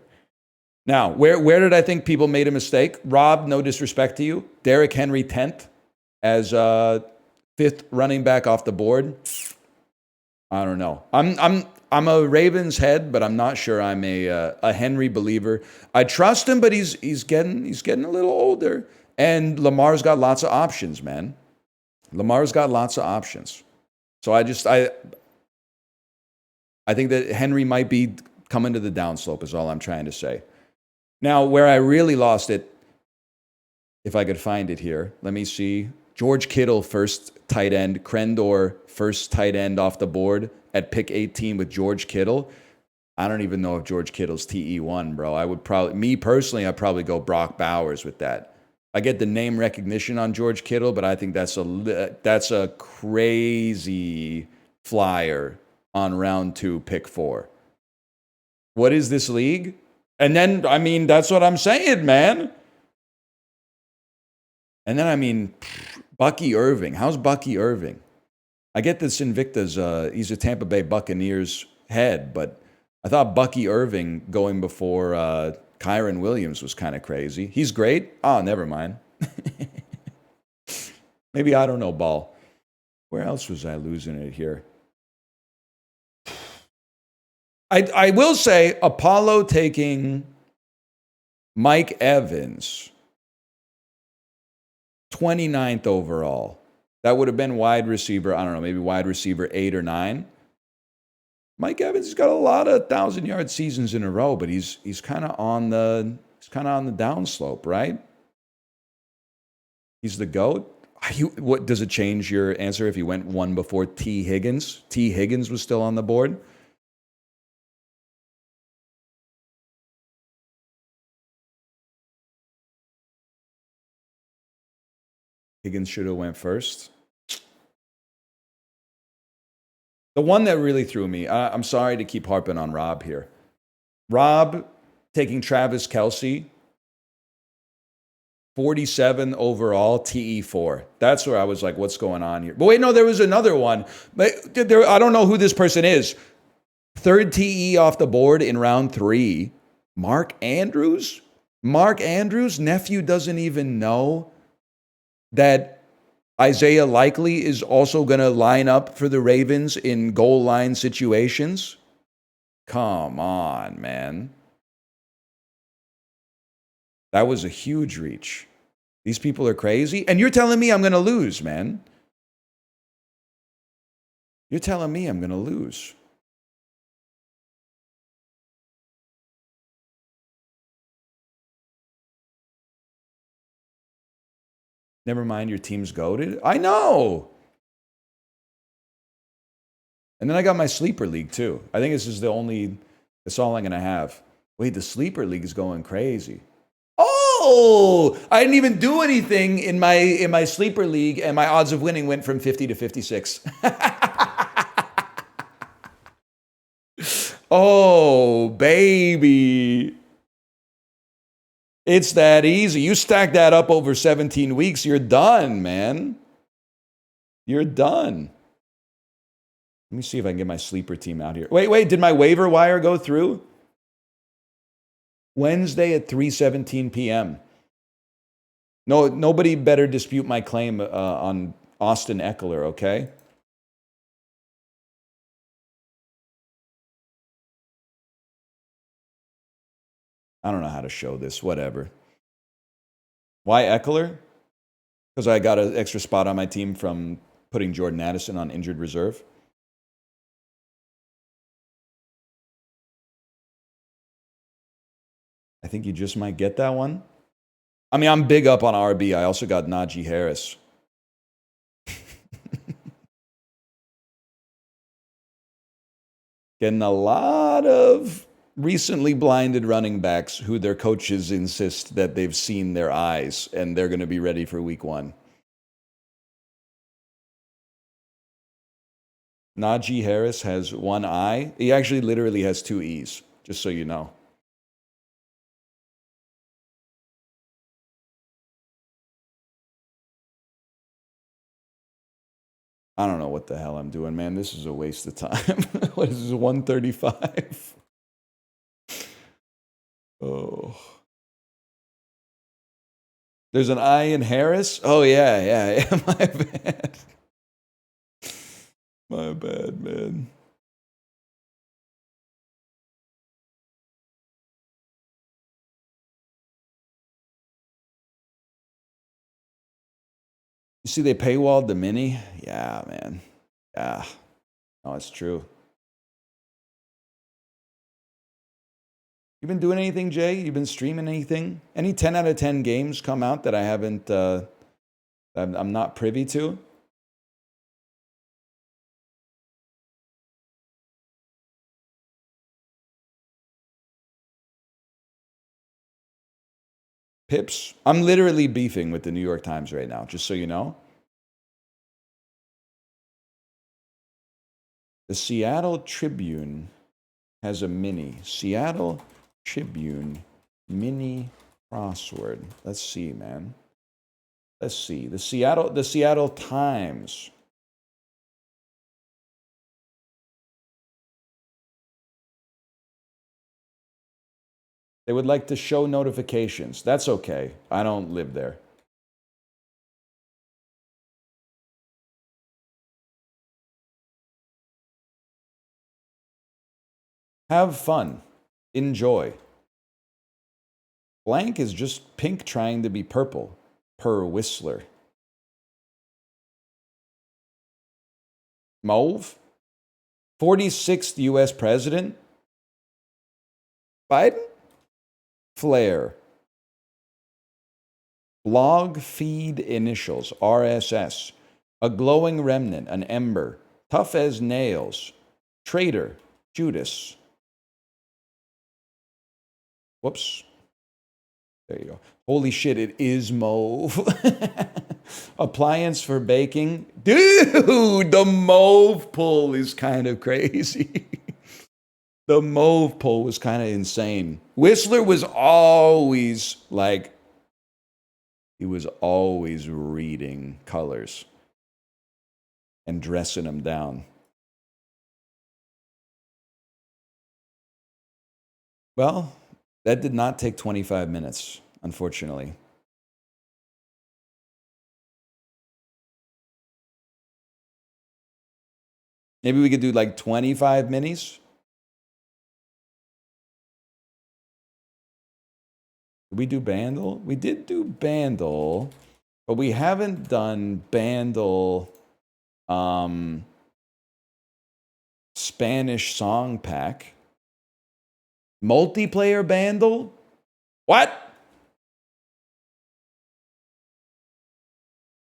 Now, where did I think people made a mistake? Rob, no disrespect to you. Derrick Henry 10th as 5th running back off the board. I don't know. I'm a Ravens head, but I'm not sure I'm a Henry believer. I trust him, but he's getting a little older. And Lamar's got lots of options, man. Lamar's got lots of options. So I think that Henry might be coming to the downslope is all I'm trying to say. Now, where I really lost it, if I could find it here, let me see. George Kittle, first tight end. Crendor, first tight end off the board at pick 18 with George Kittle. I don't even know if George Kittle's TE1, bro. I would probably, me personally, I'd probably go Brock Bowers with that. I get the name recognition on George Kittle, but I think that's a crazy flyer on round 2, pick 4. What is this league? And then, I mean, that's what I'm saying, man. And then, I mean, Bucky Irving. How's Bucky Irving? I get this Invicta's, he's a Tampa Bay Buccaneers head, but I thought Bucky Irving going before Kyron Williams was kind of crazy. He's great. Oh, never mind. Maybe I don't know ball. Where else was I losing it here? I will say Apollo taking Mike Evans, 29th overall. That would have been wide receiver, I don't know, maybe wide receiver 8 or 9. Mike Evans has got a lot of 1,000-yard seasons in a row, but he's kind of on the downslope, right? He's the GOAT. What does it change your answer if you went one before T. Higgins? T. Higgins was still on the board. Higgins should have went first. The one that really threw me, I'm sorry to keep harping on Rob here. Rob taking Travis Kelce, 47 overall, TE4. That's where I was like, what's going on here? But wait, no, there was another one. But I don't know who this person is. Third TE off the board in round 3. Mark Andrews? Mark Andrews' nephew doesn't even know that Isaiah Likely is also going to line up for the Ravens in goal line situations? Come on, man. That was a huge reach. These people are crazy. And you're telling me I'm going to lose, man. You're telling me I'm going to lose. Never mind, your team's goated. I know. And then I got my sleeper league too. I think this is that's all I'm going to have. Wait, the sleeper league is going crazy. Oh, I didn't even do anything in my sleeper league, and my odds of winning went from 50 to 56. Oh, baby. It's that easy. You stack that up over 17 weeks, you're done, man. You're done. Let me see if I can get my sleeper team out here. Wait, did my waiver wire go through? Wednesday at 3:17 p.m. No, nobody better dispute my claim on Austin Eckler, okay? I don't know how to show this, whatever. Why Eckler? Because I got an extra spot on my team from putting Jordan Addison on injured reserve. I think you just might get that one. I mean, I'm big up on RB. I also got Najee Harris. Getting a lot of recently blinded running backs who their coaches insist that they've seen their eyes and they're going to be ready for week 1. Najee Harris has one eye. He actually literally has 2 E's, just so you know. I don't know what the hell I'm doing, man. This is a waste of time. What is this, 135? Oh. There's an I in Harris? Oh, yeah. My bad. My bad, man. You see they paywalled the mini? Yeah, man. Yeah. No, it's true. You been doing anything, Jay? You been streaming anything? Any 10 out of 10 games come out that I haven't, I'm not privy to? Pips? I'm literally beefing with the New York Times right now, just so you know. The Seattle Tribune has a mini. Seattle Tribune mini crossword. Let's see, man. Let's see. The Seattle Times. They would like to show notifications. That's okay. I don't live there. Have fun. Enjoy. Blank is just pink trying to be purple, per Whistler. Mauve? 46th U.S. President? Biden? Flare. Blog feed initials, RSS. A glowing remnant, an ember. Tough as nails. Traitor, Judas. Whoops. There you go. Holy shit, it is mauve. Appliance for baking. Dude, the mauve pull is kind of crazy. The mauve pull was kind of insane. Whistler was always like, he was always reading colors and dressing them down. Well, that did not take 25 minutes, unfortunately. Maybe we could do like 25 minis. Did we do Bandle? We did do Bandle, but we haven't done Bandle Spanish song pack. Multiplayer Bandle? What?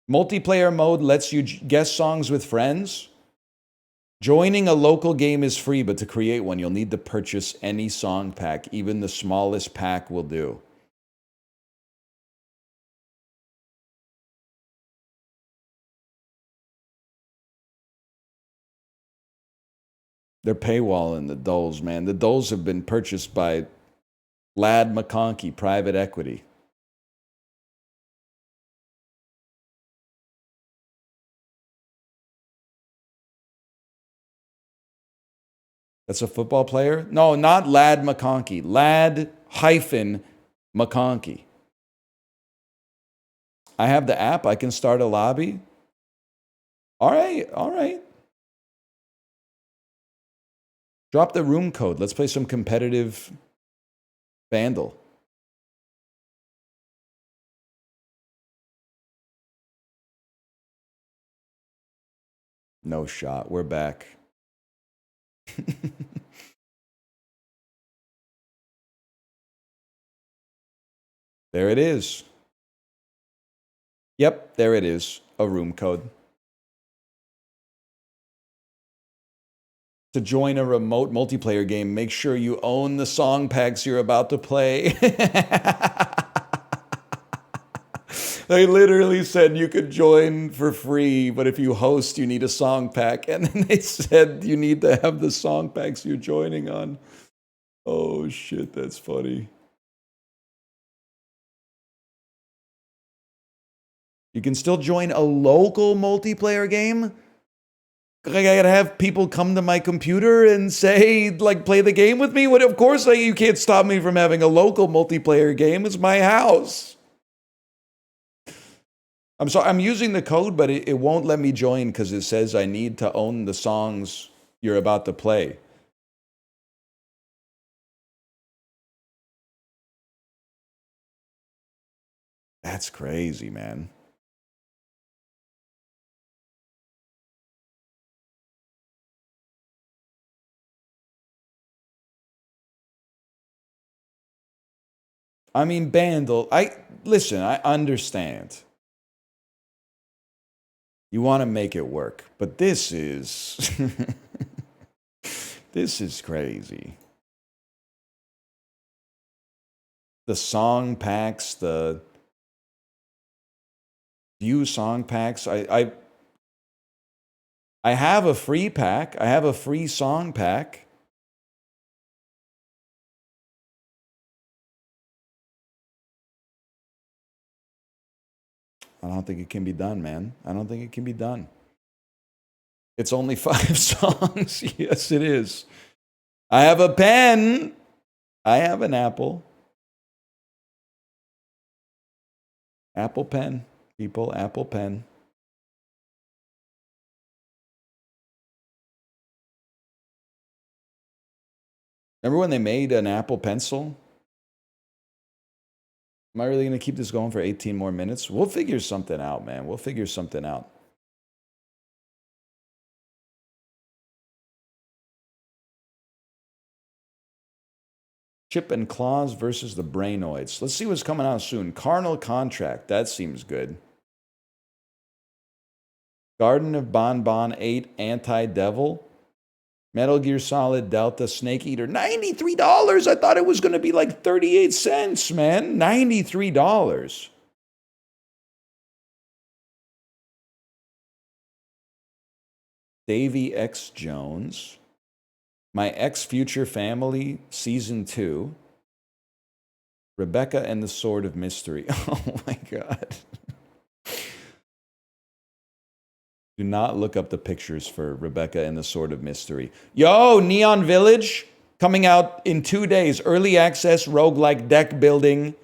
Multiplayer mode lets you guess songs with friends? Joining a local game is free, but to create one, you'll need to purchase any song pack. Even the smallest pack will do. They're paywalling the doles, man. The doles have been purchased by Lad McConkey, private equity. That's a football player? No, not Lad McConkey. Lad hyphen McConkey. I have the app. I can start a lobby. All right, all right. Drop the room code. Let's play some competitive Vandal. No shot. We're back. There it is. Yep, there it is. A room code. To join a remote multiplayer game, make sure you own the song packs you're about to play. They literally said you could join for free, but if you host, you need a song pack. And then they said you need to have the song packs you're joining on. Oh, shit, that's funny. You can still join a local multiplayer game? I gotta have people come to my computer and say, like, play the game with me? What? Of course, you can't stop me from having a local multiplayer game. It's my house. I'm sorry, I'm using the code, but it won't let me join because it says I need to own the songs you're about to play. That's crazy, man. I mean, Bandle, listen, I understand. You want to make it work, but this is this is crazy. The song packs, the view song packs. I have a free pack. I have a free song pack. I don't think it can be done, man. I don't think it can be done. It's only 5 songs. Yes, it is. I have a pen. I have an Apple. Apple Pen, people. Apple Pen. Remember when they made an Apple Pencil? Am I really going to keep this going for 18 more minutes? We'll figure something out, man. We'll figure something out. Chip and Claws versus the Brainoids. Let's see what's coming out soon. Carnal Contract. That seems good. Garden of Bonbon 8 Anti-Devil. Metal Gear Solid Delta Snake Eater. $93. I thought it was going to be like 38 cents, man. $93. Davy X. Jones. My Ex Future Family, Season 2. Rebecca and the Sword of Mystery. Oh my God. Do not look up the pictures for Rebecca and the Sword of Mystery. Yo, Neon Village. Coming out in 2 days. Early access, roguelike deck building.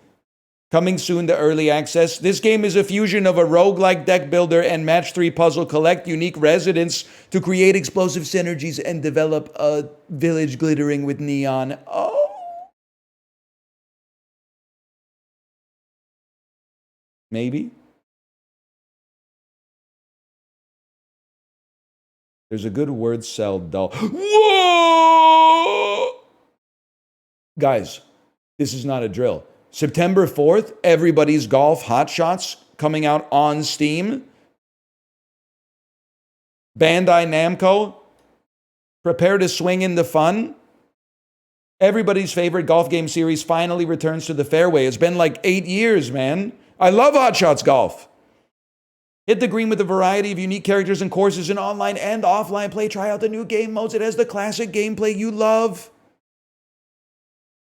Coming soon to early access. This game is a fusion of a roguelike deck builder and match 3 puzzle. Collect unique residents to create explosive synergies and develop a village glittering with neon. Oh. Maybe. There's a good word cell dull. Whoa! Guys, this is not a drill. September 4th, Everybody's Golf Hot Shots coming out on Steam. Bandai Namco, prepare to swing in the fun. Everybody's favorite golf game series finally returns to the fairway. It's been like 8 years, man. I love Hot Shots Golf. Hit the green with a variety of unique characters and courses in online and offline play. Try out the new game modes. It has the classic gameplay you love.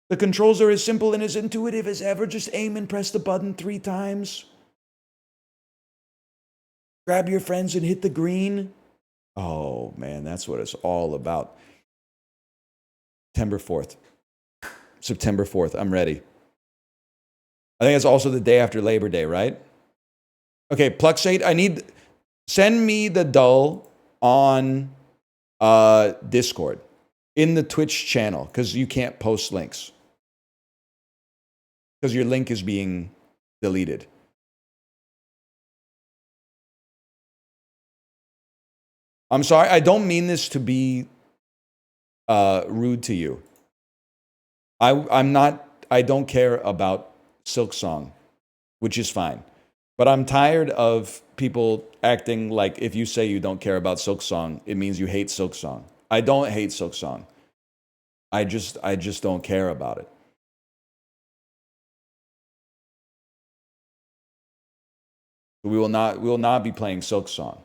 The controls are as simple and as intuitive as ever. Just aim and press the button 3 times. Grab your friends and hit the green. Oh, man, that's what it's all about. September 4th. September 4th. I'm ready. I think it's also the day after Labor Day, right? Okay, Pluxate, send me the dull on Discord in the Twitch channel because you can't post links. Because your link is being deleted. I'm sorry, I don't mean this to be rude to you. I don't care about Silksong, which is fine. But I'm tired of people acting like if you say you don't care about Silksong, it means you hate Silksong. I don't hate Silksong. I just don't care about it. We will not be playing Silksong.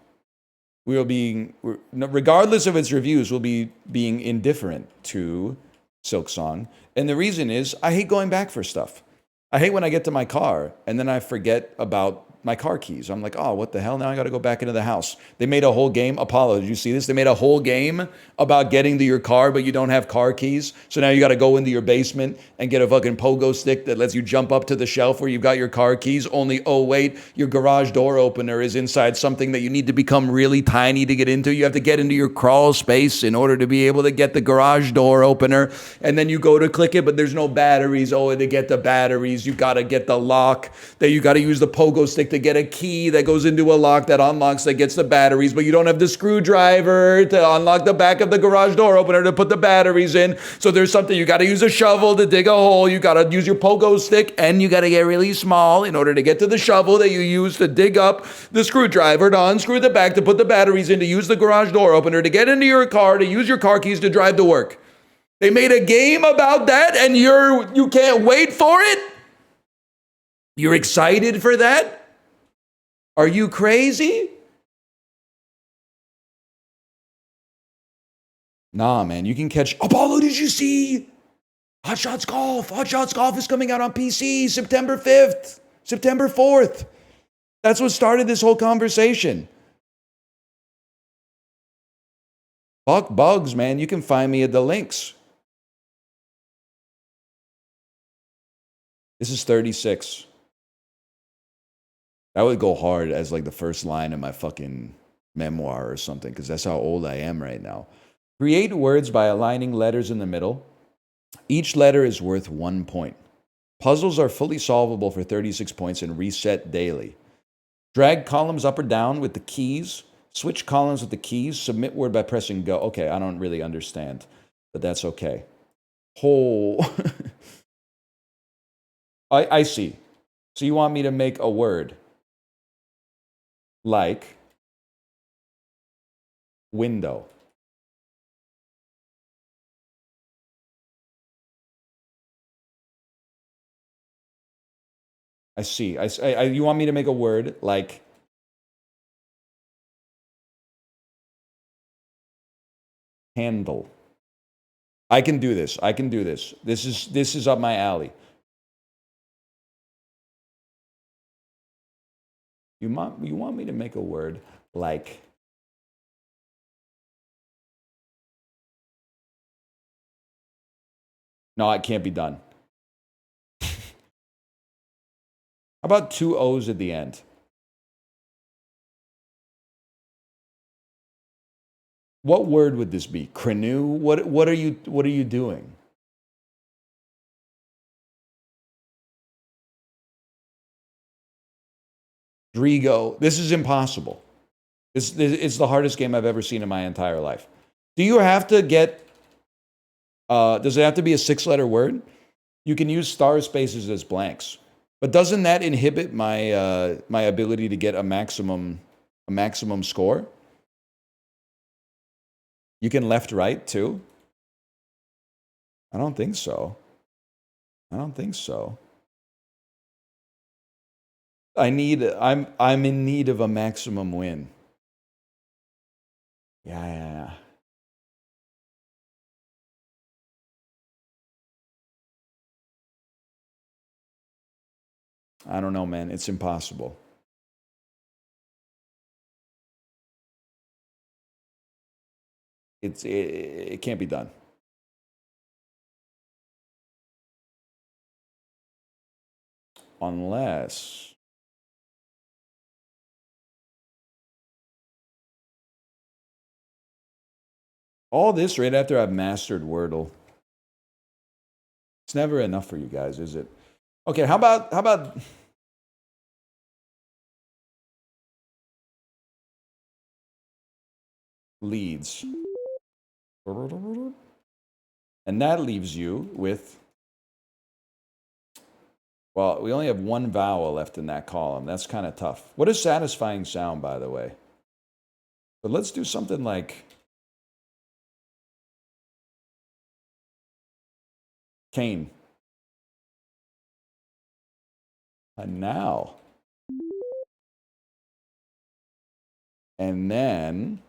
We will be, regardless of its reviews, we'll be being indifferent to Silksong. And the reason is I hate going back for stuff. I hate when I get to my car and then I forget about my car keys. I'm like, oh, what the hell? Now I got to go back into the house. They made a whole game. Apollo, did you see this? They made a whole game about getting to your car, but you don't have car keys. So now you got to go into your basement and get a fucking pogo stick that lets you jump up to the shelf where you've got your car keys. Only, oh, wait, your garage door opener is inside something that you need to become really tiny to get into. You have to get into your crawl space in order to be able to get the garage door opener. And then you go to click it, but there's no batteries. Oh, to get the batteries, you got to get the lock. Then you got to use the pogo stick to get a key that goes into a lock that unlocks, that gets the batteries, but you don't have the screwdriver to unlock the back of the garage door opener to put the batteries in. So there's something, you got to use a shovel to dig a hole. You got to use your pogo stick and you got to get really small in order to get to the shovel that you use to dig up the screwdriver, to unscrew the back, to put the batteries in, to use the garage door opener, to get into your car, to use your car keys to drive to work. They made a game about that and you can't wait for it? You're excited for that? Are you crazy? Nah, man, you can catch... Apollo, did you see? Hot Shots Golf. Hot Shots Golf is coming out on PC September 5th, September 4th. That's what started this whole conversation. Fuck bugs, man. You can find me at the links. This is 36. That would go hard as like the first line of my fucking memoir or something, because that's how old I am right now. Create words by aligning letters in the middle. Each letter is worth 1 point. Puzzles are fully solvable for 36 points and reset daily. Drag columns up or down with the keys. Switch columns with the keys. Submit word by pressing go. Okay, I don't really understand, but that's okay. Oh, I see. So you want me to make a word like window. I see. You want me to make a word like handle. I can do this. I can do this. This is up my alley. You want me to make a word like No, it can't be done. How about 2 O's at the end? What word would this be? Canoe? What are you doing? Drigo. This is impossible. This it's the hardest game I've ever seen in my entire life. Do you have to get does it have to be a 6-letter word? You can use star spaces as blanks. But doesn't that inhibit my my ability to get a maximum score? You can left right too? I don't think so. I don't think so. I'm in need of a maximum win. Yeah. I don't know, man. It's impossible. It can't be done. Unless all this right after I've mastered Wordle. It's never enough for you guys, is it? Okay, how about leads? And that leaves you with, well, we only have one vowel left in that column. That's kind of tough. What does satisfying sound, by the way? But let's do something like cane. And now. And then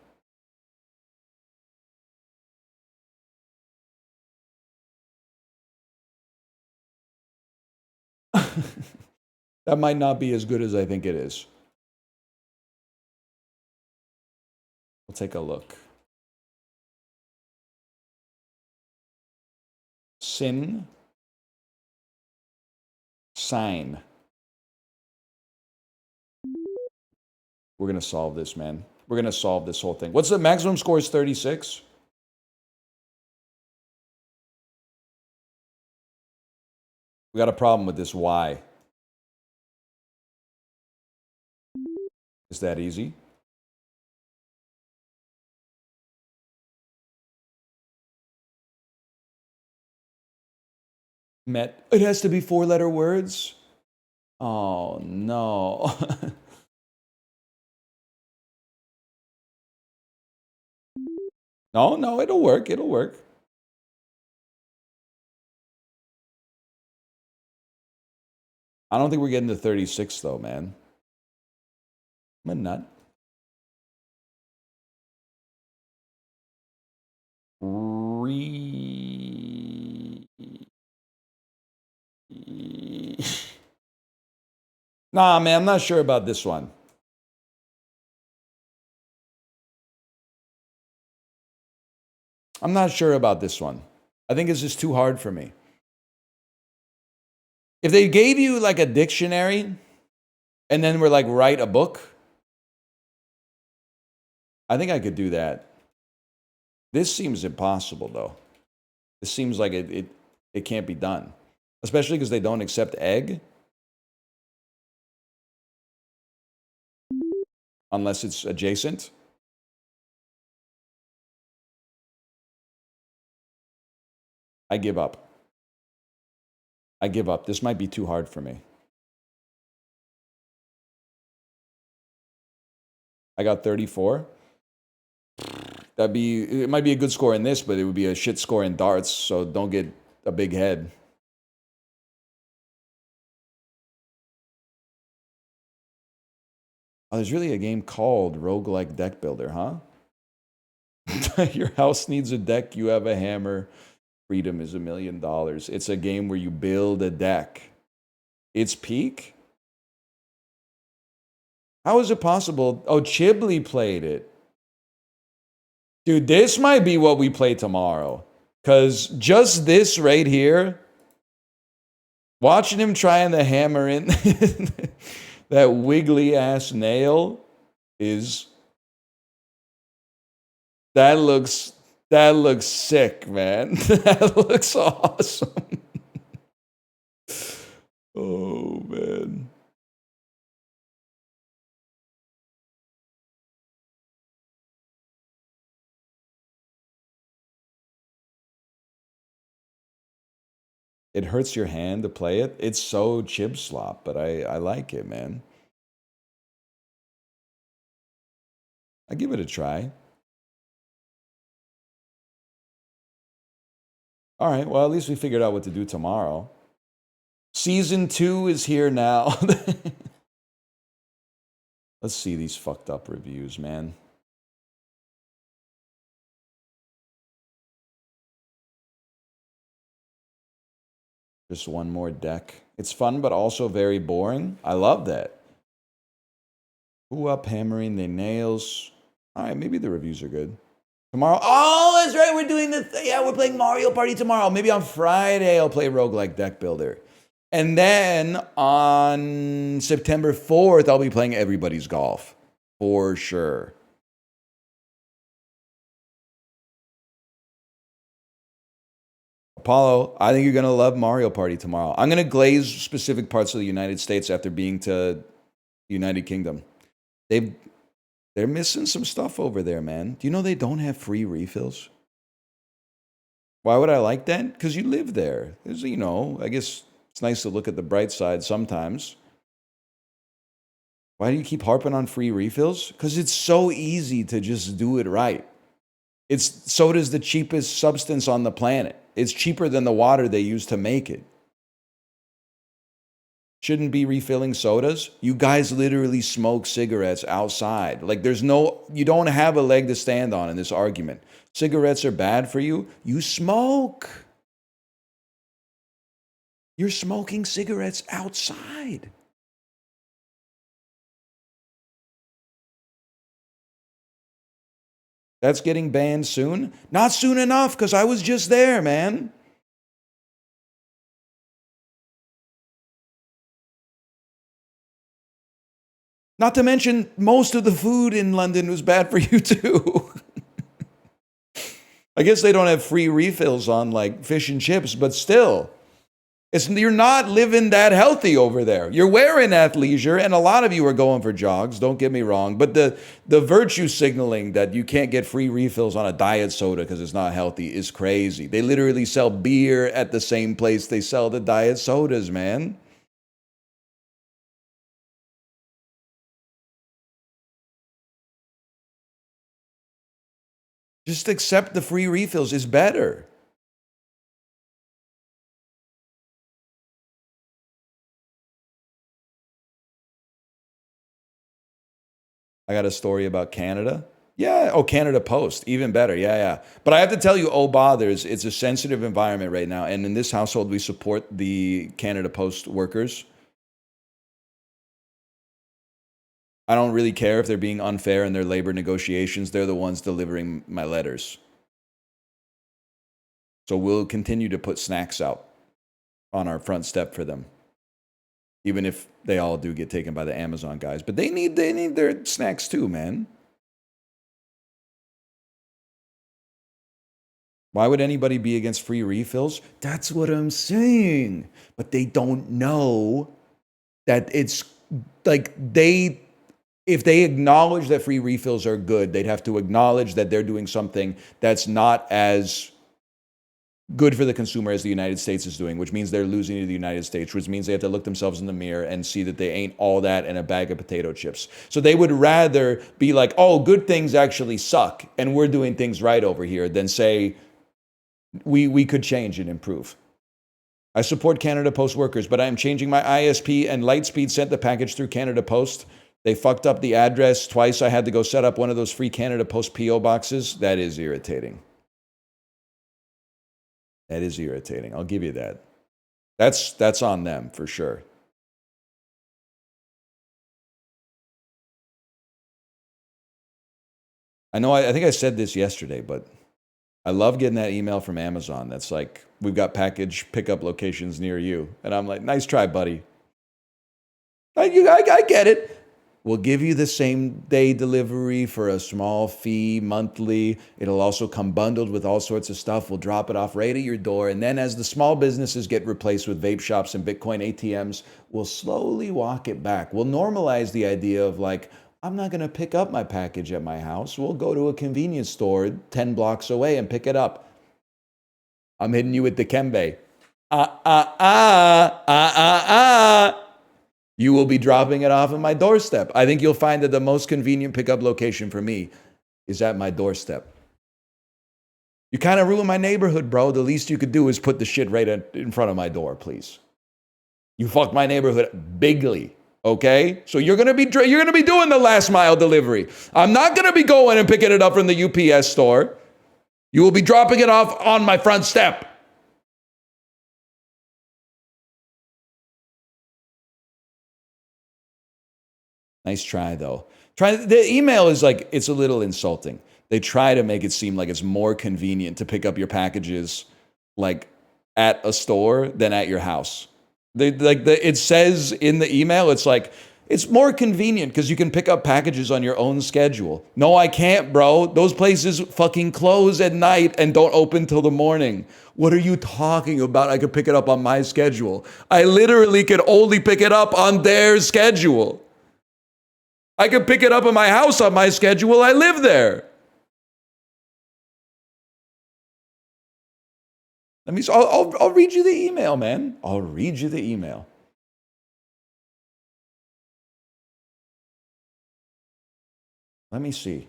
that might not be as good as I think it is. We'll take a look. Sin. Sign. We're going to solve this, man. We're going to solve this whole thing. What's the maximum score is 36? We got a problem with this Y. Is that easy? Met. It has to be 4-letter words? Oh, no. No, it'll work. It'll work. I don't think we're getting to 36, though, man. I'm a nut. Nah, man, I'm not sure about this one. I'm not sure about this one. I think it's just too hard for me. If they gave you like a dictionary and then we're like, write a book, I think I could do that. This seems impossible, though. This seems like it can't be done, especially because they don't accept egg unless it's adjacent. I give up. I give up. This might be too hard for me. I got 34. It might be a good score in this, but it would be a shit score in darts, so don't get a big head. Oh, there's really a game called Roguelike Deck Builder, huh? Your house needs a deck, you have a hammer. Freedom is $1 million. It's a game where you build a deck. It's peak? How is it possible? Oh, Chibli played it. Dude, this might be what we play tomorrow. Because just this right here, watching him trying to hammer in that wiggly ass nail is... That looks sick, man. That looks awesome. Oh, man. It hurts your hand to play it. It's so chip slop, but I like it, man. I give it a try. All right, well, at least we figured out what to do tomorrow. Season 2 is here now. Let's see these fucked up reviews, man. Just one more deck. It's fun, but also very boring. I love that. Ooh, up hammering the nails. All right, maybe the reviews are good. Tomorrow. Oh, that's right. We're doing this. Yeah, we're playing Mario Party tomorrow. Maybe on Friday I'll play Roguelike Deck Builder. And then on September 4th, I'll be playing Everybody's Golf. For sure. Apollo, I think you're going to love Mario Party tomorrow. I'm going to glaze specific parts of the United States after being to United Kingdom. They're missing some stuff over there, man. Do you know they don't have free refills? Why would I like that? Because you live there. There's, you know, I guess it's nice to look at the bright side sometimes. Why do you keep harping on free refills? Because it's so easy to just do it right. Soda's the cheapest substance on the planet. It's cheaper than the water they use to make it. Shouldn't be refilling sodas. You guys literally smoke cigarettes outside. Like you don't have a leg to stand on in this argument. Cigarettes are bad for you. You smoke. You're smoking cigarettes outside. That's getting banned soon? Not soon enough, because I was just there, man. Not to mention, most of the food in London was bad for you, too. I guess they don't have free refills on, like, fish and chips, but still. You're not living that healthy over there. You're wearing athleisure, and a lot of you are going for jogs, don't get me wrong. But the virtue signaling that you can't get free refills on a diet soda because it's not healthy is crazy. They literally sell beer at the same place they sell the diet sodas, man. Just accept the free refills is better. I got a story about Canada. Yeah. Oh, Canada Post. Even better. Yeah. But I have to tell you, oh, bothers. It's a sensitive environment right now. And in this household, we support the Canada Post workers. I don't really care if they're being unfair in their labor negotiations. They're the ones delivering my letters. So we'll continue to put snacks out on our front step for them. Even if they all do get taken by the Amazon guys. But they need their snacks too, man. Why would anybody be against free refills? That's what I'm saying. But they don't know that it's like if they acknowledge that free refills are good, they'd have to acknowledge that they're doing something that's not as good for the consumer as the United States is doing, which means they're losing to the United States, which means they have to look themselves in the mirror and see that they ain't all that in a bag of potato chips. So they would rather be like, oh, good things actually suck, and we're doing things right over here, than say, we could change and improve. I support Canada Post workers, but I am changing my ISP, and Lightspeed sent the package through Canada Post. They fucked up the address twice. I had to go set up one of those free Canada Post PO boxes. That is irritating. That is irritating. I'll give you that. That's on them for sure. I know I think I said this yesterday, but I love getting that email from Amazon that's like, we've got package pickup locations near you. And I'm like, nice try, buddy. I get it. We'll give you the same day delivery for a small fee monthly. It'll also come bundled with all sorts of stuff. We'll drop it off right at your door. And then as the small businesses get replaced with vape shops and Bitcoin ATMs, we'll slowly walk it back. We'll normalize the idea of like, I'm not going to pick up my package at my house. We'll go to a convenience store 10 blocks away and pick it up. I'm hitting you with the Dikembe. You will be dropping it off at my doorstep. I think you'll find that the most convenient pickup location for me is at my doorstep. You kind of ruin my neighborhood, bro. The least you could do is put the shit right in front of my door, please. You fucked my neighborhood bigly, okay? So you're gonna be doing the last mile delivery. I'm not gonna be going and picking it up from the UPS store. You will be dropping it off on my front step. Nice try, though. The email is like, it's a little insulting. They try to make it seem like it's more convenient to pick up your packages like at a store than at your house. It says in the email, it's like, it's more convenient because you can pick up packages on your own schedule. No, I can't, bro. Those places fucking close at night and don't open till the morning. What are you talking about? I could pick it up on my schedule. I literally could only pick it up on their schedule. I could pick it up at my house on my schedule. I live there. I'll read you the email, man. I'll read you the email. Let me see.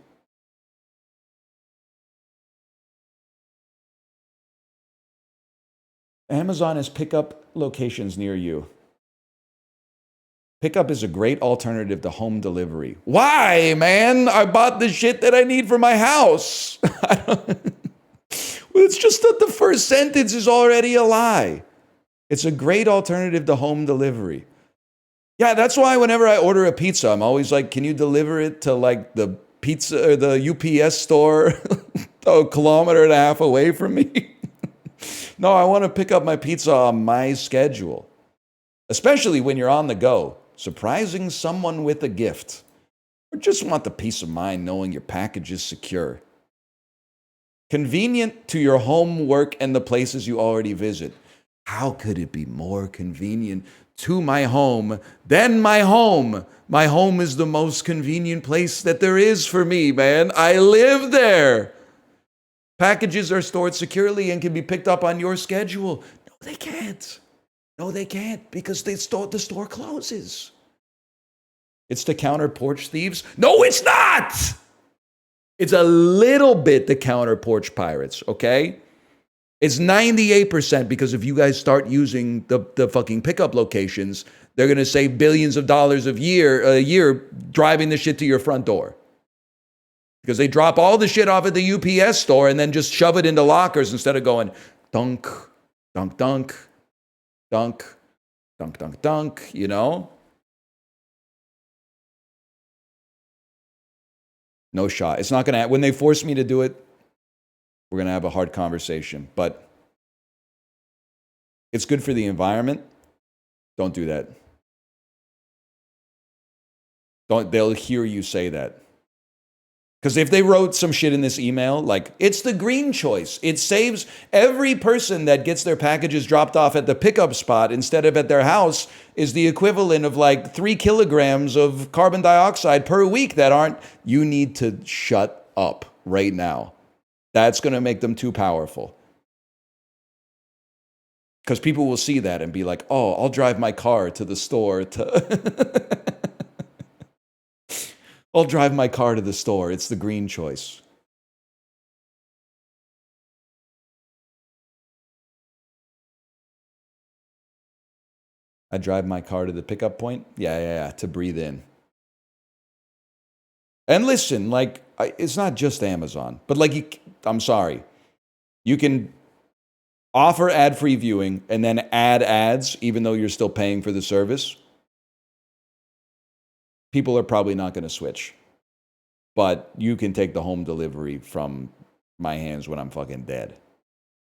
Amazon has pickup locations near you. Pickup is a great alternative to home delivery. Why, man? I bought the shit that I need for my house. It's just that the first sentence is already a lie. It's a great alternative to home delivery. Yeah, that's why whenever I order a pizza, I'm always like, can you deliver it to like the pizza or the UPS store a kilometer and a half away from me? No, I want to pick up my pizza on my schedule. Especially when you're on the go, surprising someone with a gift, or just want the peace of mind knowing your package is secure. Convenient to your home, work, and the places you already visit. How could it be more convenient to my home than my home? My home is the most convenient place that there is for me, man. I live there. Packages are stored securely and can be picked up on your schedule. No, they can't. No, they can't because the store closes. It's to counter porch thieves? No, it's not! It's a little bit to counter porch pirates, okay? It's 98% because if you guys start using the fucking pickup locations, they're going to save billions of dollars a year driving the shit to your front door. Because they drop all the shit off at the UPS store and then just shove it into lockers instead of going dunk, dunk, dunk, dunk, dunk, dunk, dunk, you know? No shot. It's not going to, when they force me to do it, we're going to have a hard conversation. But it's good for the environment. Don't do that. They'll hear you say that. Because if they wrote some shit in this email, like, it's the green choice. It saves every person that gets their packages dropped off at the pickup spot instead of at their house is the equivalent of like 3 kilograms of carbon dioxide per week that aren't, you need to shut up right now. That's going to make them too powerful. Because people will see that and be like, oh, I'll drive my car to the store to... I'll drive my car to the store. It's the green choice. I drive my car to the pickup point? Yeah, to breathe in. And listen, like, it's not just Amazon, but like, I'm sorry. You can offer ad-free viewing and then add ads even though you're still paying for the service. People are probably not going to switch. But you can take the home delivery from my hands when I'm fucking dead.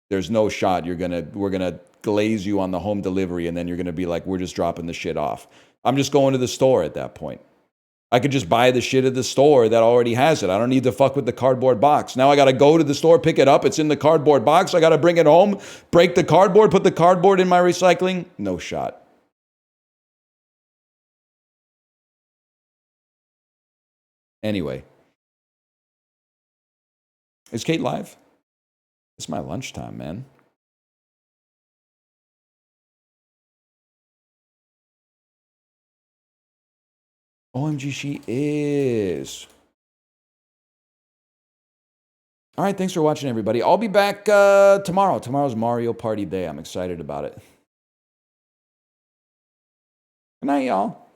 There's no shot we're gonna glaze you on the home delivery and then you're gonna be like, we're just dropping the shit off. I'm just going to the store at that point. I could just buy the shit at the store that already has it. I don't need to fuck with the cardboard box. Now I got to go to the store, pick it up. It's in the cardboard box. I got to bring it home, break the cardboard, put the cardboard in my recycling. No shot. Anyway. Is Kate live? It's my lunchtime, man. OMG, she is. All right, thanks for watching, everybody. I'll be back tomorrow. Tomorrow's Mario Party Day. I'm excited about it. Good night, y'all.